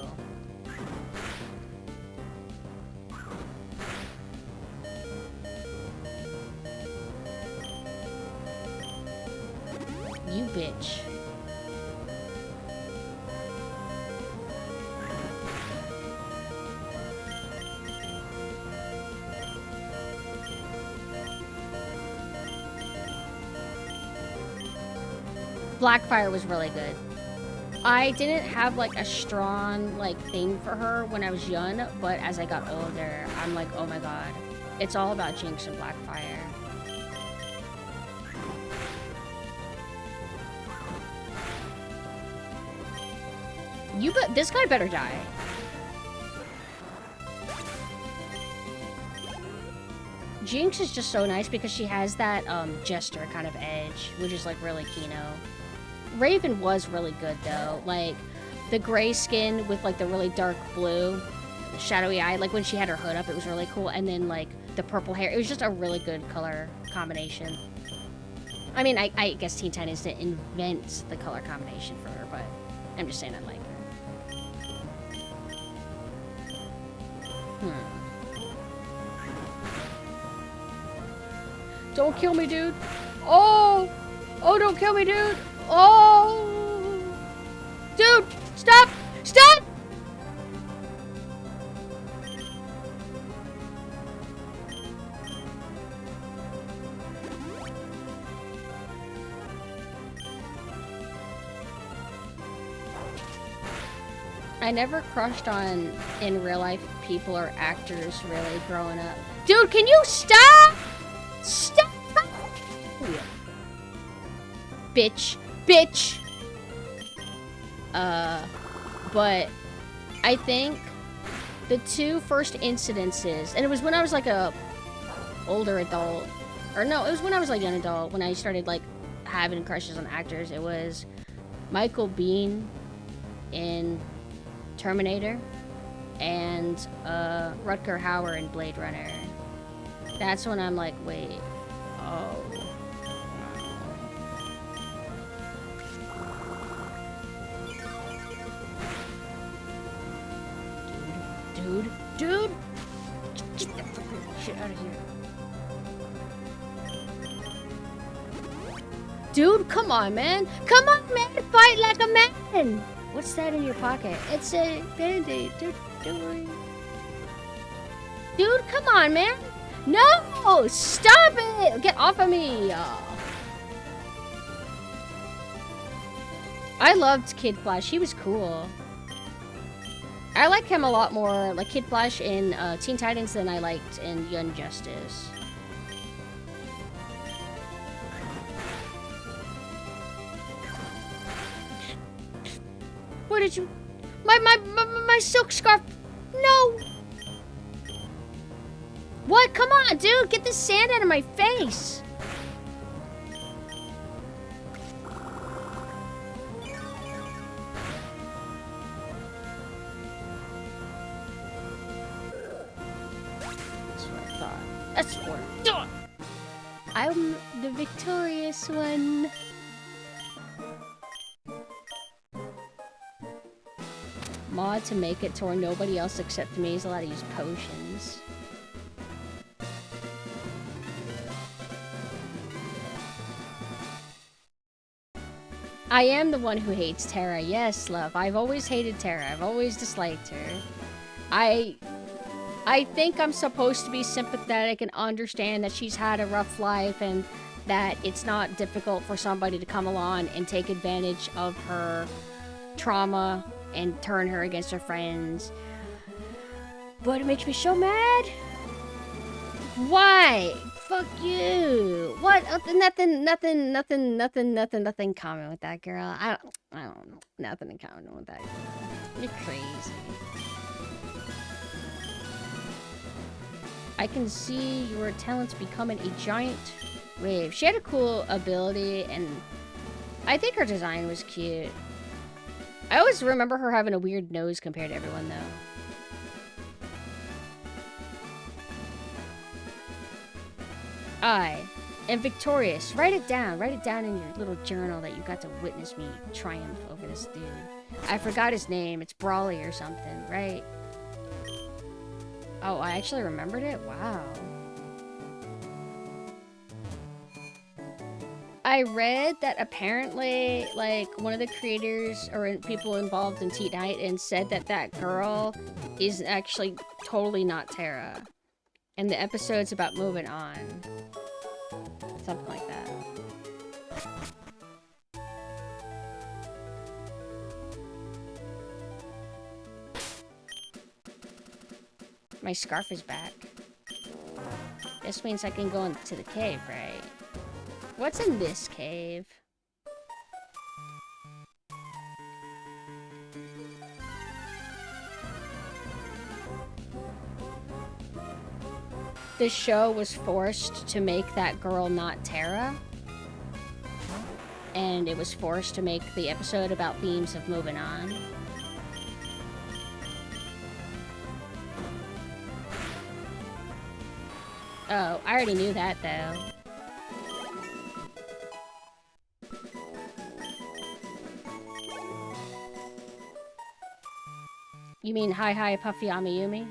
You bitch. Blackfire was really good. I didn't have like a strong like thing for her when I was young, but as I got older, I'm like, oh my god. It's all about Jinx and Blackfire. This guy better die. Jinx is just so nice because she has that jester kind of edge, which is like really Kino. Raven was really good though, like the gray skin with like the really dark blue, shadowy eye, like when she had her hood up, it was really cool, and then like the purple hair, it was just a really good color combination. I mean, I guess Teen Titans didn't invent the color combination for her, but I'm just saying I like her. Don't kill me, dude. Oh! Oh, don't kill me, dude. Oh! Dude, stop! Stop! I never crushed on, in real life, people or actors really growing up. Dude, can you stop? Stop! Bitch. Bitch! But I think the two first incidences, and it was when I was like a older adult, or no, it was when I was like young adult, when I started like having crushes on actors. It was Michael Biehn in Terminator and Rutger Hauer in Blade Runner. That's when I'm like, wait, oh. Dude, get that fucking shit out of here. Dude, come on, man. Come on, man. Fight like a man. What's that in your pocket? It's a band-aid. Don't worry. Dude, come on, man. No! Stop it! Get off of me! I loved Kid Flash. He was cool. I like him a lot more, like Kid Flash in Teen Titans, than I liked in Young Justice. What did you... My silk scarf... No! What? Come on, dude! Get the sand out of my face! That's what I thought. That's what I thought! I'm the victorious one. Mod to make it to where nobody else except me is allowed to use potions. I am the one who hates Terra. Yes, love. I've always hated Terra. I've always disliked her. I think I'm supposed to be sympathetic and understand that she's had a rough life and that it's not difficult for somebody to come along and take advantage of her trauma and turn her against her friends. But it makes me so mad. Why? Fuck you. What? Nothing common with that girl. I don't know. Nothing in common with that girl. You're crazy. I can see your talents becoming a giant wave. She had a cool ability, and I think her design was cute. I always remember her having a weird nose compared to everyone, though. I am victorious. Write it down. Write it down in your little journal that you got to witness me triumph over this dude. I forgot his name. It's Brawley or something, right? Oh, I actually remembered it? Wow. I read that apparently, like, one of the creators or people involved in Teen Titans said that that girl is actually totally not Terra. And the episode's about moving on. Something like that. My scarf is back. This means I can go into the cave, right? What's in this cave? the show was forced to make that girl not Tara. And it was forced to make the episode about themes of moving on. Oh, I already knew that, though. You mean Hi Hi Puffy Amiyumi?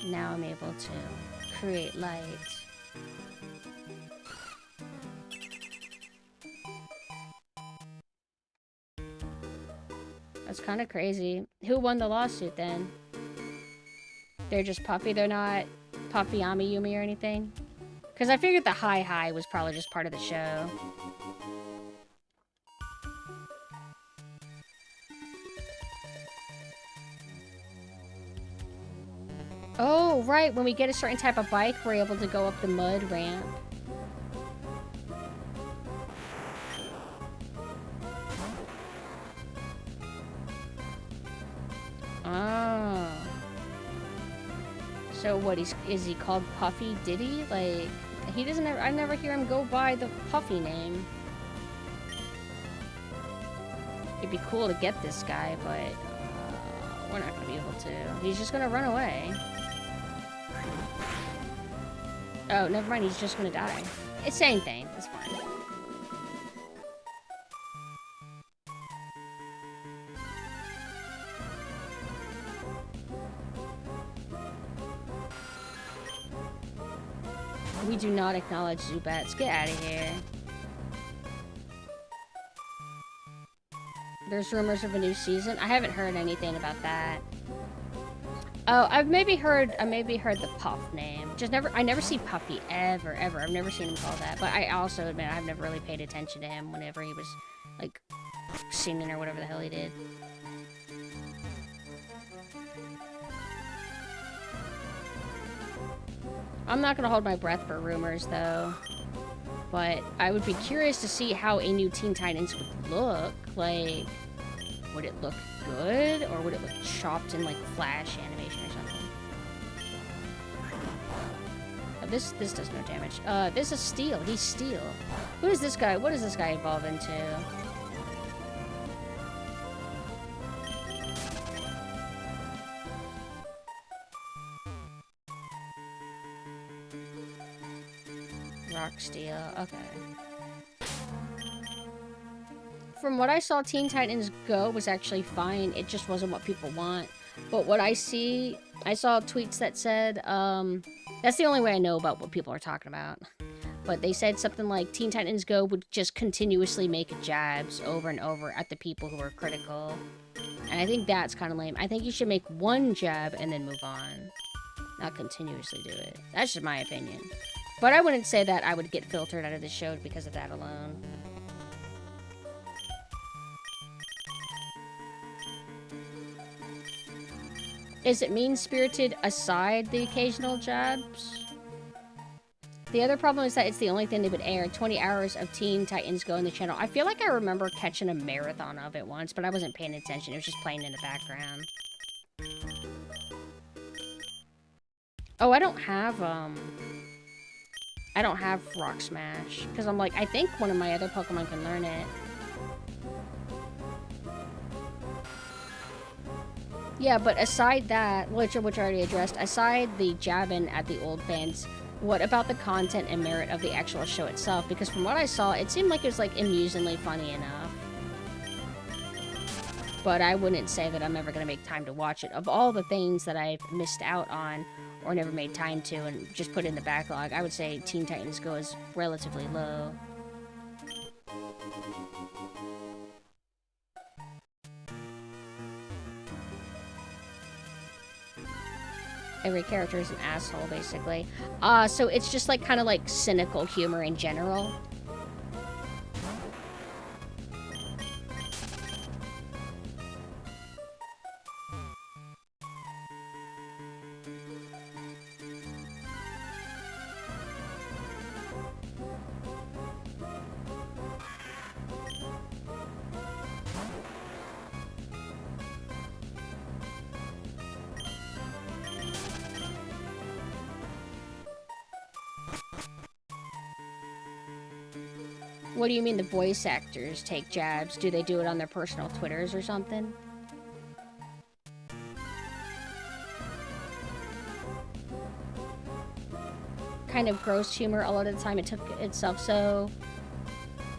Now I'm able to create light. That's kind of crazy. Who won the lawsuit then? They're just Puffy, they're not Puffy Amiyumi or anything? Because I figured the Hi Hi was probably just part of the show. Oh, right. When we get a certain type of bike, we're able to go up the mud ramp. Oh. So what, is he called Puffy Diddy? Like, he doesn't ever, I never hear him go by the Puffy name. It'd be cool to get this guy, but we're not gonna be able to. He's just gonna run away. Oh, never mind, he's just gonna die. It's same thing, it's fine. We do not acknowledge Zubats. Get out of here. There's rumors of a new season. I haven't heard anything about that. Oh, I've maybe heard the Puff name. I never see Puffy ever. I've never seen him called that. But I also admit I've never really paid attention to him whenever he was like singing or whatever the hell he did. I'm not gonna hold my breath for rumors though. But I would be curious to see how a new Teen Titans would look. Like, would it look good? Or would it look chopped in, like, Flash animation or something? This does no damage. This is Steel. He's Steel. Who is this guy? What does this guy evolve into? Rock Steel. Okay. From what I saw, Teen Titans Go was actually fine. It just wasn't what people want. But what I saw tweets that said, that's the only way I know about what people are talking about. But they said something like Teen Titans Go would just continuously make jabs over and over at the people who are critical. And I think that's kind of lame. I think you should make one jab and then move on. Not continuously do it. That's just my opinion. But I wouldn't say that I would get filtered out of the show because of that alone. Is it mean-spirited aside the occasional jabs? The other problem is that it's the only thing they would air. 20 hours of Teen Titans Go on the channel. I feel like I remember catching a marathon of it once, but I wasn't paying attention. It was just playing in the background. Oh, I don't have Rock Smash. Because I'm like, I think one of my other Pokemon can learn it. Yeah, but aside that, which I already addressed, aside the jabbing at the old fans, what about the content and merit of the actual show itself? Because from what I saw, it seemed like it was, like, amusingly funny enough. But I wouldn't say that I'm ever going to make time to watch it. Of all the things that I've missed out on, or never made time to, and just put in the backlog, I would say Teen Titans Go is relatively low. Every character is an asshole, basically. So it's just, like, kind of like cynical humor in general. What do you mean the voice actors take jabs? Do they do it on their personal Twitters or something? Kind of gross humor a lot of the time. It took itself so...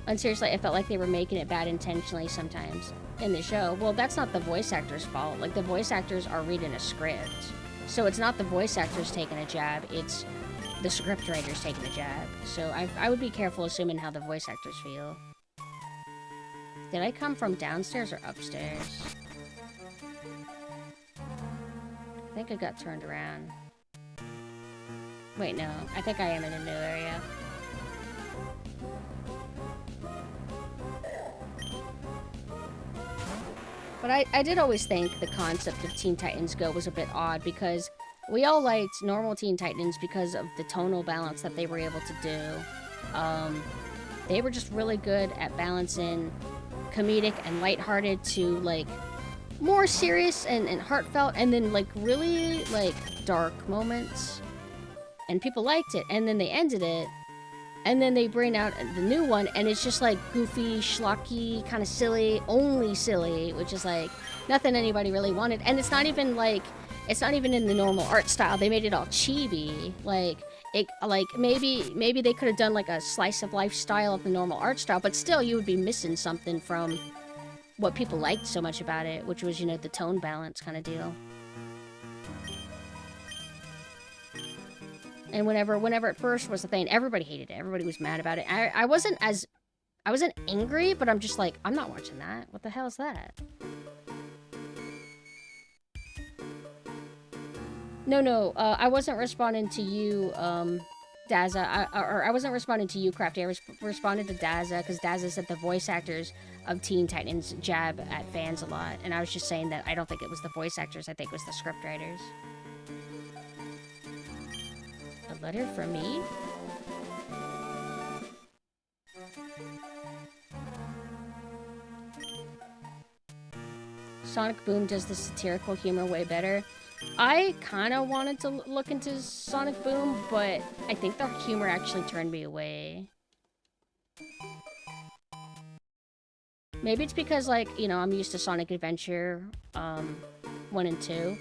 And seriously, I felt like they were making it bad intentionally sometimes in the show. Well, that's not the voice actor's fault. Like, the voice actors are reading a script. So it's not the voice actors taking a jab, it's the script writers taking a jab. So I would be careful assuming how the voice actors feel. Did I come from downstairs or upstairs? I think I got turned around. Wait, no. I think I am in a new area. But I did always think the concept of Teen Titans Go was a bit odd because we all liked normal Teen Titans because of the tonal balance that they were able to do. They were just really good at balancing comedic and lighthearted to, like, more serious and heartfelt, and then, like, really, like, dark moments. And people liked it, and then they ended it, and then they bring out the new one, and it's just, like, goofy, schlocky, kind of silly, only silly, which is, like, nothing anybody really wanted. And it's not even, like, it's not even in the normal art style. They made it all chibi. Like, maybe they could have done, like, a slice of life style of the normal art style, but still, you would be missing something from what people liked so much about it, which was, you know, the tone balance kind of deal. And whenever it first was a thing, everybody hated it. Everybody was mad about it. I wasn't angry, but I'm just like, I'm not watching that. What the hell is that? No, I wasn't responding to you, Dazza, I wasn't responding to you, Crafty. I responded to Dazza, because Dazza said the voice actors of Teen Titans jab at fans a lot, and I was just saying that I don't think it was the voice actors, I think it was the script writers. A letter from me? Sonic Boom does the satirical humor way better. I kind of wanted to look into Sonic Boom, but I think the humor actually turned me away. Maybe it's because, like, you know, I'm used to Sonic Adventure 1 and 2,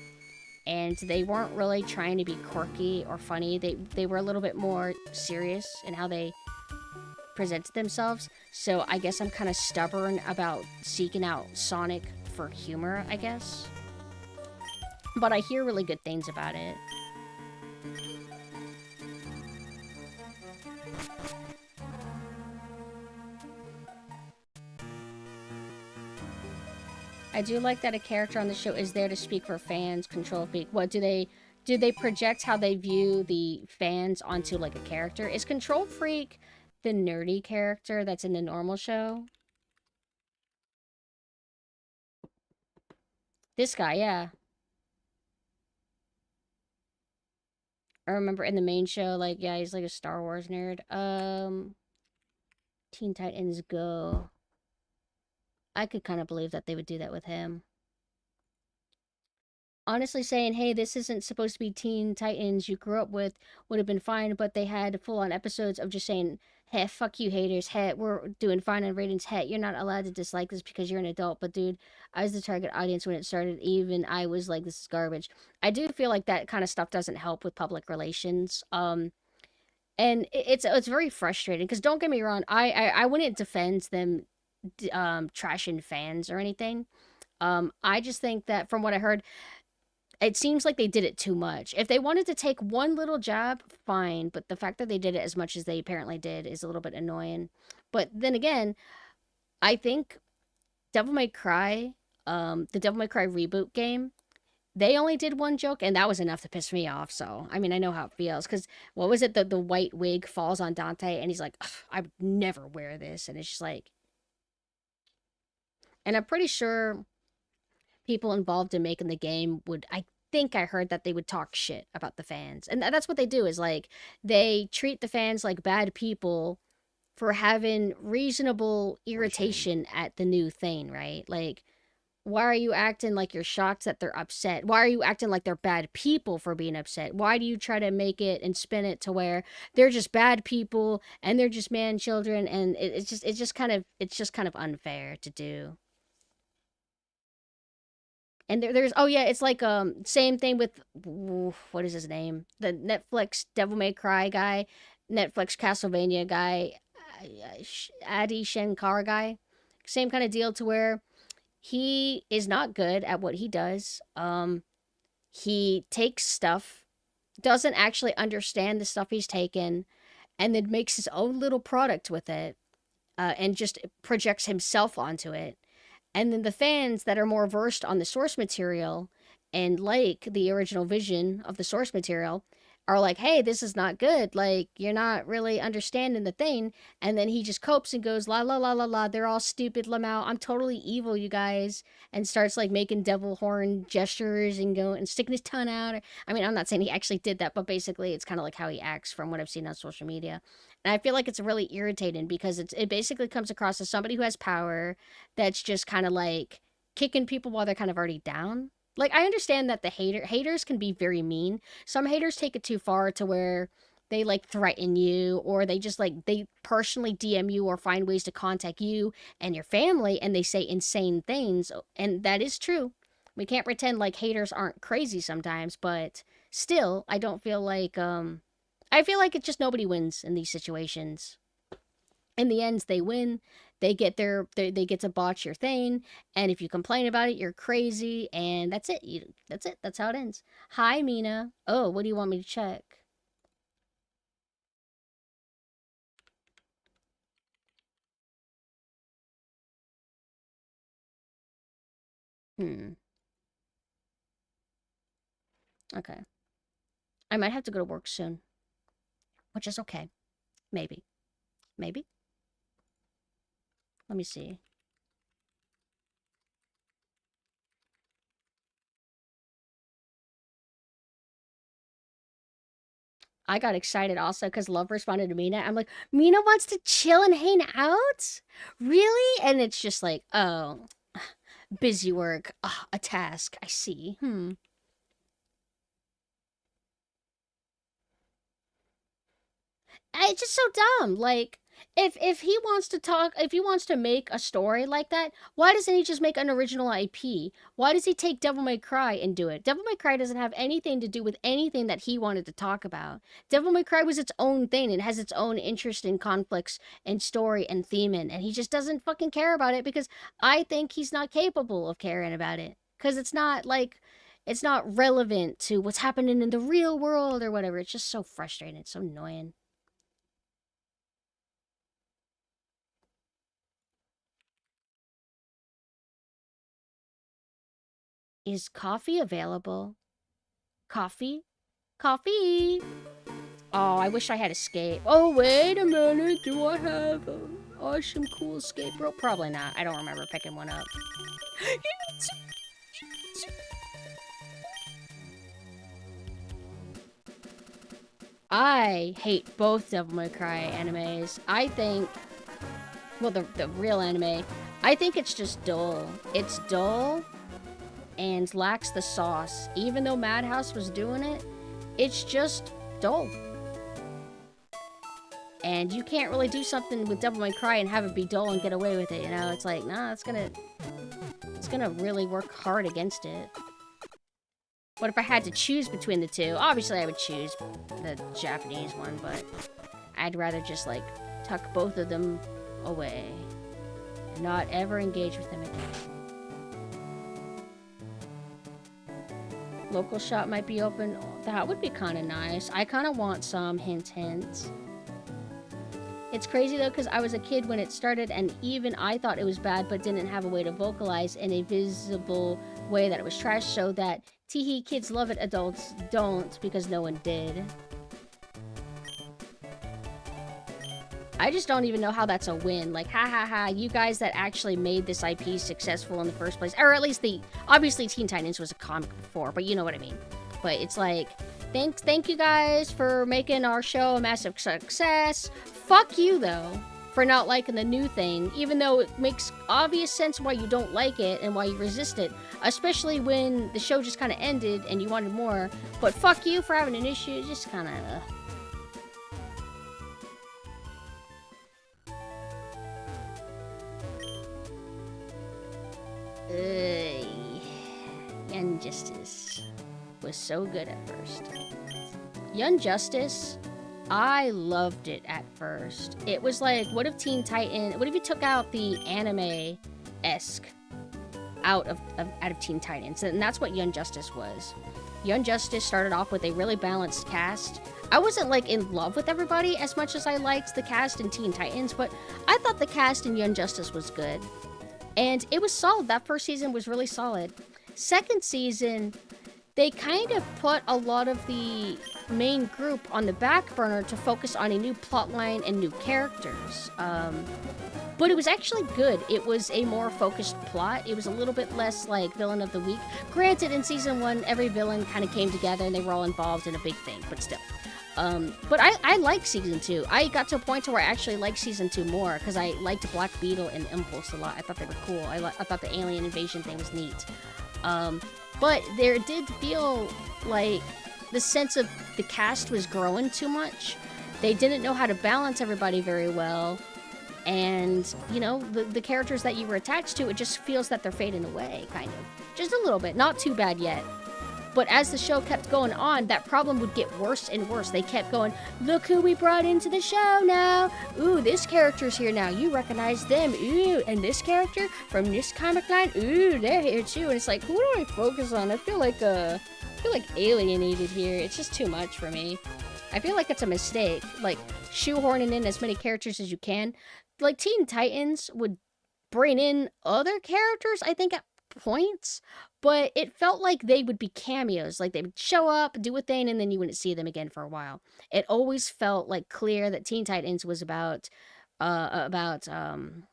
and they weren't really trying to be quirky or funny. They were a little bit more serious in how they presented themselves, so I guess I'm kind of stubborn about seeking out Sonic for humor, I guess. But I hear really good things about it. I do like that a character on the show is there to speak for fans, control freak. What do they project how they view the fans onto, like, a character? Is Control Freak the nerdy character that's in the normal show? This guy, yeah. I remember in the main show, like, yeah, he's like a Star Wars nerd. Teen Titans Go. I could kind of believe that they would do that with him. Honestly saying, hey, this isn't supposed to be Teen Titans you grew up with would have been fine, but they had full-on episodes of just saying, hey, fuck you haters, hey, we're doing fine on ratings, hey, you're not allowed to dislike this because you're an adult, but dude, I was the target audience when it started, even I was like, this is garbage. I do feel like that kind of stuff doesn't help with public relations, and it's very frustrating, because don't get me wrong, I wouldn't defend them trashing fans or anything. I just think that from what I heard, it seems like they did it too much. If they wanted to take one little jab, fine, but the fact that they did it as much as they apparently did is a little bit annoying. But then again, I think Devil May Cry, the Devil May Cry reboot game, they only did one joke, and that was enough to piss me off. So, I mean, I know how it feels, because what was it? The white wig falls on Dante, and he's like, I would never wear this, and it's just like... And I'm pretty sure people involved in making the game would... I think I heard that they would talk shit about the fans. And that's what they do, is, like, they treat the fans like bad people for having reasonable irritation at the new thing, right? Like, Why are you acting like you're shocked that they're upset? Why are you acting like they're bad people for being upset? Why do you try to make it and spin it to where they're just bad people and they're just man children, and it's just kind of unfair to do. And there's oh yeah, it's like same thing with what is his name? The Netflix Devil May Cry guy, Netflix Castlevania guy, Adi Shankar guy. Same kind of deal to where he is not good at what he does. He takes stuff, doesn't actually understand the stuff he's taken, and then makes his own little product with it, and just projects himself onto it. And then the fans that are more versed on the source material and like the original vision of the source material are like, hey, this is not good. Like, you're not really understanding the thing. And then he just copes and goes, la, la, la, la, la. They're all stupid, Lamau. I'm totally evil, you guys. And starts, like, making devil horn gestures and go and sticking his tongue out. I mean, I'm not saying he actually did that, but basically it's kind of like how he acts from what I've seen on social media. And I feel like it's really irritating because it basically comes across as somebody who has power that's just kind of, like, kicking people while they're kind of already down. Like, I understand that the haters can be very mean. Some haters take it too far to where they, like, threaten you, or they just, like, they personally DM you or find ways to contact you and your family, and they say insane things. And that is true. We can't pretend like haters aren't crazy sometimes, but still, I don't feel like, I feel like it's just nobody wins in these situations. In the end, they win. They get they get to botch your thing, and if you complain about it, you're crazy, and that's it. That's it. That's how it ends. Hi, Mina. Oh, what do you want me to check? Okay. I might have to go to work soon, which is okay. Maybe. Maybe. Let me see. I got excited also because Love responded to Mina. I'm like, Mina wants to chill and hang out? Really? And it's just like, oh, busy work. A task. I see. It's just so dumb. Like, if he wants to talk, if he wants to make a story like that, why doesn't he just make an original IP? Why does he take Devil May Cry and do it? Devil May Cry doesn't have anything to do with anything that he wanted to talk about. Devil May Cry was its own thing. It has its own interest in conflicts and story and theming, and he just doesn't fucking care about it because I think he's not capable of caring about it. Because it's not like, it's not relevant to what's happening in the real world or whatever. It's just so frustrating. It's so annoying. Is coffee available? Coffee? Coffee! Oh, I wish I had escape. Oh, wait a minute. Do I have an awesome, cool escape rope? Probably not. I don't remember picking one up. I hate both Devil May Cry animes. I think, well, the real anime, I think it's just dull. It's dull and lacks the sauce. Even though Madhouse was doing it, it's just dull. And you can't really do something with Devil May Cry and have it be dull and get away with it, you know? It's like, nah, it's gonna really work hard against it. What if I had to choose between the two? Obviously, I would choose the Japanese one, but I'd rather just, like, tuck both of them away and not ever engage with them again. Local shop might be open. Oh, that would be kind of nice. I kind of want some. Hint, hint. It's crazy, though, because I was a kid when it started, and even I thought it was bad, but didn't have a way to vocalize in a visible way that it was trash, so that teehee, kids love it, adults don't, because no one did. I just don't even know how that's a win. Like, ha ha ha, you guys that actually made this IP successful in the first place, or at least obviously Teen Titans was a comic before, but you know what I mean. But it's like, thank you guys for making our show a massive success. Fuck you, though. for not liking the new thing, even though it makes obvious sense why you don't like it and why you resist it, especially when the show just kind of ended and you wanted more. But fuck you for having an issue, just kind of... Young Justice was so good at first. Young Justice, I loved it at first. It was like, what if Teen Titan, what if you took out the anime-esque out of Teen Titans? And that's what Young Justice was. Young Justice started off with a really balanced cast. I wasn't like in love with everybody as much as I liked the cast in Teen Titans, but I thought the cast in Young Justice was good. And it was solid. That first season was really solid. Second season, they kind of put a lot of the main group on the back burner to focus on a new plotline and new characters. But it was actually good. It was a more focused plot. It was a little bit less like villain of the week. Granted, in season 1, every villain kind of came together and they were all involved in a big thing, but still. But I like season 2. I got to a point to where I actually liked season 2 more because I liked Black Beetle and Impulse a lot. I thought they were cool. I thought the alien invasion thing was neat. But there did feel like the sense of the cast was growing too much. They didn't know how to balance everybody very well. And, you know, the characters that you were attached to, it just feels that they're fading away, kind of. Just a little bit. Not too bad yet. But as the show kept going on, that problem would get worse and worse. They kept going, look who we brought into the show now. Ooh, this character's here now. You recognize them. Ooh, and this character from this comic line. Ooh, they're here too. And it's like, who do I focus on? I feel like alienated here. It's just too much for me. I feel like it's a mistake. Like, shoehorning in as many characters as you can. Like, Teen Titans would bring in other characters, I think, at points. But it felt like they would be cameos. Like, they would show up, do a thing, and then you wouldn't see them again for a while. It always felt like clear that Teen Titans was about Robin,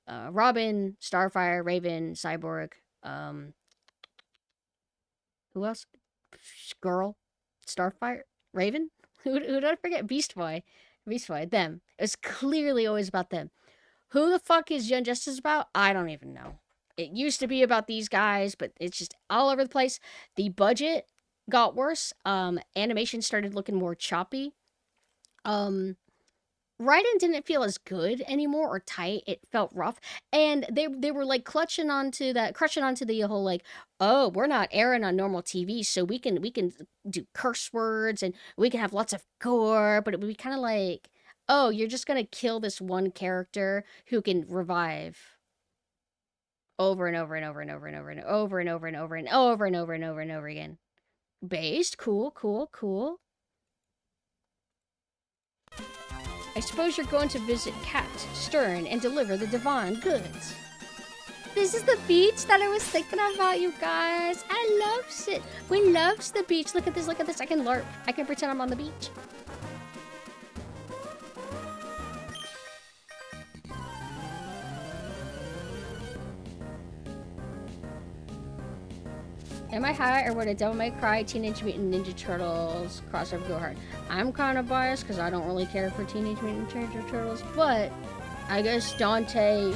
Starfire, Raven, Cyborg, who else? Girl, Starfire, Raven? Who did I forget? Beast Boy, them. It was clearly always about them. Who the fuck is Young Justice about? I don't even know. It used to be about these guys, but it's just all over the place. The budget got worse. Animation started looking more choppy. Writing didn't feel as good anymore or tight. It felt rough. And they were like crushing onto the whole like, oh, we're not airing on normal TV, so we can do curse words and we can have lots of gore, but it would be kind of like, oh, you're just gonna kill this one character who can revive over and over and over and over and over and over and over and over and over and over and over and over again. Based, cool. I suppose you're going to visit Cat Stern and deliver the divine goods. This is the beach that I was thinking about, you guys. I loves it. We loves the beach. Look at this. I can LARP. I can pretend I'm on the beach. Am I high or would a Devil May Cry Teenage Mutant Ninja Turtles crossover go hard? I'm kind of biased because I don't really care for Teenage Mutant Ninja Turtles, but I guess Dante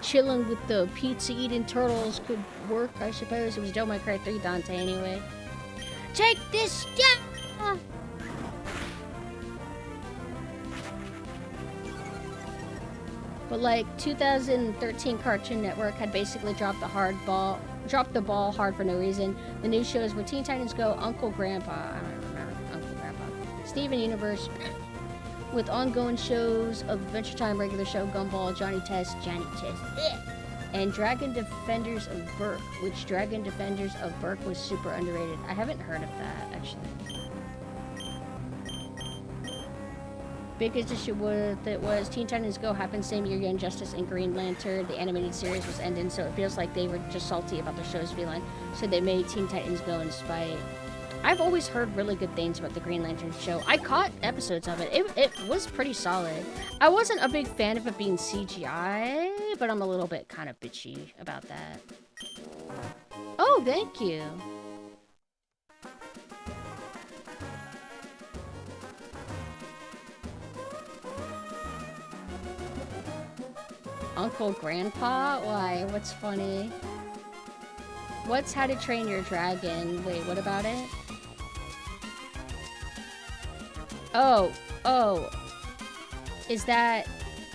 chilling with the pizza-eating turtles could work, I suppose. It was Devil May Cry 3 Dante anyway. Take this down! But like 2013 Cartoon Network had basically dropped the ball hard for no reason. The new shows were Teen Titans Go, Uncle Grandpa, I don't remember, Uncle Grandpa, Steven Universe, with ongoing shows of Adventure Time, regular show, Gumball, Johnny Test, and Dragon Defenders of Berk, which Dragon Defenders of Berk was super underrated. I haven't heard of that, actually. Biggest issue with it was Teen Titans Go happened same year Young Justice and Green Lantern, the animated series, was ending, so it feels like they were just salty about their show's feeling, so they made Teen Titans Go in spite. I've always heard really good things about the Green Lantern show. I caught episodes of it. It was pretty solid. I wasn't a big fan of it being CGI, but I'm a little bit kind of bitchy about that. Oh, thank you. Uncle Grandpa? Why? What's funny? What's How to Train Your Dragon? Wait, what about it? Oh. Is that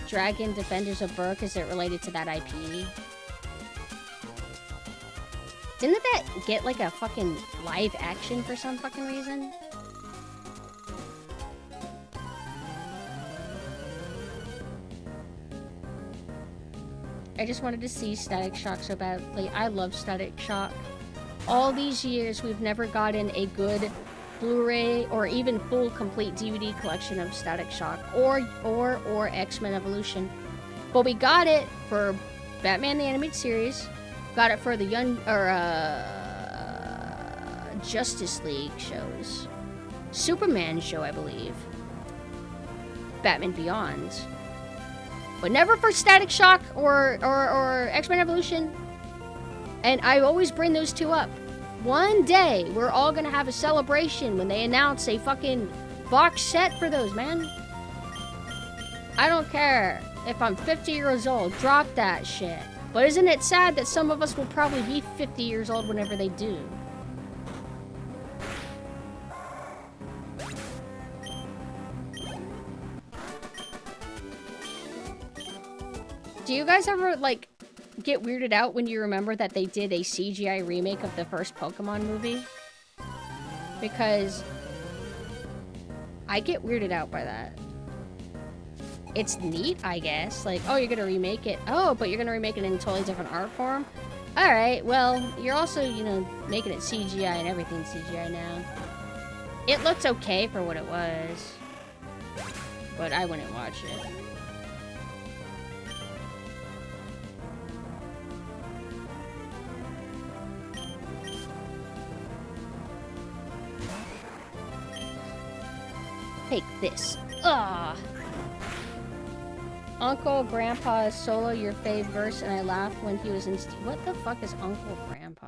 Dragon Defenders of Berk? Is it related to that IP? Didn't that get like a fucking live action for some fucking reason? I just wanted to see Static Shock so badly. I love Static Shock. All these years, we've never gotten a good Blu-ray or even full complete DVD collection of Static Shock or X-Men Evolution. But we got it for Batman the Animated Series. Got it for the Justice League shows. Superman show, I believe. Batman Beyond. But never for Static Shock or X-Men Evolution. And I always bring those two up. One day, we're all gonna have a celebration when they announce a fucking box set for those, man. I don't care if I'm 50 years old. Drop that shit. But isn't it sad that some of us will probably be 50 years old whenever they do? Do you guys ever, like, get weirded out when you remember that they did a CGI remake of the first Pokemon movie? Because I get weirded out by that. It's neat, I guess. Like, oh, you're gonna remake it. Oh, but you're gonna remake it in a totally different art form? Alright, well, you're also, you know, making it CGI and everything's CGI now. It looked okay for what it was. But I wouldn't watch it. Take this. Ugh. Uncle Grandpa is solo your fave verse, and I laughed when he was in. What the fuck is Uncle Grandpa?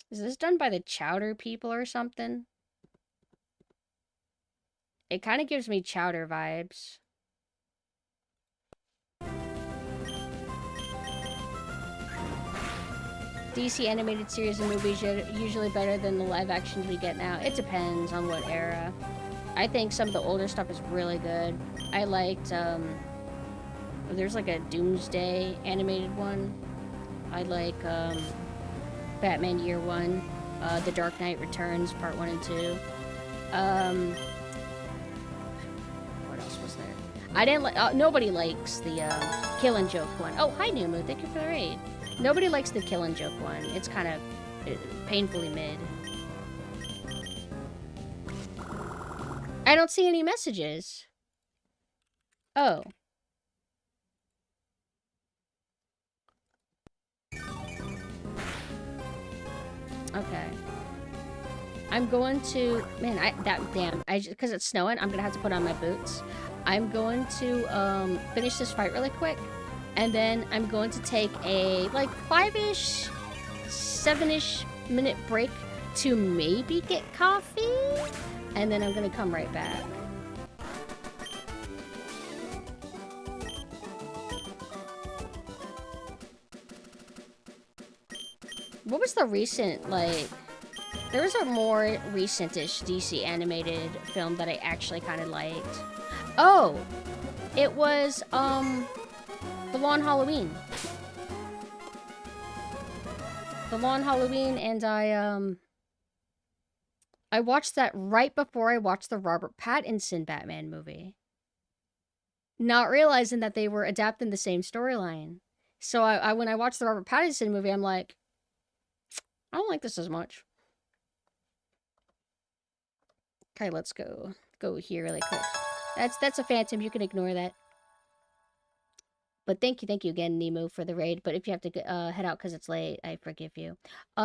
Is this done by the Chowder people or something? It kind of gives me Chowder vibes. DC animated series and movies are usually better than the live actions we get now. It depends on what era. I think some of the older stuff is really good. I liked, there's like a Doomsday animated one. I like, Batman Year One, The Dark Knight Returns, Part 1 and 2. What else was there? I didn't like, nobody likes the, Killing Joke one. Oh, hi Numu, thank you for the raid. Nobody likes the Killing Joke one. It's kind of painfully mid. I don't see any messages. Oh. Okay. I'm going to... Man, because it's snowing, I'm going to have to put on my boots. I'm going to finish this fight really quick. And then I'm going to take a, like, 5-ish, 7-ish minute break to maybe get coffee. And then I'm going to come right back. What was the recent, like... There was a more recent-ish DC animated film that I actually kind of liked. Oh! It was, The Long Halloween. The Long Halloween, and I watched that right before I watched the Robert Pattinson Batman movie. Not realizing that they were adapting the same storyline. So when I watched the Robert Pattinson movie, I'm like, I don't like this as much. Okay, let's go here really quick. That's a phantom, you can ignore that. But thank you again, Nemo, for the raid. But if you have to head out because it's late, I forgive you.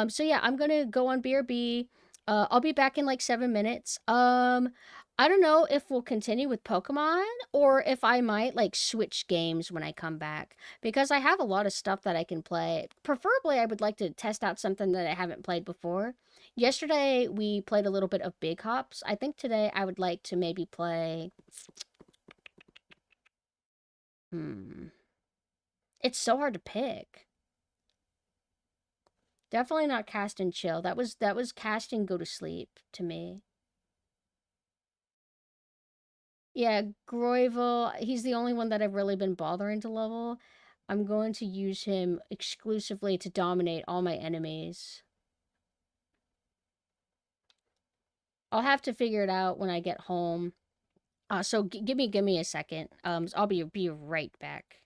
So yeah, I'm gonna go on BRB. I'll be back in like 7 minutes. I don't know if we'll continue with Pokemon or if I might like switch games when I come back because I have a lot of stuff that I can play. Preferably, I would like to test out something that I haven't played before. Yesterday, we played a little bit of Big Hops. I think today I would like to maybe play... It's so hard to pick. Definitely not Cast and Chill. That was Cast and Go to Sleep to me. Yeah, Groivel, he's the only one that I've really been bothering to level. I'm going to use him exclusively to dominate all my enemies. I'll have to figure it out when I get home. So give me a second. I'll be right back.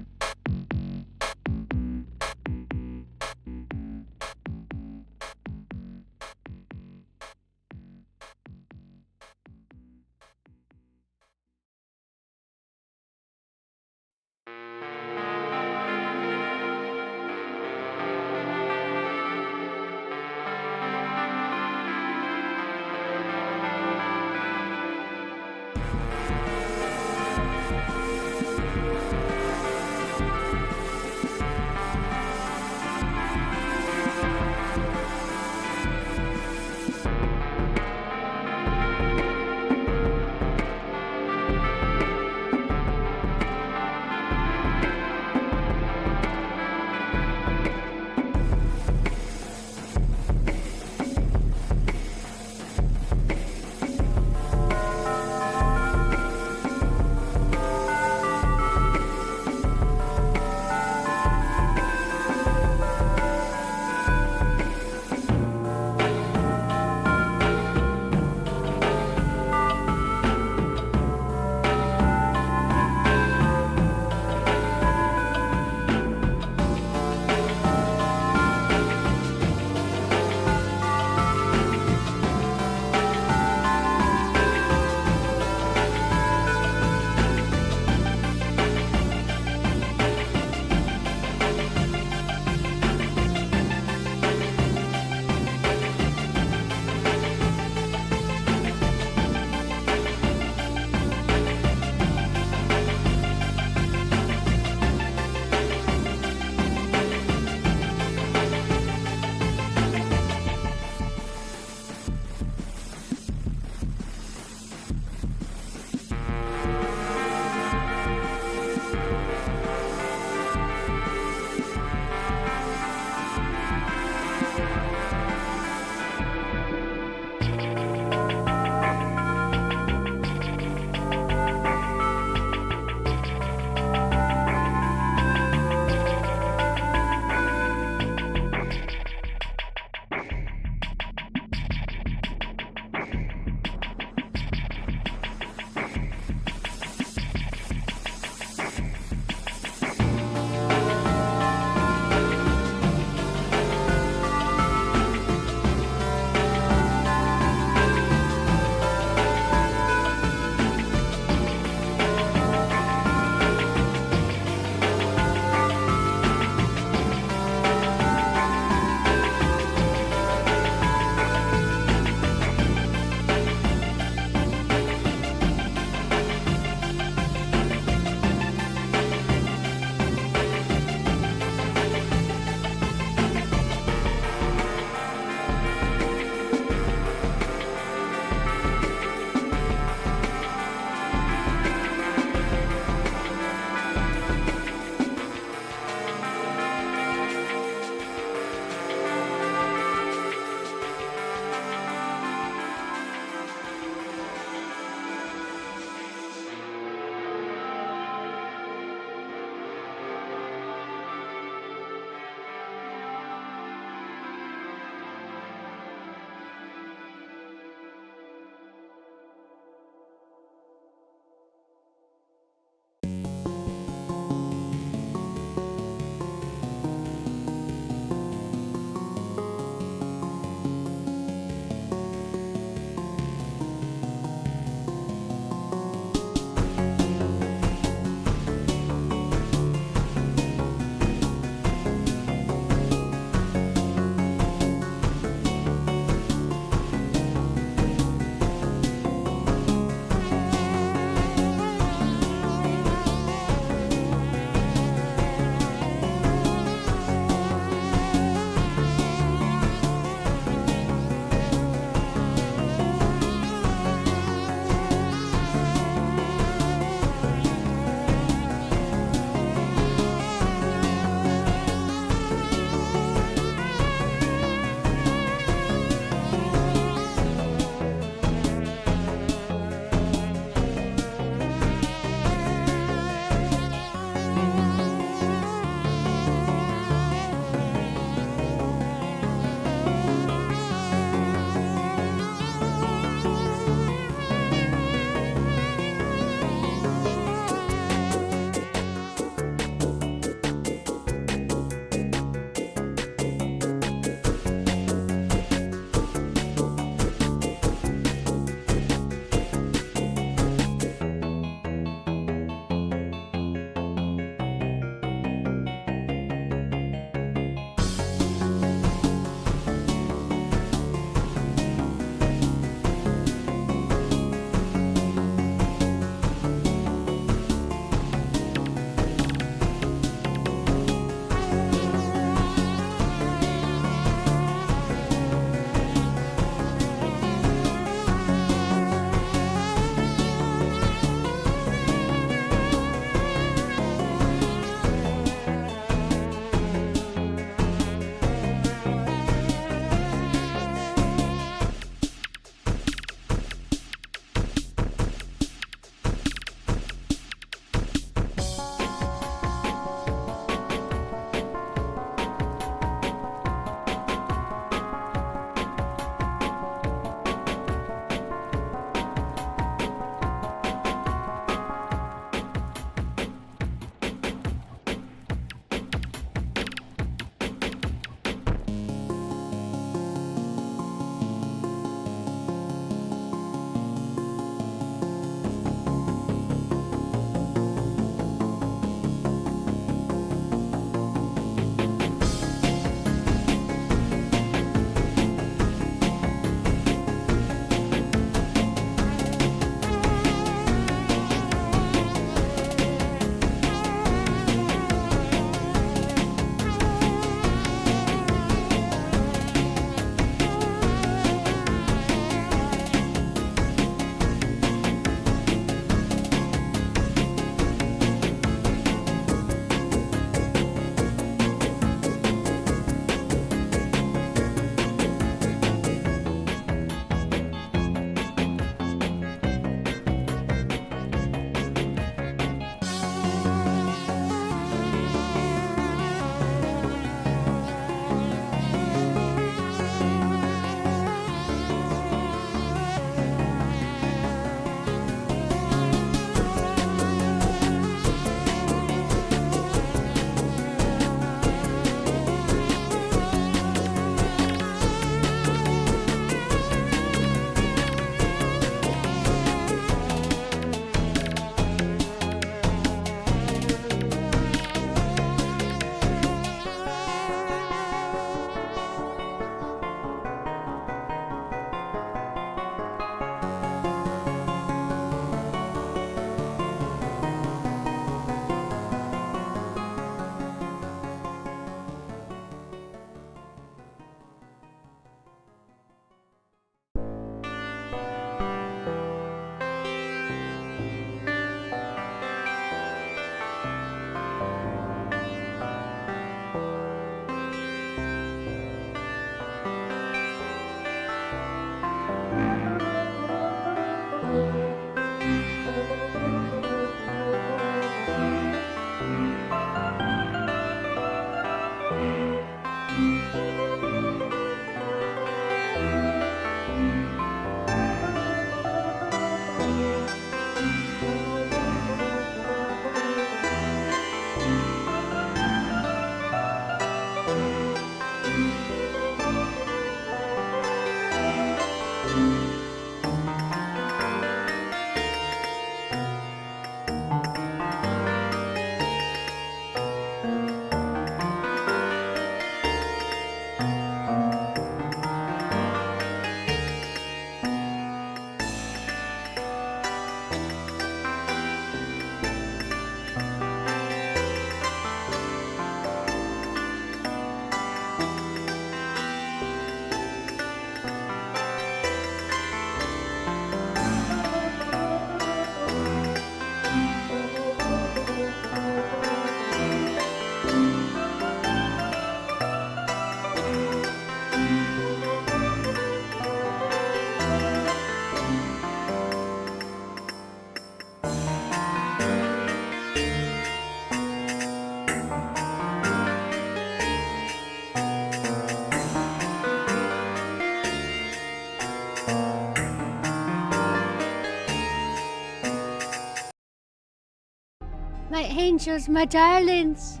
My angels, my darlings.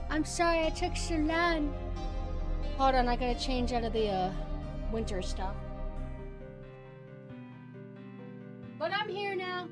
I'm sorry I took so long. Hold on, I gotta change out of the winter stuff. But I'm here now.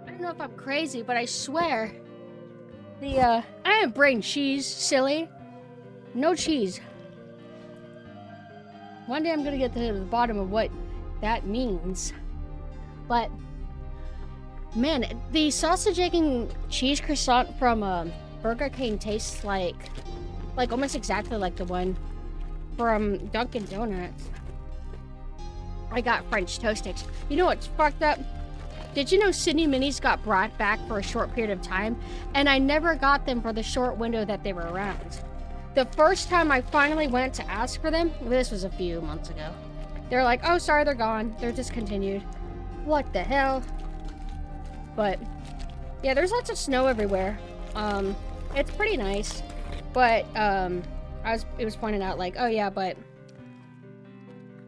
I don't know if I'm crazy, but I swear I didn't bring cheese, silly. No cheese. One day I'm gonna get to the bottom of what that means. But man, the sausage, egg, and cheese croissant from Burger King tastes like almost exactly like the one from Dunkin' Donuts. I got French toast sticks. You know what's fucked up? Did you know Sydney Minis got brought back for a short period of time? And I never got them for the short window that they were around. The first time I finally went to ask for them, this was a few months ago. They're like, oh, sorry, they're gone. They're discontinued. What the hell? But, yeah, there's lots of snow everywhere. It's pretty nice. But, it was pointed out, like, oh, yeah, but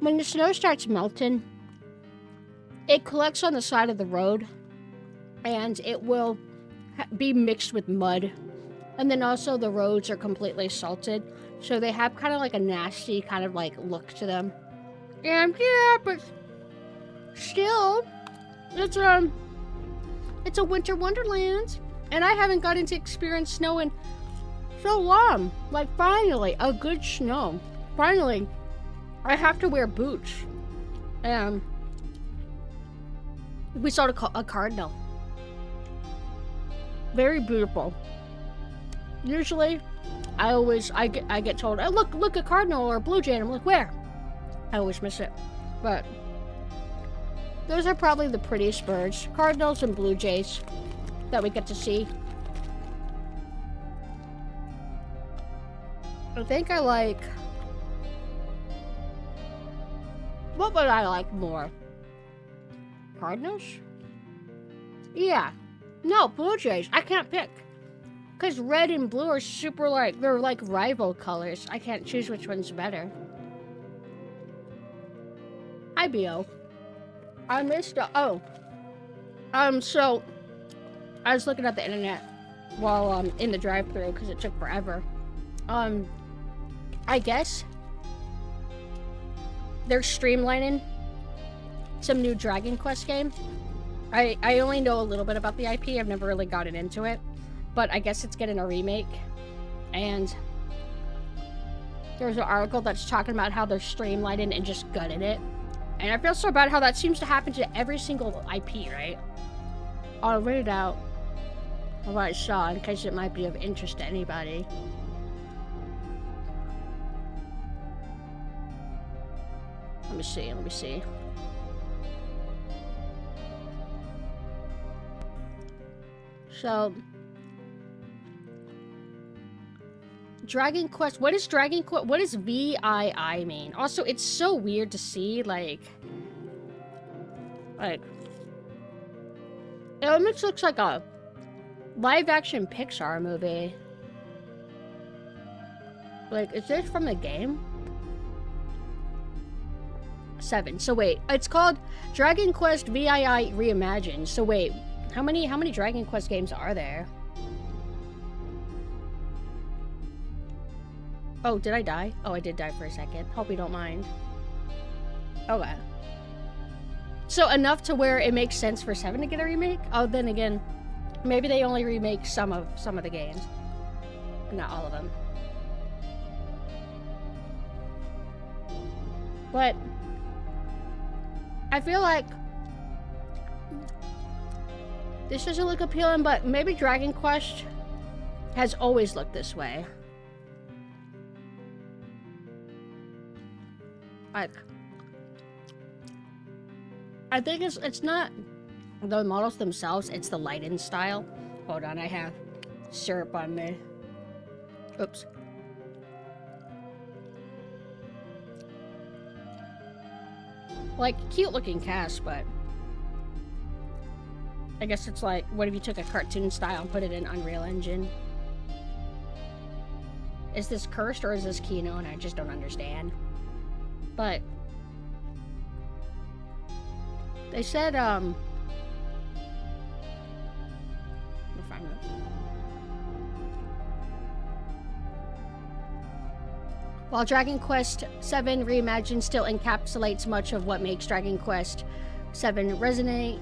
when the snow starts melting, it collects on the side of the road, and it will be mixed with mud. And then also the roads are completely salted, so they have kind of like a nasty kind of like look to them. And yeah, but still, it's a winter wonderland, and I haven't gotten to experience snow in so long. Like finally, a good snow. Finally, I have to wear boots. We saw a cardinal. Very beautiful. Usually, I get told, oh, look, a cardinal or a blue jay. And I'm like, where? I always miss it. But those are probably the prettiest birds. Cardinals and blue jays that we get to see. I think I like... What would I like more? Cardinals? Yeah. No, blue jays. I can't pick. Because red and blue are super they're like rival colors. I can't choose which one's better. Hi, B.O. I missed so I was looking at the internet while in the drive-thru because it took forever. I guess they're streamlining some new Dragon Quest game. I only know a little bit about the IP. I've never really gotten into it. But I guess it's getting a remake. And there's an article that's talking about how they're streamlining and just gutting it. And I feel so bad how that seems to happen to every single IP, right? I'll read out what I saw in case it might be of interest to anybody. Let me see. So, Dragon Quest, what is Dragon Quest? What does VII mean? Also, it's so weird to see, like, it almost looks like a live-action Pixar movie. Like, is this from the game? 7. So wait, it's called Dragon Quest VII Reimagined. So wait, how many Dragon Quest games are there? Oh, did I die? Oh, I did die for a second. Hope you don't mind. Okay. So enough to where it makes sense for 7 to get a remake? Oh, then again, maybe they only remake some of the games. Not all of them. But I feel like this doesn't look appealing, but maybe Dragon Quest has always looked this way. Like, I think it's not the models themselves, it's the lighting style. Hold on, I have syrup on me. Oops. Like, cute looking cast, but I guess it's like, what if you took a cartoon style and put it in Unreal Engine? Is this cursed or is this Kino and I just don't understand? But they said, we'll find it. While Dragon Quest VII Reimagined still encapsulates much of what makes Dragon Quest VII resonant,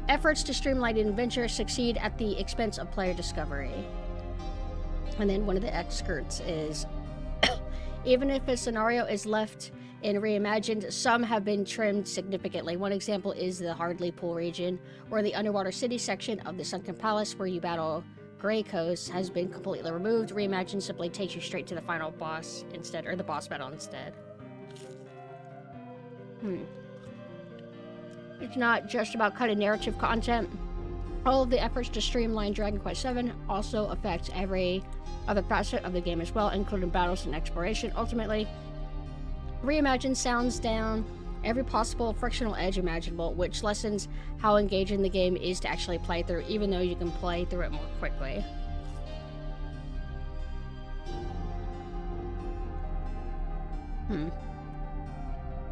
efforts to streamline adventure succeed at the expense of player discovery. And then one of the excerpts is, even if a scenario is left in Reimagined, some have been trimmed significantly. One example is the Hardley Pool region, or the underwater city section of the Sunken Palace where you battle Grey Coast has been completely removed. Reimagined simply takes you straight to the final boss instead, or the boss battle instead. It's not just about cutting narrative content. All of the efforts to streamline Dragon Quest VII also affect every other facet of the game as well, including battles and exploration. Ultimately, Reimagined sounds down every possible frictional edge imaginable, which lessens how engaging the game is to actually play through, even though you can play through it more quickly.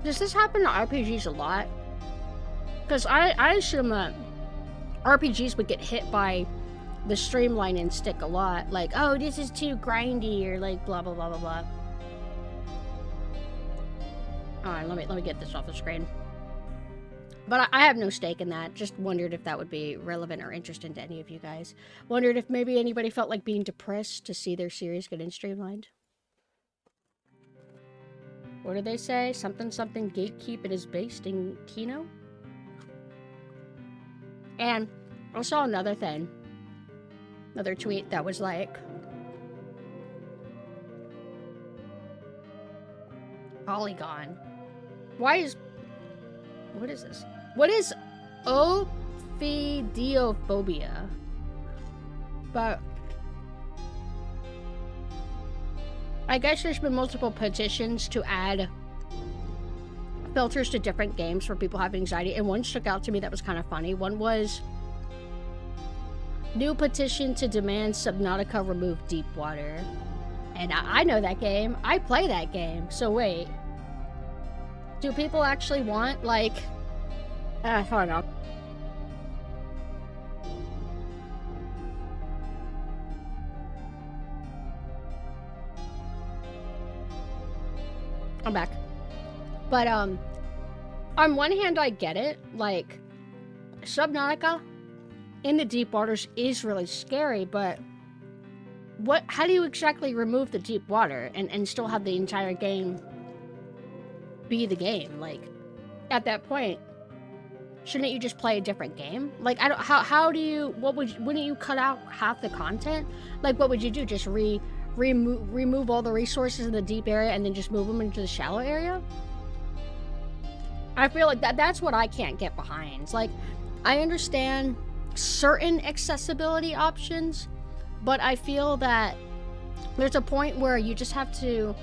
Does this happen to RPGs a lot? Because I assume that RPGs would get hit by the streamline and stick a lot. Like, oh, this is too grindy, or like blah blah blah blah blah. Alright, let me get this off the screen. But I have no stake in that. Just wondered if that would be relevant or interesting to any of you guys. Wondered if maybe anybody felt like being depressed to see their series getting streamlined. What did they say? Something something gatekeep it is based in Kino? And I saw another thing. Another tweet that was like, Polygon. Why is... What is this? What is ophidiophobia? But I guess there's been multiple petitions to add filters to different games for people having anxiety, and one stuck out to me that was kind of funny. One was new petition to demand Subnautica remove deep water. And I know that game. I play that game. So wait. Do people actually want, like... hold on. I'm back. But, on one hand, I get it. Like, Subnautica in the deep waters is really scary, but how do you exactly remove the deep water and still have the entire game be the game? Like, at that point, shouldn't you just play a different game? Like, I don't, how do you, wouldn't you cut out half the content? Like, what would you do? Just remove all the resources in the deep area and then just move them into the shallow area? I feel like that's what I can't get behind. It's like, I understand certain accessibility options, but I feel that there's a point where you just have to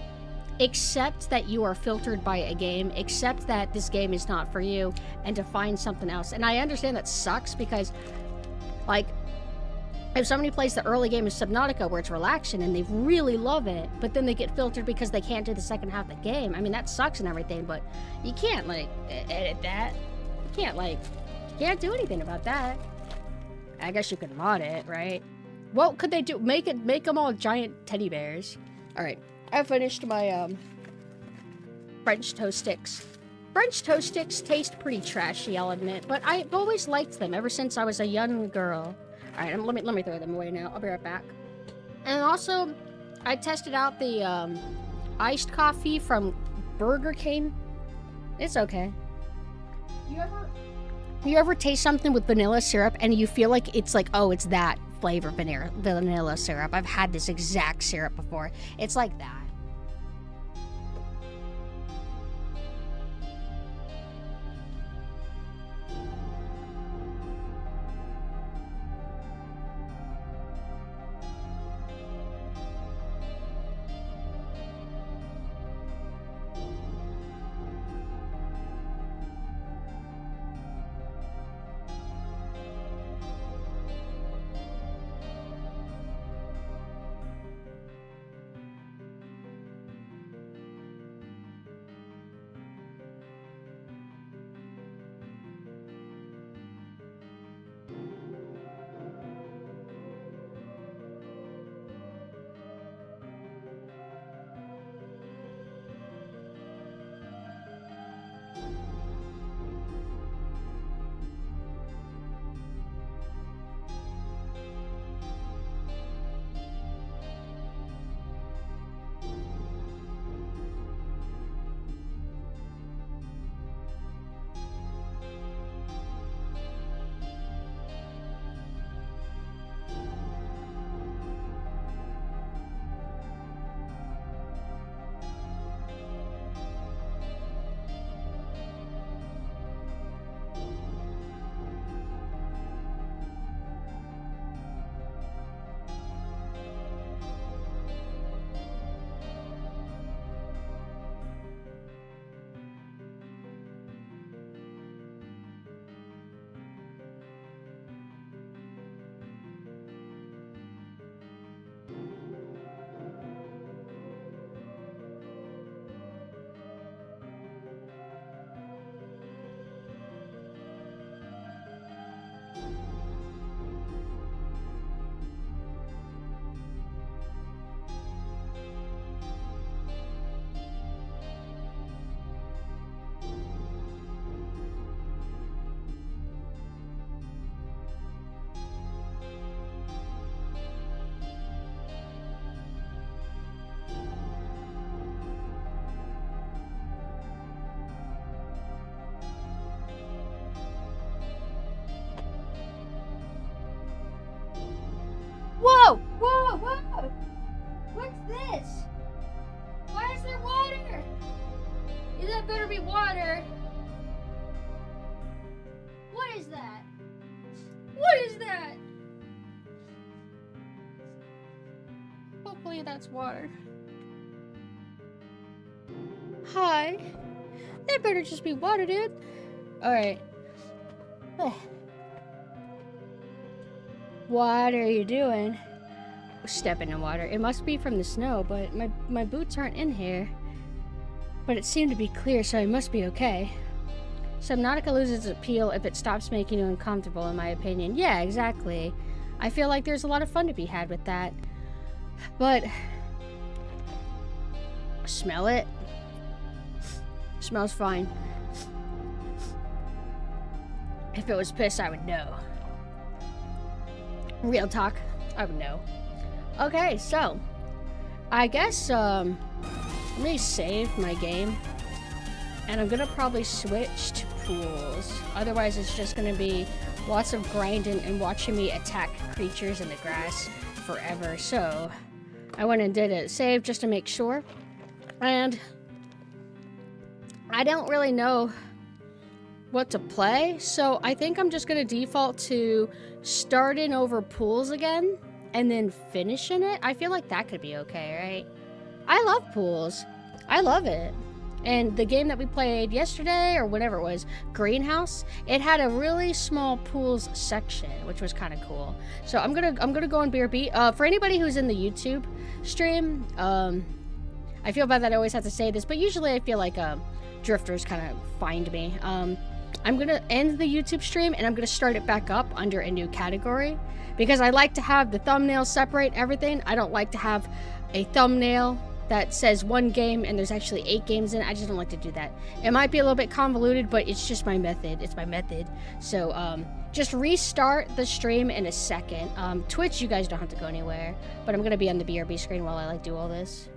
accept that you are filtered by a game, accept that this game is not for you, and to find something else. And I understand that sucks because, like, if somebody plays the early game of Subnautica where it's relaxing and they really love it, but then they get filtered because they can't do the second half of the game, I mean, that sucks and everything, but you can't, like, edit that. You can't, like, you can't do anything about that. I guess you could mod it, right? What could they do? Make them all giant teddy bears. Alright, I finished my, French toast sticks. French toast sticks taste pretty trashy, I'll admit, but I've always liked them ever since I was a young girl. Alright, let me throw them away now. I'll be right back. And also, I tested out the, iced coffee from Burger King. It's okay. You ever taste something with vanilla syrup and you feel like it's like, oh, it's that flavor vanilla syrup. I've had this exact syrup before. It's like that. Whoa! Whoa! Whoa! What's this? Why is there water? That better be water. What is that? What is that? Hopefully that's water. Hi. That better just be water, dude. Alright. What are you doing? Stepping in water. It must be from the snow, but my boots aren't in here. But it seemed to be clear, so I must be okay. Subnautica loses its appeal if it stops making you uncomfortable, in my opinion. Yeah, exactly. I feel like there's a lot of fun to be had with that. But... smell it? Smells fine. If it was piss, I would know. Real talk, I would know. Okay, so I guess let me save my game, and I'm gonna probably switch to pools. Otherwise, it's just gonna be lots of grinding and watching me attack creatures in the grass forever. So I went and did a save just to make sure, and I don't really know what to play, so I think I'm just gonna default to starting over pools again and then finishing it. I feel like that could be okay, right? I love pools. I love it. And the game that we played yesterday or whatever it was, Greenhouse, it had a really small pools section, which was kind of cool. So I'm gonna go on BRB. For anybody who's in the YouTube stream, I feel bad that I always have to say this, but usually I feel like drifters kind of find me. I'm gonna end the YouTube stream and I'm gonna start it back up under a new category because I like to have the thumbnails separate everything. I don't like to have a thumbnail that says one game and there's actually 8 games in it. I just don't like to do that. It might be a little bit convoluted, but it's just my method. It's my method. So just restart the stream in a second. Twitch, you guys don't have to go anywhere, but I'm gonna be on the BRB screen while I like do all this.